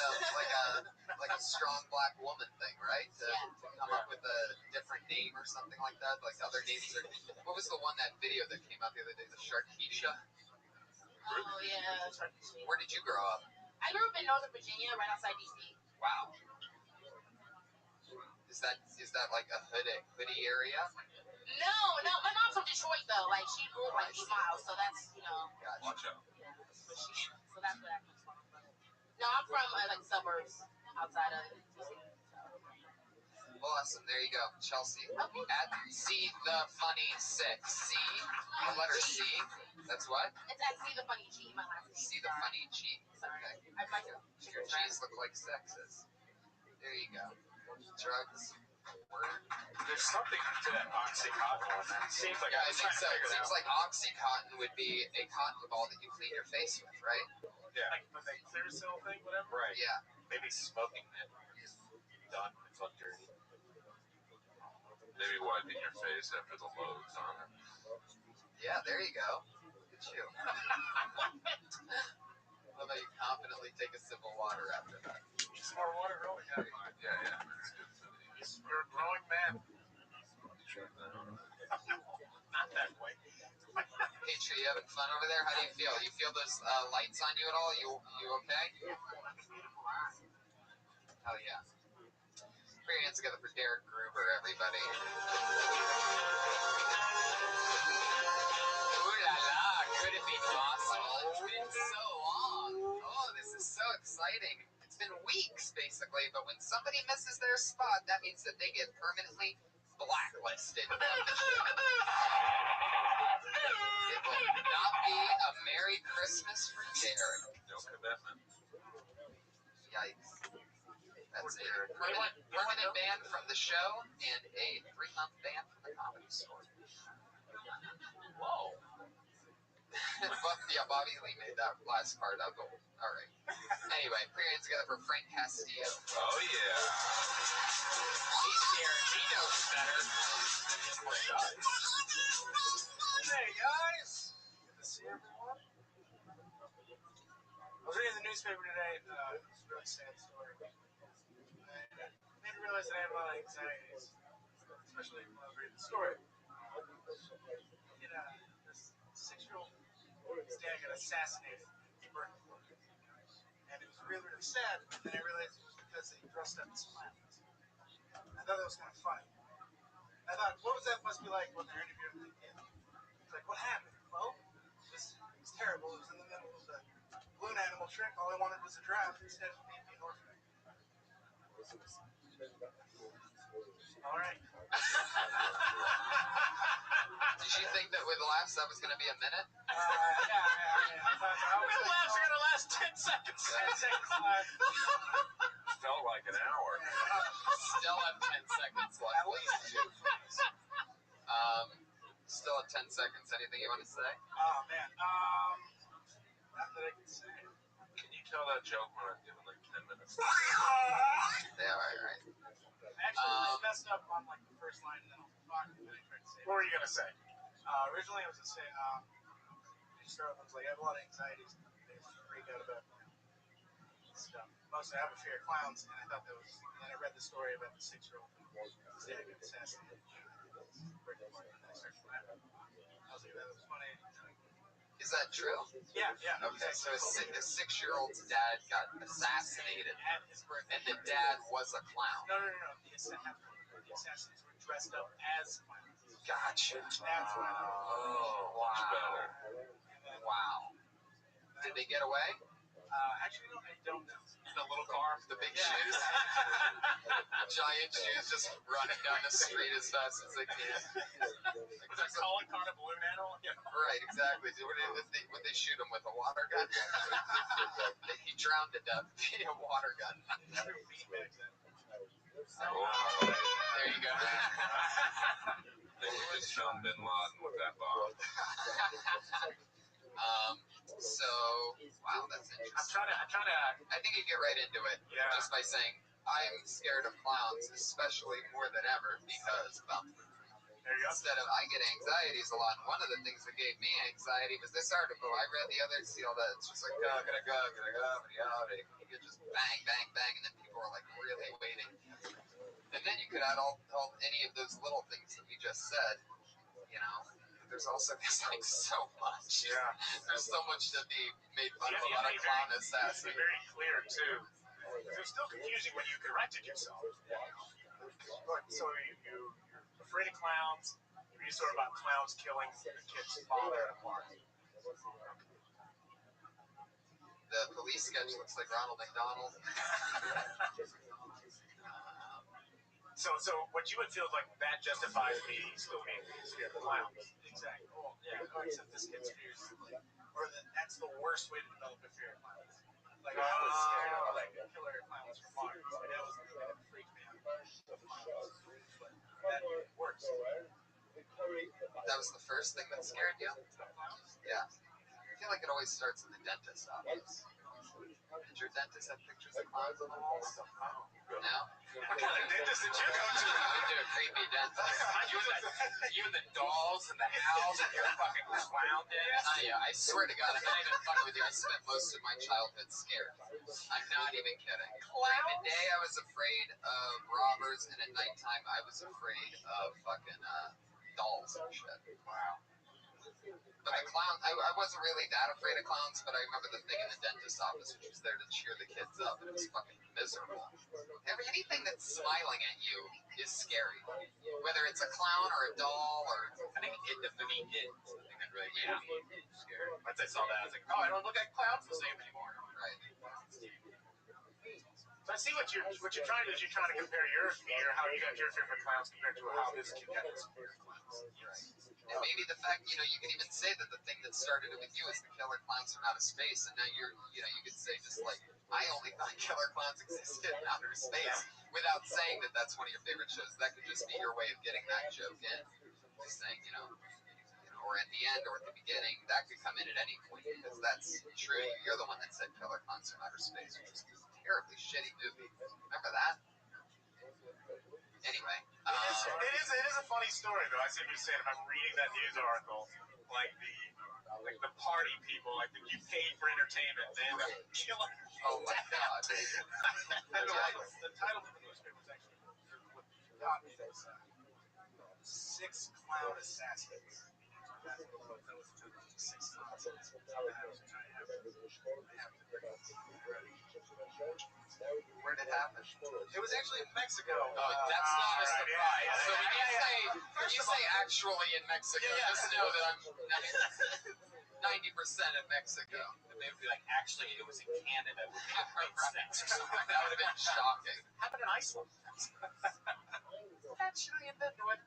strong black woman thing, right? To come up with a different name or something like that. Like other names are. What was the one that video that came out the other day? The Sharkeisha. Oh yeah. Where did you grow up? I grew up in Northern Virginia, right outside DC. Wow. Is that like a hoodie area? No. My mom's from Detroit though. Like she grew up like 8 miles, so that's Gotcha. watch out. So that's where that comes from. No, I'm from like suburbs outside of DC. Awesome. There you go, Chelsea. Okay. At C the Funny 6. C. The letter C. That's what? It's at C the Funny G. My last name. C the Funny G. Okay. I'd like to. Your G's look like sexes. There you go. Drugs. Word. There's something to that Oxycontin one. That seems like I think so. It seems like Oxycontin would be a cotton ball that you clean your face with, right? Yeah. Like the clear cell thing, whatever? Right. Yeah. Maybe smoking it. Done. It's all dirty. Maybe wiping your face after the loads on it. Yeah, there you go. Look at you. How about you confidently take a sip of water after that? Some more water, really? Yeah. It's good for the You're a growing man. Not that way. Patri, you having fun over there? How do you feel? You feel those lights on you at all? You okay? Hell yeah. Put your hands together for Derek Gruber, everybody. Ooh la la, could it be possible? It's been so long. Oh, this is so exciting. It's been weeks, basically, but when somebody misses their spot, that means that they get permanently blacklisted from the show. It will not be a Merry Christmas for Derek. No commitment. Yikes. That's a permanent ban from the show and a 3-month ban from the Comedy Store. Whoa. Yeah, Bobby Lee made that last part up. All right. Anyway, put your hands together for Frank Castillo. Oh, yeah. He's here. He knows better. Hey, guys. Good to see everyone. I was reading the newspaper today, and it was a really sad story. And it made me realize that I have a lot of anxieties, especially when I was reading the story. This 6-year-old his dad got assassinated in Berkeley. And it was really, really sad. And then I realized it was because they dressed up as clowns. I thought that was kind of funny. I thought, what was that must be like when they're interviewing the kid? It's like, what happened? Well, it was terrible. It was in the middle of the balloon animal trick. All I wanted was a draft instead of being an orphan. All right. Did you think that with laughs that was going to be a minute? Yeah. I thought with laughs are going to last 10 seconds. 10 seconds left. Felt like an hour. Still have 10 seconds left. At least 2. Still have 10 seconds. Anything you want to say? Oh, man. Not that I can say. Can you tell that joke when I'm given like 10 minutes? Yeah, right. Actually, I just messed up on like the first line, and then I'll fuck it, and then I tried to say it. What were you going to say? Originally, I was going to say, I was like, I have a lot of anxieties. I freak out about stuff. Mostly I have a fear of clowns, and I thought that was. And I read the story about the 6-year-old whose dad got assassinated. I started laughing. I was like, that was funny. Is that true? Yeah. Okay, so a 6-year-old's dad got assassinated, At his birthday. and the dad was a clown. No. The assassins were dressed up as clowns. Gotcha. That's what I thought. Oh, wow. Did they get away? Actually, no, I don't know. The little car, the big shoes, giant shoes, just running down the street as fast as they can. Was that calling card a balloon animal? Yeah. Right, exactly. Would they shoot him with a water gun? He drowned to death via a water gun. There you go. They just found Bin Laden with that bomb. So, wow, that's interesting. I'm trying to. I think you get right into it just by saying, I'm scared of clowns, especially more than ever, because, well, instead of, I get anxieties a lot, and one of the things that gave me anxiety was this article. I read the other, see all that, it's just like, you could just bang, bang, bang, and then people are like really waiting. And then you could add all any of those little things that we just said, you know. There's also just like so much. Yeah. There's so much to be made fun of about a clown assassin. Be very clear too. It was still confusing when you corrected yourself. So you're afraid of clowns. You read a story about clowns killing the kid's father at a party. The police sketch looks like Ronald McDonald. So what you would feel like that justifies me still being scared of clowns. Exactly. Well, yeah. Except this kid's fears, or that's the worst way to develop a fear of clowns. Like I was scared of like killer clowns from Mars. That was the thing that freaked me out. But that works. That was the first thing that scared you? Yeah. I feel like it always starts in the dentist office. Did your dentist have pictures of clowns on the walls? No? What kind of dentist did you go to? I went to a creepy dentist. You and the dolls and the owls and your fucking clown dentist. I swear to God, I'm not even fucking with you. I spent most of my childhood scared. I'm not even kidding. During the day, I was afraid of robbers, and at nighttime, I was afraid of fucking dolls and shit. Wow. But the clown, I wasn't really that afraid of clowns, but I remember the thing in the dentist office, which was there to cheer the kids up, and it was fucking miserable. Anything that's smiling at you is scary. Whether it's a clown or a doll or... I think in the movie It, I think that really made me scared. Once I saw that, I was like, oh, I don't look at clowns the same anymore. Right. So I see what you're trying to do is you're trying to compare your fear, how you got your fear for clowns compared to how this kid got his fear of clowns. Right. And maybe the fact, you can even say that the thing that started it with you is the killer clowns from outer space, and now you could say just like, I only thought killer clowns existed in outer space, without saying that that's one of your favorite shows. That could just be your way of getting that joke in. Just saying, or at the end or at the beginning, that could come in at any point, because that's true. You're the one that said killer clowns from outer space, which is a terribly shitty movie. Remember that? Anyway. It is a funny story, though. I see what you're saying. If I'm reading that news article, like the party people, like you paid for entertainment, they end up killing. Oh my God. The title of the newspaper is actually what got me was 6 clown assassins. That's what those 6 clown assassins. Where did it happen? It was actually in Mexico. Oh, that's not a surprise. So when you say actually in Mexico, just know that I'm 90% in Mexico. They would be like, actually, it was in Canada. It would make sense or something. That would have been shocking. Happened in Iceland. Actually, in Benwood.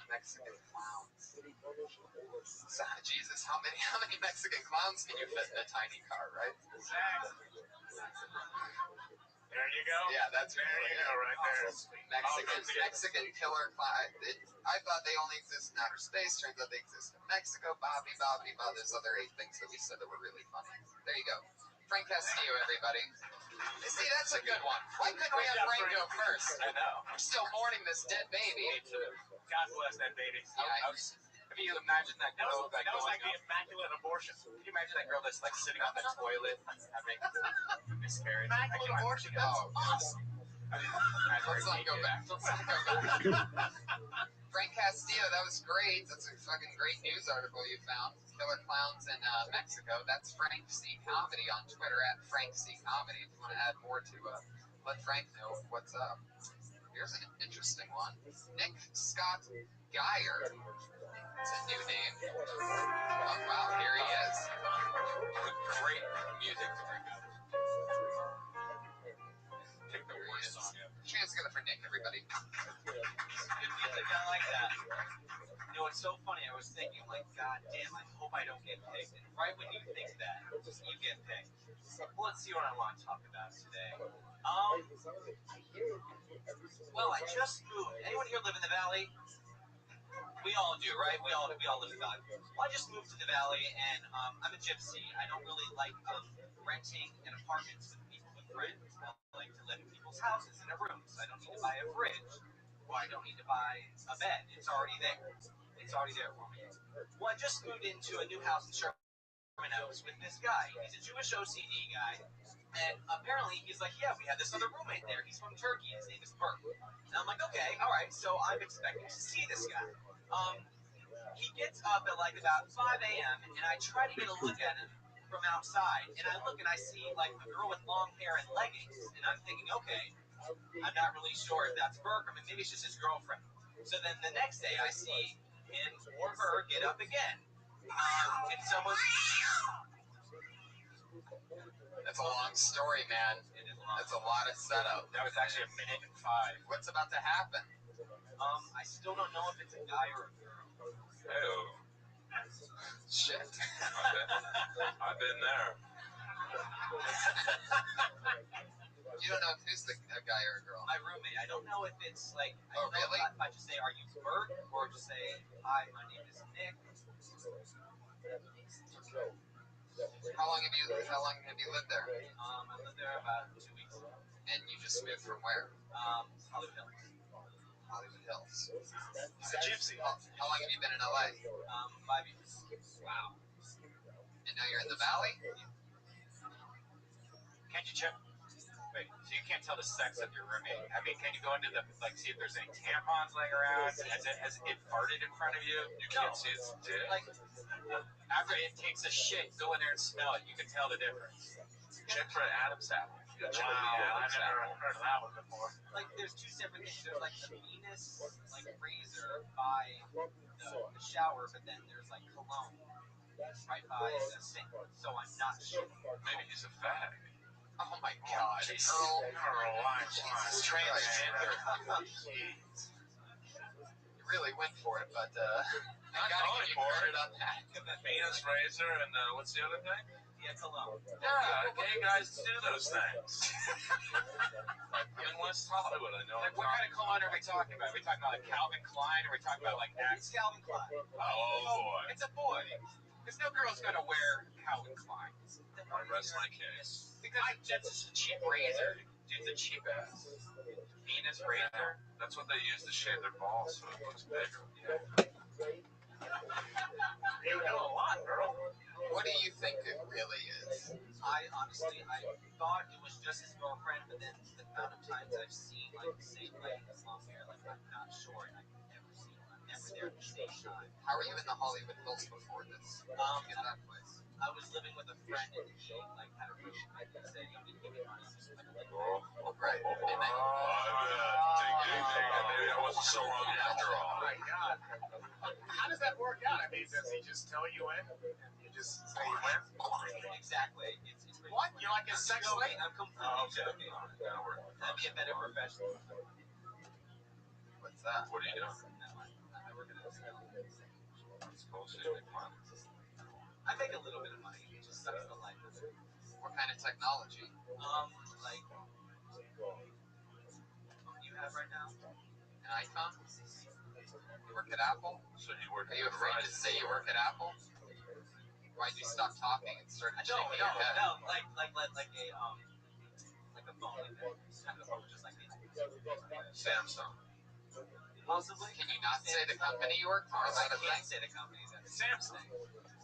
Mexican clowns. So, Jesus, how many Mexican clowns can you fit in a tiny car, right? Exactly. There you go. Yeah, that's there you go, right there. Mexican killer clown. I thought they only exist in outer space. Turns out they exist in Mexico. Bobby. There's other 8 things that we said that were really funny. There you go. Frank Castillo, everybody. See, that's a good one. Why couldn't we have Frank go first? I know. I'm still mourning this dead baby. Me too. God bless that baby. Yeah, Have Can you imagine that girl That was like the immaculate abortion. Can you imagine that girl that's like sitting on the toilet having miscarriage? Immaculate abortion. That's awesome. Let's not go back. Frank Castillo, that was great. That's a fucking great news article you found. Killer clowns in Mexico. That's Frank C. Comedy on Twitter at Frank C. Comedy. If you want to add more to let Frank know what's up. Here's an interesting one. Nick Scott Geyer. It's a new name. Oh, wow, here he is. Great music to bring up. Pick the worst song ever. Chance together for Nick, everybody. Good music, I like that. You know, it's so funny. I was thinking, like, God damn, I hope I don't get picked. And right when you think that, you get picked. Well, let's see what I want to talk about today. Well, I just moved. Anyone here live in the Valley? We all do, right? We all live in the Valley. Well, I just moved to the Valley, and I'm a gypsy. I don't really like renting an apartment with people with friends. I like to live in people's houses in a room, so I don't need to buy a fridge. Well, I don't need to buy a bed. It's already there. It's already there for me. Well, I just moved into a new house in Sherman Oaks with this guy. He's a Jewish OCD guy. And apparently, he's like, yeah, we had this other roommate there. He's from Turkey. His name is Burke. And I'm like, okay, all right. So I'm expecting to see this guy. He gets up at like about 5 a.m. and I try to get a look at him from outside. And I look and I see like a girl with long hair and leggings. And I'm thinking, okay, I'm not really sure if that's Burke. I mean, maybe it's just his girlfriend. So then the next day I see him or her get up again. And someone... That's a long story, man. That's a lot of setup. That was actually 1 minute and 5. What's about to happen? I still don't know if it's a guy or a girl. Oh. Shit. I've been there. You don't know if who's a guy or a girl? My roommate. I don't know if it's like... Oh, really? If I just say, are you Burke? Or just say, hi, my name is Nick. How long have you lived there? I lived there about 2 weeks. And you just moved from where? Hollywood Hills. Hollywood Hills. He's a gypsy. How long have you been in LA? 5 years. Wow. And now you're in the Valley? Can't you check? Wait, so you can't tell the sex of your roommate? I mean, can you go into the, like, see if there's any tampons laying around? Has it farted in front of you? You can't see its dick? Like, after it takes a shit, go in there and smell it. You can tell the difference. Check for an Adam's apple. Wow, I never heard of that one before. Like, there's two separate things. There's, like, the Venus, like, razor by the shower, but then there's, like, cologne right by the sink. So I'm not sure. Maybe he's a fag. Oh my God. Jesus, transgender. You really went for it, but I gotta give you credit on that. Venus razor and what's the other thing? Yeah, cologne. Yeah, gay guys do those things. I'm in West Hollywood, I know. Like, what kind of cologne are we talking about? Are we talking about, like, Calvin Klein? Or are we talking about, like, It's Calvin Klein. Oh, boy. It's a boy. Because no girl's going to wear Calvin Klein. I rest my case. Because that's just a cheap razor. Dude's a cheap ass. Venus razor. That's what they use to shave their balls so it looks bigger. You know a lot, girl. What do you think it really is? I thought it was just his girlfriend, but then the amount of times I've seen, like, the same lady with long hair, like, I'm not sure, and I've never seen her. I'm never there at the same time. How were you in the Hollywood Hills before this? How did you get that place? I was living with a friend, and he, like, had a room. I could say he would give me money. Right. Maybe I wasn't so wrong after all. Oh my God. How does that work out? I mean, does he just tell you when? And you just say you win? Exactly. It's what? You're like a sex slave? I'm completely joking. That'd be a better profession. What's that? What are you doing? I work at a hotel. It's bullshit. Make money. I make a little bit of money. It just sucks the life of it. What kind of technology? Like you have right now? An iPhone? You work at Apple? So you work Are you afraid to say you work at Apple? Why'd you stop talking and start shaking your head? No, like a phone, like a phone, just like Samsung. Possibly. Can you not say the company you work for? Is that a thing? I can't say the company's at Samsung.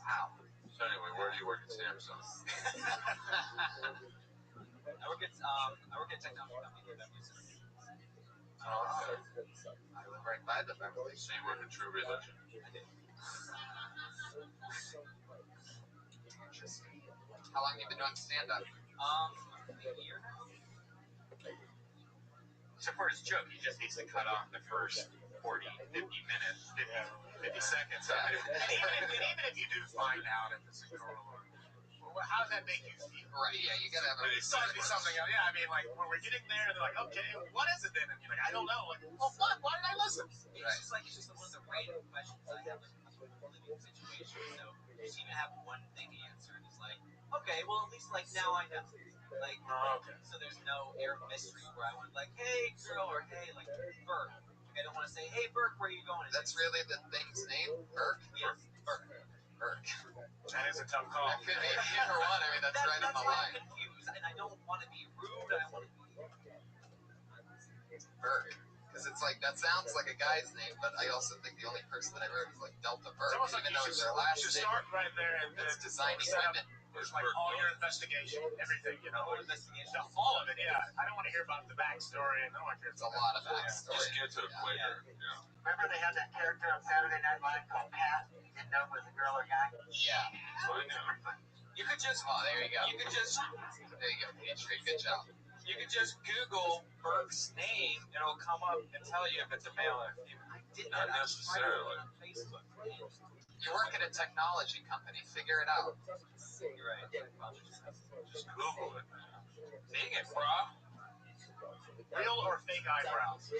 Wow. So anyway, where do you work at Samsung? I work at technology company here that music. Oh, I live right by the Beverly. So you work at True Religion? I did. Interesting. How long have you been doing stand-up? A year now. So for his joke, he just needs to cut off the first 40, 50 minutes, 50 seconds. Yeah. And even if you do find out if it's a girl or how does that make you feel? Right, yeah, you gotta have a... It's got to be something else. Yeah, I mean, like, when we're getting there, they're like, okay, what is it then? And you're like, I don't know. Like, well, fuck, why did I listen? It's just one of the random questions I have, like, a living situation. So you just even have one thing to answer, and it's like, okay, well, at least, like, now I know. Like, so there's no air of mystery where I want, like, hey, girl, or hey, like, Burke. Like, I don't want to say, hey, Burke, where are you going? That's really the thing's name? Burke? Yes, Burke. Burke. That is a tough call. That could be either one. I mean, that's right on the line. I'm confused, and I don't want to be rude. I want to be Burke. Because it's like, that sounds like a guy's name, but I also think the only person that I heard was like Delta Burke, even though it's their last name. Start right there and it's designing women. It's like all your investigation, everything, you know, all of it. Yeah, I don't want to hear about the backstory. I don't want to hear. It's a lot of backstory. Just get to the point. Yeah. Remember they had that character on Saturday Night Live called Pat? You didn't know it was a girl or guy? Yeah. You could just. Oh, there you go. You could just. There you go, Patriot. Good job. You could just Google Burke's name, and it'll come up and tell you if it's a male or a female. I did Not necessarily. On Facebook. You work at a technology company. Figure it out. You're right. Just Google it, man. Dang it, bro. Real or fake eyebrows? Who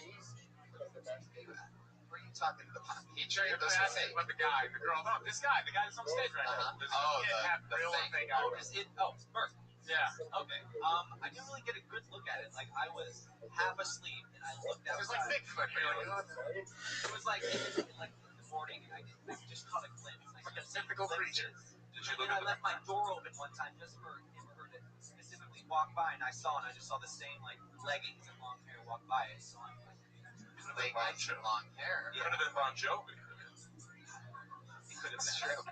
are you talking to? The Patriot? Those are fake. But the guy, the girl, no, this guy, the guy that's on stage right now. Oh, the real or fake. fake eyebrows? Burke. Yeah. Okay. I didn't really get a good look at it. Like, I was half asleep, and I looked It was outside. like Bigfoot, man. It was like in the morning, and I just caught a glimpse. Like a typical creature. Did you look And I at the left my door open one time just for him or her to specifically walk by, and I just saw the same, like, leggings and long hair walk by. So I'm like, Leggings and long hair. Could have been Bon Jovi. it could have It's been. true.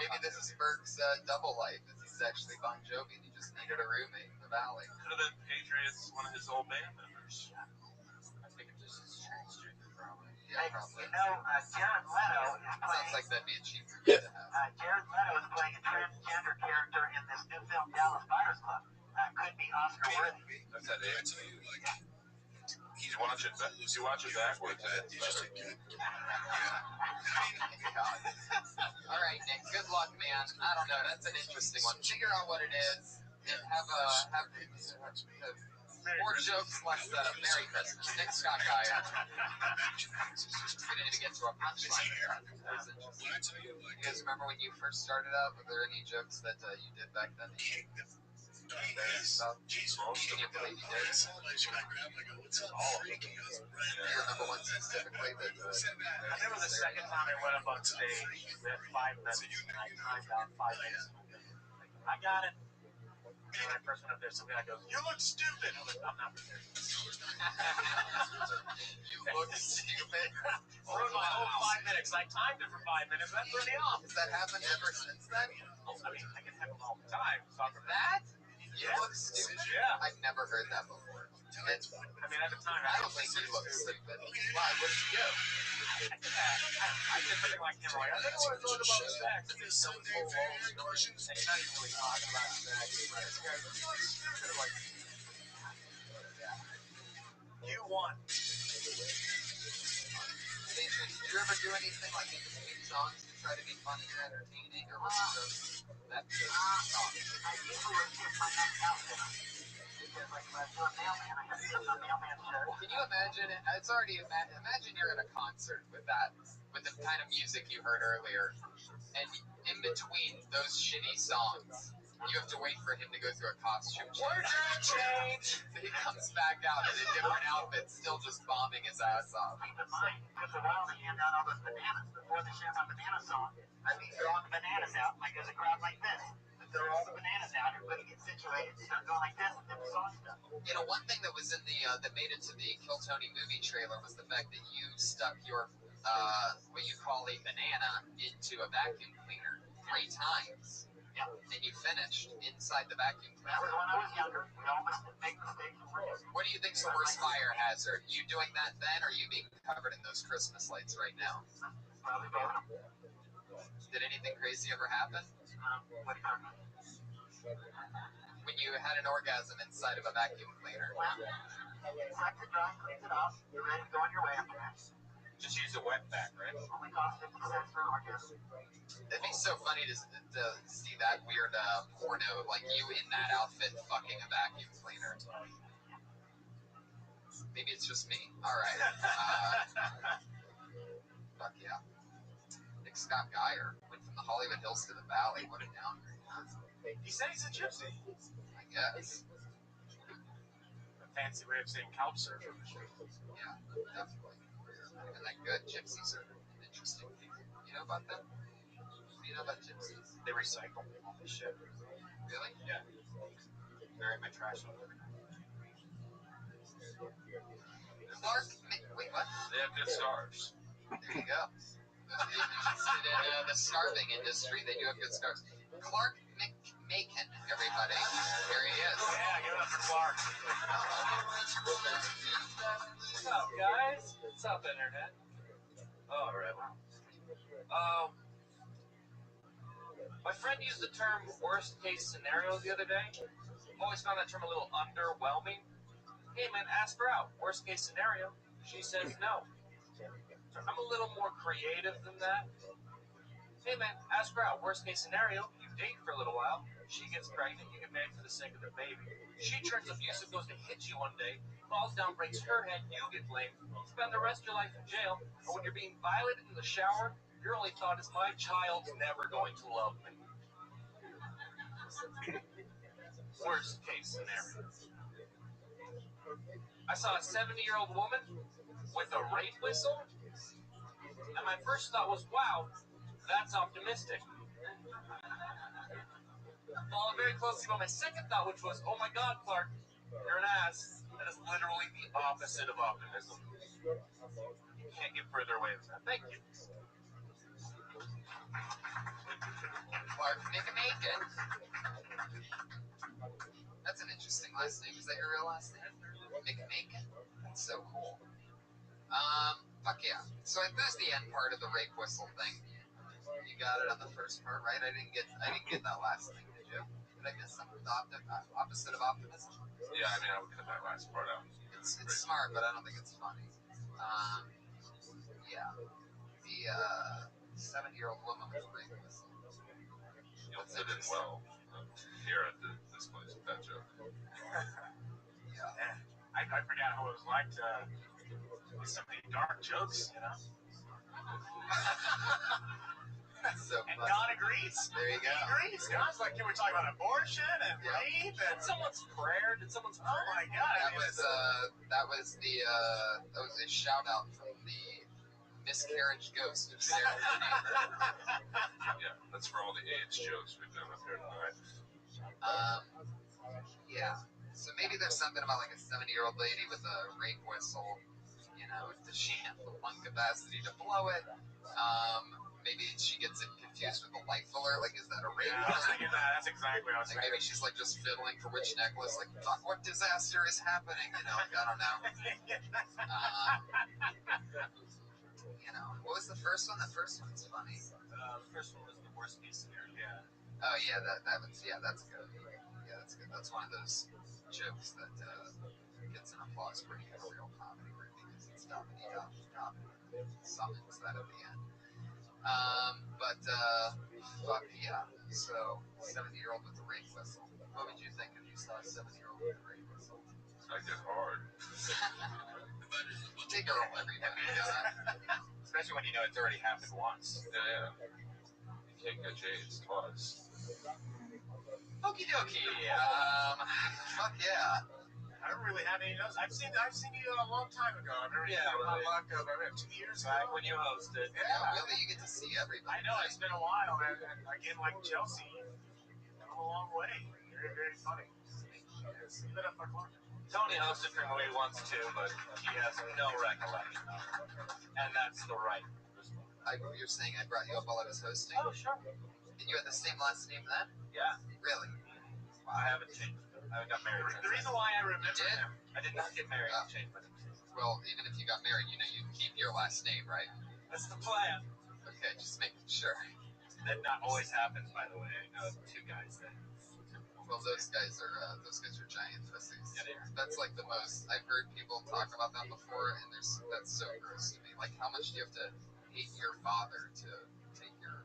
Maybe this is Burke's double life. He's actually Bon Jovi, and he just needed a roommate in the valley. Could have been Patriots, one of his old band members. I think it just is transgender, probably. Yeah, probably. You know, Jared Leto is Sounds playing. like that'd be a cheap roommate to have. Jared Leto is playing a transgender character in this new film, Dallas Buyers Club. Could be Oscar worthy. That's that Anthony. He's watching that. Is he watching backwards? All right, Nick. Good luck, man. I don't know. That's an interesting one. Figure out what it is. And have more jokes, less Merry Christmas. Nick Scott guy. We didn't even get to a punchline. That was interesting. You guys remember when you first started out? Were there any jokes that you did back then? Can you believe you did? Do you remember one specifically that I remember the second time I went up on stage, we had 5 minutes, and I timed out 5 minutes. I got it. And when I first went up there, some guy goes, "You look stupid." I'm like, "I'm not prepared." You look stupid. Ruined my whole 5 minutes. I timed it for 5 minutes. That threw me off. Has that happened ever since then? I mean, I can have them all the time. So from That? You look stupid? Yeah. I've never heard that before. It's, I mean, at the time, I don't think you look stupid. Why? What did you do? I did something like him. Like, I think I want to talk about sex. And he's so full of all stories. And he's not even really talking about sex. This guy's really stupid. Like, you won. Adrian, did you ever do anything like in between songs to try to be funny and entertaining, or was it just that song? I usually would get my next outfit on. Because, like, if I was doing mailman, I had to do the mailman shirt. Can you imagine it? It's already imagine you're at a concert with that, with the kind of music you heard earlier, and in between those shitty songs, you have to wait for him to go through a costume change. So he comes back out in a different outfit, still just bombing his ass off. Keep in mind, it took a while to hand out all those bananas. Before the Chef on Banana song, I'd be throwing the bananas out like there's a crowd like this. throw all the bananas out. Everybody gets situated. Start going like this, and then the song stuff. You know, one thing that was in the that made it to the Kill Tony movie trailer was the fact that you stuck your what you call a banana into a vacuum cleaner 3 times. Yeah. And you finished inside the vacuum cleaner. That was when I was younger. We all make mistakes. What do you think's the worst fire hazard? You doing that then, or you being covered in those Christmas lights right now? Probably both. Did anything crazy ever happen? What are you talking about? When you had an orgasm inside of a vacuum cleaner. Well, sucks it dry, cleans it off. You're ready to go on your way after that. Just use a wet vac, right? Only costs 50 cents for an orgasm. It'd be so funny to see that weird porno, like you in that outfit fucking a vacuum cleaner. Maybe it's just me. All right. Fuck yeah. Nick Scott Geyer went from the Hollywood Hills to the Valley. What a downgrade. He said he's a gypsy. I guess. A fancy way of saying couch surfer. Yeah, definitely. And that good gypsies are interesting people. You know about them? You know about gypsies? They recycle all this shit. Really? Yeah. Bury my trash on every night. Clark, wait, what? They have good scarves. There you go. If you're interested in the scarving industry, they do have good scarves. Clark McMakin, everybody. Here he is. Yeah, give it up for Clark. What's up, guys? What's up, Internet? Oh, Rabbi. My friend used the term worst case scenario the other day. Always found that term a little underwhelming. Hey man, ask her out. Worst case scenario. She says no. I'm a little more creative than that. Hey man, ask her out. Worst case scenario. You date for a little while. She gets pregnant. You get married for the sake of the baby. She turns abusive, goes to hit you one day, falls down, breaks her head. You get blamed. Spend the rest of your life in jail. And when you're being violated in the shower, your only thought is, my child's never going to love me. Worst case scenario. I saw a 70-year-old woman with a rape whistle, and my first thought was, wow, that's optimistic. Followed very closely by my second thought, which was, oh my God, Clark, you're an ass. That is literally the opposite of optimism. You can't get further away than that. Thank you. Clark McMakin. That's an interesting last name. Is that your real last name? McMakin. That's so cool. Fuck yeah. So there's the end part of the rape whistle thing. You got it on the first part, right? I didn't get that last thing, did you? Did I miss something? The opposite of optimism? Yeah, I mean, I would cut that last part out. It's smart, but I don't think it's funny. Yeah. The 70-year-old woman with a rape whistle. You'll fit in well here at this place with that joke. Yeah. I forgot how it was like to do so many dark jokes, you know? So and God agrees. There you go. He agrees. God's like, you were talking about abortion and rape and someone's prayer. Did someone's prayer? Oh my God. That was a shout out from the miscarriage ghost of Sarah. Yeah, that's for all the AIDS jokes we've done up here tonight. Yeah. So maybe there's something about like a 70-year-old lady with a rape whistle. You know, does she have the lung capacity to blow it? Maybe she gets it confused with a life alert. Like, is that a rape? Yeah, I was thinking that. That's exactly what I was thinking. Maybe she's like just fiddling for which necklace. Like, fuck, what disaster is happening? You know, like, I don't know. You know, what was the first one? The first one's funny. The first one was the worst case scenario. Yeah. Oh yeah, that's good. Yeah, that's good. That's one of those jokes that gets an applause break at a real comedy group because it's comedy summons that at the end. Fuck yeah. So, 70-year-old with a rape whistle. What would you think if you saw a 70-year-old with a rape whistle? I get hard. Take a roll every time you do that. Especially when you know it's already happened once. Yeah. You can't catch AIDS twice. Okie dokie. Fuck yeah. I don't really have any of those. I've seen you a long time ago. I remember about 2 years back when you hosted. Yeah, really, you get to see everybody. I know, it's been a while, and again, like Chelsea, I don't a long way. Very, very funny. Keep it up, Mark. Tony hosted for me once too, but he has no recollection. And that's the right response. You're saying I brought you up while I was hosting? Oh, sure. And you had the same last name then? Yeah. Really? Well, I haven't changed it. I got married. The reason why I remember him, I did not get married and change my name. Well, even if you got married, you know you keep your last name, right? That's the plan. Okay, just making sure. That not always happens, by the way. I know two guys that. Well, those guys are giant pussies. Yeah, that's like the most. I've heard people talk about that before, and that's so gross to me. Like, how much do you have to hate your father to take your?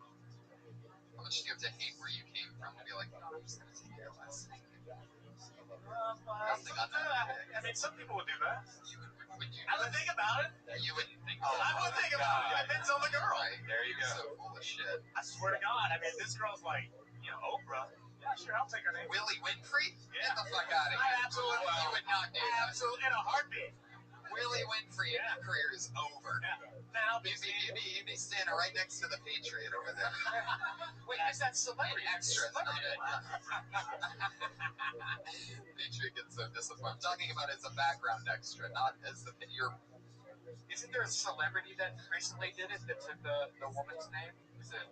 How much do you have to hate where you came from to be like, no, I'm just gonna take your last name? Nothing on that. I mean, some people would do that. Would you? I would think about it. You wouldn't think. I would think about it. I did tell the girl. Right. There you go. So full of shit. I swear to God. I mean, this girl's like, Oprah. Yeah, sure, I'll take her name. Willie Winfrey? Yeah. Get the fuck out of here. I absolutely will. You would not do that. Absolutely, in a heartbeat. Willie Winfrey, your career is over. Yeah. Now, You'd be standing right next to the Patriot over there. Wait, is that celebrity? Extra. Patriot gets so disappointed. I'm talking about as a background extra, not as your. Isn't there a celebrity that recently did it that took the woman's name? Is it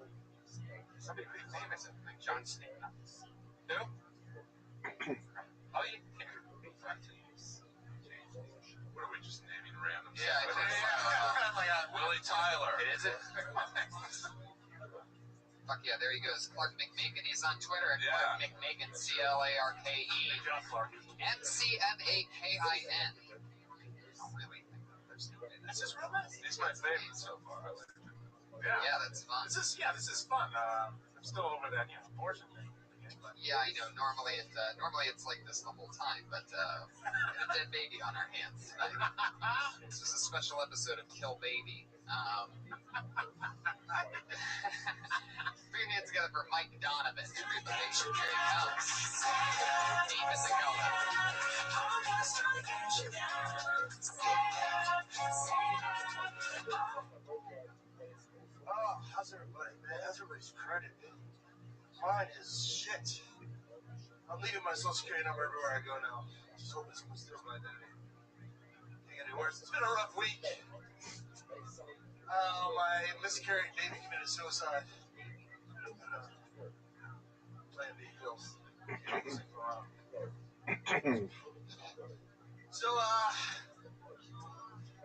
somebody pretty famous? Like John Cena? Who? Oh, yeah. What are we just naming random? Yeah. Willie Tyler. Is it? Fuck yeah, there he goes. Clark McMakin. He's on Twitter at Clark McMakin, CLARKE MCMAKIN. Really? This is real nice. He's my favorite so far. Yeah, that's fun. This is fun. I'm still over that abortion thing. Yeah, I know. Normally it's like this the whole time, but we have a dead baby on our hands tonight. This is a special episode of Kill Baby. Put your hands together for Mike Donovan, everybody. Here he comes. Deep in the gullet. Oh, how's everybody, man? How's everybody's credit? Mine is shit. I'm leaving my social security number everywhere I go now. I just hope someone steals my identity. Can't get any worse. It's been a rough week. My miscarried baby committed suicide. Plan B pills. So, I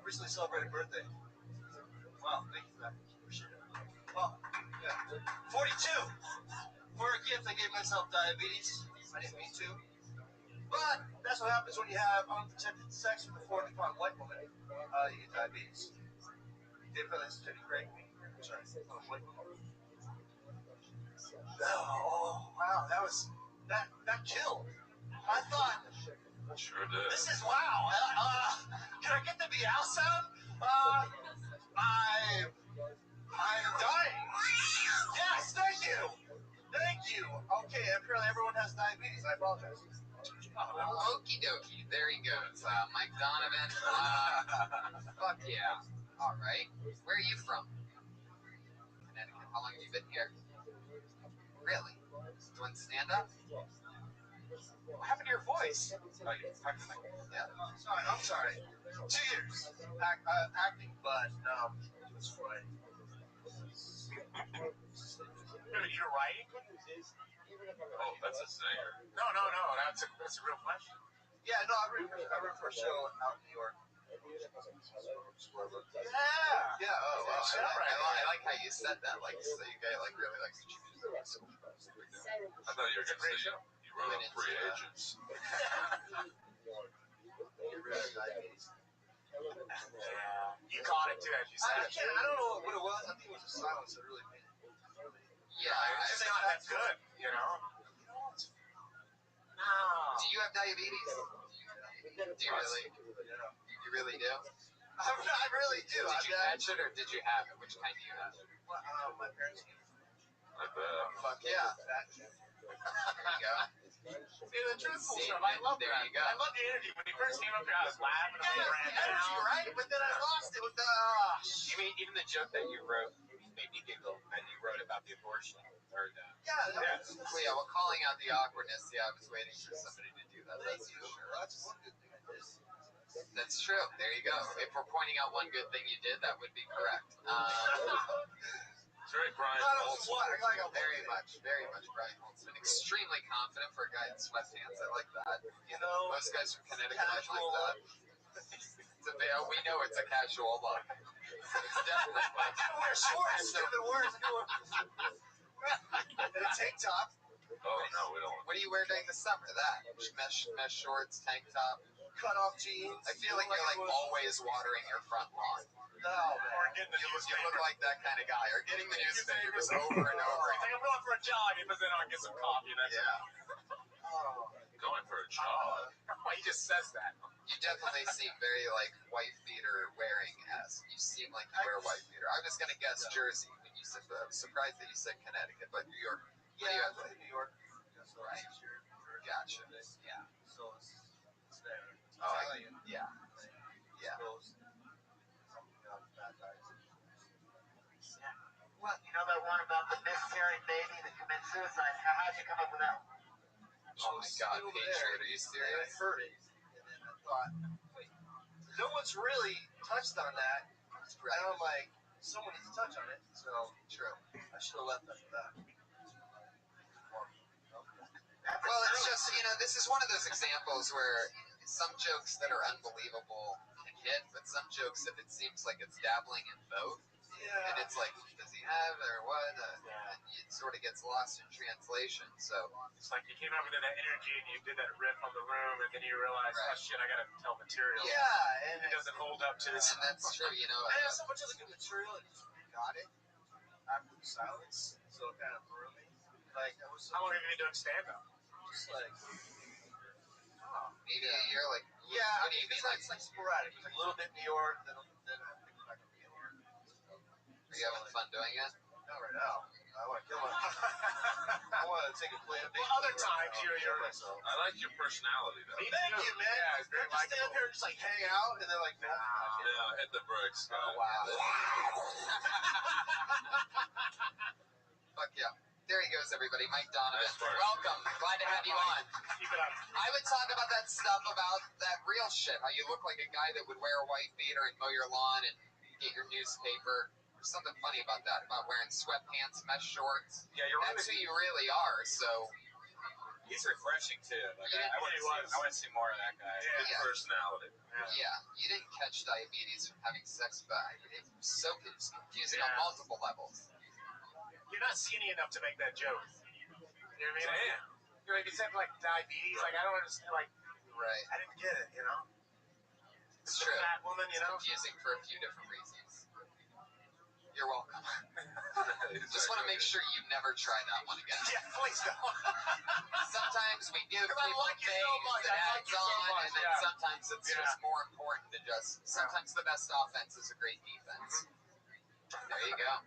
recently celebrated a birthday. Wow, thank you for that. Appreciate it. Well, yeah. 42. For a gift, I gave myself diabetes. I didn't mean to. But that's what happens when you have unprotected sex with a 45 white woman. You get diabetes. Dave Phillips did great. Sorry, white woman. Oh, wow, that killed. I thought. Sure did. This is wow. Can I get the meow sound? I'm dying. Yes, thank you. Thank you. Okay, apparently everyone has diabetes. I apologize. Okie dokie. There he goes. Mike Donovan. Fuck yeah. All right. Where are you from? Connecticut. How long have you been here? Really? Doing stand-up? What happened to your voice? Oh, you're talking to me. Yeah. I'm sorry. 2 years. Acting, but, that's right. You're writing? Oh, that's a singer. No. That's a real question. Yeah, no, I wrote for a show out in New York. Yeah. Oh, wow. I like how you said that. Like, so you guys like really like what you do. I thought you were going to say you wrote up Free Agents. You caught it too, as you said. I don't know what it was. I think it was the silence that really made it. Yeah, It's not that good, you know? No. Do you have diabetes? Do you really? You really do? I really do. Did you catch it or did you have it? Which kind do you have? My parents. I bet. Fuck yeah. There you go. See, the truthful stuff, I love there that. You go. I love the energy. When he first came up here, I was laughing. Yeah, the energy, right? But then I lost it with the... You mean even the joke that you wrote made me giggle, and you wrote about the abortion. Or Well, calling out the awkwardness. Yeah, I was waiting for somebody to do that. That's for sure. That's one good thing I did. That's true. There you go. If we're pointing out one good thing you did, that would be correct. It's very Brian Holtzman. Very much Brian Holtzman. Extremely confident for a guy in sweatpants. I like that. You know, most guys from Connecticut might like that. We know it's a casual look. It's definitely. I wear shorts. Even worse. And a tank top. Oh no, we don't. What do you wear during the summer? That mesh shorts, tank top, cut off jeans. I feel like you're like always watering your front lawn. No, man. Or getting the newspaper. You look like that kind of guy. Or getting the newspapers over and over. It's like I'm going for a jog, but then I'll get some coffee. And that's Going for a jog. He just says that. You definitely seem very like wife beater wearing esque. You seem like you wear a wife beater. I was gonna guess Jersey when you said that. I was surprised that you said Connecticut, but New York. Yeah, New York. Right. Gotcha. Yeah. So it's there. Oh, Italian. Yeah. Well, you know that one about the miscarried baby that commits suicide? How'd you come up with that one? Oh my God, Patriot, are you serious? I heard it, and then I thought, wait, no one's really touched on that. Right. And I'm like, someone needs to touch on it. So True. I should have left that for that. Well, it's just, this is one of those examples where some jokes that are unbelievable can hit, but some jokes, if it seems like it's dabbling in both, and it's like, does he have or what? And it sort of gets lost in translation. So it's like you came out with that energy and you did that riff on the room, and then you realize, oh shit, I gotta tell material. Yeah, and it doesn't hold up to this. And that's true, I have so much other good material, and just got it after the silence, so it kind of threw me. Like, I was. How long have you been doing stand-up? Just like. Maybe a year, like. Yeah, what do you mean? It's like sporadic. It's like a little bit in New York, then I think back to New York. Are you having fun doing it? Not right now. I want to kill myself. I want to take a play. Well, other times you're myself. I like your personality though. Thank you, man. Yeah, it's very just stand up here and just like hang out, and they're like, nah. Yeah, hit the bricks. Oh, wow. Fuck yeah. There he goes, everybody. Mike Donovan. Welcome. Glad to have you on. Keep it up. I would talk about that stuff, about that real shit. How you look like a guy that would wear a white beater and mow your lawn and get your newspaper. There's something funny about that, about wearing sweatpants, mesh shorts. Yeah, you're right. That's who you really are, so. He's refreshing, too. Like, Yeah, I want to see more of that guy. Yeah. Personality. Yeah, you didn't catch diabetes from having sex, but it's so confusing on multiple levels. You're not skinny enough to make that joke. You know what I mean? Damn. You're like, you said like diabetes. Like, I don't understand. Like, Right. I didn't get it, It's true. Fat woman, It's confusing for a few different reasons. You're welcome. Just want to make sure you never try that one again. Yeah, please don't. Sometimes we give I people like you things so much. that I like adds you so on, much, and then yeah. sometimes it's just more important to just. Sometimes the best offense is a great defense. There you go.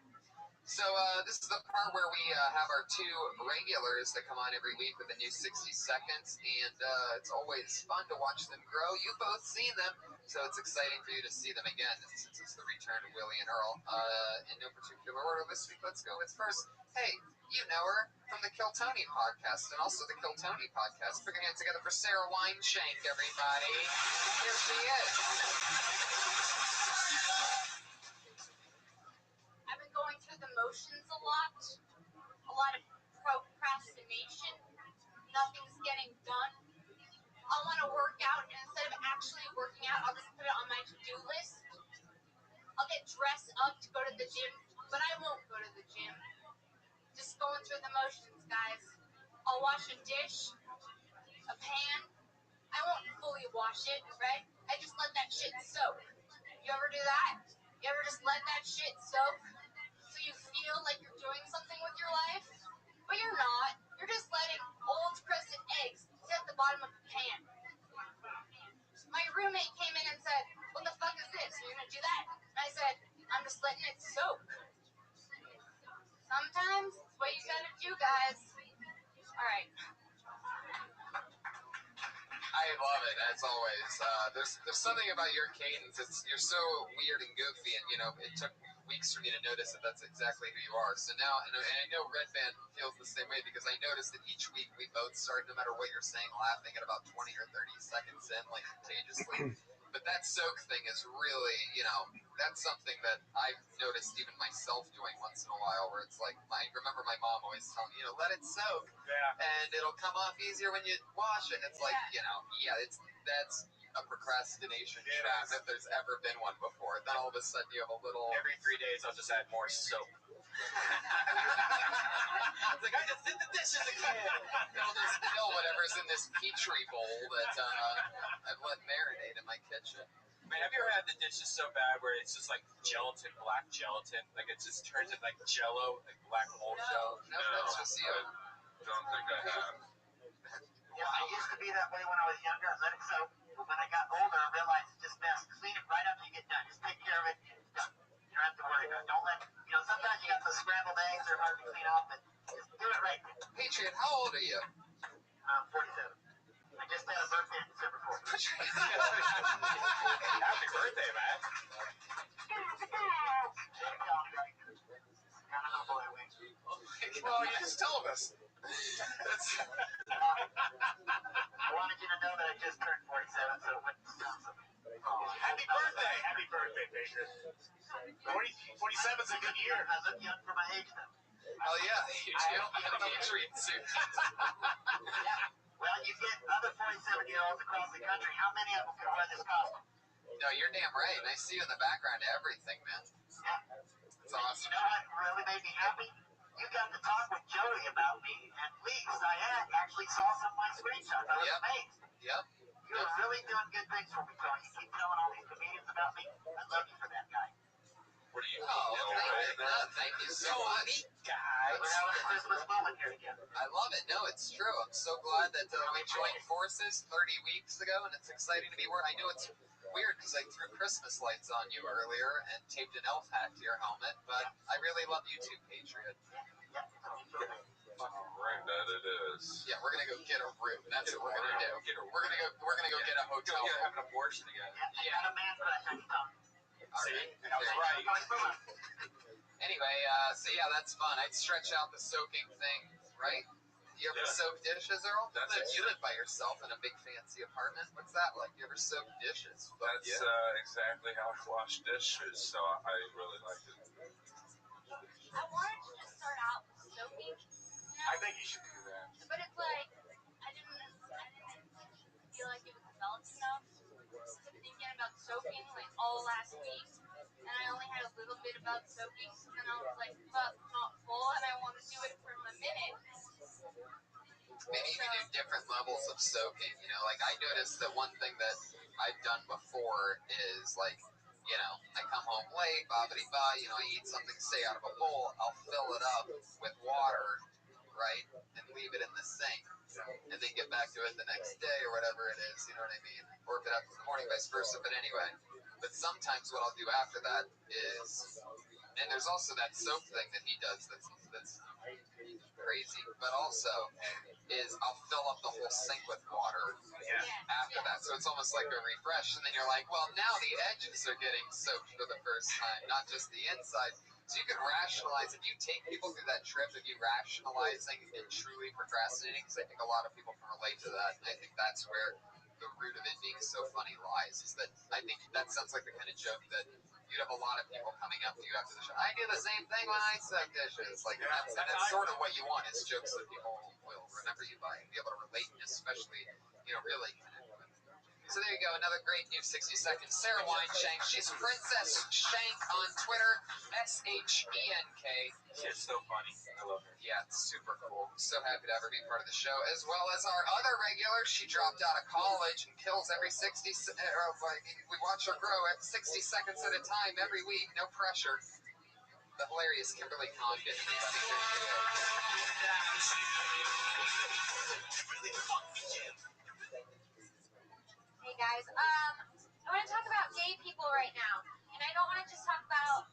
So this is the part where we have our two regulars that come on every week with a new 60 seconds, and it's always fun to watch them grow. You've both seen them, so it's exciting for you to see them again, since it's the return of Willie and Earl. In no particular order this week, let's go with first. Hey, you know her from the Kill Tony podcast, and also the Kill Tony podcast. Put your hands together for Sarah Wineshank, everybody. Here she is. I've been going through the motions a lot of procrastination. Nothing's getting done. I want to work out, and instead of actually working out, I'll just put it on my to-do list. I'll get dressed up to go to the gym, but I won't go to the gym. Just going through the motions, guys. I'll wash a dish, a pan. I won't fully wash it, right? I just let that shit soak. You ever do that? You ever just let that shit soak? So you feel like you're doing something with your life, but you're not. You're just letting old crusted eggs sit at the bottom of the pan. My roommate came in and said, "What the fuck is this? You're gonna do that?" And I said, "I'm just letting it soak." Sometimes it's what you gotta do, guys. All right. I love it, as always. There's something about your cadence. You're so weird and goofy, and it took weeks for me to notice that that's exactly who you are. So now, and I know Red Band feels the same way because I noticed that each week we both start, no matter what you're saying, laughing at about 20 or 30 seconds in, like contagiously. But that soak thing is really, that's something that I've noticed even myself doing once in a while, where it's like, I remember my mom always telling me, let it soak, and it'll come off easier when you wash it. It's like, that's a procrastination trap if there's ever been one before. Then all of a sudden you have a little... Every 3 days I'll just add more soap. It's like, I just did the dishes again. I'll just kill whatever's in this Petri bowl that I've let marinate in my kitchen. Man, have you ever had the dishes so bad where it's just like gelatin, black gelatin? Like it just turns into like jello, like black mold jello? No, that's just you. Don't think I have. Yeah, I used to be that way when I was younger. I let it soak. But when I got older, I realized it's just best. Clean it right after you get done. Just take care of it. It's done. You don't have to worry about it. Don't let, sometimes you got the scrambled eggs. They're hard to clean off, but just do it right. Patriot, how old are you? 47. I just had a birthday on December 4th. Happy birthday, man. Well, you just told us. I wanted you to know that I just turned 47, so it wouldn't sound so bad. Happy birthday! Happy birthday, Patriot. 47's a good year. I look young for my age, though. Hell yeah, you do. You have a Patriot suit. Well, you get other 47-year-olds across the country. How many of them can wear this costume? No, you're damn right. And I see you in the background of everything, man. Yeah. It's awesome. You know what really made me happy? You got to talk with Jody about me. At least I actually saw some of my screenshots. I was amazed. Yep. You're really doing good things for me, Tony. You keep telling all these comedians about me. I love you for that, guy. What do you Thank you so much. Guys. We're having a Christmas moment here together. I love it. No, it's true. I'm so glad that we joined forces 30 weeks ago, and it's exciting to be where I know it's weird because I threw Christmas lights on you earlier and taped an elf hat to your helmet, but I really love you too, Patriot. fucking right that it is? Yeah, we're gonna go get a room. That's what we're gonna do. We're gonna go get a hotel. We're gonna have an abortion again. Yeah, got a man for that next time. See, I was right. Anyway, so yeah, that's fun. I'd stretch out the soaking thing, right? You ever soak dishes, Earl? You live by yourself in a big fancy apartment. What's that like? You ever soak dishes? That's exactly how I wash dishes, so I really like it. I wanted to just start out with soaking. I think you should do that. But it's like, I didn't feel like it was developed enough. I was thinking about soaking like all last week, and I only had a little bit about soaking, and I was like, fuck, not full, and I want to do it for a minute. Maybe you can do different levels of soaking, like I noticed that one thing that I've done before is like, I come home late, ba-ba-dee-ba, I eat something, say out of a bowl, I'll fill it up with water, right, and leave it in the sink, and then get back to it the next day or whatever it is, you know what I mean, or if it happens in the morning, vice versa, but anyway, but sometimes what I'll do after that is, and there's also that soap thing that he does that's crazy, but also is I'll fill up the whole sink with water after that, so it's almost like a refresh, and then you're like, well, now the edges are getting soaked for the first time, not just the inside, so you can rationalize, if you take people through that trip, if you rationalizing and truly procrastinating, because I think a lot of people can relate to that, and I think that's where the root of it being so funny lies, is that I think that sounds like the kind of joke that you'd have a lot of people coming up to you after the show. I do the same thing when I soak dishes. Like that's sort of what you want, is jokes that people will remember you by and be able to relate, and especially, really connect with. So there you go, another great new 60 seconds. Sarah Wineshank, she's Princess Shank on Twitter, SHENK. She's so funny. I love her. Yeah, it's super cool. So happy to have her be part of the show, as well as our other regular. She dropped out of college and kills every 60. We watch her grow at 60 seconds at a time every week. No pressure. The hilarious Kimberly Condon. Hey guys, I want to talk about gay people right now, and I don't want to just talk about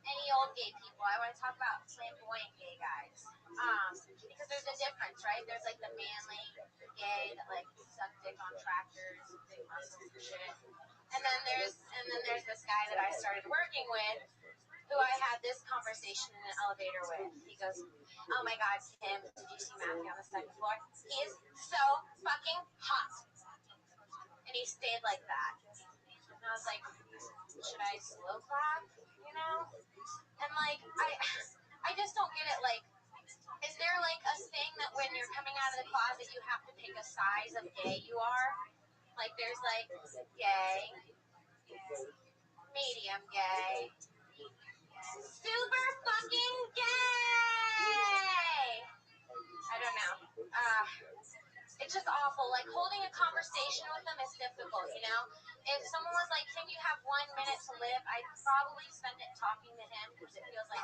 any old gay people. I want to talk about flamboyant gay guys, because there's a difference, right? There's like the manly gay that like suck dick on tractors, big muscles and shit, and then there's this guy that I started working with who I had this conversation in an elevator with. He goes, "Oh my God, Kim, did you see Matthew on the second floor? He is so fucking hot." And he stayed like that. And I was like, should I slow clap? You know? And like, I just don't get it. Like, is there like a thing that when you're coming out of the closet, you have to pick a size of gay you are? Like, there's like gay, medium gay, super fucking gay. I don't know. It's just awful. Like, holding a conversation with them is difficult, you know? If someone was like, "Can you have 1 minute to live?" I'd probably spend it talking to him because it feels like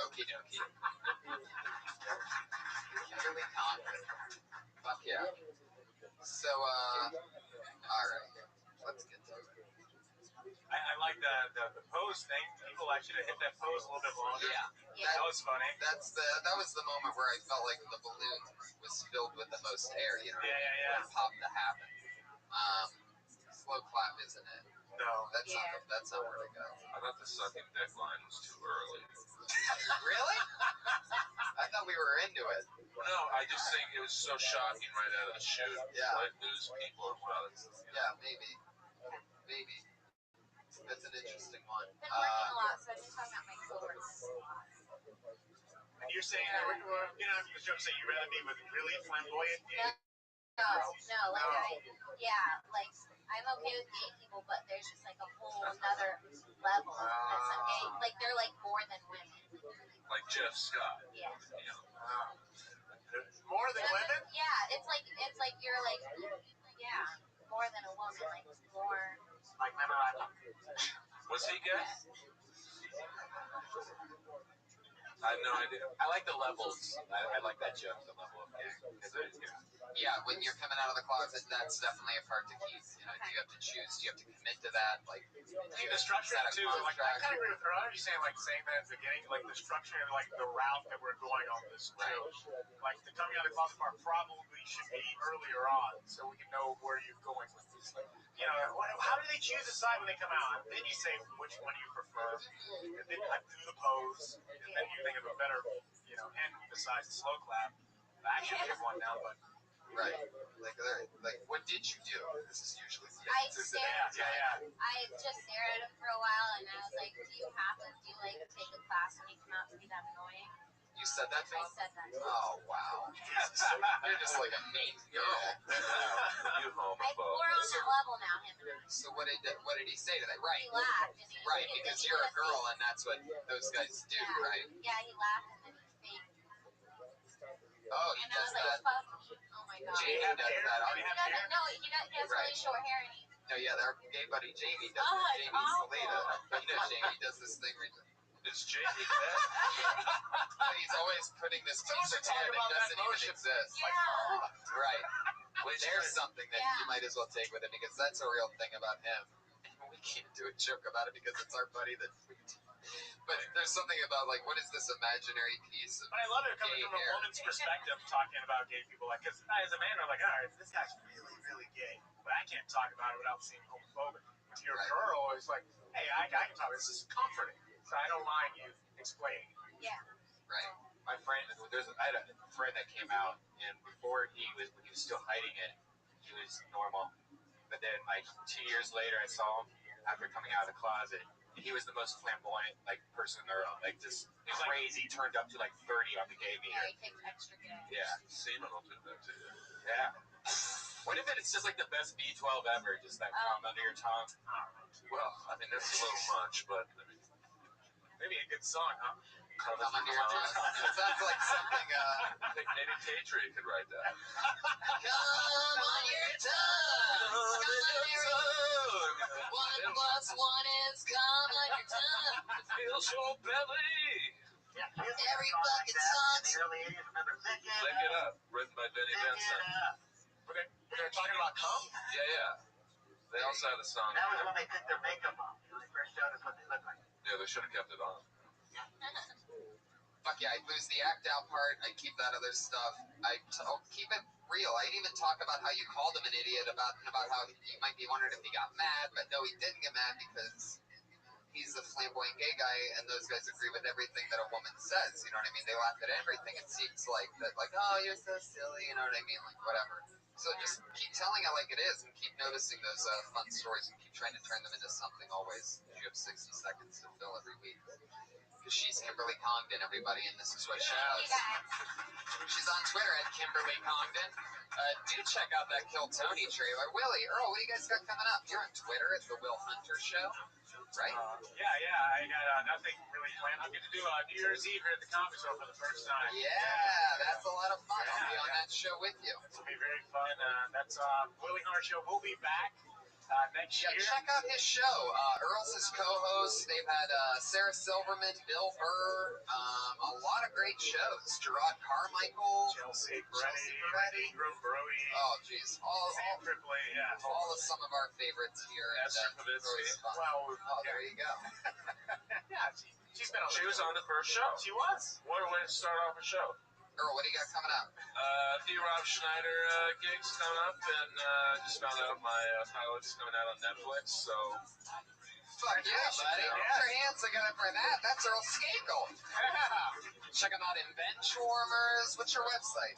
Okie dokie. Kimberly Conlon. Fuck yeah. So, alright. Let's get to it. I like the pose thing. People actually hit that pose a little bit longer. Yeah. That was funny. That was the moment where I felt like the balloon was filled with the most air, you know? Yeah. It popped to happen. Slow clap, isn't it? No. That's not where to go. I thought the sucking dick line was too early. Really? I thought we were into it. No, I just think it was so shocking right out of the chute. Yeah. Like news people and well, Yeah, maybe. That's an interesting one. I've been working a lot, so I've been talking about my coworkers. And you're saying, you know, you joke saying you'd rather be with really flamboyant gay? No, like I'm okay with gay people, but there's just like a whole another level that some gay, like they're like more than women. like Jeff Scott. Yeah. You know. More than women? Yeah, it's like you're like, more than a woman, like more. Like memorandum. Was he gay? I have no idea. I like the levels. I like that joke, the level of gay. Yeah, when you're coming out of the closet, that's definitely a part to keep. You know, you have to choose. You have to commit to that. Like, See, the structure too. Like, I kind of agree with her. I understand, like, saying that at the beginning, like the structure and like the route that we're going on this too. Like, the coming out of the closet part probably should be earlier on, so we can know where you're going with this. Like, you know, how do they choose a side when they come out? Then you say which one you prefer, and then I do the pose, and then you think of a better, you know, end besides the slow clap. I actually think of one now, but. Right. Like, what did you do? This is usually the I answer. I just stared at him for a while, and I was like, "Do you like take a class when you come out to be that annoying?" You said that to him? I said that. Oh wow. You're just like a mean girl. You homophobe. We're on that level now, him and I. So what did he say to that? Right. He laughed. Right, because you're a girl, and that's what those guys do, right? Yeah, he laughed and then he faked. Oh, he does that. Oh my God. Jamie does that. He doesn't. No, he has really short hair. And no, yeah, their gay buddy Jamie does it. Jamie Salita. You know Jamie does this thing where is Jamie dead? He's always putting this piece of hair that doesn't even exist. Yeah. Right. There's something that you might as well take with it because that's a real thing about him. We can't do a joke about it because it's our buddy that. But there's something about like, what is this imaginary piece of? But I love it coming from a woman's perspective, talking about gay people. Like, because as a man, I'm like, all right, this guy's really, really gay, but I can't talk about it without seeming homophobic. If you're a girl, it's like, hey, I can talk. This is comforting, so I don't mind you explaining. Yeah. Right. My friend, I had a friend that came out, and before when he was still hiding it, he was normal. But then, like 2 years later, I saw him after coming out of the closet. And he was the most flamboyant person in the room, like just crazy. Turned up to like 30 on the gay meter. Yeah, he picked extra gay. Yeah, semen will do that to you. Yeah. What if it's just like the best B12 ever, just that come under your tongue? Well, I mean that's a little much, but I mean, maybe a good song, huh? Come under your tongue. It sounds like something. I think Nathan Tatry could write that. Come on your tongue. One plus one is come on your tongue. Feels your belly. Every fucking song. Lick it up. Written by Benny Benson. They're talking about cum? Yeah. They also had a song. That was when they took their makeup off. When they first showed us what they looked like. Yeah, they should have kept it on. Fuck yeah, I lose the act out part. I keep that other stuff. I'll keep it real. I'd even talk about how you called him an idiot, about how you might be wondering if he got mad, but no, he didn't get mad because he's a flamboyant gay guy, and those guys agree with everything that a woman says. You know what I mean? They laugh at everything. It seems like that, like, oh, you're so silly. You know what I mean? Like, whatever. So just keep telling it like it is, and keep noticing those fun stories, and keep trying to turn them into something always. You have 60 seconds to fill every week. Because she's Kimberly Congdon, everybody, and this is what she does. She's on Twitter at Kimberly Congdon. Do check out that Kill Tony trailer. Willie, Earl, what do you guys got coming up? You're on Twitter at The Will Hunter Show, right? Yeah. I got nothing really planned. I'm going to do New Year's Eve here at the comedy store for the first time. Yeah, that's a lot of fun. I'll be on that show with you. It's going to be very fun. That's Willie Hunter Show. We'll be back next year. Check out his show. Earl's his co-host. They've had Sarah Silverman, Bill Burr, a lot of great shows. Gerard Carmichael, Chelsea Peretti, Brody. Oh, jeez. All of some of our favorites here. Esther Pavitsky. Well, there you go. Yeah, she's been on. She was on the first show. She was. What a way to start off a show. Earl, what do you got coming up? The Rob Schneider gigs coming up, and just found out my pilot is coming out on Netflix, so... Fuck yeah, buddy. Put your hands together for that. That's Earl Skakel. Check him out in Benchwarmers. What's your website?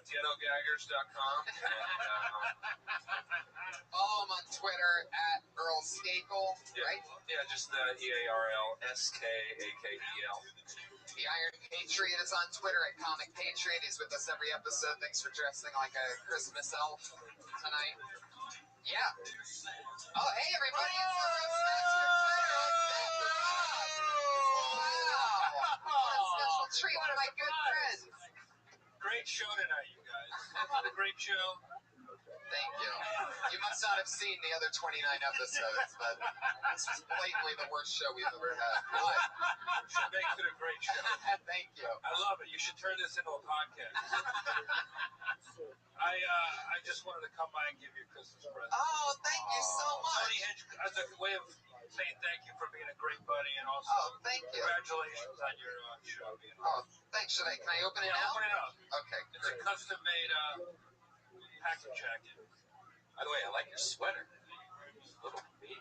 DiedoGaggers.com. Follow him on Twitter at Earl Skakel, right? Yeah, just EARLSKAKEL. The Iron Patriot is on Twitter at Comic Patriot. He's with us every episode. Thanks for dressing like a Christmas elf tonight. Yeah. Oh, hey, everybody. It's the Rothschild Twitter. Wow. What a special treat. One of my good friends. Great show tonight, you guys. Great show. Thank you. You must not have seen the other 29 episodes, but this was blatantly the worst show we've ever had. What? It makes it a great show. Thank you. I love it. You should turn this into a podcast. I just wanted to come by and give you a Christmas present. Oh, thank you so much. As a way of saying thank you for being a great buddy, and also thank you. Congratulations on your show. Thanks. Can I open it now? Open it up. Okay. It's a custom-made packing jacket. By the way, I like your sweater. Little bee.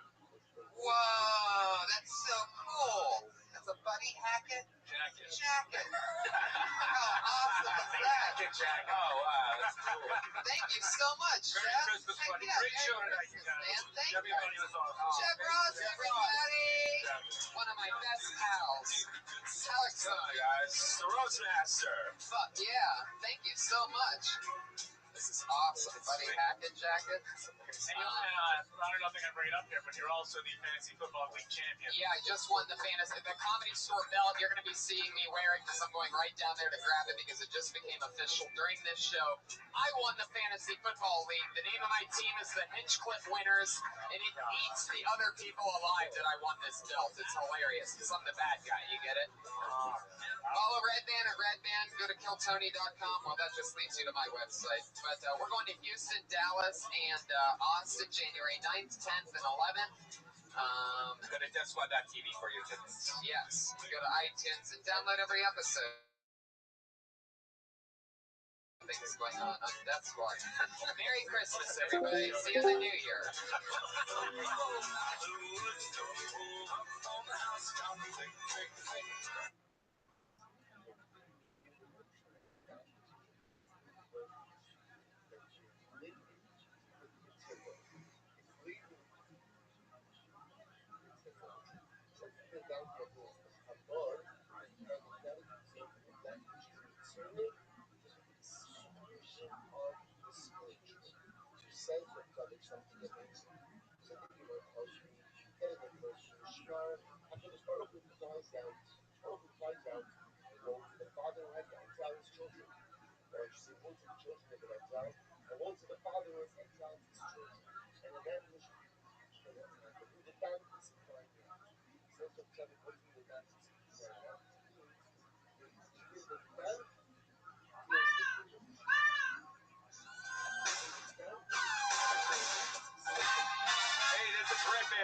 Whoa, that's so cool. That's a Buddy Hackett jacket. How awesome is that? Jacket. Oh, wow, that's cool. Thank you so much, Merry Jeff. Christmas, buddy. Great show tonight, you guys. Man, thank Everybody you. was awesome. Jeff Ross, everybody. One of my best pals. How exciting, guys. The Roadmaster. Fuck yeah. Thank you so much. This is awesome. Buddy Hackett jacket. And I don't know if I can bring it up there, but you're also the Fantasy Football League champion. Yeah, I just won the Comedy Store belt. You're going to be seeing me wearing because I'm going right down there to grab it because it just became official during this show. I won the Fantasy Football League. The name of my team is the Hinchcliffe Winners, and it eats the other people alive that I won this belt. It's hilarious because I'm the bad guy. You get it? Follow Redban at Redban. Go to KillTony.com. Well, that just leads you to my website. But we're going to Houston, Dallas, and Austin, January 9th, 10th, and 11th. Go to DeathSquad.tv for your tickets. Yes. Go to iTunes and download every episode. Things going on Death Squad. Merry Christmas, everybody. See you in the new year.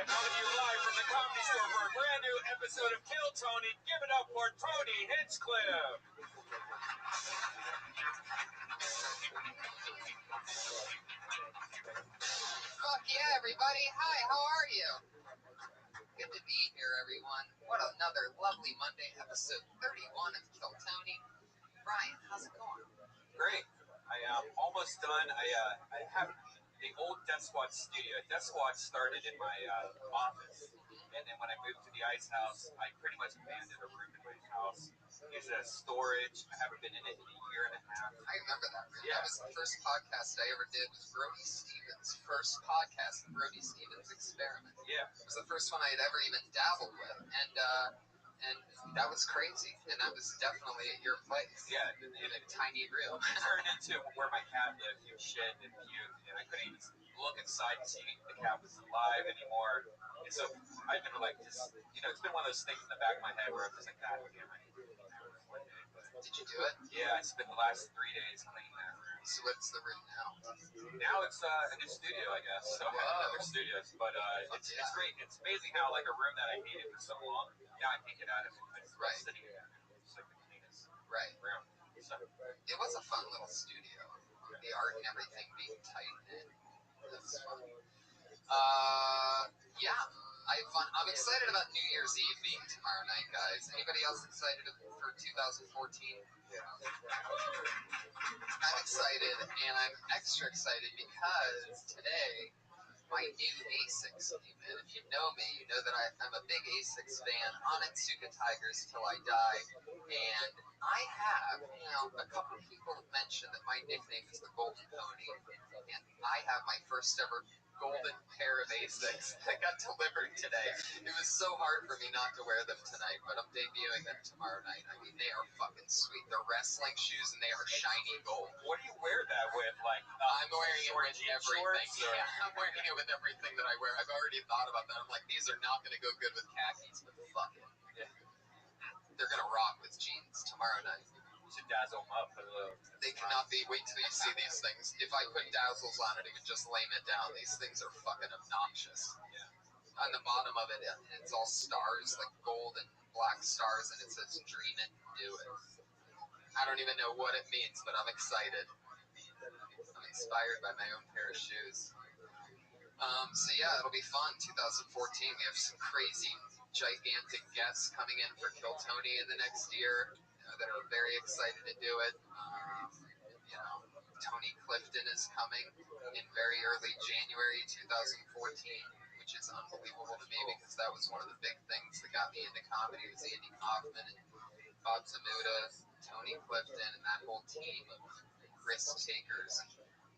Coming to you live from the Comedy Store for a brand new episode of Kill Tony. Give it up for Tony Hinchcliffe. Fuck yeah, everybody. Hi, how are you? Good to be here, everyone. What another lovely Monday, episode 31 of Kill Tony. Brian, how's it going? Great. I am almost done. I have the old Death Squad studio. Death Squad started in my office, and then when I moved to the Ice House, I pretty much abandoned a room in my house. Used it as storage. I haven't been in it in a year and a half. I remember that. Yeah. That was the first podcast I ever did. Was Brody Stevens' first podcast, the Brody Stevens Experiment. Yeah. It was the first one I had ever even dabbled with, and that was crazy. And that was definitely at your place. Yeah. In a tiny room. It turned into where my cat lived. He was shit and puke, and I couldn't even look inside to see if the cat was alive anymore. And so I've been like, just, it's been one of those things in the back of my head where I'm just like, God damn, I need to clean that room one day. But did you do it? Yeah, I spent the last 3 days cleaning that room. So what's the room now? Now it's a new studio, I guess. So another studio, but it's great. It's amazing how like a room that I hated for so long, now I can't get out of it. I just love sitting in it. It's like the cleanest room. So it was a fun little studio. The art and everything being tight and that's fun. Yeah, I'm excited about New Year's Eve being tomorrow night, guys. Anybody else excited for 2014? I'm excited, and I'm extra excited because today my new Asics came in. If you know me, you know that I'm a big Asics fan. Onitsuka Tigers till I die. And I have, a couple people have mentioned that my nickname is the Golden Pony. And I have my first ever golden pair of Asics that got delivered today. It was so hard for me not to wear them tonight, but I'm debuting them tomorrow night. I mean, they are fucking sweet. They're wrestling shoes and they are shiny gold. What do you wear that with? Like, I'm wearing it with everything. Or... Yeah, I'm wearing it with everything that I wear. I've already thought about that. I'm like, these are not going to go good with khakis, but fuck it. Yeah. They're going to rock with jeans tomorrow night. Should dazzle them up. They cannot be. Wait till you see these things. If I put dazzles on it, it would just lame it down. These things are fucking obnoxious. Yeah. On the bottom of it, it's all stars, like gold and black stars, and it says "Dream it, do it." I don't even know what it means, but I'm excited. I'm inspired by my own pair of shoes. So yeah, it'll be fun. 2014. We have some crazy, gigantic guests coming in for Kill Tony in the next year. That are very excited to do it. Tony Clifton is coming in very early January 2014, which is unbelievable to me because that was one of the big things that got me into comedy was Andy Kaufman and Bob Zamuda, Tony Clifton, and that whole team of risk takers.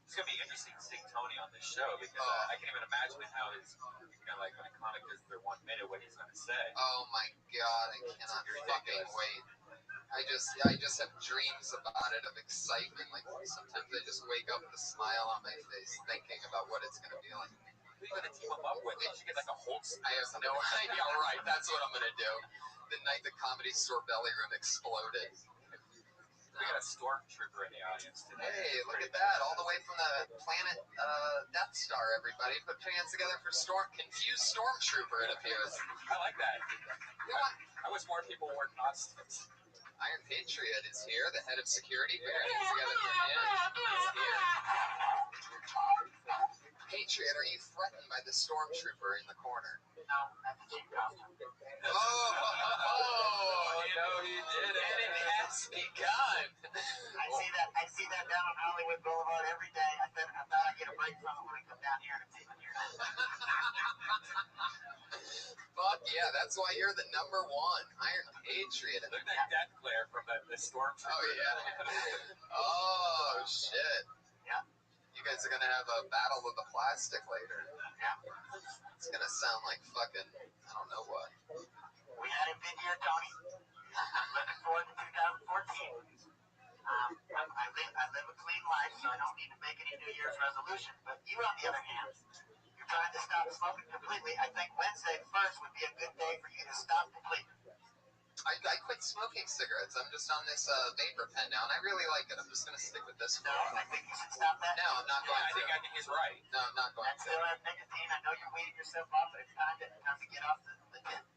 It's gonna be interesting to see Tony on this show because I can't even imagine how it's like when a comic does their 1 minute, what he's gonna say. Oh my god, I cannot fucking wait. I just have dreams about it of excitement. Like sometimes I just wake up with a smile on my face thinking about what it's gonna be like. Who are you gonna team him up with? You should get like a Hulk. I have no idea. Right, that's what I'm gonna do. The night the Comedy Store belly room exploded. We got a stormtrooper in the audience today. Hey, look at that! All the way from the planet Death Star. Everybody, put your hands together for confused stormtrooper. It appears. I like that. I wish more people wore costumes. Iron Patriot is here, the head of security. Put your hands together for him. He's here. Patriot, are you threatened by the stormtrooper in the corner? No, that's a cheap costume. No, he didn't. And it has begun. I see that down on Hollywood Boulevard every day. I thought I'd get a break from it when I come down here to take it here. Fuck yeah, that's why you're the number one Iron Patriot. Look at that death glare from the stormtrooper. Oh yeah. Oh shit. Yeah. You guys are gonna have a battle with the plastic later. Yeah. It's gonna sound like fucking I don't know what. We had a big year, Tony. I'm looking forward to 2014. I live a clean life, so I don't need to make any New Year's resolutions. But you, on the other hand, you're trying to stop smoking completely. I think Wednesday 1st would be a good day for you to stop completely. I quit smoking cigarettes. I'm just on this vapor pen now, and I really like it. I'm just going to stick with this for a while. I think you should stop that. No, I'm not going to. I think he's right. No, I'm not going That's to. nicotine. I know you're weeding yourself off, but it's time to get off the tip.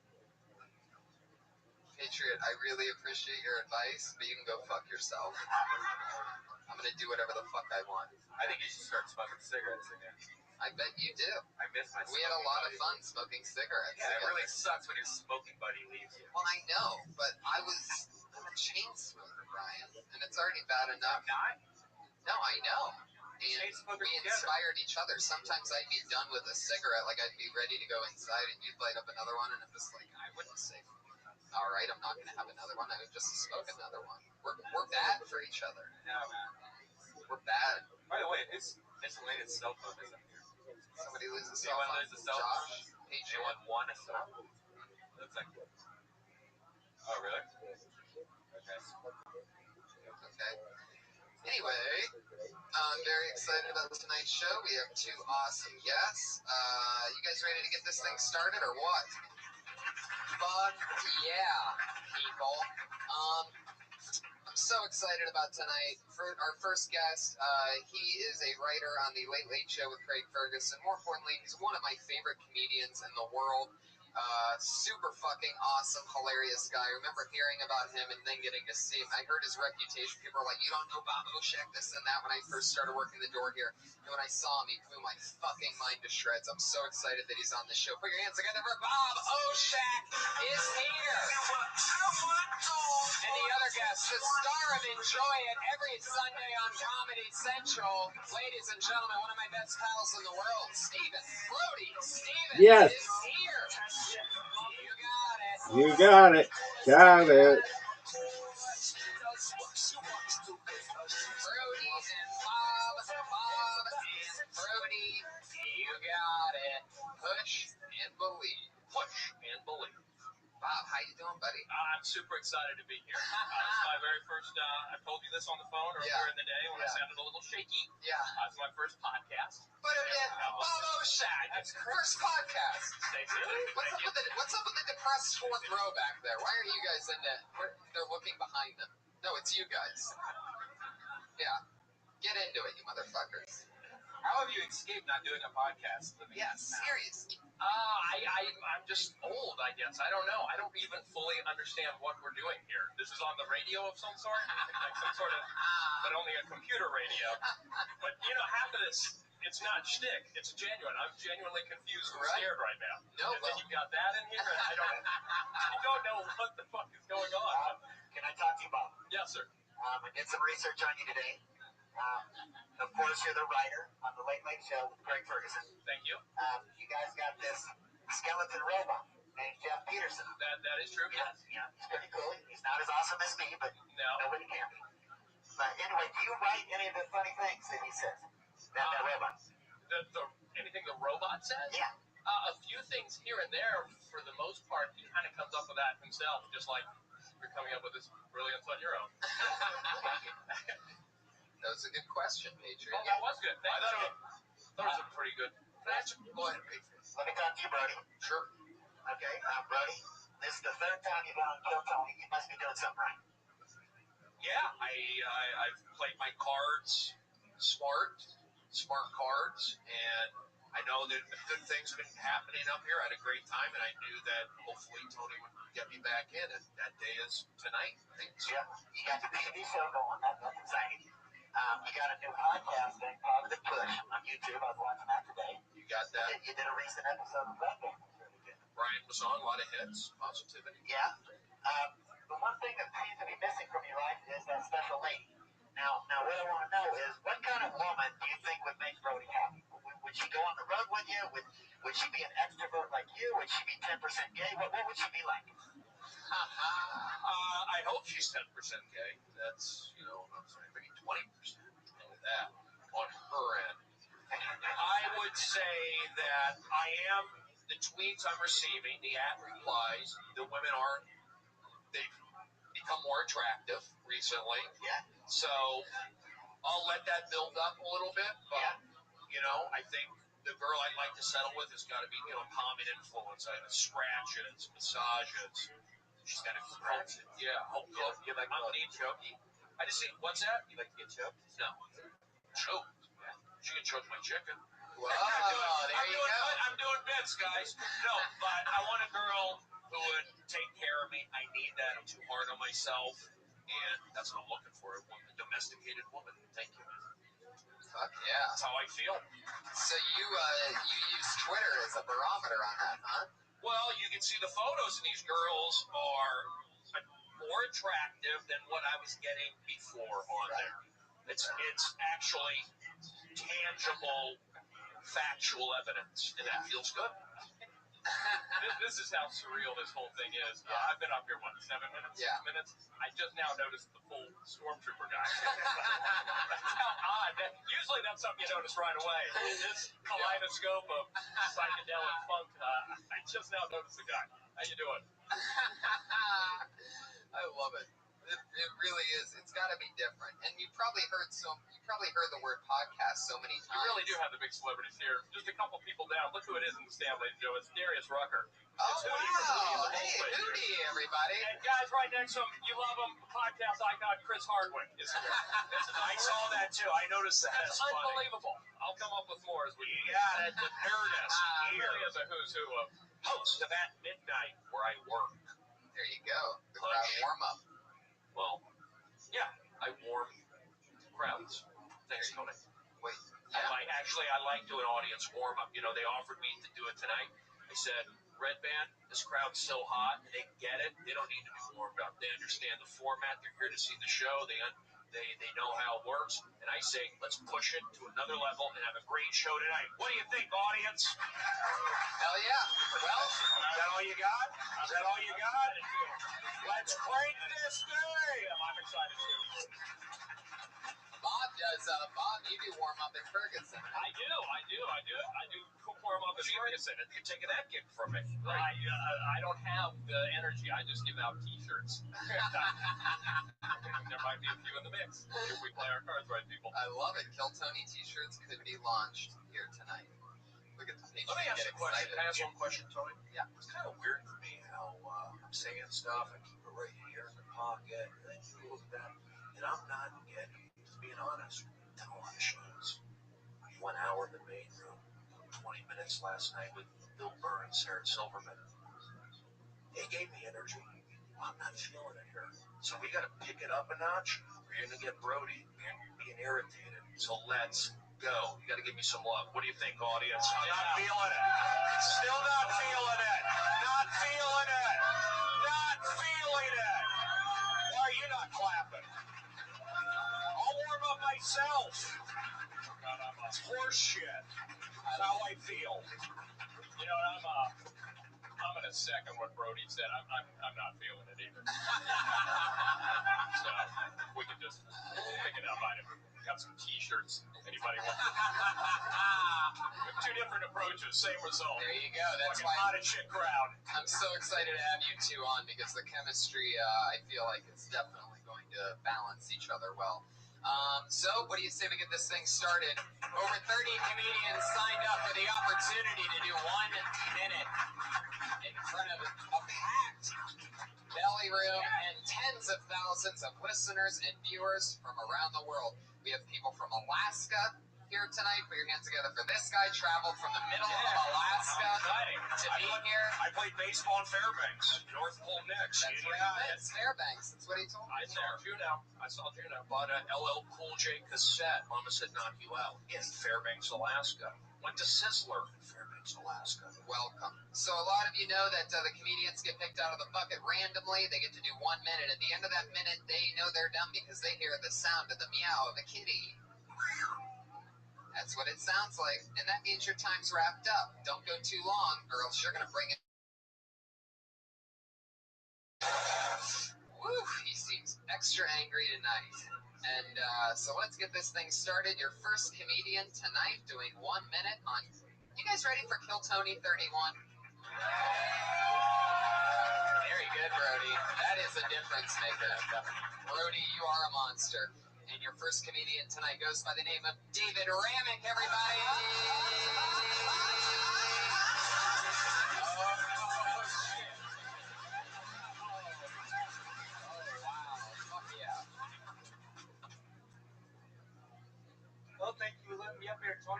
Patriot, I really appreciate your advice, but you can go fuck yourself. I'm going to do whatever the fuck I want. I think you should start smoking cigarettes again. I bet you do. I miss my We had a lot of fun smoking cigarettes. Yeah, it really sucks when your smoking buddy leaves you. Well, I know, but I'm a chain smoker, Brian, and it's already bad enough. I'm not? No, I know. And we inspired each other. Sometimes I'd be done with a cigarette, like I'd be ready to go inside, and you'd light up another one, and I'm just like, I wouldn't say, all right, I'm not going to have another one. I would just smoke another one. We're bad for each other. No, man. We're bad. By the way, his miscellaneous cell phone is up here. Somebody loses a cell phone. Josh, Patriot. Anyone want a cell phone? Looks like. Oh, really? Okay. Anyway, I'm very excited about tonight's show. We have two awesome guests. You guys ready to get this thing started or what? Fuck yeah, people. I'm so excited about tonight. For our first guest, he is a writer on The Late Late Show with Craig Ferguson. More importantly, he's one of my favorite comedians in the world. Super fucking awesome, hilarious guy. I remember hearing about him and then getting to see him. I heard his reputation. People were like, you don't know Bob Oshak, this and that, when I first started working the door here. And when I saw him, he blew my fucking mind to shreds. I'm so excited that he's on the show. Put your hands together for Bob Oshak is here. And the other guest, the star of Enjoy It every Sunday on Comedy Central. Ladies and gentlemen, one of my best pals in the world, Stephen Brody. Stephen Yes. is here. You got it. Got it. Brody and Bob and Brody, you got it. Push and believe. Push and believe. Bob, how you doing, buddy? I'm super excited to be here. It's my very first, I told you this on the phone earlier in the day when I sounded a little shaky. Yeah. It's my first podcast. But Bob Oshak, it's first podcast. Stay tuned. What's up with the depressed fourth row back there? Why are you guys in it? They're looking behind them. No, it's you guys. Yeah. Get into it, you motherfuckers. How have you escaped not doing a podcast? Yeah, seriously. I'm just old, I guess. I don't know. I don't even fully understand what we're doing here. This is on the radio of some sort? Like some sort of, but only a computer radio. But, half of this, it's not shtick. It's genuine. I'm genuinely confused and scared right now. No, and then you've got that in here, and I don't know what the fuck is going on. Can I talk to you, Bob? Yes, sir. I did some research on you today. Of course, you're the writer on The Late Late Show with Craig Ferguson. Thank you. You guys got this skeleton robot named Jeff Peterson. That is true. Yeah, he's pretty cool. He's not as awesome as me, but nobody can be. But anyway, do you write any of the funny things that he says? That robot. Anything the robot says? Yeah. A few things here and there. For the most part, he kind of comes up with that himself, just like you're coming up with this brilliance on your own. That was a good question, Patriot. Oh, that was good. I thought it was a pretty good. Go ahead, Patriot. Let me talk to you, Brody. Sure. Okay, Brody, this is the third time you've been on Kill Tony. You must be doing something right. Yeah, I've played my cards smart cards, and I know that good things have been happening up here. I had a great time, and I knew that hopefully Tony would get me back in, and that day is tonight. Yeah, you got your TV show going. That's exciting. You got a new podcast thing, Positive Push, on YouTube. I was watching that today. You got that? You did a recent episode of Red Band. Brian was on, a lot of hits, positivity. Yeah. The one thing that seems to be missing from your life is that special lady. Now what I want to know is, what kind of woman do you think would make Brody happy? Would she go on the road with you? Would she be an extrovert like you? Would she be 10% gay? What would she be like? I hope she's 10% gay. That's, I'm sorry, maybe 20% of that on her end. I would say that the tweets I'm receiving, the replies, the women they've become more attractive recently. Yeah. So I'll let that build up a little bit, but, I think the girl I'd like to settle with has got to be, calming influence, scratches, massages, She's got a cult. Yeah, whole club. You're like, I'm gonna eat chokey. I just see, what's that? You like to get choked? No. Choked? Yeah. She can choke my chicken. Whoa, there you go. I'm doing bits, guys. No, but I want a girl who would take care of me. I need that. I'm too hard on myself. And that's what I'm looking for. A woman, domesticated woman. Thank you. Fuck yeah. That's how I feel. So you use Twitter as a barometer on that, huh? Well, you can see the photos, and these girls are more attractive than what I was getting before on there. It's actually tangible, factual evidence, and that feels good. This is how surreal this whole thing is. I've been up here, 7 minutes? Yeah. 6 minutes? I just now noticed the full stormtrooper guy. That's how odd. Usually that's something you notice right away. This kaleidoscope of psychedelic funk. I just now noticed the guy. How you doing? I love it. It really is. It's got to be different. And you probably heard the word podcast so many times. You really do have the big celebrities here. Just a couple people down. Look who it is in the stand, ladies and gentlemen. It's Darius Rucker. Oh, wow. Hey, Hootie, everybody. And guys, right next to him, you love him, podcast icon Chris Hardwick is here. I saw that too. I noticed that. That's unbelievable. I'll come up with more as we got it. The nerdist here. Really is a who's who of host of At Midnight, where I work. There you go. The crowd warm up. Well, yeah, I warm crowds. Thanks, Tony. Wait, yeah. I like doing audience warm up. You know, they offered me to do it tonight. I said, Red Band, this crowd's so hot, they get it. They don't need to be warmed up. They understand the format. They're here to see the show. They know how it works. And I say, let's push it to another level and have a great show tonight. What do you think, audience? Hell yeah. Well, is that all you got? Is that all you got? Let's crank this thing. I'm excited too. Bob does. Bob, you do warm up at Ferguson. I do warm up at Ferguson. You're taking that gift from me. Right? I don't have the energy. I just give out T-shirts. There might be a few in the mix if we play our cards right, people. I love it. Kill Tony T-shirts could be launched here tonight. Look at the page. Let me ask you a question. Can I ask one question, Tony? Yeah. It's kind of weird for me how I'm saying stuff. I keep it right here in the pocket, and then you look at that, and I'm not getting. Being honest, done a lot of shows. 1 hour in the main room, 20 minutes last night with Bill Burr and Sarah Silverman. They gave me energy. I'm not feeling it here. So we got to pick it up a notch. We're going to get Brody being irritated. So let's go. You got to give me some love. What do you think, audience? I'm not feeling it. Still not feeling it. Not feeling it. Not feeling it. Why are you not clapping? I'll warm up myself. It's horse shit. That's how I feel. You know, I'm gonna second what Brody said. I'm not feeling it either. So we can just pick it up. I got some T-shirts. Anybody want? Two different approaches, same result. There you go. That's why hot shit crowd. I'm so excited to have you two on because the chemistry, I feel like it's definitely going to balance each other well. So, what do you say we get this thing started? Over 30 comedians signed up for the opportunity to do 1 minute in front of a packed belly room and tens of thousands of listeners and viewers from around the world. We have people from Alaska here tonight. Put your hands together for this guy. Traveled from the middle of Alaska to be here. I played baseball in Fairbanks, North Pole Knicks. That's where he lives, Fairbanks. That's what he told me. I saw Juno. Bought an LL Cool J cassette. Mama said, knock you out. In Fairbanks, Alaska. Went to Sizzler in Fairbanks, Alaska. Welcome. So a lot of you know that the comedians get picked out of the bucket randomly. They get to do 1 minute. At the end of that minute, they know they're done because they hear the sound of the meow of a kitty. That's what it sounds like. And that means your time's wrapped up. Don't go too long, or else you're going to bring it. Woo, he seems extra angry tonight. And so let's get this thing started. Your first comedian tonight doing 1 minute on... You guys ready for Kill Tony 31? Very good, Brody. That is a difference maker. Brody, you are a monster. And your first comedian tonight goes by the name of David Ramick, everybody.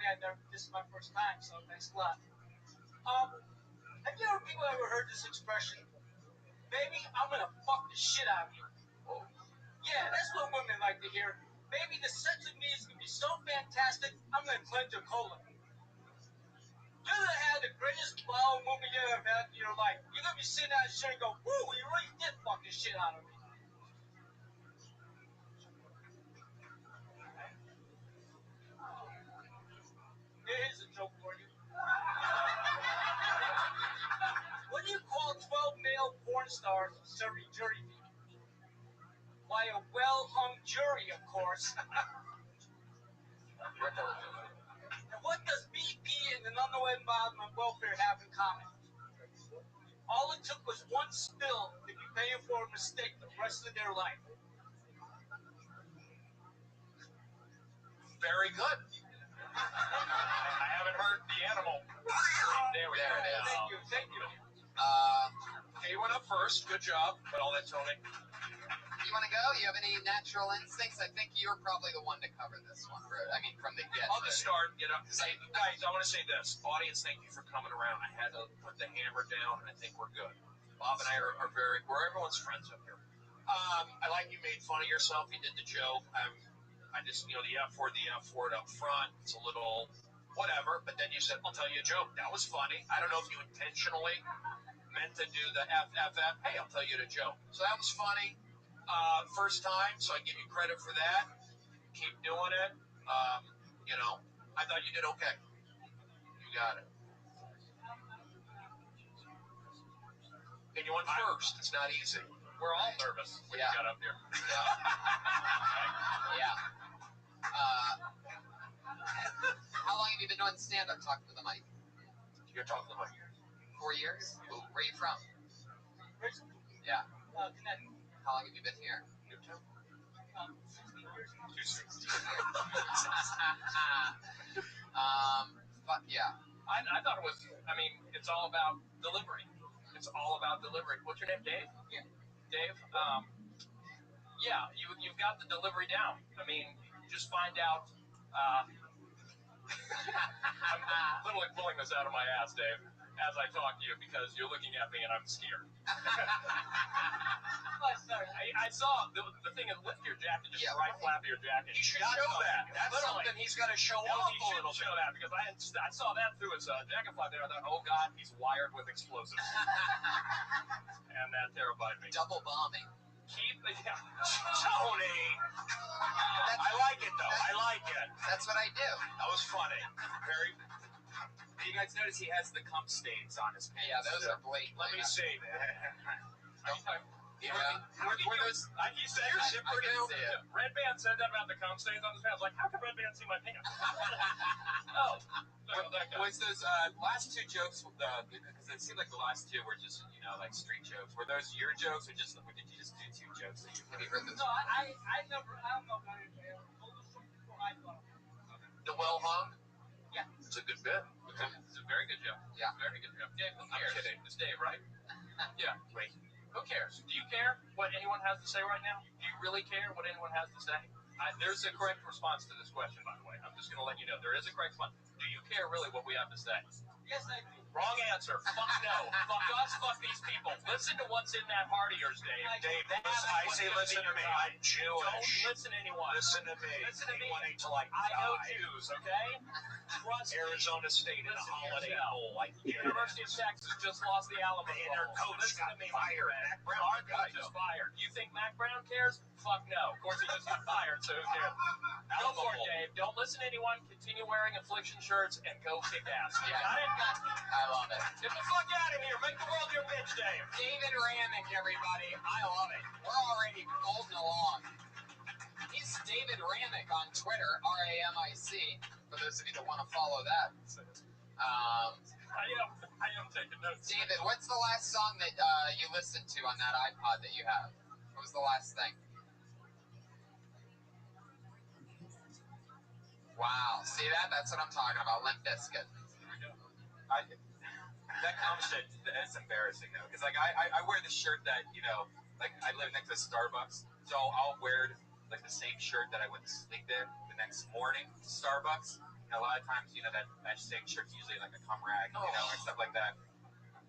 Tony. This is my first time, so thanks a lot. Have you people ever heard this expression? Baby, I'm gonna fuck the shit out of you. Yeah, that's what women like to hear. Baby, the sex with me is gonna be so fantastic, I'm gonna cleanse your colon. You're gonna have the greatest bowel movement you ever had in your life. You're gonna be sitting out here and go, woo, you really did fuck the shit out of me. Here's a joke for you. What do you call 12 male porn stars serving jury duty? Why, a well-hung jury, of course. And what does BP and the Nonetheless Environment Welfare have in common? All it took was one spill to be paying for a mistake the rest of their life. Very good. I haven't heard the animal. There we go. Thank you. Okay, you went up first. Good job. But I'll let Tony. You want to go? You have any natural instincts? I think you're probably the one to cover this one. I mean, from the get. I'll just start. Say, guys, I want to say this. Audience, thank you for coming around. I had to put the hammer down, and I think we're good. Bob and I are we're everyone's friends up here. I like you made fun of yourself. You did the joke. I just, the F word up front. It's a little whatever. But then you said, I'll tell you a joke. That was funny. I don't know if you intentionally meant to do the F. Hey, I'll tell you the joke. So that was funny. First time, so I give you credit for that. Keep doing it. I thought you did okay. You got it. And you went first. It's not easy. We're all nervous when you got up here. Yeah. How long have you been doing stand-up? Talking to the mic. You're talking to the mic. 4 years? Ooh. Where are you from? Richmond. Yeah. Connecticut. How long have you been here? 16 years. 260. Fuck yeah. I thought it was, it's all about delivery. It's all about delivery. What's your name, Dave? Yeah. Dave? You've got the delivery down. Just find out. I'm literally pulling this out of my ass, Dave, as I talk to you, because you're looking at me and I'm scared. I saw the thing is lift your jacket, just right flap of your jacket. You should show that. That's something he's got to show off. He should show that, because I saw that through his jacket flap there. I thought, oh God, he's wired with explosives, and that terrified me. Double bombing. Tony. I like it though. I like it. That's what I do. That was funny. Very. You guys notice he has the cum stains on his pants. Yeah, those are blatant. Let me see. Yeah. Were those? You said your zipper down. Red Band said that about the cum stains on his pants. Like, how can Red Band see my pants? Oh. Was those last two jokes, because it seemed like the last two were just, like street jokes. Were those your jokes, or did you just do two jokes that you heard? No, I don't know about it. I thought. The well hung? Yeah. It's a good bit. It's a very good joke. Yeah. Very good joke. Dave, who cares? I'm kidding. It's Dave, right? Yeah. Wait. Who cares? Do you care what anyone has to say right now? Do you really care what anyone has to say? There's a correct response to this question, by the way. I'm just going to let you know. There is a correct response. Do you care really what we have to say? Yes, I do. Wrong answer. Fuck no. Fuck us. Fuck these people. Listen to what's in that heart of yours, Dave. Dave, I say listen to me. I'm Jewish. Don't listen to anyone. Listen to me. Listen to me. Anyone ain't till I know die. Jews, okay? Trust Arizona State in a holiday bowl. The University of Texas just lost the Alamo Bowl. And their coach got fired. Mac Brown. Our coach is fired. You think Mac Brown cares? Fuck no. Of course he just got fired, so who cares? Go for it, Dave. Don't listen to anyone. Continue wearing affliction shirts and go kick ass. You got it? I love it. Get the fuck out of here. Make the world your bitch, Dave. David Ramick, everybody. I love it. We're already golden along. He's David Ramick on Twitter, R-A-M-I-C, for those of you that want to follow that. I am taking notes. David, what's the last song that you listened to on that iPod that you have? What was the last thing? Wow. See that? That's what I'm talking about. Limp Bizkit. That comment, that's embarrassing though, because I wear the shirt that I live next to Starbucks, so I'll wear the same shirt that I went to sleep in the next morning to Starbucks, And a lot of times, you know, that steak shirt's usually like a cum rag, you know, or stuff like that.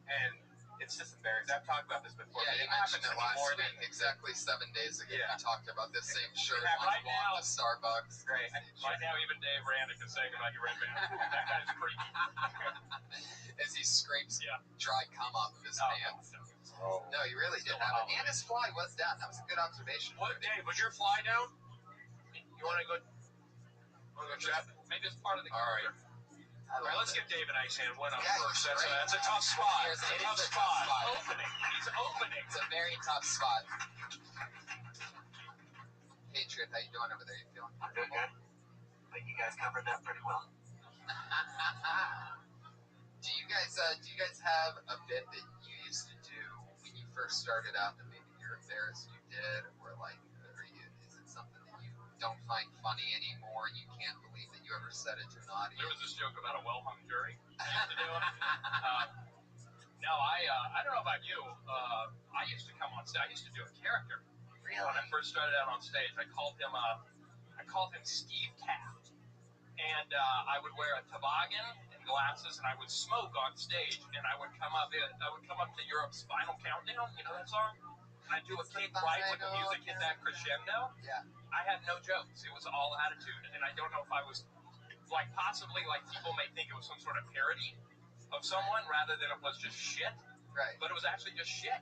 And it's just embarrassing. I've talked about this before. Yeah, you mentioned it last week. Exactly 7 days ago, we talked about this same shirt right now, the Starbucks. Great. Right now, even Dave Rannick is saying about your red band. That guy's creepy. As he scrapes dry cum off of his pants. No, he really did have it. And his fly was down. That was a good observation. What, Dave, was your fly down? You want to go chat? Maybe it's part of the character. All right, let's get David Icehand one up first. That's a tough spot. It is a tough spot. Opening. He's opening. It's a very tough spot. Patriot, how you doing over there? You feeling I'm doing good. But you guys covered that pretty well. Do you guys have a bit that you used to do when you first started out that maybe you're embarrassed you did, or is it something that you don't find funny anymore? You can't believe that you ever said it to an audience. There was this joke about a well-hung jury. I used to do it. No, I don't know about you. I used to come on stage. I used to do a character. Really? When I first started out on stage, I called him Steve Taft, and I would wear a toboggan and glasses, and I would smoke on stage, and I would come up to Europe's Final Countdown. You know that song? And I'd do a kick right when the music hit that crescendo. Yeah. I had no jokes. It was all attitude, and I don't know if I was possibly people may think it was some sort of parody of someone rather than it was just shit. Right. But it was actually just shit.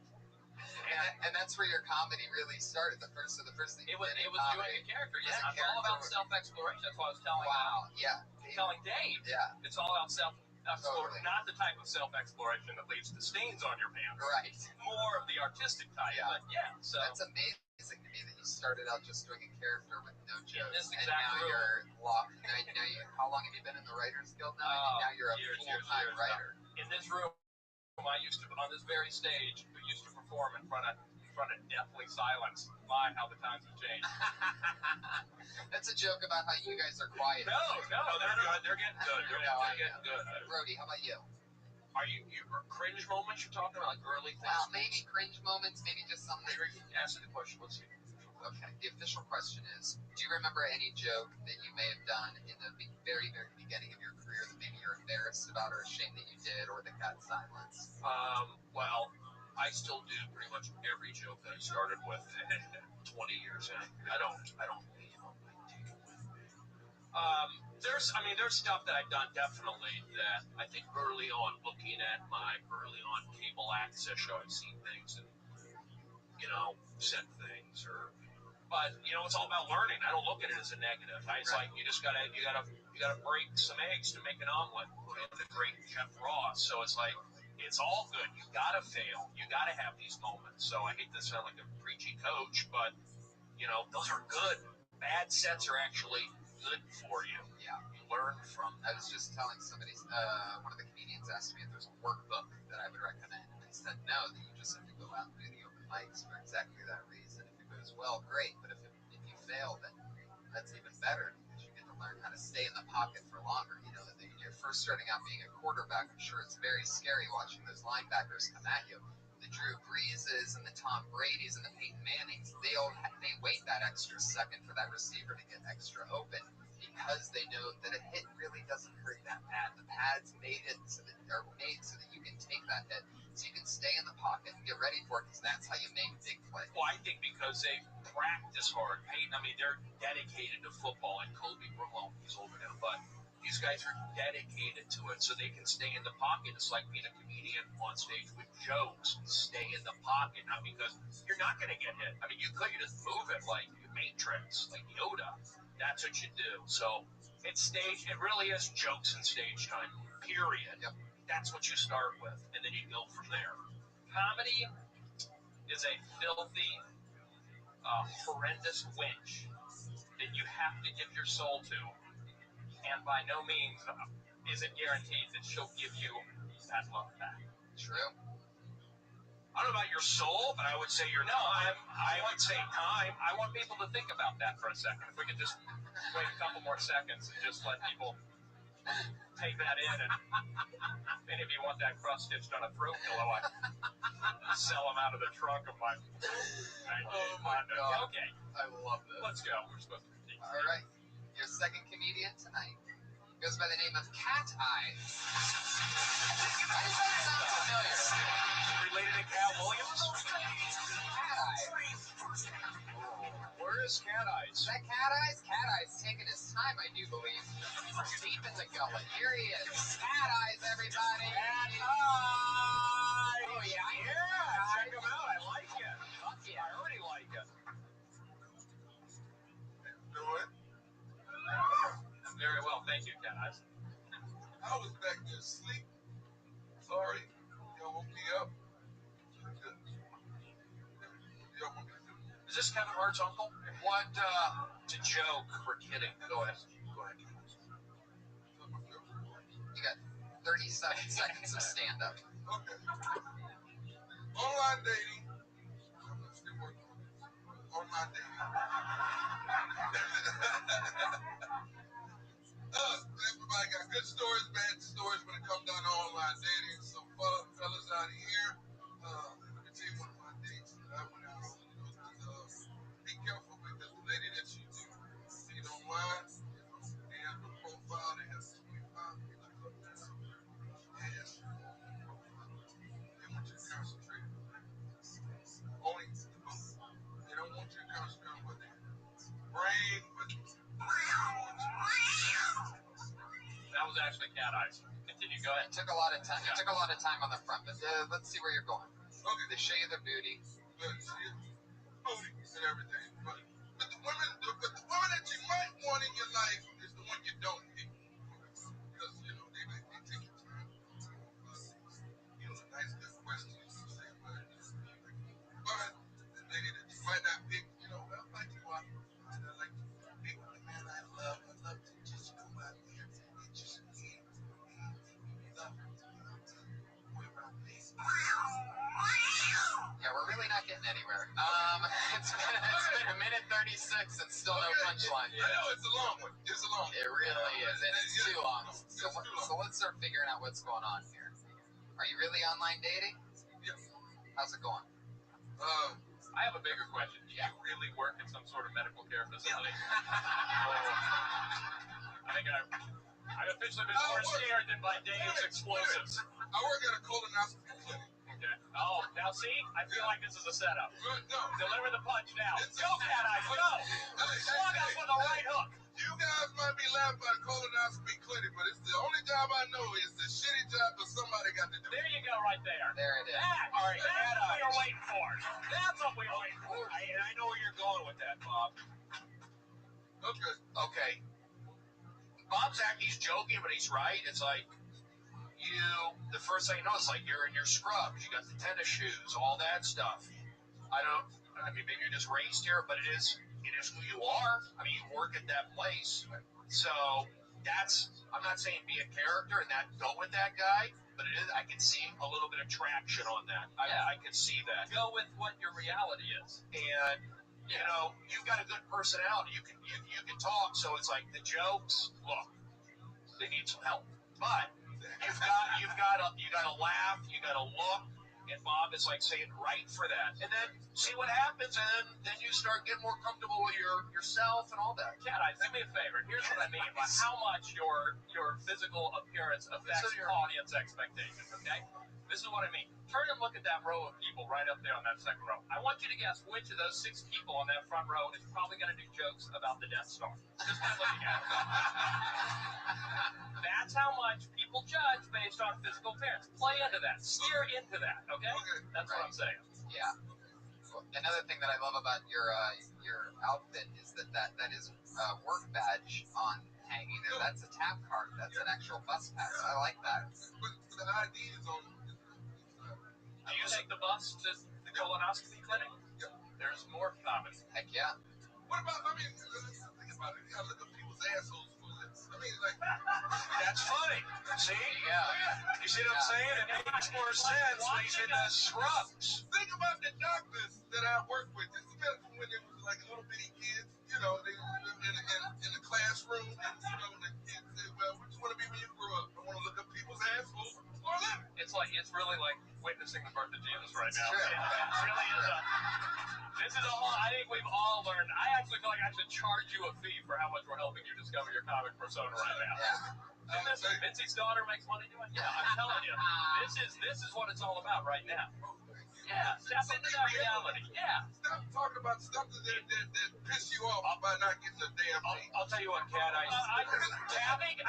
And that's where your comedy really started. The first thing it was doing a character. Yeah, it's all about self-exploration. That's what I was telling. Wow. Yeah. Telling Dave. Yeah. It's all about self-exploration, not the type of self-exploration that leads to stains on your pants. Right. More of the artistic type. Yeah. But yeah. So that's amazing to me that you started out just doing a character with no jokes, and now you're locked. How long have you been in the Writers Guild now? Now you're a full-time writer. In this room, I used to, on this very stage, we used to perform in front of deathly silence. My, how the times have changed. That's a joke about how you guys are quiet. No, they're good. They're getting good. They're getting good. Brody, how about you? Are you cringe moments you're talking about, like early things? Well, maybe cringe moments, maybe just something. Answer the question. Let's see. Okay. The official question is, do you remember any joke that you may have done in the very, very beginning of your career that maybe you're embarrassed about or ashamed that you did, or that got silenced? Well, I still do pretty much every joke that I started with 20 years in. I don't there's stuff that I've done definitely that I think early on, looking at my early on cable access show, I've seen things and, said things but it's all about learning. I don't look at it as a negative. It's like you gotta break some eggs to make an omelet. The great Jeff Ross. So it's like it's all good. You gotta fail. You gotta have these moments. So I hate to sound like a preachy coach, but those are good. Bad sets are actually good for you. Yeah, you learn from. I was just telling somebody. One of the comedians asked me if there's a workbook that I would recommend, and I said no. That you just have to go out and do the open mics for exactly that reason. If it goes well, great. But if you fail, then that's even better because you get to learn how to stay in the pocket for longer. When you're first starting out being a quarterback, I'm sure it's very scary watching those linebackers come at you. The Drew Breeses and the Tom Bradys and the Peyton Mannings, they wait that extra second for that receiver to get extra open because they know that a hit really doesn't hurt that bad. The pads made so that you can take that hit, so you can stay in the pocket and get ready for it, because that's how you make big plays. Well, I think because they practice hard. Peyton, they're dedicated to football, and Kobe Bryant, he's older now, but these guys are dedicated to it so they can stay in the pocket. It's like being a comedian on stage with jokes. Stay in the pocket, not because you're not going to get hit. You could just move it like Matrix, like Yoda. That's what you do. So it's stage. It really is jokes and stage time, period. Yep. That's what you start with, and then you go from there. Comedy is a filthy, horrendous winch that you have to give your soul to. And by no means is it guaranteed that she'll give you that love back. True. I don't know about your soul, but I would say I would say time. I want people to think about that for a second. If we could just wait a couple more seconds and just let people take that in. And if you want that cross stitched on a throat pillow, I sell them out of the trunk of my Honda. Okay. I love this. Let's go. We're supposed to continue. All right. Your second comedian tonight. Goes by the name of Cat Eyes. Why does that sound familiar? Related to Cat Williams? Cat Eyes. Where is Cat Eyes? Is that Cat Eyes? Cat Eyes taking his time, I do believe. Deep in the gullet. Here he is. Cat Eyes, everybody. Cat Eyes! Oh, yeah. Yeah, check him out. I like it. Fuck yeah. I already like it. Do it. Very well, thank you, Cat Eyes. I was back there asleep. Sorry. Y'all woke me up. Y'all woke me up. Is this Kevin Hart's uncle? What, it's a joke. We're kidding. Go ahead. Go ahead. You got 37 seconds of stand-up. Okay. Online dating. I'm still working on this. Online dating. Everybody got good stories, bad stories when it comes down to online dating. So, fellas out here, let me tell you one of my dates that I went out on. Be careful because the lady that you meet online, they have a profile, they have 25 pictures up there. And they want you to concentrate only the book. They don't want you to concentrate on what they brain, but That was actually Cat Eyes. Continue, go ahead. It took a lot of time. It took a lot of time on the front, but let's see where you're going. okay, They show you their booty. good. See it? Booty and everything. But the women that you might want in your life is the one you don't hate. Because, they take your time. Nice, good questions. You say, but the lady that you might not pick, like you are. I like to pick with the man I love. I love to just go out there and just love her. Yeah, we're really not getting anywhere. It's been a minute 36 and still no punchline. I know, it's a long one. It's a long one. It really is, and it's too long. So let's start figuring out what's going on here. Are you really online dating? Yeah. How's it going? I have a bigger question. Do you really work in some sort of medical care facility? I think I've officially been more scared than my date's explosives. I work at a colonoscopy clinic. Okay. Oh, now see? I feel like this is a setup. No. Deliver the punch now. Go, Cat Eyes, go! Slug us with a right hook. You guys might be laughing at a colonoscopy clinic, but it's the only job I know is the shitty job that somebody got to do. There you go, right there. There it is. All right, that's what we were waiting for. That's what we were waiting for. I know where you're going with that, Bob. Okay. Bob's acting, he's joking, but he's right. It's like, the first thing you know, it's like you're in your scrubs. You got the tennis shoes, all that stuff. I mean, maybe you're just raised here, but it is who you are. I mean, you work at that place. So I'm not saying be a character and go with that guy, but it is, I can see a little bit of traction on that. I can see that. Go with what your reality is. And, you've got a good personality. You can talk, so it's like the jokes, look, they need some help. But you've got to laugh, you got to look, and Bob is like saying right for that. And then see what happens, and then you start getting more comfortable with yourself and all that. Cat Eyes, do me a favor. Here's what I mean by how much your physical appearance affects your audience expectations, okay? This is what I mean. Turn and look at that row of people right up there on that second row. I want you to guess which of those 6 people on that front row is probably going to do jokes about the Death Star. Just by looking at it. That's how much people judge based on physical appearance. Play into that. Steer into that, okay? That's what I'm saying. Yeah. Another thing that I love about your outfit is that is work badge on hanging there. That's a tap card. That's an actual bus pass. I like that. But the ID is on. Do you take the bus to the colonoscopy clinic? Yeah. There's more comedy. Heck yeah. What about, think about it. You gotta look at people's assholes for this. That's funny. See? Yeah. You see what I'm saying? It makes more sense when he's in the scrubs. Think about the doctors that I work with. This is when they was like little bitty kids, they in the classroom, and the kids say, well, what you want to be when you grow up? I want to look at people's assholes for a living. It's it's really like witnessing the birth of Jesus right now. True. It really is this is a whole, I think we've all learned. I actually feel like I should charge you a fee for how much we're helping you discover your comic persona right now. Yeah. And listen, Vincey's daughter makes money doing it. Yeah, I'm telling you. This is what it's all about right now. Yeah, tap into that reality. Yeah. Stop talking about stuff that piss you off about not getting a damn thing. I'll tell you what, Cat. I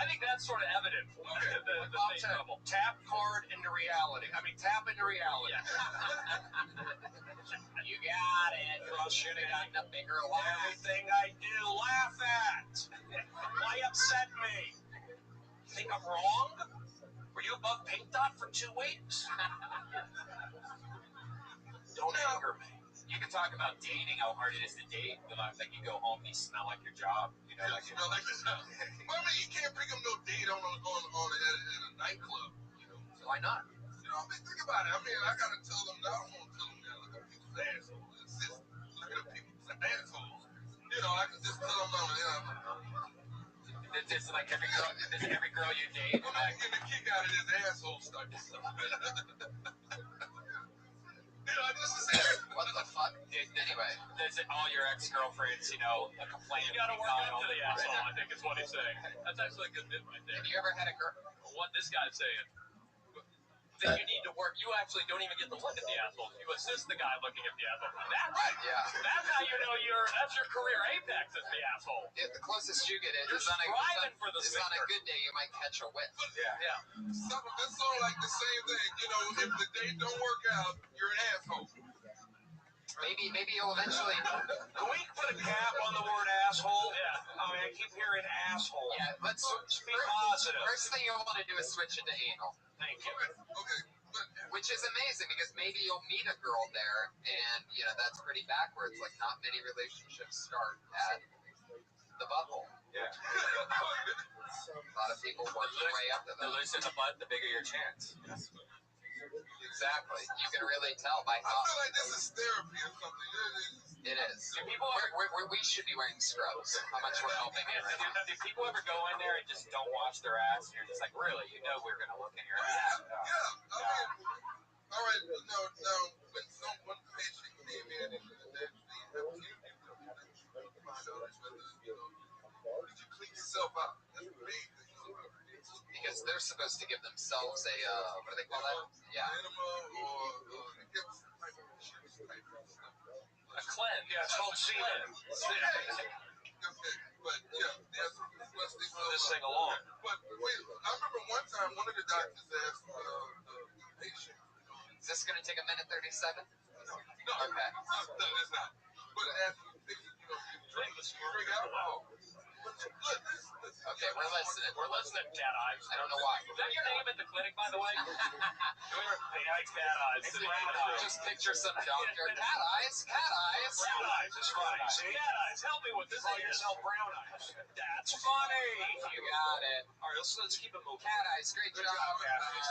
think that's sort of evident. The state trouble. Tap card into reality. I mean, tap into reality. You got it. You should have gotten a bigger laugh. Everything I do, laugh at. Why upset me? Think I'm wrong? Were you above Pink Dot for 2 weeks? Don't anger me. You can talk about dating, how hard it is to date, but like you go home, you smell like your job. You know, like smell like your job. Well, I mean, you can't pick up no date at a nightclub. You know, so why not? You know, I mean, think about it. I mean, I gotta tell them now. I don't want to tell them now. Look at people's assholes. It's just look at people's assholes. You know, I can just tell them no. It's like every girl you date. I'm not getting a kick out of this asshole stuff. What the fuck? Anyway, that's it. All your ex-girlfriends, you know, complain. You gotta work up to the asshole, I think is what he's saying. That's actually a good bit right there. Have you ever had a girl? What this guy's saying. That you need to work. You actually don't even get to look at the assholes. You assist the guy looking at the asshole. That's how you know that's your career apex is the asshole. Yeah, the closest you get You're striving for the on a good day, you might catch a whiff. Yeah. That's all like the same thing. You know, if the date don't work out, you're an asshole. Maybe you'll eventually. Can we put a cap on the word asshole? Yeah. I mean, I keep hearing asshole. Yeah, let's be positive. First thing you want to do is switch into anal. Thank you. Okay. Which is amazing because maybe you'll meet a girl there, and you know that's pretty backwards. Like not many relationships start at the butthole. Yeah. A lot of people work their way up to the looser the butt, the bigger your chance. Exactly. You can really tell by how. I feel like this is therapy or something. It is. We should be wearing scrubs. How much we're helping it right now. Do people ever go in there and just don't wash their ass? And you're just like, really? You know we're going to look in your ass. Yeah. I mean, all right. No. When one patient came in and they have to find out whether, you know, did you clean yourself out? That's the main thing. Because they're supposed to give themselves a, what do they call that? Yeah. Enema or give some type of juice type of stuff. A cleanse. Yeah, it's called semen. Okay, but there's this thing along. But wait, I remember one time one of the doctors asked the patient, is this going to take a minute 37? No. Okay. No, it's not. But asked the patient, you know, drink alcohol. Okay, we're listening. Cat Eyes. I don't know why. Is that your name at the clinic, by the way? Cat Eyes. Just picture some doctor. Cat Eyes. Brown Eyes is funny. See? Cat Eyes, help me with this. Call yourself Brown Eyes. That's funny. You got it. All right, let's keep it moving. Cat Eyes, great job.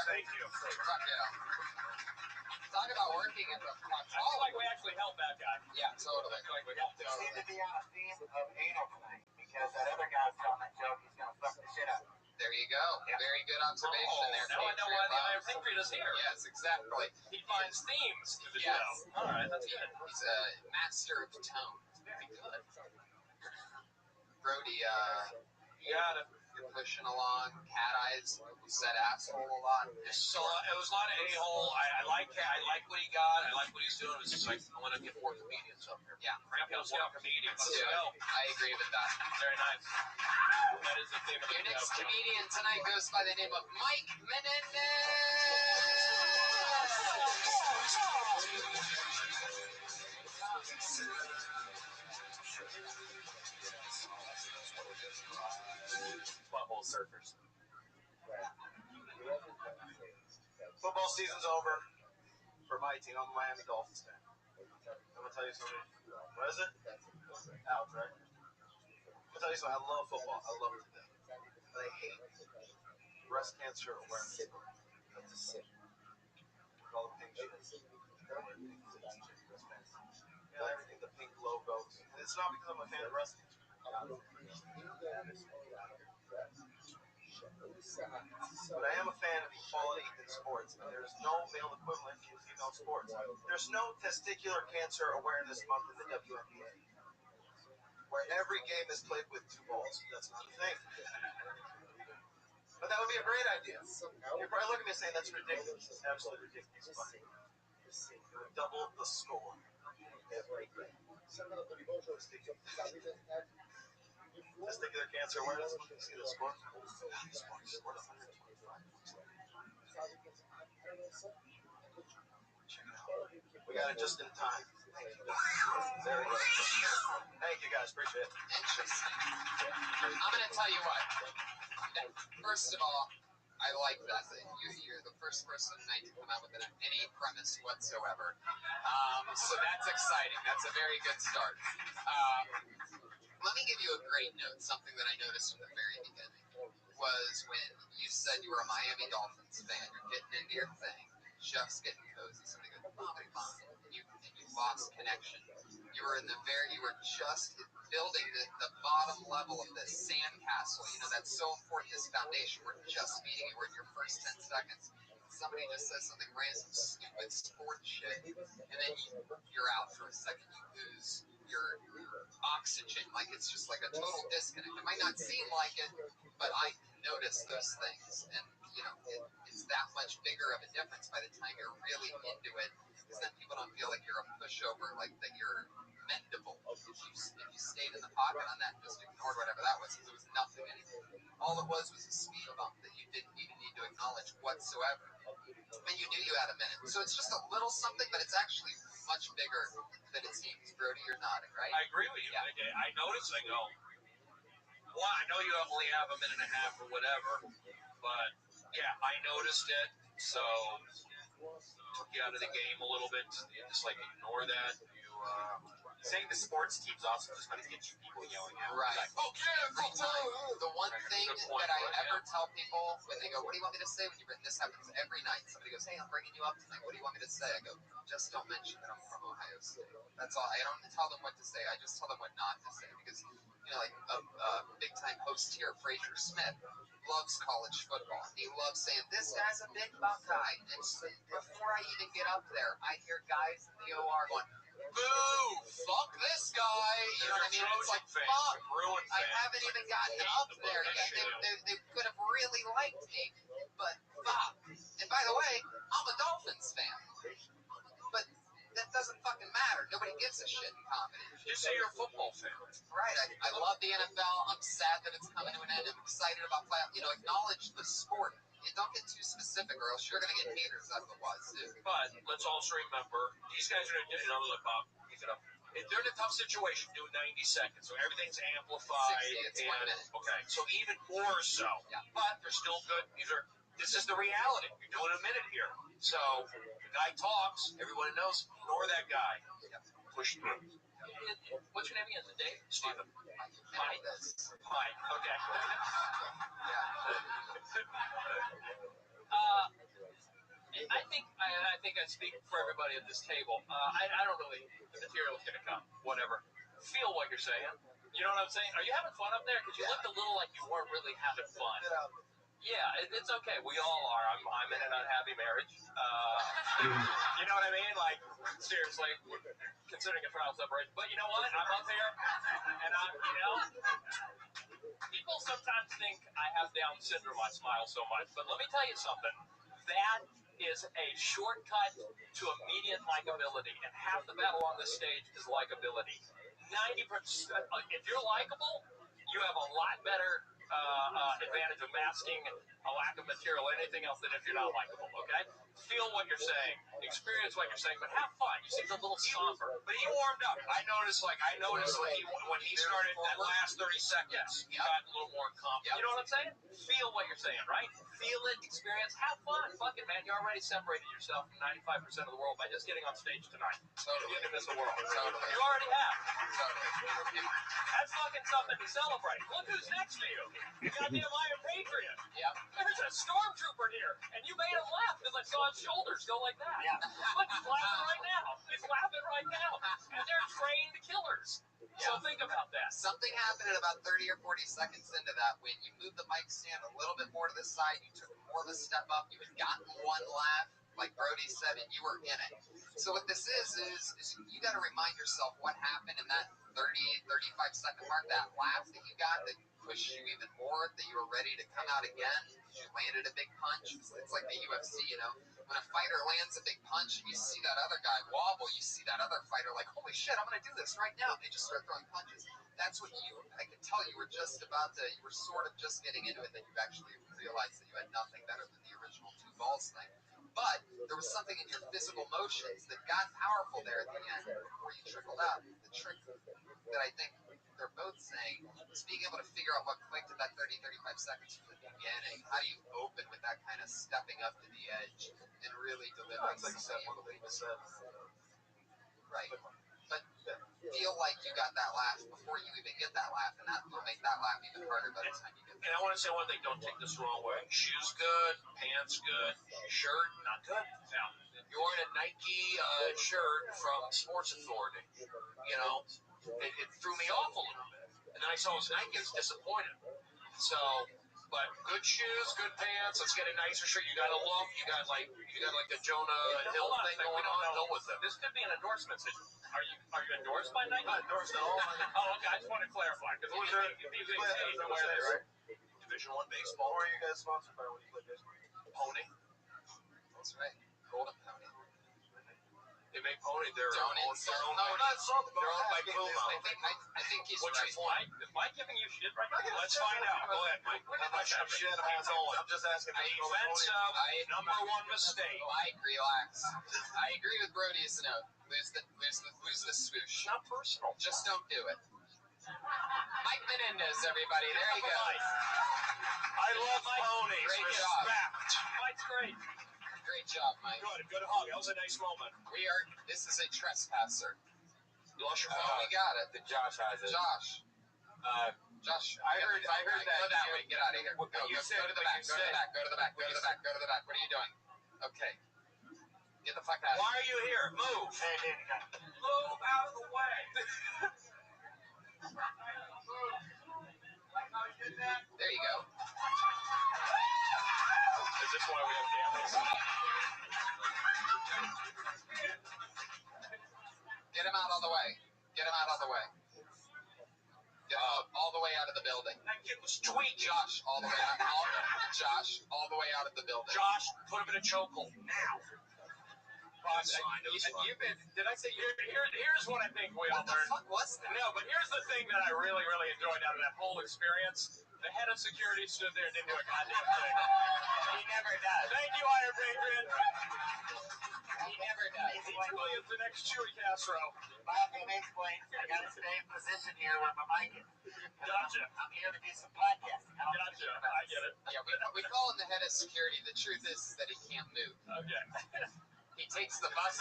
Thank you. Fuck yeah. Talk about working at the I feel like we actually helped that guy. Yeah, totally. I feel like we helped him. Seem to be on a theme of anal tonight because that other guy's telling that joke he's going to fuck the shit out of you. There you go. Yeah. Very good observation there. Now I know why the Iron Patriot is here. Yes, exactly. He finds themes to the show. All right, that's good. He's a master of tone. Very good. Brody, you got it. You're pushing along. Cat Eyes. You said asshole a lot. So it was a lot of a-hole. I like what he got. I like what he's doing. It was just like, I want to get more comedians up here. Yeah. Crank out more comedians. I agree with that. Very nice. That is the theme of the Your next comedian tonight goes by the name of Mike Menendez. Butthole surfers. Football season's over for my team. I'm a Miami Dolphins fan. I'm gonna tell you something. What is it? Out, right? I'm gonna tell you something. I love football. I love it to death. But I hate breast cancer awareness. That's a sin. With all the pink shit. Everything, the pink logos. And it's not because I'm a fan of breast cancer. But I am a fan of equality in sports, and there's There's no testicular cancer awareness month in the WNBA, where every game is played with 2 balls. That's not a thing. But that would be a great idea. You're probably looking at me saying that's ridiculous. It's absolutely ridiculous. But it would double the score every game. Testicular cancer awareness month. You see the score? Scored 125. Check it out. We got it just in time. Thank you. Very good. Thank you guys. Appreciate it. Interesting. I'm going to tell you what. First of all, I like that. You're the first person tonight to come out with any premise whatsoever. So that's exciting. That's a very good start. Let me give you a great note. Something that I noticed from the very beginning was when you said you were a Miami Dolphins fan. You're getting into your thing. Jeff's getting cozy. Somebody goes, and you lost connection. You were just building the bottom level of this sandcastle. You know, that's so important, this foundation. We're just meeting you. We're in your first 10 seconds. Somebody just says something random, stupid sports shit, and then you're out for a second. You lose your oxygen. Like, it's just like a total disconnect. It might not seem like it, but I notice those things. And, you know, it's that much bigger of a difference by the time you're really into it, because then people don't feel like you're a pushover, like that you're mendable. If you stayed in the pocket on that and just ignored whatever that was, because it was nothing anymore. All it was a speed bump that you didn't even need to acknowledge whatsoever. And you knew you had a minute. So it's just a little something, but it's actually much bigger than it seems. Brody, you're nodding, right? I agree with you. Yeah. I noticed, I go, well, I know you only have a minute and a half or whatever, but yeah, I noticed it. So took you out of the game a little bit. You just like ignore that. Saying the sports team's also just going to get you people yelling at. Right. Like, oh, yeah, every time. The one thing that I ever tell people when they go, what do you want me to say when you're in? This happens every night. Somebody goes, hey, I'm bringing you up tonight. What do you want me to say? I go, just don't mention that I'm from Ohio State. That's all. I don't tell them what to say. I just tell them what not to say. Because, you know, like a big-time host here, Fraser Smith, loves college football. He loves saying, this guy's a big Buckeye. And before I even get up there, I hear guys in the OR going, boo, fuck this guy. You know what I mean? It's like, fuck, I haven't even gotten up there yet. They could have really liked me, but fuck. And by the way, I'm a Dolphins fan. But that doesn't fucking matter. Nobody gives a shit in comedy. Just say you're a football fan. Right. I love the NFL. I'm sad that it's coming to an end. I'm excited about playoffs. You know, acknowledge the sport. You don't get too specific or else you're going to get haters. That's what it was, too. But let's also remember, these guys are in another look up. If they're in a tough situation, do 90 seconds. So everything's amplified. 60, it's 1 minute. Okay, so even more so. Yeah. But they're still good. This is the reality. You're doing a minute here. So the guy talks, everyone knows, ignore that guy. Yeah. Push through. What's your name again? Dave? Steven. Mike. Okay. I think I speak for everybody at this table. I don't really, the material's going to come, whatever. Feel what you're saying. You know what I'm saying? Are you having fun up there? Because you looked a little like you weren't really having fun. Yeah, it's okay. We all are. I'm in an unhappy marriage. You know what I mean? Like, seriously, considering a trial separation. But you know what? I'm up here, and people sometimes think I have Down syndrome. I smile so much. But let me tell you something. That is a shortcut to immediate likability, and half the battle on this stage is likability. 90%, if you're likable, you have a lot better advantage of masking a lack of material or anything else than if you're not likable, okay? Feel what you're saying, experience what you're saying, but have fun. You seem a little somber. But he warmed up. I noticed when he started that last 30 seconds, he got a little more confident. You know what I'm saying? Feel what you're saying, right? Feel it, experience, have fun. Fuck it, man. You already separated yourself from 95% of the world by just getting on stage tonight. Totally. You can miss the world. Totally. You already have. Totally. That's fucking something to celebrate. Look who's next to you. You goddamn Iron Patriot. Yep. There's a stormtrooper here, and you made him laugh because I saw his shoulders go like that. Yeah. Look, he's laughing right now. He's laughing right now. And they're trained killers. So think about that. Something happened at about 30 or 40 seconds into that when you moved the mic stand a little bit more to the side, you took more of a step up, you had gotten one laugh, like Brody said, and you were in it. So what this is you got to remind yourself what happened in that 35-second mark, that laugh that you got that pushed you even more, that you were ready to come out again. You landed a big punch. It's like the UFC, you know. When a fighter lands a big punch and you see that other guy wobble, you see that other fighter like, holy shit, I'm going to do this right now. And they just start throwing punches. That's what I could tell you were just about to, you were sort of just getting into it, that you actually realized that you had nothing better than the original two balls thing. But there was something in your physical motions that got powerful there at the end before you trickled out. The trick that I think they're both saying is being able to figure out what clicked at that 30-35 seconds from the beginning. How do you open with that kind of stepping up to the edge and really delivering something? Right. But feel like you got that laugh before you even get that laugh, and that will make that laugh even harder by the time you get there. And I want to say one thing, don't take this the wrong way. Shoes good, pants good, shirt not good. Now, you're wearing a Nike shirt from Sports Authority. You know, it threw me off a little bit. And then I saw it was Nike, I was disappointed. So, but good shoes, good pants. Let's get a nicer shirt. You got a look. You got like the Jonah Hill thing going on. Go with them. This could be an endorsement situation. Are you endorsed by Nike? Not endorsed at all. Oh, okay. I just want to clarify because Who's there? Right? Division I baseball. Who are you guys sponsored by when you play baseball? Pony. That's right. Golden Pony. They make Pony. They're Don't owned insult. No, we're not insulting. They're owned by Puma. I think he's What's right. your point? Is Mike giving you shit right now? Let's find out. Go ahead, Mike. I'm not sure shit. I'm just asking. Offensive. Number one mistake. Mike, relax. I agree with Brody's note. Lose the swoosh. Not personal. Just don't do it. Mike Menendez, everybody. There you go. I love ponies. Great job. Respect. Mike's great. Great job, Mike. Good hug. That was a nice moment. This is a trespasser. You lost your Oh, phone. we got it. Josh has it. Josh. Josh. I heard that. Go that way. Get out of here. Go to the back. Go to the back. What are you doing? Okay. Get the fuck out of here. Why are you here? Move. Move out of the way. There you go. Is this why we have cameras? Get him out all the way. Get him out of the way. Get all the way out of the building. That kid was tweaking. Josh, all the way out. Josh, all the way out of the building. Josh, put him in a chokehold now. Did I say here's what I think we all learned. What the fuck was that? No, but here's the thing that I really, really enjoyed out of that whole experience. The head of security stood there and didn't do a goddamn thing. He never does. Thank you, Iron Adrian. He never does. He truly is the next Chewy Castro. Bob, let me explain. I got to stay in position here where my mic is. Gotcha. I'm here to do some podcasting. Gotcha. I get it. Yeah, we call him the head of security. The truth is that he can't move. Okay. He takes the bus.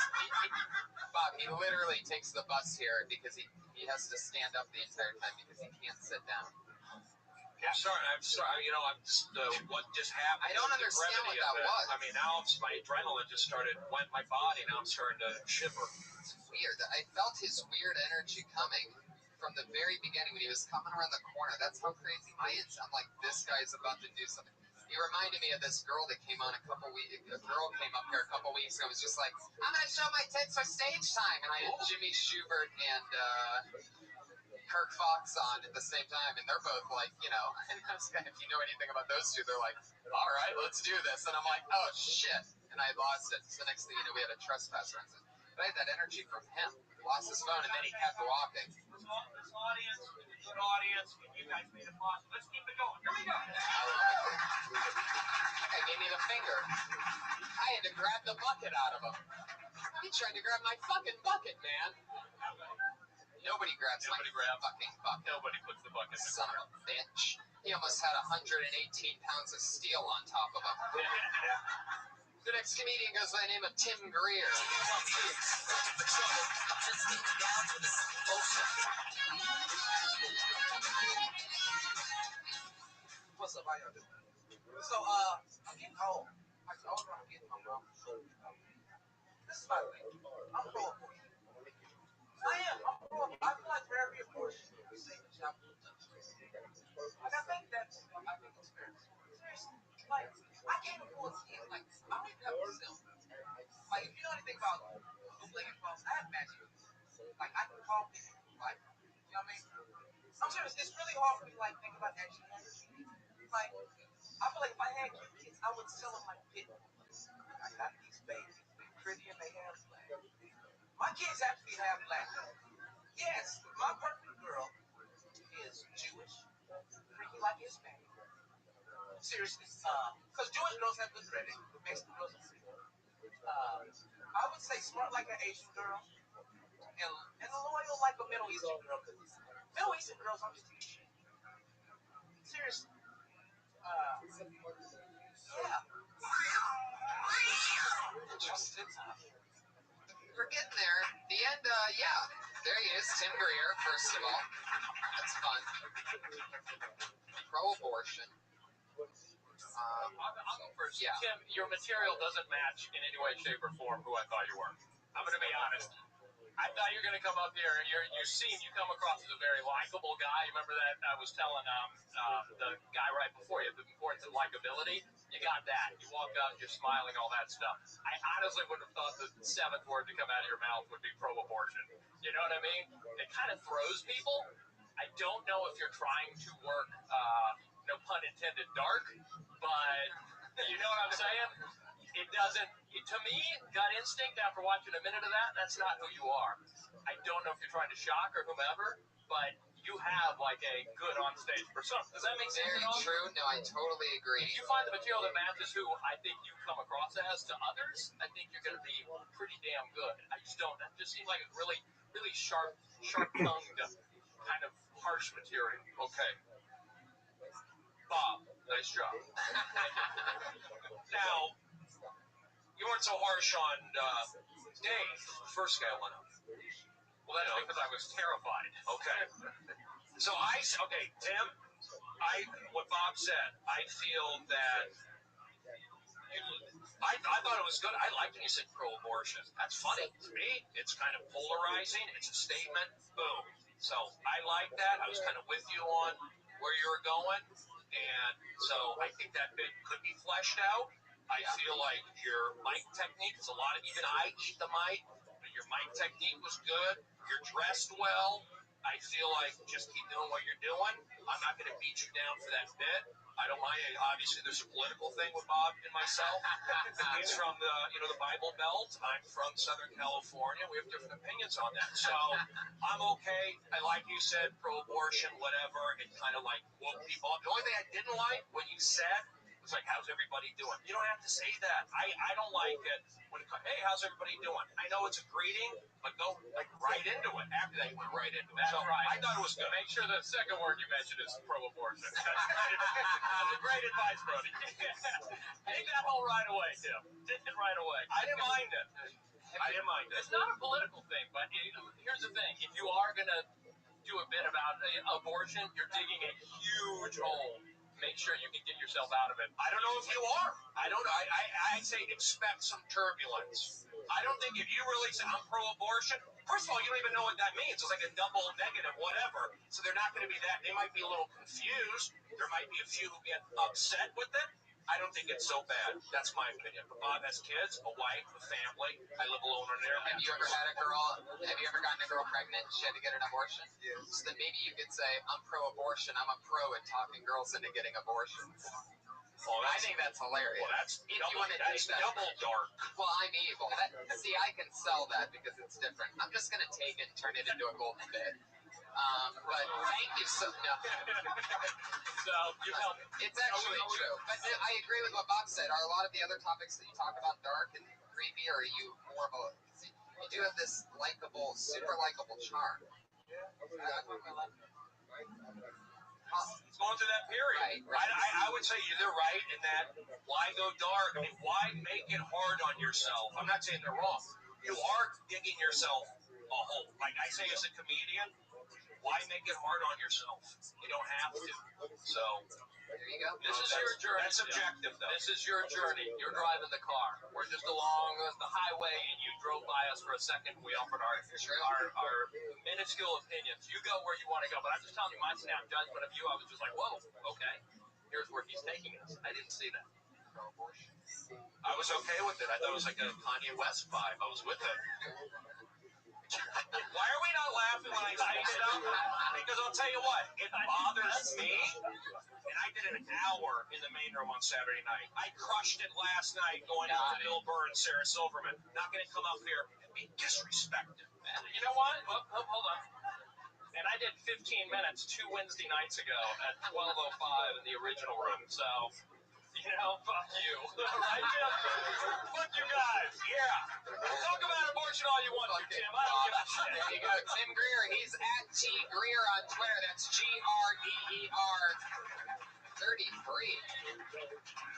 Bob, he literally takes the bus here because he has to stand up the entire time because he can't sit down. I'm sorry. You know, I'm just what just happened. I don't understand what that was. I mean, now my adrenaline just went my body. Now I'm starting to shiver. It's weird. I felt his weird energy coming from the very beginning when he was coming around the corner. That's how crazy my is. I'm like, this guy's about to do something. He reminded me of this girl that came on a girl came up here a couple weeks ago. It was just like, I'm going to show my tits for stage time. And I had Jimmy Schubert and Kirk Fox on at the same time. And they're both like, you know, and I was if you know anything about those two, they're like, all right, let's do this. And I'm like, oh, shit. And I lost it. So the next thing you know, we had a trespasser. But I had that energy from him. He lost his phone, and then he kept walking. This audience is a good audience. You guys made it possible. Let's keep it going. Here we go. That guy gave me the finger. I had to grab the bucket out of him. He tried to grab my fucking bucket, man. Nobody grabs my fucking bucket. Nobody puts the bucket in. Son of a bitch. He almost had 118 pounds of steel on top of him. The next comedian goes by the name of Tim Greer. What's up? How y'all doing? So, I'm getting home. I told her I'm getting my mom. This is my thing. I'm growing up. I am. I'm growing up. I feel like therapy, of course, you say that y'all do like, I think that's a big experience. Seriously. Like, I can't afford to eat. Like, I don't even have a film. Like, if you know anything about Like, I can call people, like, you know what I mean? I'm serious. It's really hard for me to, like, think about actually having kids. Like, I feel like if I had kids, I would sell them like pit bulls. I got these babies. They're pretty and they have black. My kids actually have black. Yes, my perfect girl is Jewish, freaky like Hispanic. Seriously, because Jewish girls have good credit, but Mexican girls are freaky. I would say smart like an Asian girl, and loyal like a Middle Eastern girl. Middle Eastern girls, I'm just shit. Seriously. Yeah. Interesting. We're getting there. The end, yeah. There he is, Tim Greer, first of all. That's fun. Pro-abortion. I'll go first. Yeah. Tim, your material doesn't match in any way, shape, or form who I thought you were. I'm going to be honest. I thought you were going to come up here, and you come across as a very likable guy. You remember that I was telling the guy right before you the importance of likability? You got that. You walk up, you're smiling, all that stuff. I honestly wouldn't have thought the seventh word to come out of your mouth would be pro-abortion. You know what I mean? It kind of throws people. I don't know if you're trying to work, no pun intended, dark, but you know what I'm saying? It doesn't, to me, gut instinct after watching a minute of that, that's not who you are. I don't know if you're trying to shock or whomever, but you have like a good on-stage persona. Does that make sense? Very true. No, I totally agree. If you find the material that matches who I think you come across as to others, I think you're going to be pretty damn good. I just don't. That just seems like a really, really sharp-tongued, kind of harsh material. Okay. Bob, nice job. Now, you weren't so harsh on Dave, the first guy I went up. Well, that's because I was terrified. Okay. So Tim, what Bob said, I feel that I thought it was good. I liked when you said pro-abortion. That's funny. To me, it's kind of polarizing. It's a statement. Boom. So I like that. I was kind of with you on where you were going. And so I think that bit could be fleshed out. I feel like your mic technique is even I cheat the mic, but your mic technique was good. You're dressed well. I feel like just keep doing what you're doing. I'm not going to beat you down for that bit. I don't mind. Obviously, there's a political thing with Bob and myself. He's from the Bible Belt. I'm from Southern California. We have different opinions on that. So I'm okay. I like you said pro-abortion, whatever. It kind of like woke people up. The only thing I didn't like what you said was like, how's everybody doing? You don't have to say that. I don't like it when it comes, hey, how's everybody doing? I know it's a greeting, but go like right into it. After that, you went right into it. That's so right. I thought it was good. Make sure the second word you mentioned is pro-abortion. That's great advice, Brody. Take that hole right away, Tim. Take it right away. I didn't mind it. It's not a political thing, but here's the thing. If you are going to do a bit about abortion, you're digging a huge hole. Make sure you can get yourself out of it. I don't know if you are. I don't know. I say expect some turbulence. I don't think if you really say I'm pro-abortion, first of all, you don't even know what that means. It's like a double negative, whatever. So they're not going to be that. They might be a little confused. There might be a few who get upset with it. I don't think it's so bad. That's my opinion. But Bob has kids, a wife, a family. I live alone in there. Have you ever gotten a girl pregnant and she had to get an abortion? Yeah. So then maybe you could say, I'm pro-abortion. I'm a pro at talking girls into getting abortions. Well, I think that's hilarious. Well, that's double dark. Well, I'm evil. See, I can sell that because it's different. I'm just going to take it and turn it into a golden bit. But thank you so much. So you helped. It's actually true. But I agree with what Bob said. Are a lot of the other topics that you talk about dark and creepy, or are you more of a... You do have this super likable charm. It's going through that period. Right. I would say you're right in that why go dark? I mean, why make it hard on yourself? I'm not saying they're wrong. You are digging yourself a hole. Like I say as a comedian, why make it hard on yourself? You don't have to. So there you go. This is your journey. That's subjective, though. This is your journey. You're driving the car. We're just along the highway, and you drove by us for a second. We offered our minuscule opinions. You go where you want to go. But I'm just telling you, my snap judgment of you, I was just like, whoa, okay. Here's where he's taking us. I didn't see that. I was okay with it. I thought it was like a Kanye West vibe. I was with it. Why are we not laughing when I say stuff? Because I'll tell you what, it bothers me. And I did an hour in the main room on Saturday night. I crushed it last night going to Bill Burr and Sarah Silverman. Not going to come up here and be disrespected. And you know what? Hold on. And I did 15 minutes 2 Wednesday nights ago at 12:05 in the original room. So, you know, fuck you. Right, Jim? Fuck you guys. Yeah. Talk about abortion all you want, Tim. I don't give a shit. There you go. Tim Greer. He's at T Greer on Twitter. That's GREER 33.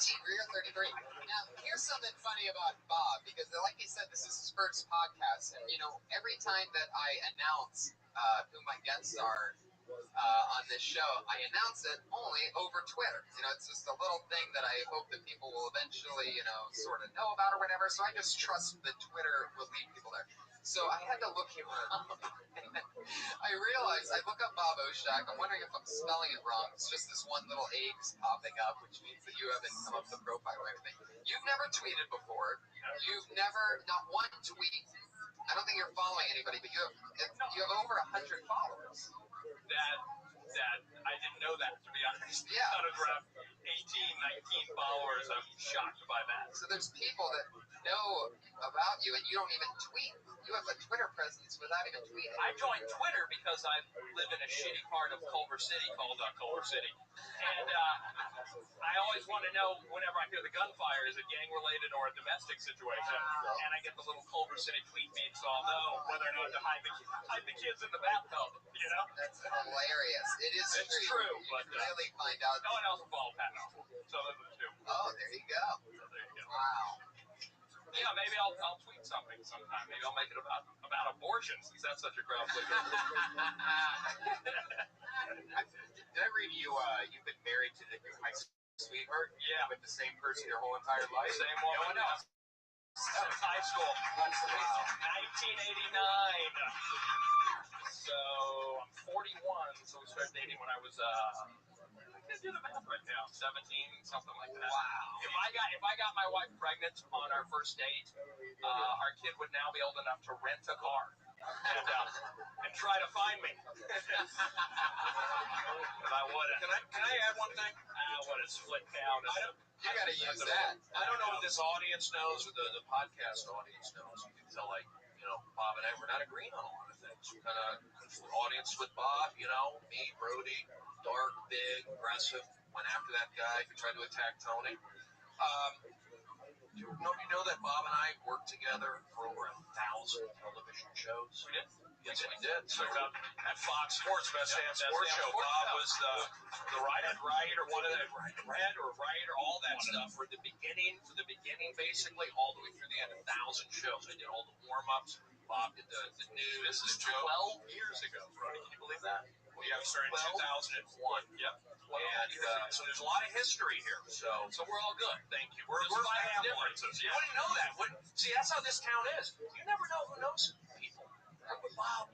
T Greer 33. Now, here's something funny about Bob, because like he said, this is his first podcast. And, you know, every time that I announce who my guests are on this show, I announce it only over Twitter. You know, it's just a little thing that I hope that people will eventually, you know, sort of know about or whatever. So I just trust that Twitter will lead people there. So I had to look him up. I realized, I look up Bob Oshak. I'm wondering if I'm spelling it wrong. It's just this one little A's popping up, which means that you haven't come up with the profile or anything. You've never tweeted before. You've never, not one tweet. I don't think you're following anybody, but you have over 100 followers. That I didn't know that, to be honest. Yeah. Out of around 18, 19 followers, I'm shocked by that. So there's people that know about you, and you don't even tweet. You have a Twitter presence without even tweeting. I joined Twitter because I live in a shitty part of Culver City called Culver City. And I always want to know, whenever I hear the gunfire, is it gang-related or a domestic situation? And I get the little Culver City tweet feed, so I'll know whether or not to hide the kids in the bathtub, you know? That's hilarious. It's true. You but can really find out. No one else will follow Pat Novel. So those are the two. Oh, there you go. Wow. Yeah, maybe I'll tweet something sometime. Maybe I'll make it about abortion, since that's such a crowd pleaser. Did I read you? You've been married to your high school sweetheart? Yeah. With the same person your whole entire life? Same woman. No one else. Since high school. That's wow. 1989. So I'm 41. So we started dating when I was I can't do the math right now. 17, something like that. Wow. If I got my wife pregnant on our first date, our kid would now be old enough to rent a car and try to find me. But I wouldn't. Can I add one thing? I would have split down. You got to use that. I don't know if this audience knows, or the podcast audience knows. You can tell, like, you know, Bob and I were not agreeing on a lot of things. Kind of audience with Bob, you know, me, Brody, dark, big, aggressive, went after that guy who tried to attack Tony. You know that Bob and I worked together for over 1,000 television shows? We did. Yes, we did. So at Fox Sports, Best Damn Sports Show, Bob was the writer, one of the writer, all that stuff from the beginning to the beginning, basically, all the way through the end. 1,000 shows. I did all the warm-ups. Bob did the news. This is 12 years ago, Brody. Can you believe that? Yeah, we started in 2001. Yep. And so there's a lot of history here. So we're all good. Thank you. We're differences. Yeah. You wouldn't know that. See, that's how this town is. You never know who knows people. With Bob,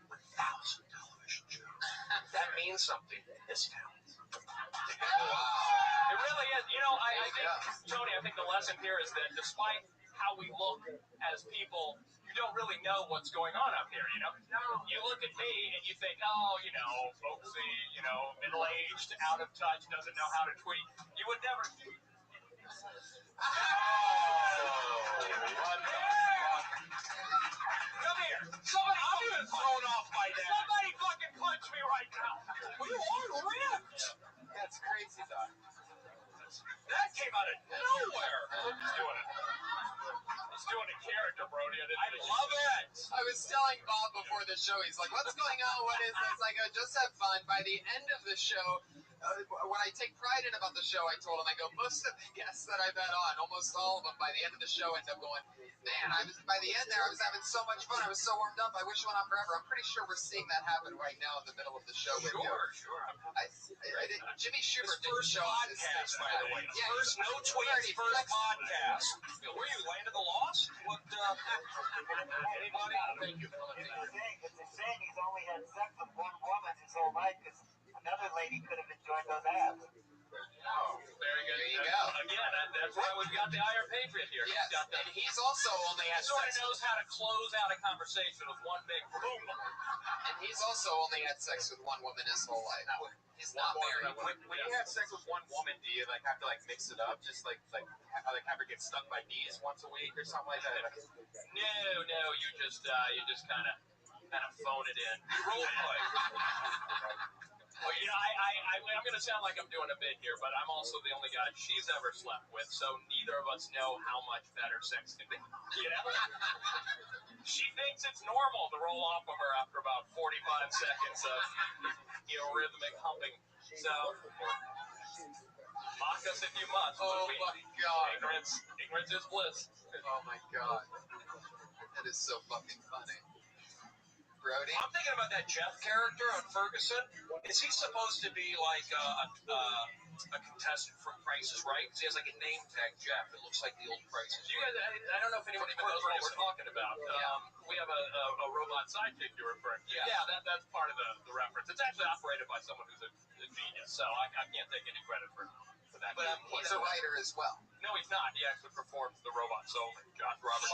1,000 television shows. That means something in this town. It really is. You know, I think, Tony, I think the lesson here is that despite how we look as people, you don't really know what's going on up here, you know? You look at me and you think, oh, you know, folksy, you know, middle-aged, out of touch, doesn't know how to tweet. You would never... Come here. I'm even thrown off by that. Somebody fucking punch me right now. You are ripped. That's crazy, Doc. That came out of nowhere. He's doing a character, Brody. I love it. I was telling Bob before the show, he's like, what's going on? What is this? I go, just have fun. By the end of the show, what I take pride in about the show, I told him, I go, most of the guests that I've had on, almost all of them, by the end of the show, end up going, man, by the end there, I was having so much fun. I was so warmed up. I wish it went on forever. I'm pretty sure we're seeing that happen right now in the middle of the show. With you. Sure. Jimmy Schubert didn't show us his face, by the way. Yeah, first, no tweets, first podcast. Were you Land of the Lost? What, anybody? Thank you. It's a shame he's only had sex with one woman his whole life, because another lady could have enjoyed those abs. Oh, very good. There you go. Again, that's That's why we've got the Iron Patriot here. Yes, and he's also only had sort of sex. knows how to close out a conversation with one big boom. And he's also only had sex with one woman his whole life. No, he's not married. When you have sex with one woman, do you like have to like mix it up, just like have her get stung by bees once a week or something like that? No, you just kind of phone it in. You role play. Well, you know, I'm going to sound like I'm doing a bit here, but I'm also the only guy she's ever slept with, so neither of us know how much better sex can be. You know? She thinks it's normal to roll off of her after about 45 seconds of, rhythmic humping. So, mock us if you must. Oh my God. Ignorance is bliss. Oh my God. That is so fucking funny. Brody? I'm thinking about that Jeff character on Ferguson. Is he supposed to be like a contestant from Price is Right? Because he has like a name tag, Jeff. It looks like the old Price is Right. I don't know if anyone even knows what we're talking about. We have a robot sidekick you're referring to. Yeah, that's part of the reference. It's actually operated by someone who's a genius, so I can't take any credit for that. But he's a writer as well. No, he's not. He actually performs the robot. So Josh Roberts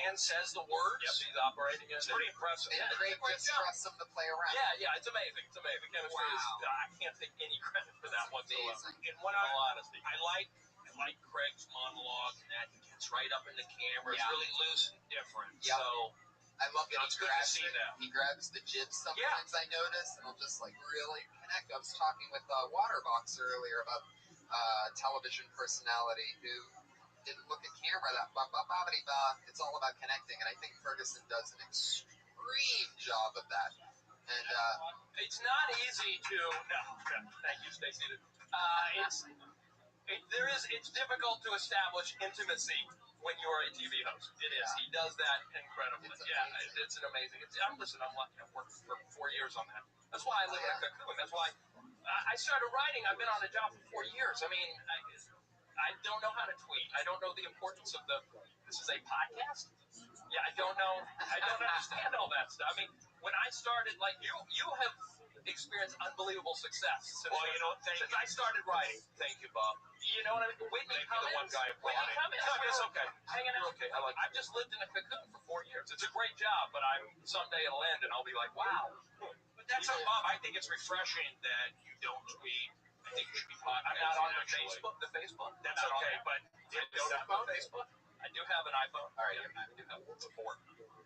and says the words. Yep, he's operating it. It's pretty impressive. And Craig just trusts him to play around. Yeah, it's amazing. It's amazing. Chemistry is, I can't take any credit for that whatsoever. Amazing. In all honesty, I like Craig's monologue and that he gets right up in the camera. It's really loose and different. Yep. So I love that it's good to see that. He grabs the jib sometimes, I notice, and he'll just like really connect. I was talking with Waterbox earlier about television personality who didn't look at camera that it's all about connecting, and I think Ferguson does an extreme job of that. And it's not easy to thank you, Stacey. It's difficult to establish intimacy when you're a TV host. It is. He does that incredibly. It's an amazing. I'm lucky. I've worked for 4 years on that. That's why I live in a cocoon. That's why I started writing. I've been on the job for 4 years. I mean, I don't know how to tweet. I don't know the importance of this is a podcast. Yeah, I don't know. I don't understand all that stuff. I mean, when I started, like you have experienced unbelievable success since I started writing. Thank you, Bob. You know what I mean? Whitney Cummings. Whitney Cummings. No, it's okay. Hanging out. Okay. I've just lived in a cocoon for 4 years. It's a great job, but someday it'll end, and I'll be like, wow. But that's Bob. I think it's refreshing that you don't tweet. I think you should be I'm not on the Facebook. That's okay, but I don't have a Facebook. I do have an iPhone. All right, I do have a 4.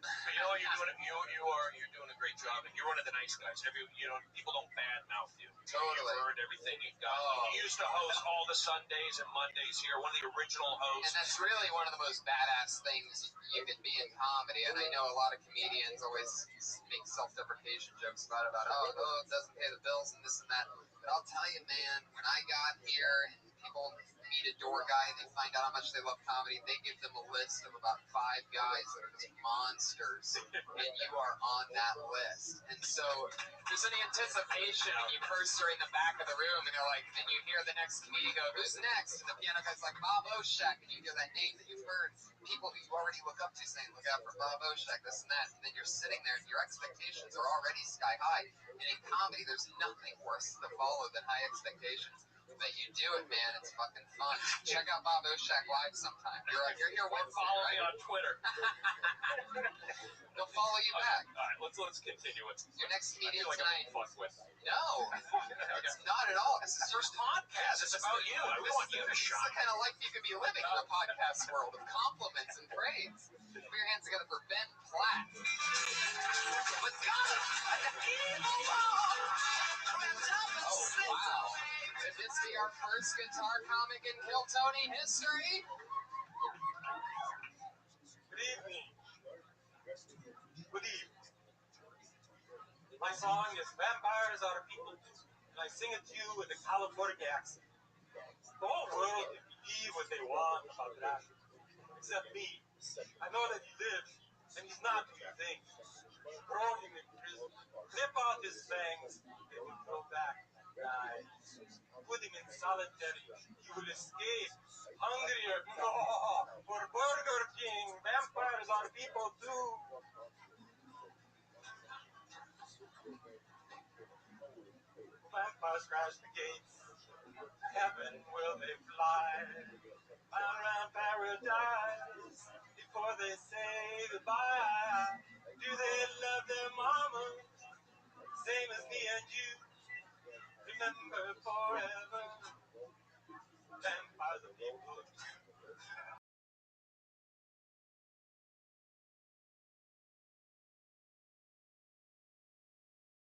But you know what you're doing? You're doing a great job, and you're one of the nice guys. People don't badmouth you. Totally. You've earned everything you got. You used to host all the Sundays and Mondays here. One of the original hosts. And that's really one of the most badass things you can be in comedy. And I know a lot of comedians always make self-deprecation jokes about it doesn't pay the bills and this and that. But I'll tell you, man, when I got here and people meet a door guy and they find out how much they love comedy, they give them a list of about 5 guys that are just monsters, and you are on that list. And so there's an anticipation when you first are in the back of the room and you're like, and you hear the next comedian go, who's next? And the piano guy's like, Bob Oshak, and you hear that name that you've heard people who you already look up to saying, look out for Bob Oshak, this and that. And then you're sitting there and your expectations are already sky high. And in comedy, there's nothing worse to follow than high expectations. But you do it, man. It's fucking fun. Check out Bob Oshak live sometime. You're here Wednesday, follow me on Twitter. He'll follow you back. All right, let's continue it. Your next comedian tonight. No, it's not at all. This is first podcast. It's about you. We want you to shine. This is the kind of life you could be living in the podcast world of compliments and praise. Put your hands together for Ben Platt. Oh, wow. Could this be our first guitar comic in Kill Tony history? Good evening. Good evening. My song is Vampires Are People, and I sing it to you with a California accent. The whole world can believe what they want about that, except me. I know that he lives, and he's not who you think. Throw him in prison, nip out his fangs, and he'll go back and die. Put him in solitary, he will escape. Hungrier, no, for Burger King, vampires are people too. Vampires crash the gates, heaven will they fly. around paradise before they say goodbye. Do they love their mama, same as me and you? Remember forever, vampires of people.